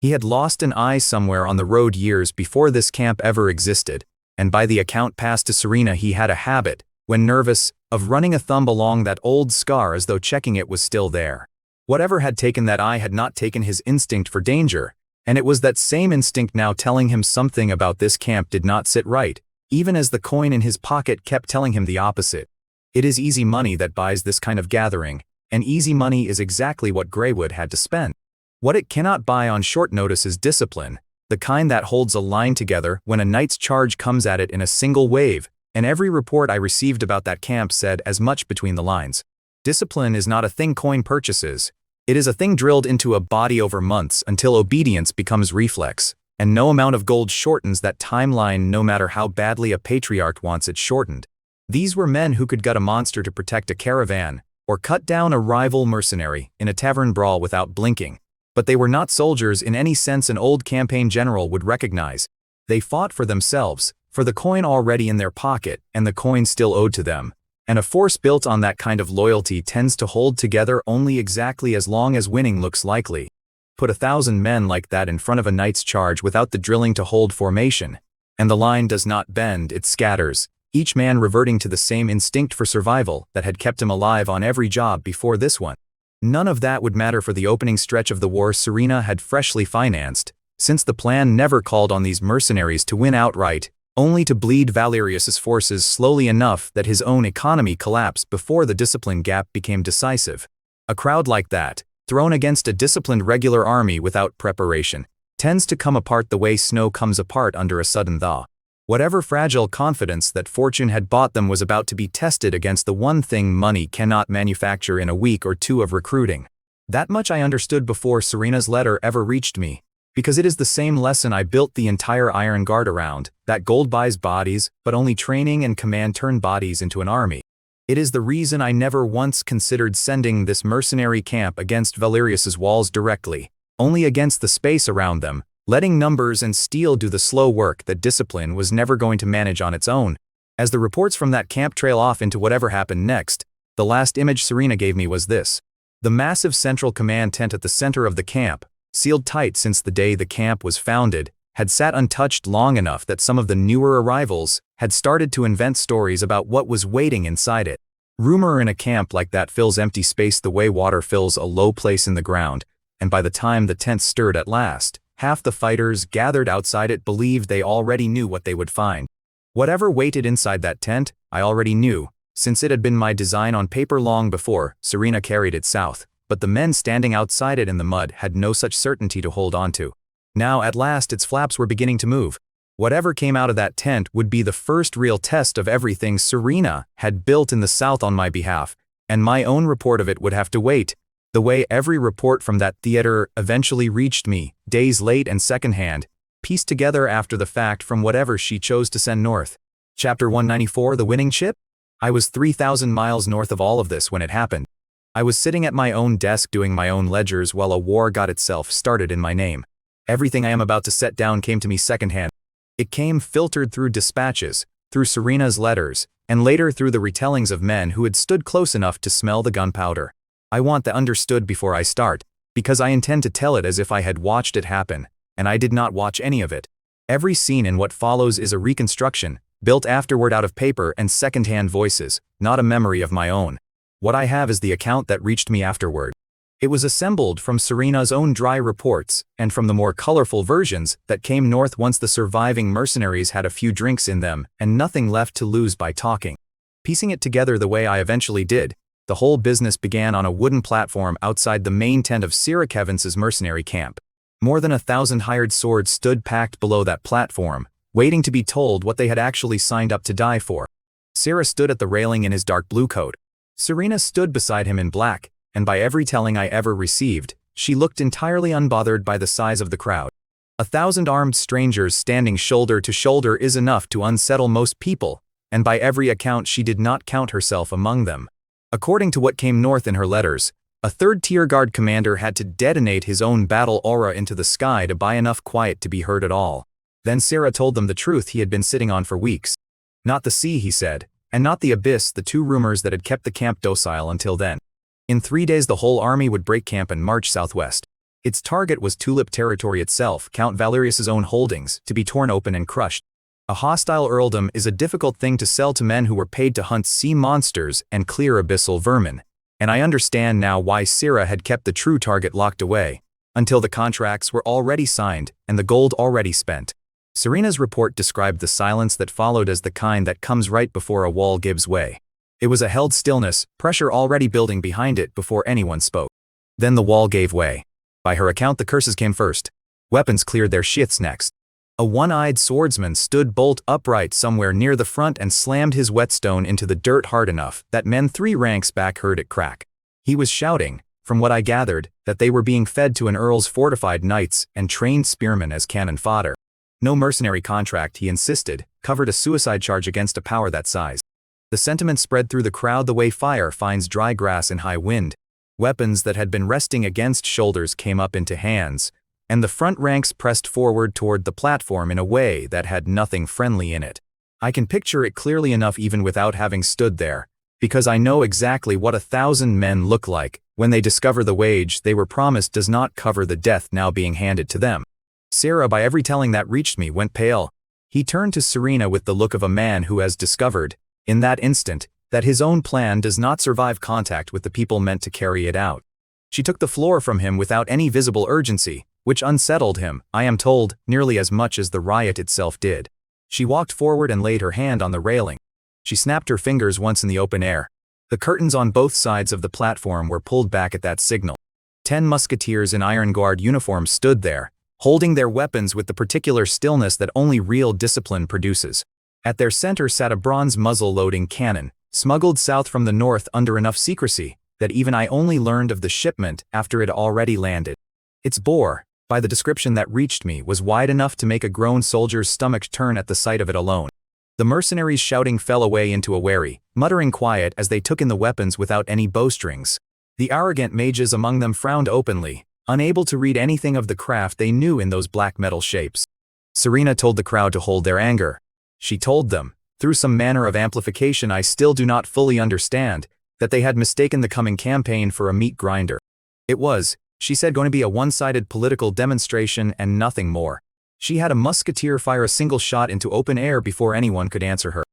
He had lost an eye somewhere on the road years before this camp ever existed, and by the account passed to Serena he had a habit, when nervous, of running a thumb along that old scar as though checking it was still there. Whatever had taken that eye had not taken his instinct for danger, and it was that same instinct now telling him something about this camp did not sit right, even as the coin in his pocket kept telling him the opposite. It is easy money that buys this kind of gathering, and easy money is exactly what Greywood had to spend. What it cannot buy on short notice is discipline, the kind that holds a line together when a knight's charge comes at it in a single wave, and every report I received about that camp said as much between the lines. Discipline is not a thing coin purchases. It is a thing drilled into a body over months until obedience becomes reflex, and no amount of gold shortens that timeline no matter how badly a patriarch wants it shortened. These were men who could gut a monster to protect a caravan, or cut down a rival mercenary in a tavern brawl without blinking. But they were not soldiers in any sense an old campaign general would recognize. They fought for themselves, for the coin already in their pocket and the coin still owed to them, and a force built on that kind of loyalty tends to hold together only exactly as long as winning looks likely. Put 1,000 men like that in front of a knight's charge without the drilling to hold formation, and the line does not bend, it scatters, each man reverting to the same instinct for survival that had kept him alive on every job before this one. None of that would matter for the opening stretch of the war Serena had freshly financed, since the plan never called on these mercenaries to win outright, only to bleed Valerius's forces slowly enough that his own economy collapsed before the discipline gap became decisive. A crowd like that, thrown against a disciplined regular army without preparation, tends to come apart the way snow comes apart under a sudden thaw. Whatever fragile confidence that fortune had bought them was about to be tested against the one thing money cannot manufacture in a week or 2 of recruiting. That much I understood before Serena's letter ever reached me, because it is the same lesson I built the entire Iron Guard around, that gold buys bodies, but only training and command turn bodies into an army. It is the reason I never once considered sending this mercenary camp against Valerius's walls directly, only against the space around them, letting numbers and steel do the slow work that discipline was never going to manage on its own. As the reports from that camp trail off into whatever happened next, the last image Serena gave me was this. The massive central command tent at the center of the camp, sealed tight since the day the camp was founded, had sat untouched long enough that some of the newer arrivals had started to invent stories about what was waiting inside it. Rumor in a camp like that fills empty space the way water fills a low place in the ground, and by the time the tent stirred at last, half the fighters gathered outside it believed they already knew what they would find. Whatever waited inside that tent, I already knew, since it had been my design on paper long before Serena carried it south, but the men standing outside it in the mud had no such certainty to hold on to. Now at last its flaps were beginning to move. Whatever came out of that tent would be the first real test of everything Serena had built in the south on my behalf, and my own report of it would have to wait, the way every report from that theater eventually reached me, days late and secondhand, pieced together after the fact from whatever she chose to send north. Chapter 194, The Winning Ship? I was 3,000 miles north of all of this when it happened. I was sitting at my own desk doing my own ledgers while a war got itself started in my name. Everything I am about to set down came to me secondhand. It came filtered through dispatches, through Serena's letters, and later through the retellings of men who had stood close enough to smell the gunpowder. I want that understood before I start, because I intend to tell it as if I had watched it happen, and I did not watch any of it. Every scene in what follows is a reconstruction, built afterward out of paper and second-hand voices, not a memory of my own. What I have is the account that reached me afterward. It was assembled from Serena's own dry reports, and from the more colorful versions that came north once the surviving mercenaries had a few drinks in them and nothing left to lose by talking. Piecing it together the way I eventually did, the whole business began on a wooden platform outside the main tent of Sarah Kevin's mercenary camp. More than 1,000 hired swords stood packed below that platform, waiting to be told what they had actually signed up to die for. Sarah stood at the railing in his dark blue coat. Serena stood beside him in black, and by every telling I ever received, she looked entirely unbothered by the size of the crowd. 1,000 armed strangers standing shoulder to shoulder is enough to unsettle most people, and by every account she did not count herself among them. According to what came north in her letters, a third-tier guard commander had to detonate his own battle aura into the sky to buy enough quiet to be heard at all. Then Sarah told them the truth he had been sitting on for weeks. Not the sea, he said, and not the abyss, the two rumors that had kept the camp docile until then. In 3 days the whole army would break camp and march southwest. Its target was Tulip Territory itself, Count Valerius's own holdings, to be torn open and crushed. A hostile earldom is a difficult thing to sell to men who were paid to hunt sea monsters and clear abyssal vermin, and I understand now why Sarah had kept the true target locked away, until the contracts were already signed and the gold already spent. Serena's report described the silence that followed as the kind that comes right before a wall gives way. It was a held stillness, pressure already building behind it before anyone spoke. Then the wall gave way. By her account the curses came first. Weapons cleared their shits next. A one-eyed swordsman stood bolt upright somewhere near the front and slammed his whetstone into the dirt hard enough that men 3 ranks back heard it crack. He was shouting, from what I gathered, that they were being fed to an earl's fortified knights and trained spearmen as cannon fodder. No mercenary contract, he insisted, covered a suicide charge against a power that size. The sentiment spread through the crowd the way fire finds dry grass in high wind. Weapons that had been resting against shoulders came up into hands, and the front ranks pressed forward toward the platform in a way that had nothing friendly in it. I can picture it clearly enough even without having stood there, because I know exactly what 1,000 men look like when they discover the wage they were promised does not cover the death now being handed to them. Sarah, by every telling that reached me, went pale. He turned to Serena with the look of a man who has discovered, in that instant, that his own plan does not survive contact with the people meant to carry it out. She took the floor from him without any visible urgency, which unsettled him, I am told, nearly as much as the riot itself did. She walked forward and laid her hand on the railing. She snapped her fingers once in the open air. The curtains on both sides of the platform were pulled back at that signal. 10 musketeers in Iron Guard uniforms stood there, holding their weapons with the particular stillness that only real discipline produces. At their center sat a bronze muzzle-loading cannon, smuggled south from the north under enough secrecy that even I only learned of the shipment after it already landed. Its bore, by the description that reached me, was wide enough to make a grown soldier's stomach turn at the sight of it alone. The mercenaries shouting fell away into a wary, muttering quiet as they took in the weapons without any bowstrings. The arrogant mages among them frowned openly, unable to read anything of the craft they knew in those black metal shapes. Serena told the crowd to hold their anger. She told them, through some manner of amplification I still do not fully understand, that they had mistaken the coming campaign for a meat grinder. It was, she said, going to be a one-sided political demonstration and nothing more. She had a musketeer fire a single shot into open air before anyone could answer her.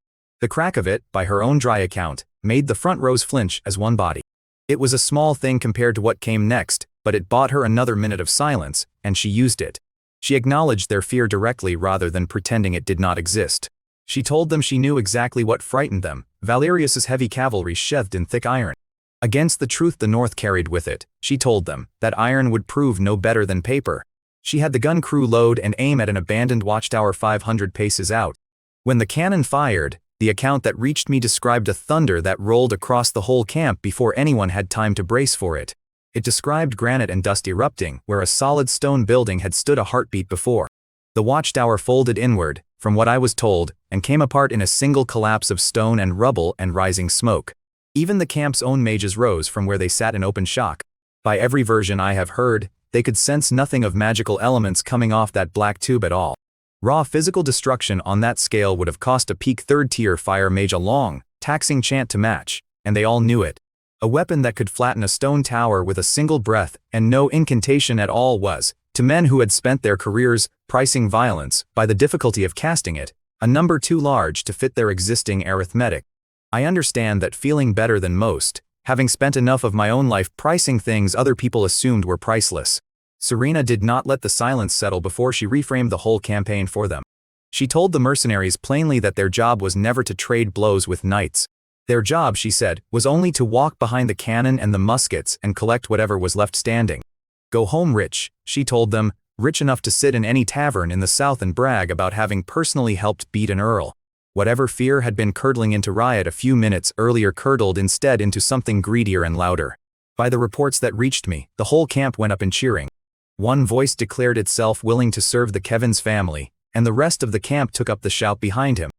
The crack of it, by her own dry account, made the front rows flinch as one body. It was a small thing compared to what came next, but it bought her another minute of silence, and she used it. She acknowledged their fear directly rather than pretending it did not exist. She told them she knew exactly what frightened them, Valerius's heavy cavalry sheathed in thick iron. Against the truth the North carried with it, she told them, that iron would prove no better than paper. She had the gun crew load and aim at an abandoned watchtower 500 paces out. When the cannon fired, the account that reached me described a thunder that rolled across the whole camp before anyone had time to brace for it. It described granite and dust erupting where a solid stone building had stood a heartbeat before. The watchtower folded inward, from what I was told, and came apart in a single collapse of stone and rubble and rising smoke. Even the camp's own mages rose from where they sat in open shock. By every version I have heard, they could sense nothing of magical elements coming off that black tube at all. Raw physical destruction on that scale would have cost a peak third-tier fire mage a long, taxing chant to match, and they all knew it. A weapon that could flatten a stone tower with a single breath and no incantation at all was, to men who had spent their careers pricing violence by the difficulty of casting it, a number too large to fit their existing arithmetic. I understand that feeling better than most, having spent enough of my own life pricing things other people assumed were priceless. Serena did not let the silence settle before she reframed the whole campaign for them. She told the mercenaries plainly that their job was never to trade blows with knights. Their job, she said, was only to walk behind the cannon and the muskets and collect whatever was left standing. Go home rich, she told them, rich enough to sit in any tavern in the south and brag about having personally helped beat an earl. Whatever fear had been curdling into riot a few minutes earlier curdled instead into something greedier and louder. By the reports that reached me, the whole camp went up in cheering. One voice declared itself willing to serve the Kevin's family, and the rest of the camp took up the shout behind him.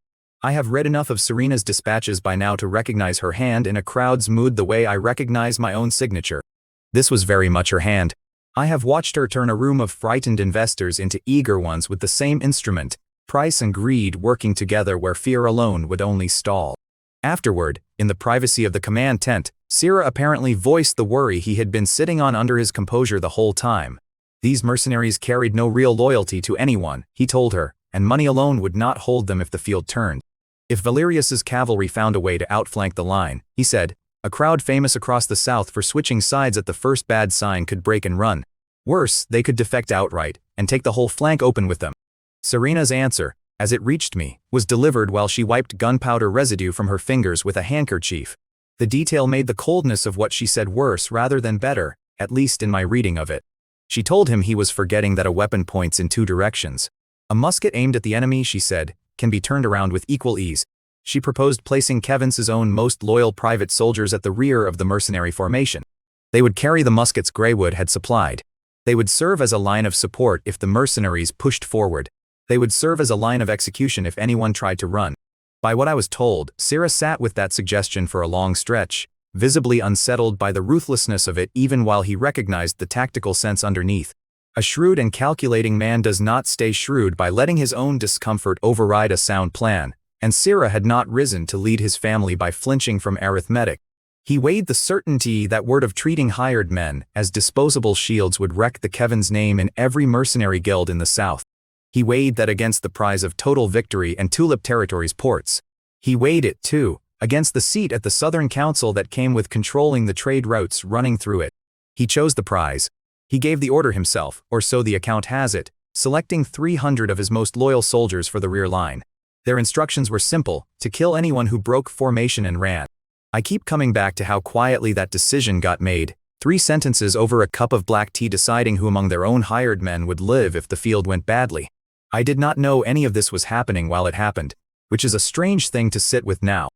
I have read enough of Serena's dispatches by now to recognize her hand in a crowd's mood the way I recognize my own signature. This was very much her hand. I have watched her turn a room of frightened investors into eager ones with the same instrument, price and greed working together where fear alone would only stall. Afterward, in the privacy of the command tent, Sira apparently voiced the worry he had been sitting on under his composure the whole time. These mercenaries carried no real loyalty to anyone, he told her, and money alone would not hold them if the field turned. If Valerius's cavalry found a way to outflank the line, he said, a crowd famous across the south for switching sides at the first bad sign could break and run. Worse, they could defect outright, and take the whole flank open with them. Serena's answer, as it reached me, was delivered while she wiped gunpowder residue from her fingers with a handkerchief. The detail made the coldness of what she said worse rather than better, at least in my reading of it. She told him he was forgetting that a weapon points in two directions. A musket aimed at the enemy, she said, can be turned around with equal ease. She proposed placing Kevin's own most loyal private soldiers at the rear of the mercenary formation. They would carry the muskets Greywood had supplied. They would serve as a line of support if the mercenaries pushed forward. They would serve as a line of execution if anyone tried to run. By what I was told, Sira sat with that suggestion for a long stretch, visibly unsettled by the ruthlessness of it even while he recognized the tactical sense underneath. A shrewd and calculating man does not stay shrewd by letting his own discomfort override a sound plan, and Sira had not risen to lead his family by flinching from arithmetic. He weighed the certainty that word of treating hired men as disposable shields would wreck the Kevin's name in every mercenary guild in the south. He weighed that against the prize of total victory and Tulip Territory's ports. He weighed it, too, against the seat at the Southern Council that came with controlling the trade routes running through it. He chose the prize. He gave the order himself, or so the account has it, selecting 300 of his most loyal soldiers for the rear line. Their instructions were simple, to kill anyone who broke formation and ran. I keep coming back to how quietly that decision got made, 3 sentences over a cup of black tea deciding who among their own hired men would live if the field went badly. I did not know any of this was happening while it happened, which is a strange thing to sit with now.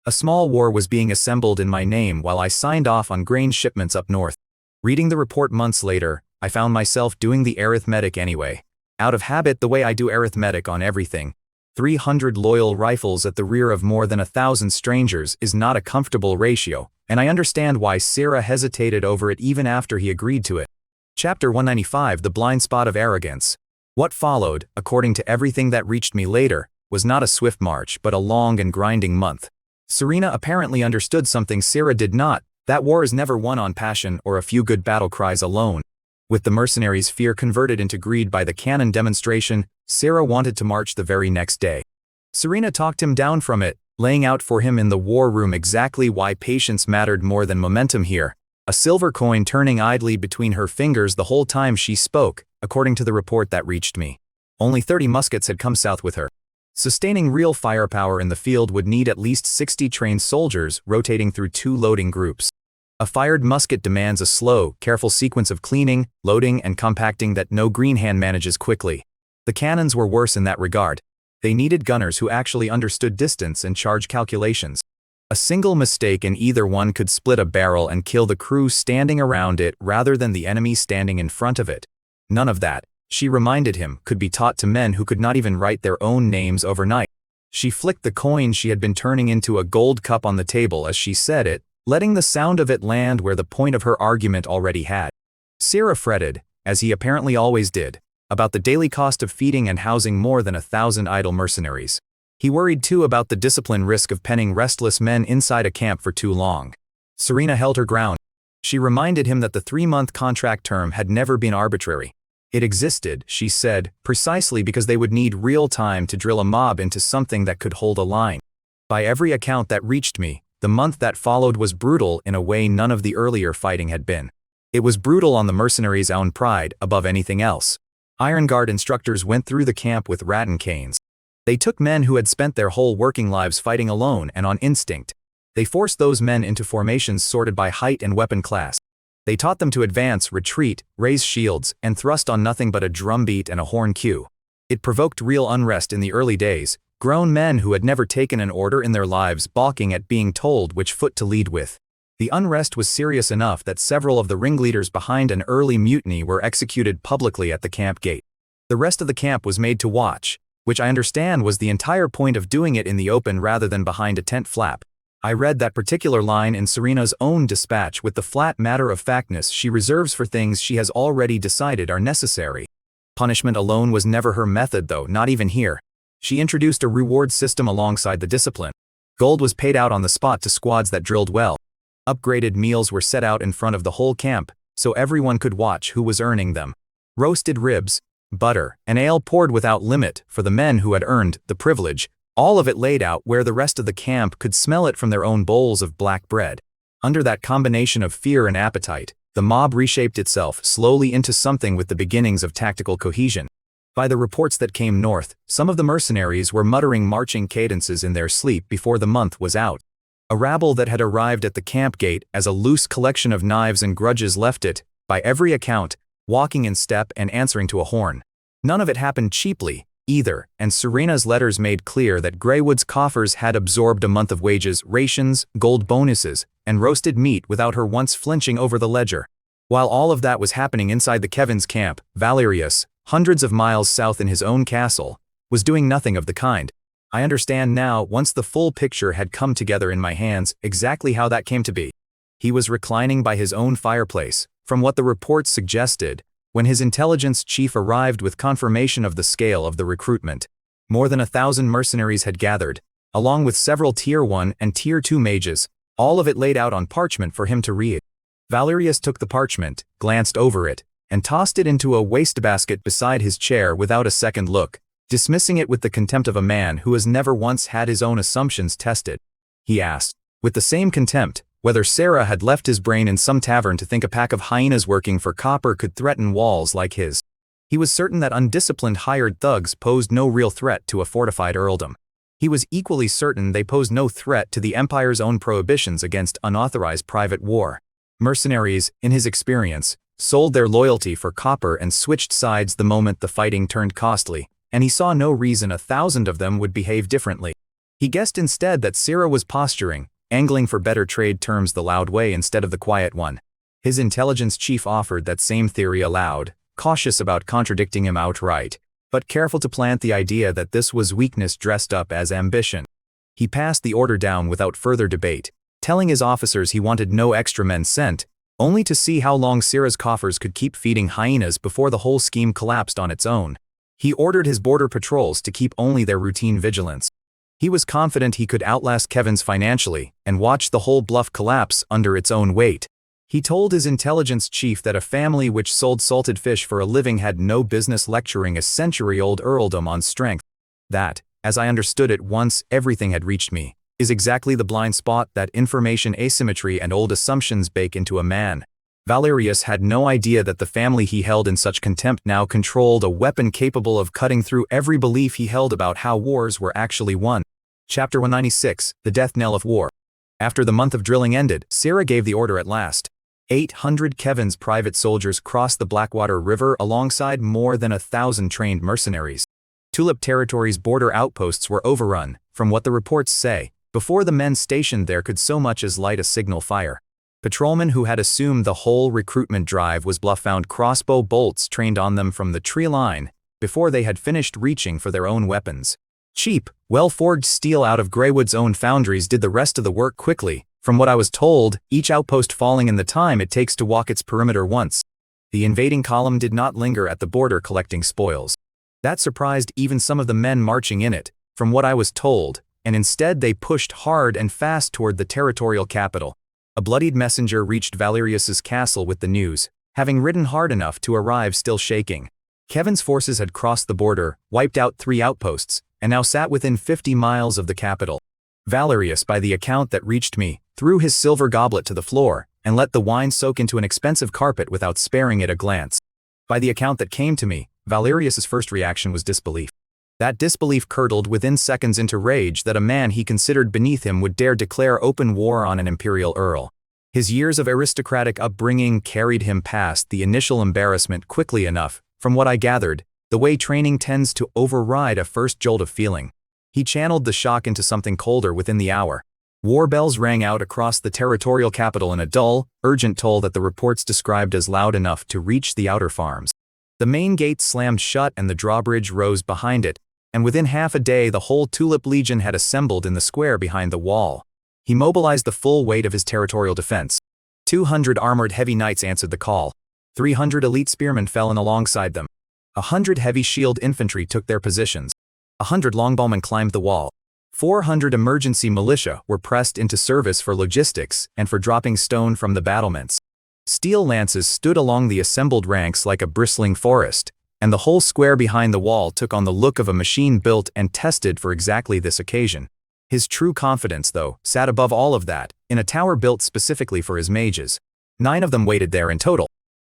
A small war was being assembled in my name while I signed off on grain shipments up north. Reading the report months later, I found myself doing the arithmetic anyway. Out of habit the way I do arithmetic on everything. 300 loyal rifles at the rear of more than 1,000 strangers is not a comfortable ratio, and I understand why Serena hesitated over it even after he agreed to it. Chapter 195 The Blind Spot of Arrogance. What followed, according to everything that reached me later, was not a swift march but a long and grinding month. Serena apparently understood something Serena did not, that war is never won on passion or a few good battle cries alone. With the mercenaries' fear converted into greed by the cannon demonstration, Serena wanted to march the very next day. Serena talked him down from it, laying out for him in the war room exactly why patience mattered more than momentum here, a silver coin turning idly between her fingers the whole time she spoke, according to the report that reached me. Only 30 muskets had come south with her. Sustaining real firepower in the field would need at least 60 trained soldiers rotating through 2 loading groups. A fired musket demands a slow, careful sequence of cleaning, loading, and compacting that no green hand manages quickly. The cannons were worse in that regard. They needed gunners who actually understood distance and charge calculations. A single mistake in either one could split a barrel and kill the crew standing around it rather than the enemy standing in front of it. None of that, she reminded him, could be taught to men who could not even write their own names overnight. She flicked the coin she had been turning into a gold cup on the table as she said it, letting the sound of it land where the point of her argument already had. Serena fretted, as he apparently always did, about the daily cost of feeding and housing more than 1,000 idle mercenaries. He worried too about the discipline risk of penning restless men inside a camp for too long. Serena held her ground. She reminded him that the 3-month contract term had never been arbitrary. It existed, she said, precisely because they would need real time to drill a mob into something that could hold a line. By every account that reached me, the month that followed was brutal in a way none of the earlier fighting had been. It was brutal on the mercenaries' own pride above anything else. Iron Guard instructors went through the camp with rattan canes. They took men who had spent their whole working lives fighting alone and on instinct. They forced those men into formations sorted by height and weapon class. They taught them to advance, retreat, raise shields, and thrust on nothing but a drumbeat and a horn cue. It provoked real unrest in the early days, grown men who had never taken an order in their lives balking at being told which foot to lead with. The unrest was serious enough that several of the ringleaders behind an early mutiny were executed publicly at the camp gate. The rest of the camp was made to watch, which I understand was the entire point of doing it in the open rather than behind a tent flap. I read that particular line in Serena's own dispatch with the flat matter-of-factness she reserves for things she has already decided are necessary. Punishment alone was never her method though, not even here. She introduced a reward system alongside the discipline. Gold was paid out on the spot to squads that drilled well. Upgraded meals were set out in front of the whole camp, so everyone could watch who was earning them. Roasted ribs, butter, and ale poured without limit for the men who had earned the privilege, all of it laid out where the rest of the camp could smell it from their own bowls of black bread. Under that combination of fear and appetite, the mob reshaped itself slowly into something with the beginnings of tactical cohesion. By the reports that came north, some of the mercenaries were muttering marching cadences in their sleep before the month was out. A rabble that had arrived at the camp gate as a loose collection of knives and grudges left it, by every account, walking in step and answering to a horn. None of it happened cheaply, either, and Serena's letters made clear that Greywood's coffers had absorbed a month of wages, rations, gold bonuses, and roasted meat without her once flinching over the ledger. While all of that was happening inside the Kevin's camp, Valerius, hundreds of miles south in his own castle, was doing nothing of the kind. I understand now, once the full picture had come together in my hands, exactly how that came to be. He was reclining by his own fireplace, from what the reports suggested, when his intelligence chief arrived with confirmation of the scale of the recruitment. More than 1,000 mercenaries had gathered, along with several Tier 1 and Tier 2 mages, all of it laid out on parchment for him to read. Valerius took the parchment, glanced over it, and tossed it into a wastebasket beside his chair without a second look, dismissing it with the contempt of a man who has never once had his own assumptions tested. He asked, with the same contempt, whether Serena had left his brain in some tavern to think a pack of hyenas working for copper could threaten walls like his. He was certain that undisciplined hired thugs posed no real threat to a fortified earldom. He was equally certain they posed no threat to the Empire's own prohibitions against unauthorized private war. Mercenaries, in his experience, sold their loyalty for copper and switched sides the moment the fighting turned costly, and he saw no reason 1,000 of them would behave differently. He guessed instead that Serena was posturing, angling for better trade terms the loud way instead of the quiet one. His intelligence chief offered that same theory aloud, cautious about contradicting him outright, but careful to plant the idea that this was weakness dressed up as ambition. He passed the order down without further debate, telling his officers he wanted no extra men sent, only to see how long Sera's coffers could keep feeding hyenas before the whole scheme collapsed on its own. He ordered his border patrols to keep only their routine vigilance. He was confident he could outlast Kevin's financially and watch the whole bluff collapse under its own weight. He told his intelligence chief that a family which sold salted fish for a living had no business lecturing a century-old earldom on strength. That, as I understood it once everything had reached me, is exactly the blind spot that information asymmetry and old assumptions bake into a man. Valerius had no idea that the family he held in such contempt now controlled a weapon capable of cutting through every belief he held about how wars were actually won. Chapter 196, The Death Knell of War. After the month of drilling ended, Sera gave the order at last. 800 Kevin's private soldiers crossed the Blackwater River alongside more than 1,000 trained mercenaries. Tulip Territory's border outposts were overrun, from what the reports say, before the men stationed there could so much as light a signal fire. Patrolmen who had assumed the whole recruitment drive was bluff found crossbow bolts trained on them from the tree line before they had finished reaching for their own weapons. Cheap, well-forged steel out of Greywood's own foundries did the rest of the work quickly, from what I was told, each outpost falling in the time it takes to walk its perimeter once. The invading column did not linger at the border collecting spoils. That surprised even some of the men marching in it, from what I was told, and instead they pushed hard and fast toward the territorial capital. A bloodied messenger reached Valerius's castle with the news, having ridden hard enough to arrive still shaking. Kevin's forces had crossed the border, wiped out 3 outposts, and now sat within 50 miles of the capital. Valerius, by the account that reached me, threw his silver goblet to the floor and let the wine soak into an expensive carpet without sparing it a glance. By the account that came to me, Valerius's first reaction was disbelief. That disbelief curdled within seconds into rage that a man he considered beneath him would dare declare open war on an imperial earl. His years of aristocratic upbringing carried him past the initial embarrassment quickly enough, from what I gathered, the way training tends to override a first jolt of feeling. He channeled the shock into something colder within the hour. War bells rang out across the territorial capital in a dull, urgent toll that the reports described as loud enough to reach the outer farms. The main gate slammed shut and the drawbridge rose behind it, and within half a day the whole Tulip Legion had assembled in the square behind the wall. He mobilized the full weight of his territorial defense. 200 armored heavy knights answered the call. 300 elite spearmen fell in alongside them. 100 heavy shield infantry took their positions. 100 longbowmen climbed the wall. 400 emergency militia were pressed into service for logistics and for dropping stone from the battlements. Steel lances stood along the assembled ranks like a bristling forest, and the whole square behind the wall took on the look of a machine built and tested for exactly this occasion. His true confidence, though, sat above all of that, in a tower built specifically for his mages. 9 of them waited there in total.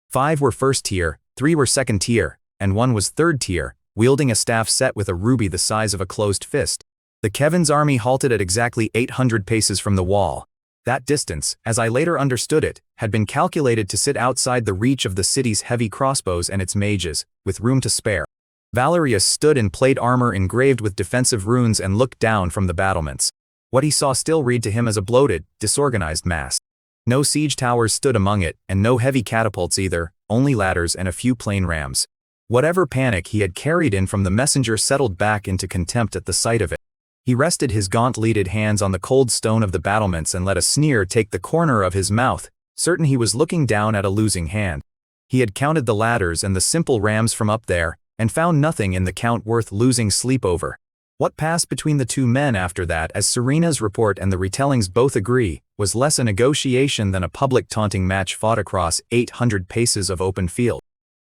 5 were first tier, 3 were second tier, and 1 was third tier, wielding a staff set with a ruby the size of a closed fist. The Kevin's army halted at exactly 800 paces from the wall. That distance, as I later understood it, had been calculated to sit outside the reach of the city's heavy crossbows and its mages, with room to spare. Valerius stood in plate armor engraved with defensive runes and looked down from the battlements. What he saw still read to him as a bloated, disorganized mass. No siege towers stood among it, and no heavy catapults either, only ladders and a few plain rams. Whatever panic he had carried in from the messenger settled back into contempt at the sight of it. He rested his gauntleted hands on the cold stone of the battlements and let a sneer take the corner of his mouth, certain he was looking down at a losing hand. He had counted the ladders and the simple rams from up there, and found nothing in the count worth losing sleep over. What passed between the two men after that, as Serena's report and the retellings both agree, was less a negotiation than a public taunting match fought across 800 paces of open field.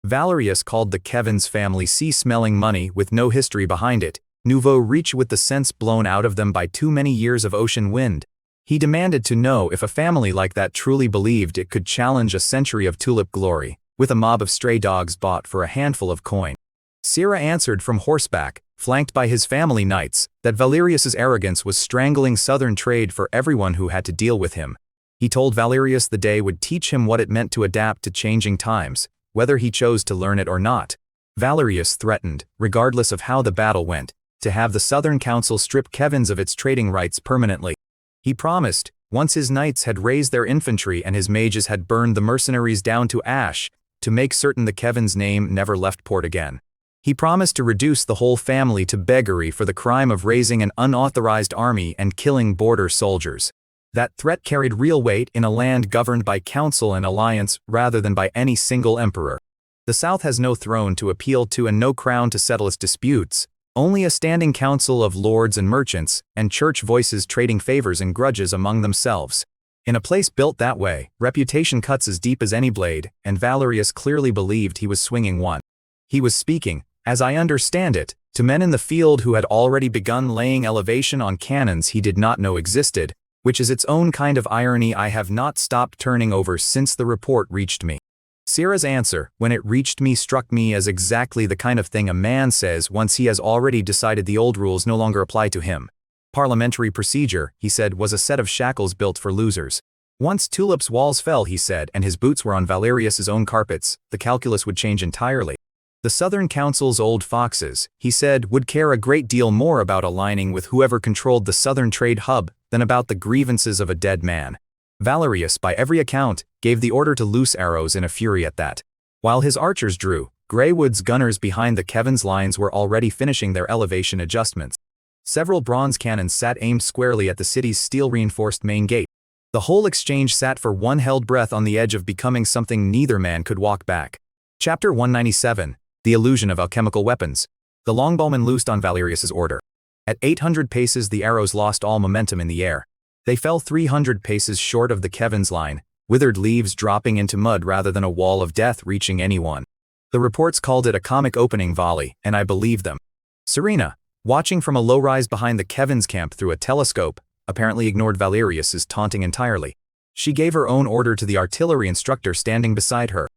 Valerius called the Kevin's family sea-smelling money with no history behind it, nouveau riche with the sense blown out of them by too many years of ocean wind. He demanded to know if a family like that truly believed it could challenge a century of tulip glory, with a mob of stray dogs bought for a handful of coin. Sera answered from horseback, flanked by his family knights, that Valerius's arrogance was strangling southern trade for everyone who had to deal with him. He told Valerius the day would teach him what it meant to adapt to changing times, whether he chose to learn it or not. Valerius threatened, regardless of how the battle went, to have the Southern Council strip Kevin's of its trading rights permanently. He promised, once his knights had raised their infantry and his mages had burned the mercenaries down to ash, to make certain the Kevin's name never left port again. He promised to reduce the whole family to beggary for the crime of raising an unauthorized army and killing border soldiers. That threat carried real weight in a land governed by council and alliance rather than by any single emperor. The South has no throne to appeal to and no crown to settle its disputes, only a standing council of lords and merchants, and church voices trading favors and grudges among themselves. In a place built that way, reputation cuts as deep as any blade, and Valerius clearly believed he was swinging one. He was speaking, as I understand it, to men in the field who had already begun laying elevation on cannons he did not know existed, which is its own kind of irony I have not stopped turning over since the report reached me. Sierra's answer, when it reached me, struck me as exactly the kind of thing a man says once he has already decided the old rules no longer apply to him. Parliamentary procedure, he said, was a set of shackles built for losers. Once Tulip's walls fell, he said, and his boots were on Valerius's own carpets, the calculus would change entirely. The Southern Council's old foxes, he said, would care a great deal more about aligning with whoever controlled the Southern trade hub than about the grievances of a dead man. Valerius, by every account, gave the order to loose arrows in a fury at that. While his archers drew, Greywood's gunners behind the Kevin's lines were already finishing their elevation adjustments. Several bronze cannons sat aimed squarely at the city's steel-reinforced main gate. The whole exchange sat for one held breath on the edge of becoming something neither man could walk back. Chapter 197. The illusion of alchemical weapons. The longbowmen loosed on Valerius's order. At 800 paces the arrows lost all momentum in the air. They fell 300 paces short of the Kevin's line, withered leaves dropping into mud rather than a wall of death reaching anyone. The reports called it a comic opening volley, and I believed them. Serena, watching from a low-rise behind the Kevin's camp through a telescope, apparently ignored Valerius's taunting entirely. She gave her own order to the artillery instructor standing beside her.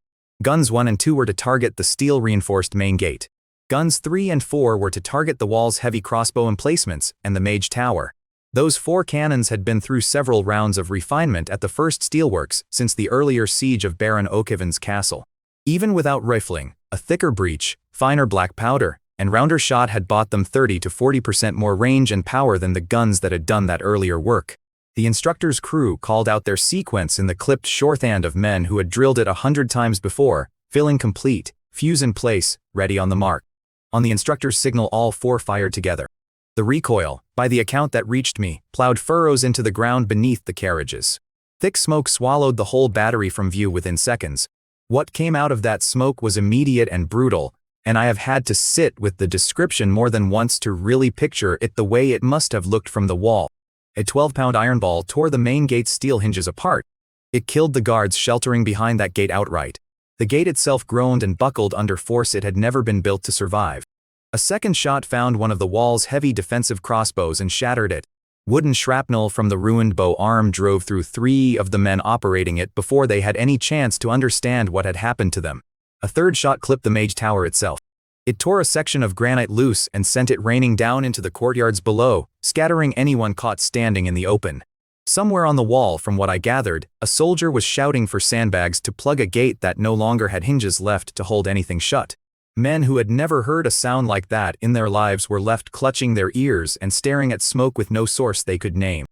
Guns 1 and 2 were to target the steel-reinforced main gate. Guns 3 and 4 were to target the wall's heavy crossbow emplacements and the mage tower. Those 4 cannons had been through several rounds of refinement at the first steelworks since the earlier siege of Baron Okevin's castle. Even without rifling, a thicker breech, finer black powder, and rounder shot had bought them 30 to 40% more range and power than the guns that had done that earlier work. The instructor's crew called out their sequence in the clipped shorthand of men who had drilled it 100 times before, filling complete, fuse in place, ready on the mark. On the instructor's signal all 4 fired together. The recoil, by the account that reached me, plowed furrows into the ground beneath the carriages. Thick smoke swallowed the whole battery from view within seconds. What came out of that smoke was immediate and brutal, and I have had to sit with the description more than once to really picture it the way it must have looked from the wall. A 12-pound iron ball tore the main gate's steel hinges apart. It killed the guards sheltering behind that gate outright. The gate itself groaned and buckled under force it had never been built to survive. A second shot found one of the wall's heavy defensive crossbows and shattered it. Wooden shrapnel from the ruined bow arm drove through 3 of the men operating it before they had any chance to understand what had happened to them. A third shot clipped the mage tower itself. It tore a section of granite loose and sent it raining down into the courtyards below, scattering anyone caught standing in the open. Somewhere on the wall, from what I gathered, a soldier was shouting for sandbags to plug a gate that no longer had hinges left to hold anything shut. Men who had never heard a sound like that in their lives were left clutching their ears and staring at smoke with no source they could name.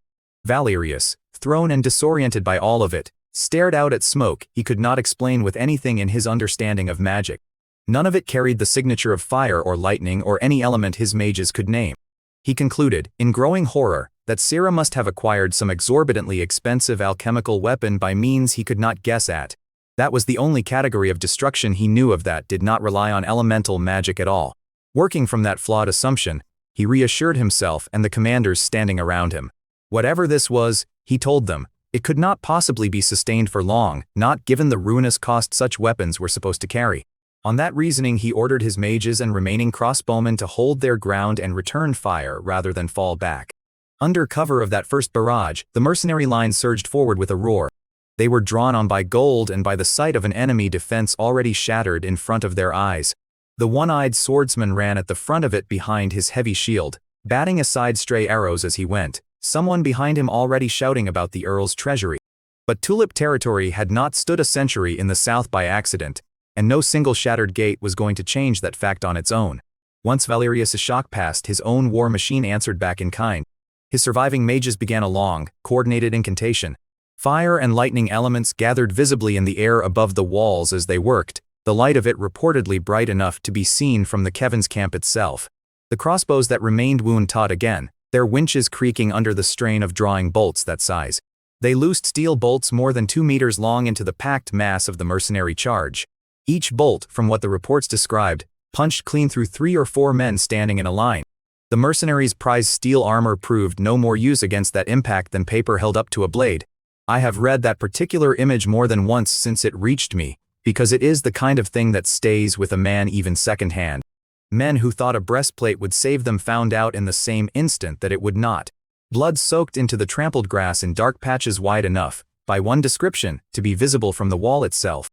Valerius, thrown and disoriented by all of it, stared out at smoke he could not explain with anything in his understanding of magic. None of it carried the signature of fire or lightning or any element his mages could name. He concluded, in growing horror, that Sierra must have acquired some exorbitantly expensive alchemical weapon by means he could not guess at. That was the only category of destruction he knew of that did not rely on elemental magic at all. Working from that flawed assumption, he reassured himself and the commanders standing around him. Whatever this was, he told them, it could not possibly be sustained for long, not given the ruinous cost such weapons were supposed to carry. On that reasoning he ordered his mages and remaining crossbowmen to hold their ground and return fire rather than fall back. Under cover of that first barrage, the mercenary line surged forward with a roar. They were drawn on by gold and by the sight of an enemy defense already shattered in front of their eyes. The one-eyed swordsman ran at the front of it behind his heavy shield, batting aside stray arrows as he went, someone behind him already shouting about the Earl's treasury. But Tulip Territory had not stood a century in the south by accident, and no single shattered gate was going to change that fact on its own. Once Valerius' shock passed, his own war machine answered back in kind. His surviving mages began a long, coordinated incantation. Fire and lightning elements gathered visibly in the air above the walls as they worked, the light of it reportedly bright enough to be seen from the Kevin's camp itself. The crossbows that remained wound taut again, their winches creaking under the strain of drawing bolts that size. They loosed steel bolts more than 2 meters long into the packed mass of the mercenary charge. Each bolt, from what the reports described, punched clean through 3 or 4 men standing in a line. The mercenaries' prized steel armor proved no more use against that impact than paper held up to a blade. I have read that particular image more than once since it reached me, because it is the kind of thing that stays with a man even secondhand. Men who thought a breastplate would save them found out in the same instant that it would not. Blood soaked into the trampled grass in dark patches wide enough, by one description, to be visible from the wall itself.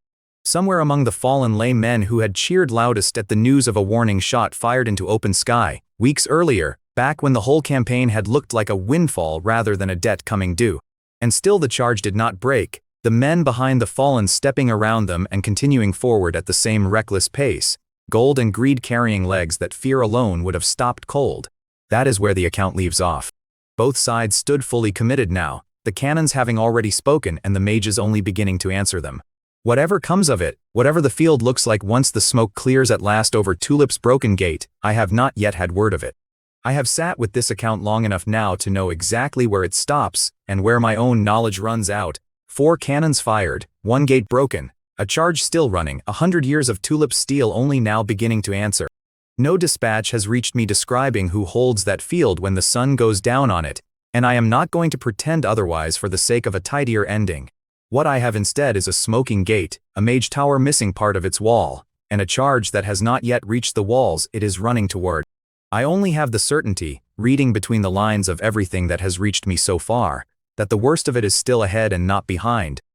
Somewhere among the fallen lay men who had cheered loudest at the news of a warning shot fired into open sky, weeks earlier, back when the whole campaign had looked like a windfall rather than a debt coming due. And still the charge did not break, the men behind the fallen stepping around them and continuing forward at the same reckless pace, gold and greed carrying legs that fear alone would have stopped cold. That is where the account leaves off. Both sides stood fully committed now, the cannons having already spoken and the mages only beginning to answer them. Whatever comes of it, whatever the field looks like once the smoke clears at last over Tulip's broken gate, I have not yet had word of it. I have sat with this account long enough now to know exactly where it stops, and where my own knowledge runs out. 4 cannons fired, 1 gate broken, a charge still running, 100 years of Tulip's steel only now beginning to answer. No dispatch has reached me describing who holds that field when the sun goes down on it, and I am not going to pretend otherwise for the sake of a tidier ending. What I have instead is a smoking gate, a mage tower missing part of its wall, and a charge that has not yet reached the walls it is running toward. I only have the certainty, reading between the lines of everything that has reached me so far, that the worst of it is still ahead and not behind,